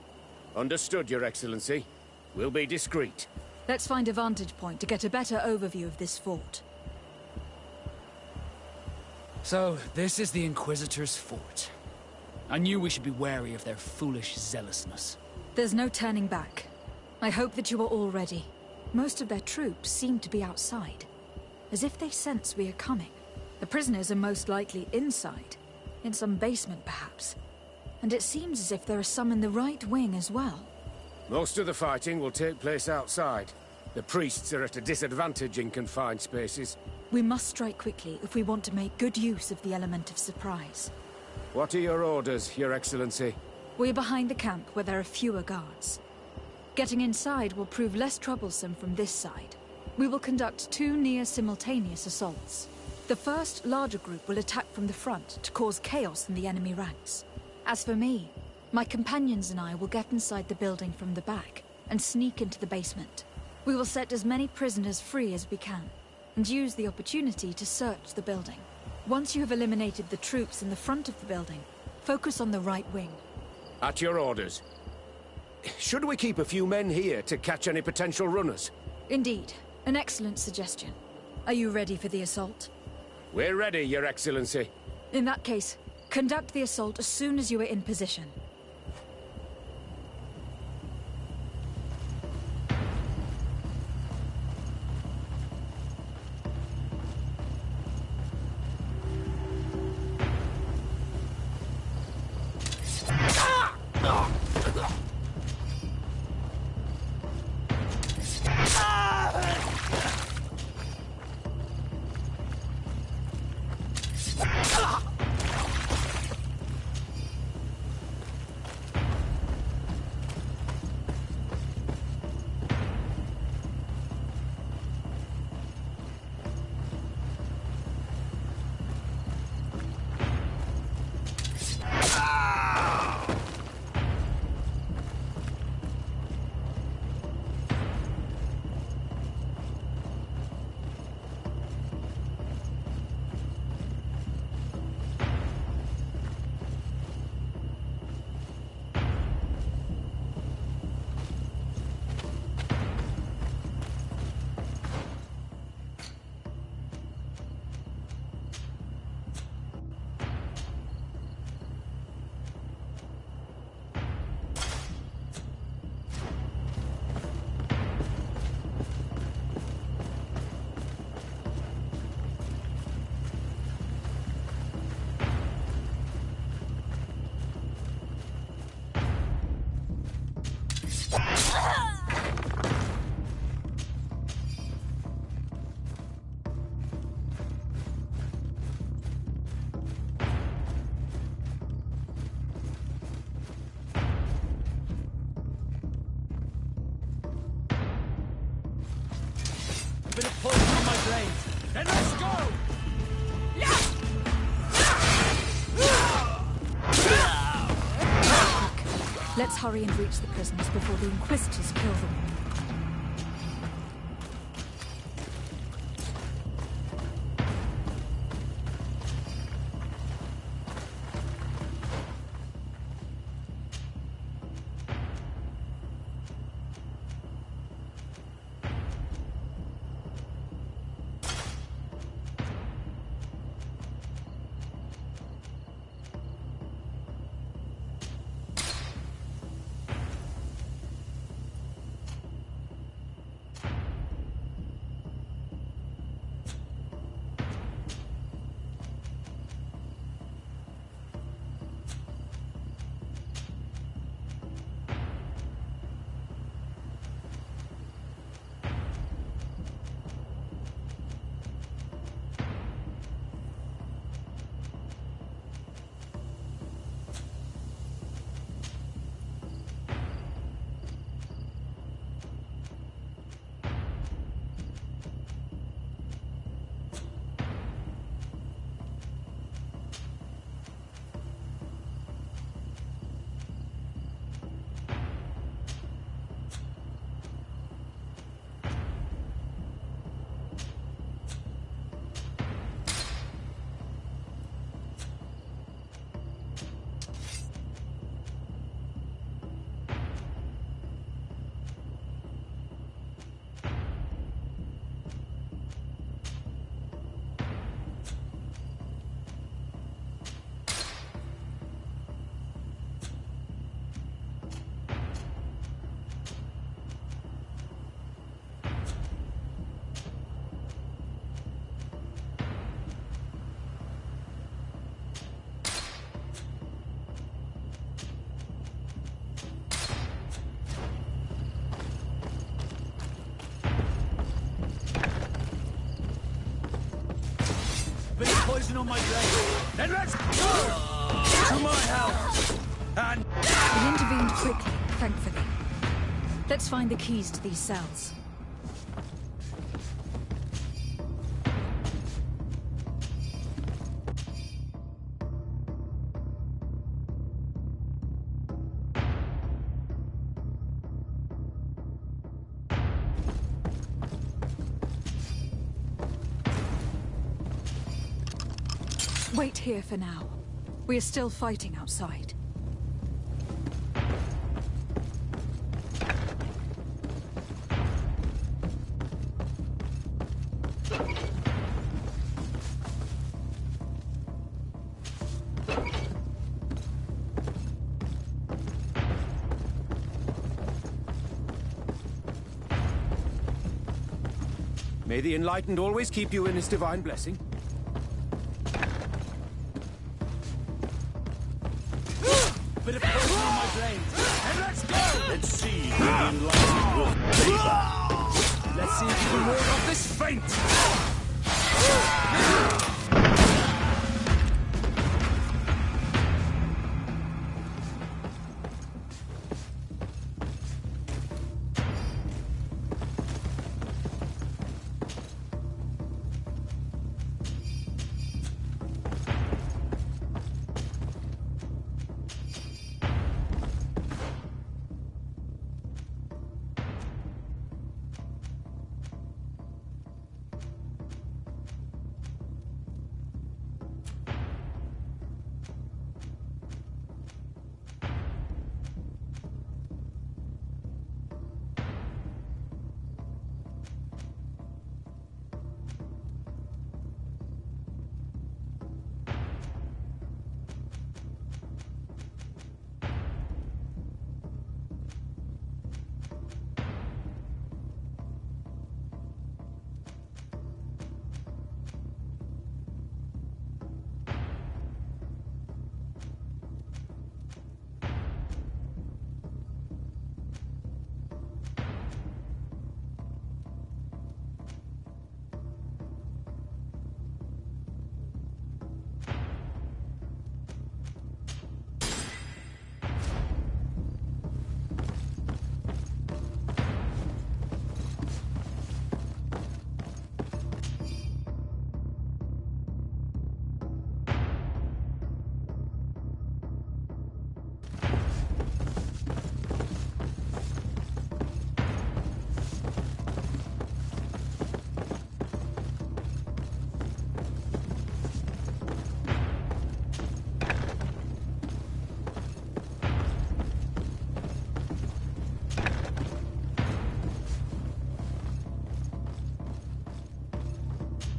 Speaker 8: Understood, Your Excellency. We'll be discreet.
Speaker 1: Let's find a vantage point to get a better overview of this fort.
Speaker 5: So, this is the Inquisitor's fort. I knew we should be wary of their foolish zealousness.
Speaker 1: There's no turning back. I hope that you are all ready. Most of their troops seem to be outside, as if they sense we are coming. The prisoners are most likely inside, in some basement perhaps. And it seems as if there are some in the right wing as well.
Speaker 8: Most of the fighting will take place outside. The priests are at a disadvantage in confined spaces.
Speaker 1: We must strike quickly if we want to make good use of the element of surprise.
Speaker 8: What are your orders, Your Excellency?
Speaker 1: We're behind the camp where there are fewer guards. Getting inside will prove less troublesome from this side. We will conduct 2 near-simultaneous assaults. The first, larger group will attack from the front to cause chaos in the enemy ranks. As for me, my companions and I will get inside the building from the back and sneak into the basement. We will set as many prisoners free as we can, and use the opportunity to search the building. Once you have eliminated the troops in the front of the building, focus on the right wing.
Speaker 8: At your orders. Should we keep a few men here to catch any potential runners?
Speaker 1: Indeed. An excellent suggestion. Are you ready for the assault?
Speaker 8: We're ready, Your Excellency.
Speaker 1: In that case, conduct the assault as soon as you are in position.
Speaker 4: Bit of poison on my blades. Then let's go!
Speaker 1: Let's hurry and reach the prisoners before the Inquisitors kill them.
Speaker 4: Bit of poison on my blade. Then let's go! To my help! And...
Speaker 1: We intervened quickly, thankfully. Let's find the keys to these cells. Wait here for now. We are still fighting outside.
Speaker 10: May the Enlightened always keep you in his divine blessing.
Speaker 4: Bit of poison on my blade. And let's go!
Speaker 15: Let's see if the Enlightened will favor.
Speaker 4: Let's see if you can ward off this feint!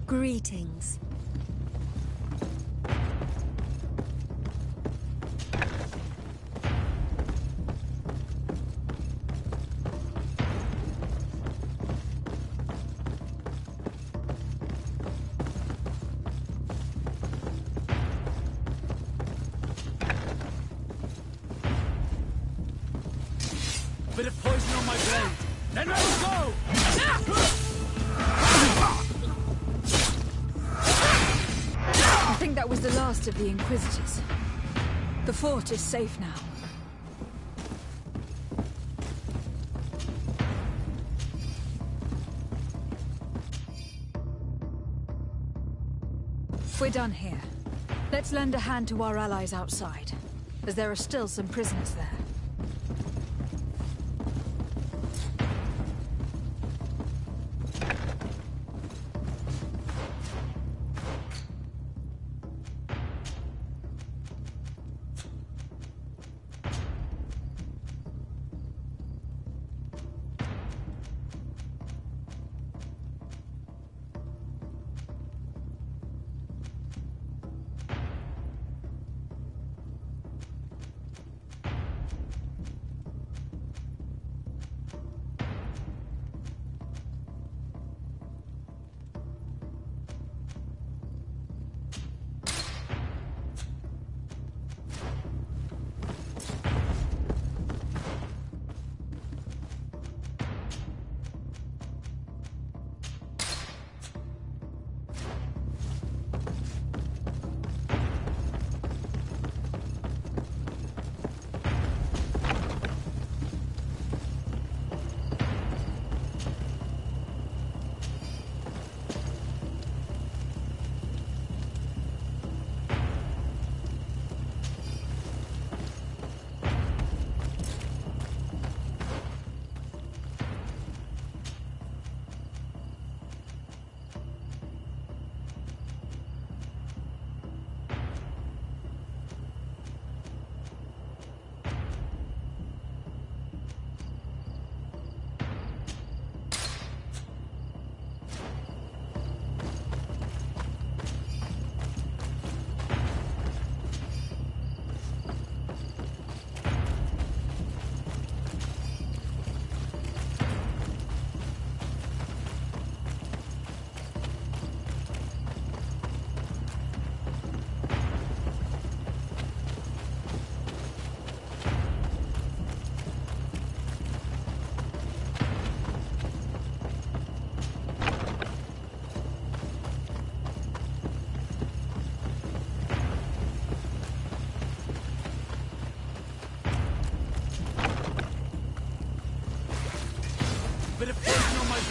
Speaker 12: Greetings.
Speaker 4: Bit of poison on my blade. Then let's go!
Speaker 1: I think that was the last of the Inquisitors. The fort is safe now. We're done here. Let's lend a hand to our allies outside, as there are still some prisoners there.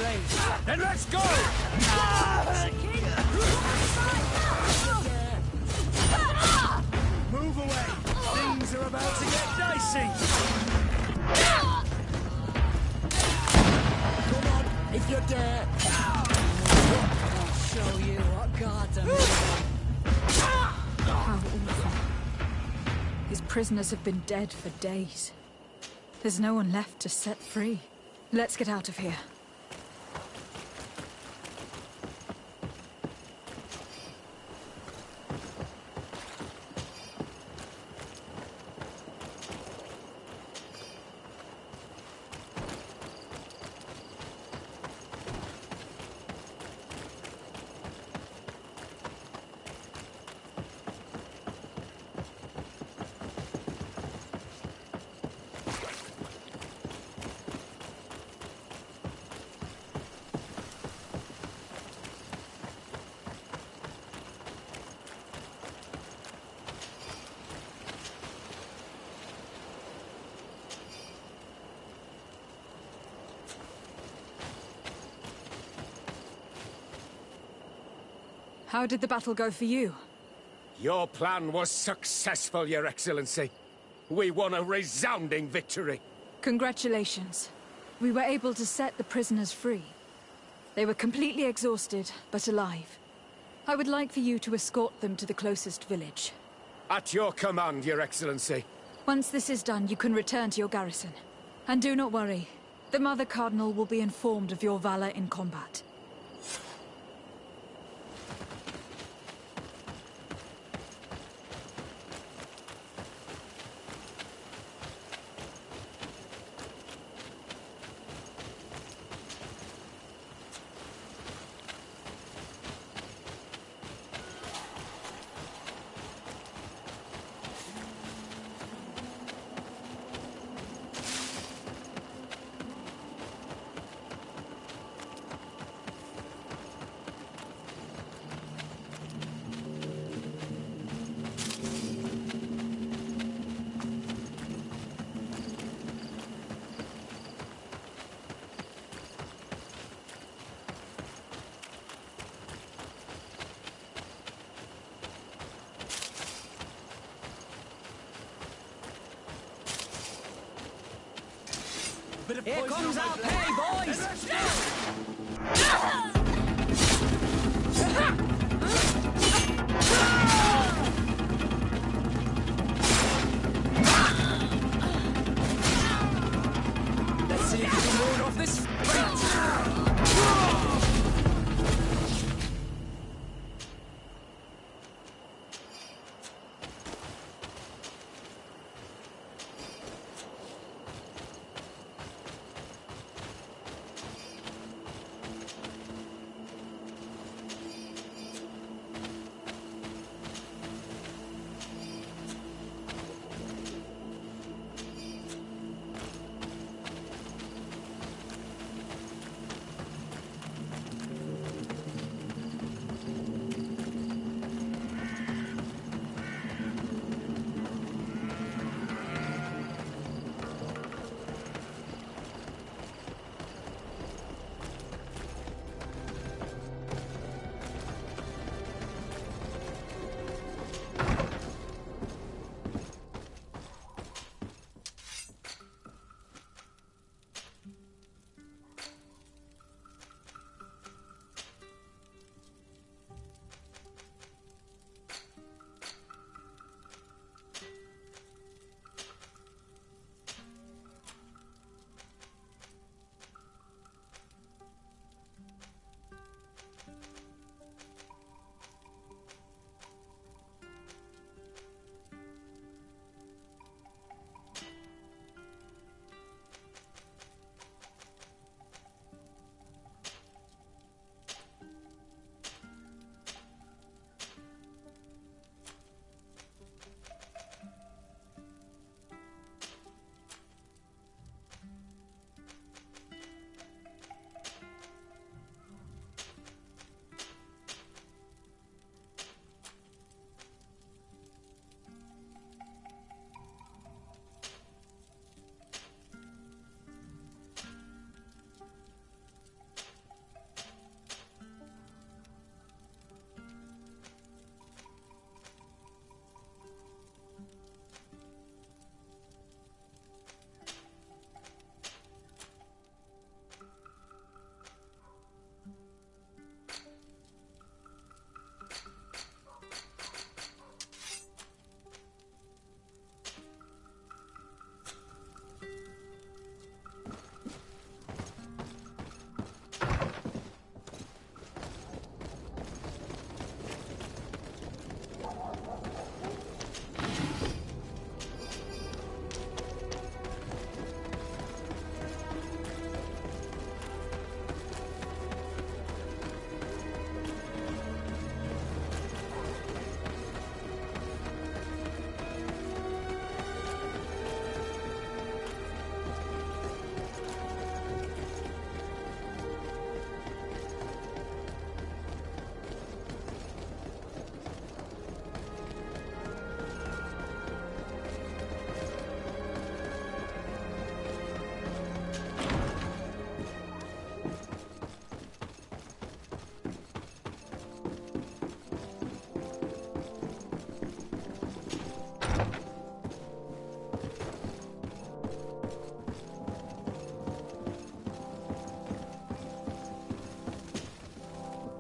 Speaker 9: place. Then let's go! Move away. Things are about to get dicey.
Speaker 10: Come on, if you dare.
Speaker 1: I'll show you what gods are made of. How awful. His prisoners have been dead for days. There's no one left to set free. Let's get out of here. How did the battle go for you?
Speaker 17: Your plan was successful, Your Excellency. We won a resounding victory.
Speaker 1: Congratulations. We were able to set the prisoners free. They were completely exhausted, but alive. I would like for you to escort them to the closest village.
Speaker 17: At your command, Your Excellency.
Speaker 1: Once this is done, you can return to your garrison. And do not worry. The Mother Cardinal will be informed of your valor in combat.
Speaker 10: Here comes our pay, boys! Let's see if we can ward off this fate!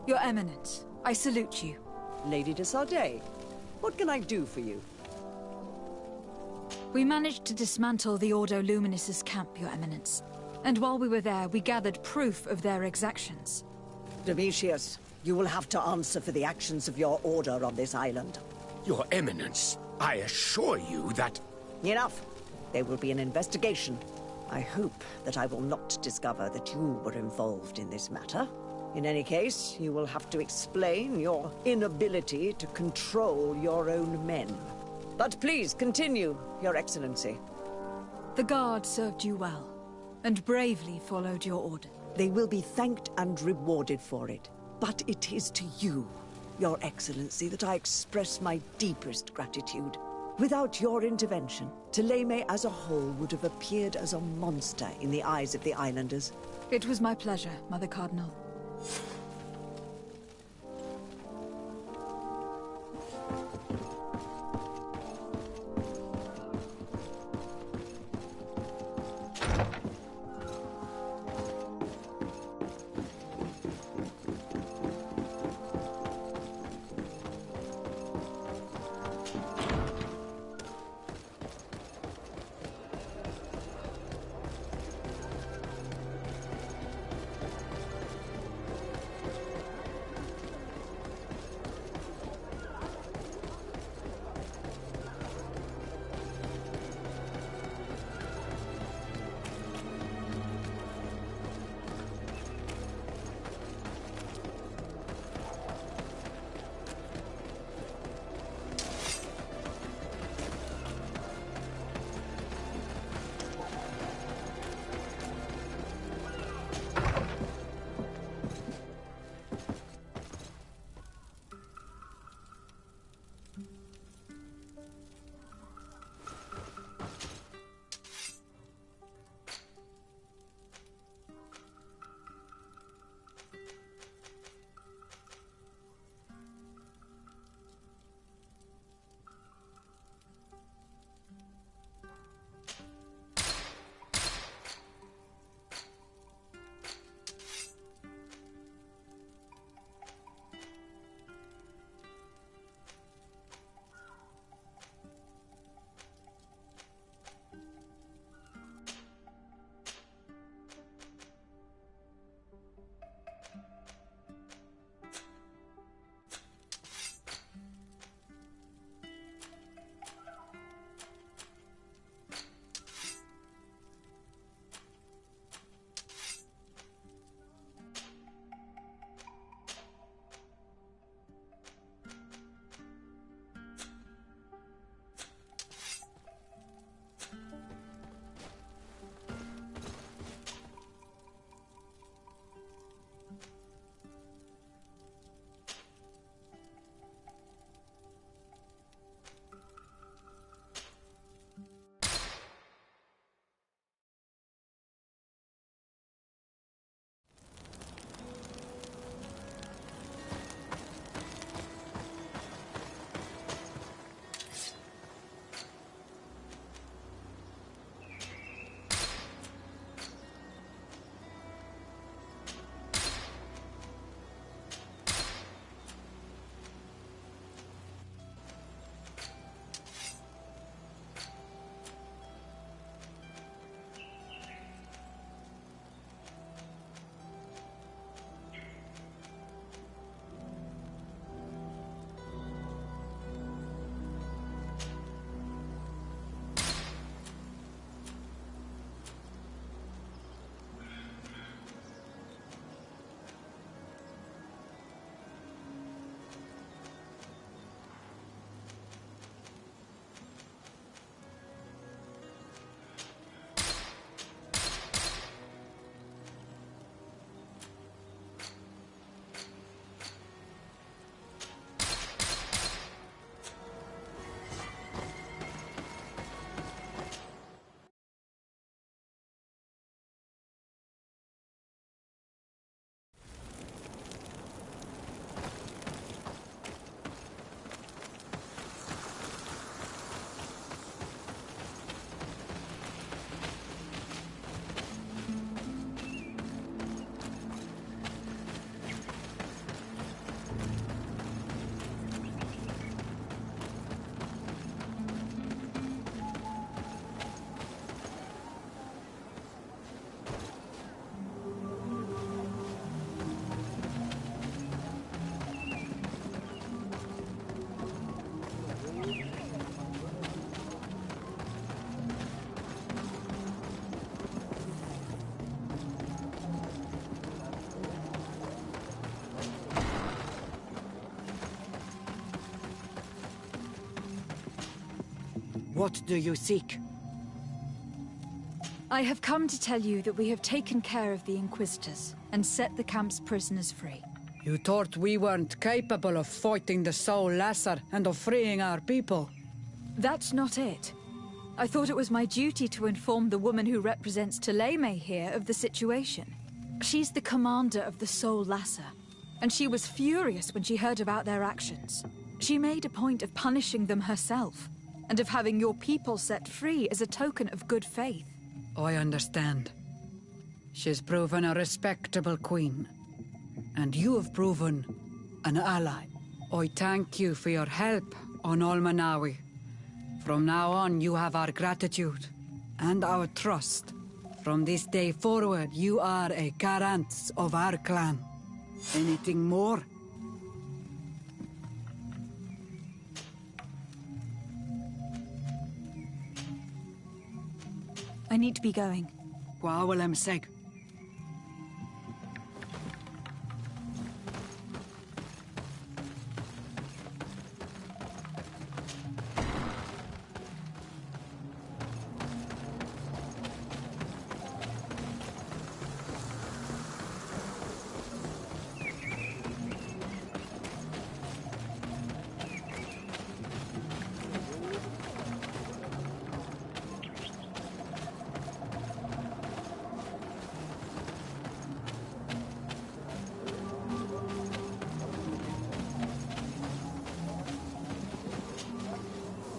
Speaker 1: Your Eminence, I salute you.
Speaker 21: Lady de Sardet, what can I do for you?
Speaker 1: We managed to dismantle the Ordo Luminis's camp, Your Eminence. And while we were there, we gathered proof of their exactions.
Speaker 21: Domitius, you will have to answer for the actions of your order on this island.
Speaker 17: Your Eminence, I assure you that...
Speaker 21: Enough. There will be an investigation. I hope that I will not discover that you were involved in this matter. In any case, you will have to explain your inability to control your own men. But please, continue, Your Excellency.
Speaker 1: The Guard served you well, and bravely followed your order.
Speaker 21: They will be thanked and rewarded for it. But it is to you, Your Excellency, that I express my deepest gratitude. Without your intervention, Thélème as a whole would have appeared as a monster in the eyes of the islanders.
Speaker 1: It was my pleasure, Mother Cardinal.
Speaker 16: What do you seek?
Speaker 1: I have come to tell you that we have taken care of the Inquisitors and set the camp's prisoners free.
Speaker 16: You thought we weren't capable of fighting the Soul Lasser and of freeing our people?
Speaker 1: That's not it. I thought it was my duty to inform the woman who represents Tuleme here of the situation. She's the commander of the Soul Lasser, and she was furious when she heard about their actions. She made a point of punishing them herself, and of having your people set free as a token of good faith.
Speaker 16: I understand. She's proven a respectable queen. And you have proven an ally. I thank you for your help on Almanawi. From now on, you have our gratitude and our trust. From this day forward, you are a Garant of our clan. Anything more?
Speaker 1: I need to be going.
Speaker 16: Gwawalem seg.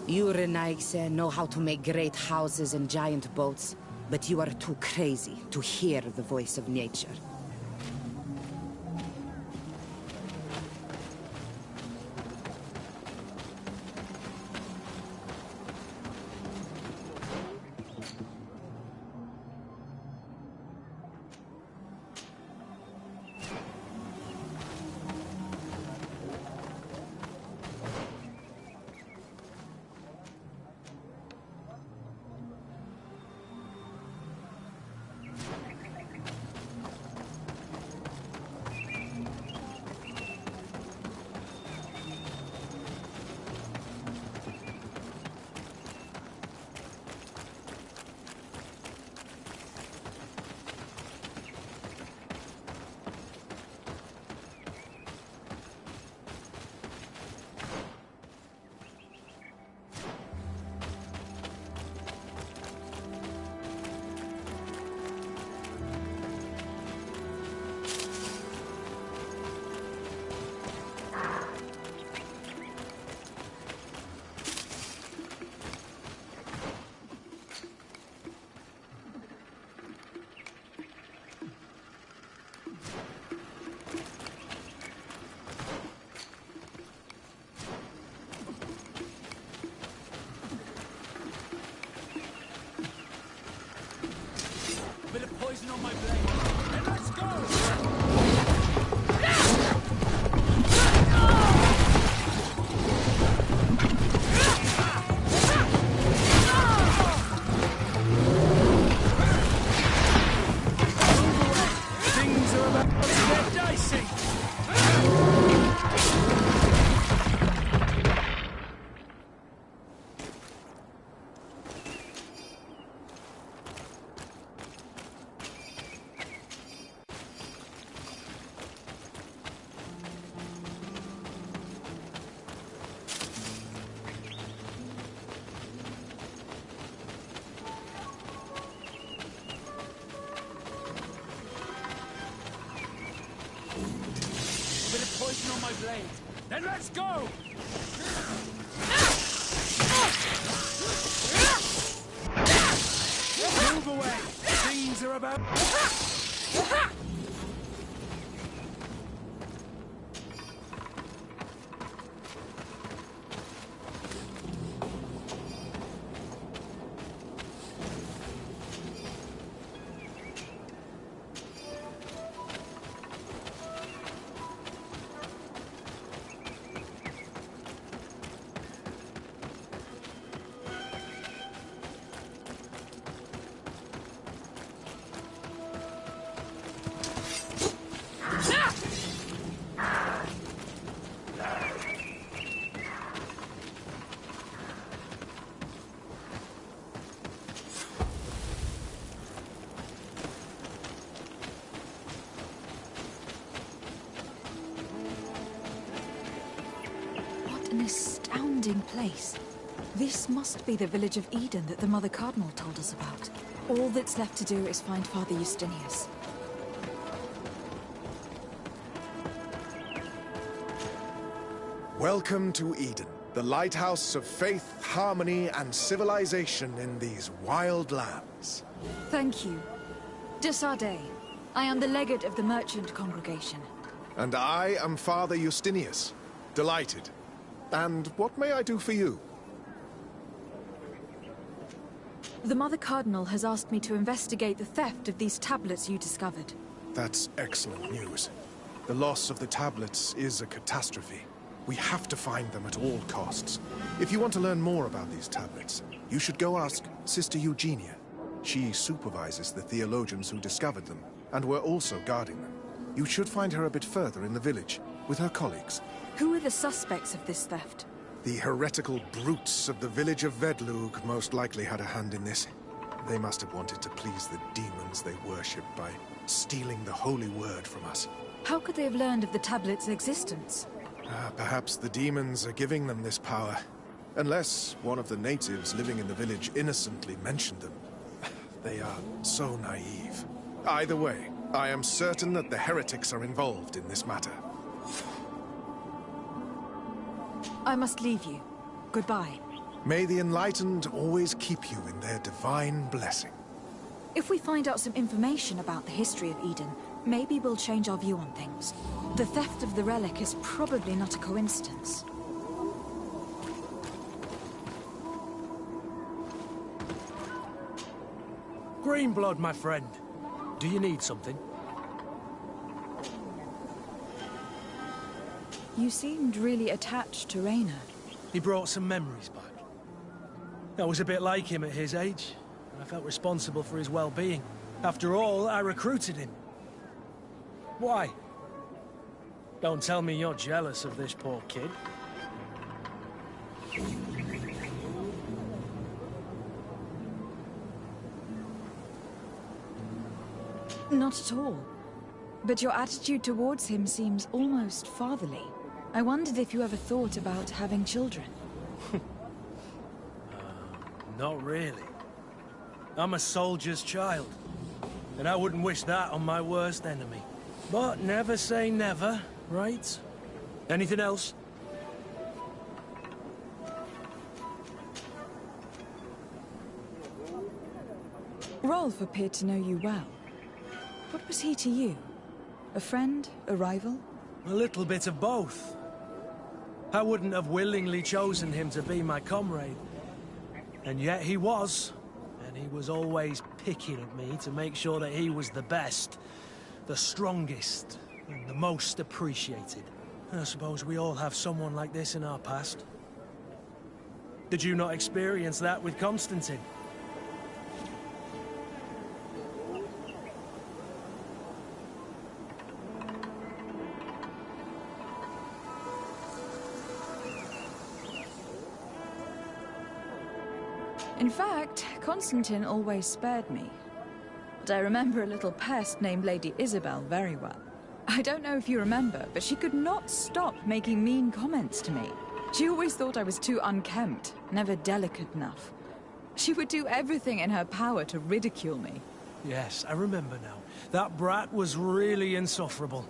Speaker 14: You Renaigse know how to make great houses and giant boats, but you are too crazy to hear the voice of nature.
Speaker 10: On my blade. And let's go! Things are about to get dicey! Poison on my blade. Then let's go! Move away! Things are about...
Speaker 1: astounding place. This must be the village of Eden that the Mother Cardinal told us about. All that's left to do is find Father Justinius.
Speaker 2: Welcome to Eden, the lighthouse of faith, harmony, and civilization in these wild lands.
Speaker 1: Thank you. De Sardet. I am the legate of the merchant congregation.
Speaker 2: And I am Father Justinius. Delighted. And what may I do for you?
Speaker 1: The Mother Cardinal has asked me to investigate the theft of these tablets you discovered.
Speaker 2: That's excellent news. The loss of the tablets is a catastrophe. We have to find them at all costs. If you want to learn more about these tablets, you should go ask Sister Eugenia. She supervises the theologians who discovered them, and were also guarding them. You should find her a bit further in the village, with her colleagues.
Speaker 1: Who are the suspects of this theft?
Speaker 2: The heretical brutes of the village of Vedlug most likely had a hand in this. They must have wanted to please the demons they worship by stealing the holy word from us.
Speaker 1: How could they have learned of the tablet's existence?
Speaker 2: Perhaps the demons are giving them this power. Unless one of the natives living in the village innocently mentioned them. They are so naive. Either way, I am certain that the heretics are involved in this matter.
Speaker 1: I must leave you. Goodbye.
Speaker 2: May the enlightened always keep you in their divine blessing.
Speaker 1: If we find out some information about the history of Eden, maybe we'll change our view on things. The theft of the relic is probably not a coincidence.
Speaker 4: Greenblood, my friend. Do you need something?
Speaker 1: You seemed really attached to Raynor.
Speaker 4: He brought some memories back. I was a bit like him at his age, and I felt responsible for his well-being. After all, I recruited him. Why? Don't tell me you're jealous of this poor kid.
Speaker 1: Not at all. But your attitude towards him seems almost fatherly. I wondered if you ever thought about having children.
Speaker 4: Not really. I'm a soldier's child, and I wouldn't wish that on my worst enemy. But never say never, right? Anything else?
Speaker 1: Rolf appeared to know you well. What was he to you? A friend? A rival?
Speaker 4: A little bit of both. I wouldn't have willingly chosen him to be my comrade. And yet he was. And he was always picking at me to make sure that he was the best, the strongest, and the most appreciated. I suppose we all have someone like this in our past. Did you not experience that with Constantine?
Speaker 1: In fact, Constantine always spared me. But I remember a little pest named Lady Isabel very well. I don't know if you remember, but she could not stop making mean comments to me. She always thought I was too unkempt, never delicate enough. She would do everything in her power to ridicule me.
Speaker 4: Yes, I remember now. That brat was really insufferable.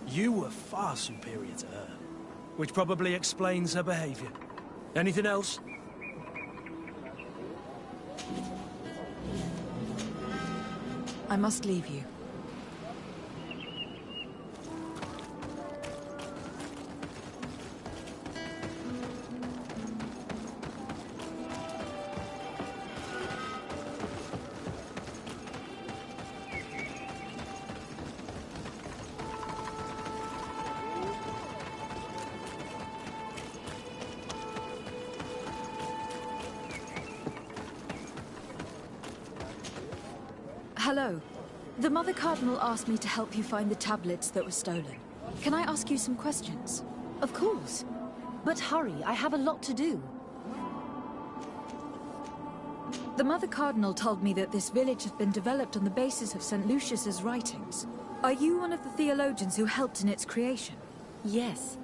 Speaker 4: You were far superior to her, which probably explains her behavior. Anything else?
Speaker 1: I must leave you. Hello. The Mother Cardinal asked me to help you find the tablets that were stolen. Can I ask you some questions?
Speaker 20: Of course. But hurry, I have a lot to do.
Speaker 1: The Mother Cardinal told me that this village has been developed on the basis of St. Lucius's writings. Are you one of the theologians who helped in its creation?
Speaker 20: Yes.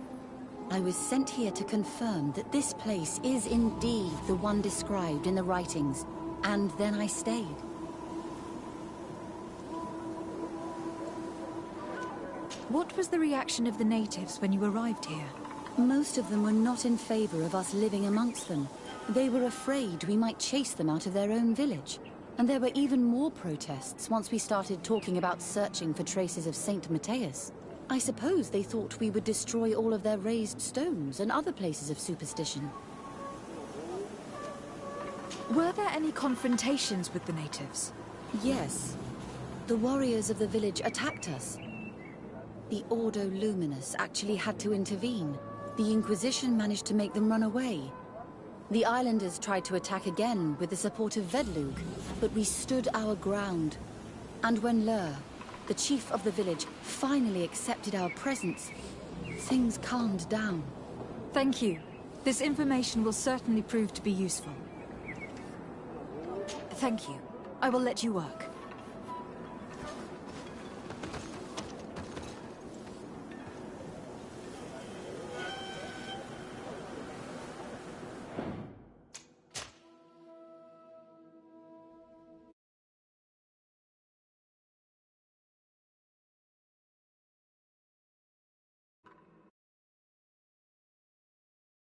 Speaker 19: I was sent here to confirm that this place is indeed the one described in the writings, and then I stayed.
Speaker 1: What was the reaction of the natives when you arrived here?
Speaker 19: Most of them were not in favor of us living amongst them. They were afraid we might chase them out of their own village. And there were even more protests once we started talking about searching for traces of Saint Matthias. I suppose they thought we would destroy all of their raised stones and other places of superstition.
Speaker 1: Were there any confrontations with the natives?
Speaker 19: Yes. The warriors of the village attacked us. The Ordo Luminous actually had to intervene. The Inquisition managed to make them run away. The islanders tried to attack again with the support of Vedlug, but we stood our ground. And when Lur, the chief of the village, finally accepted our presence, things calmed down.
Speaker 1: Thank you. This information will certainly prove to be useful. Thank you. I will let you work.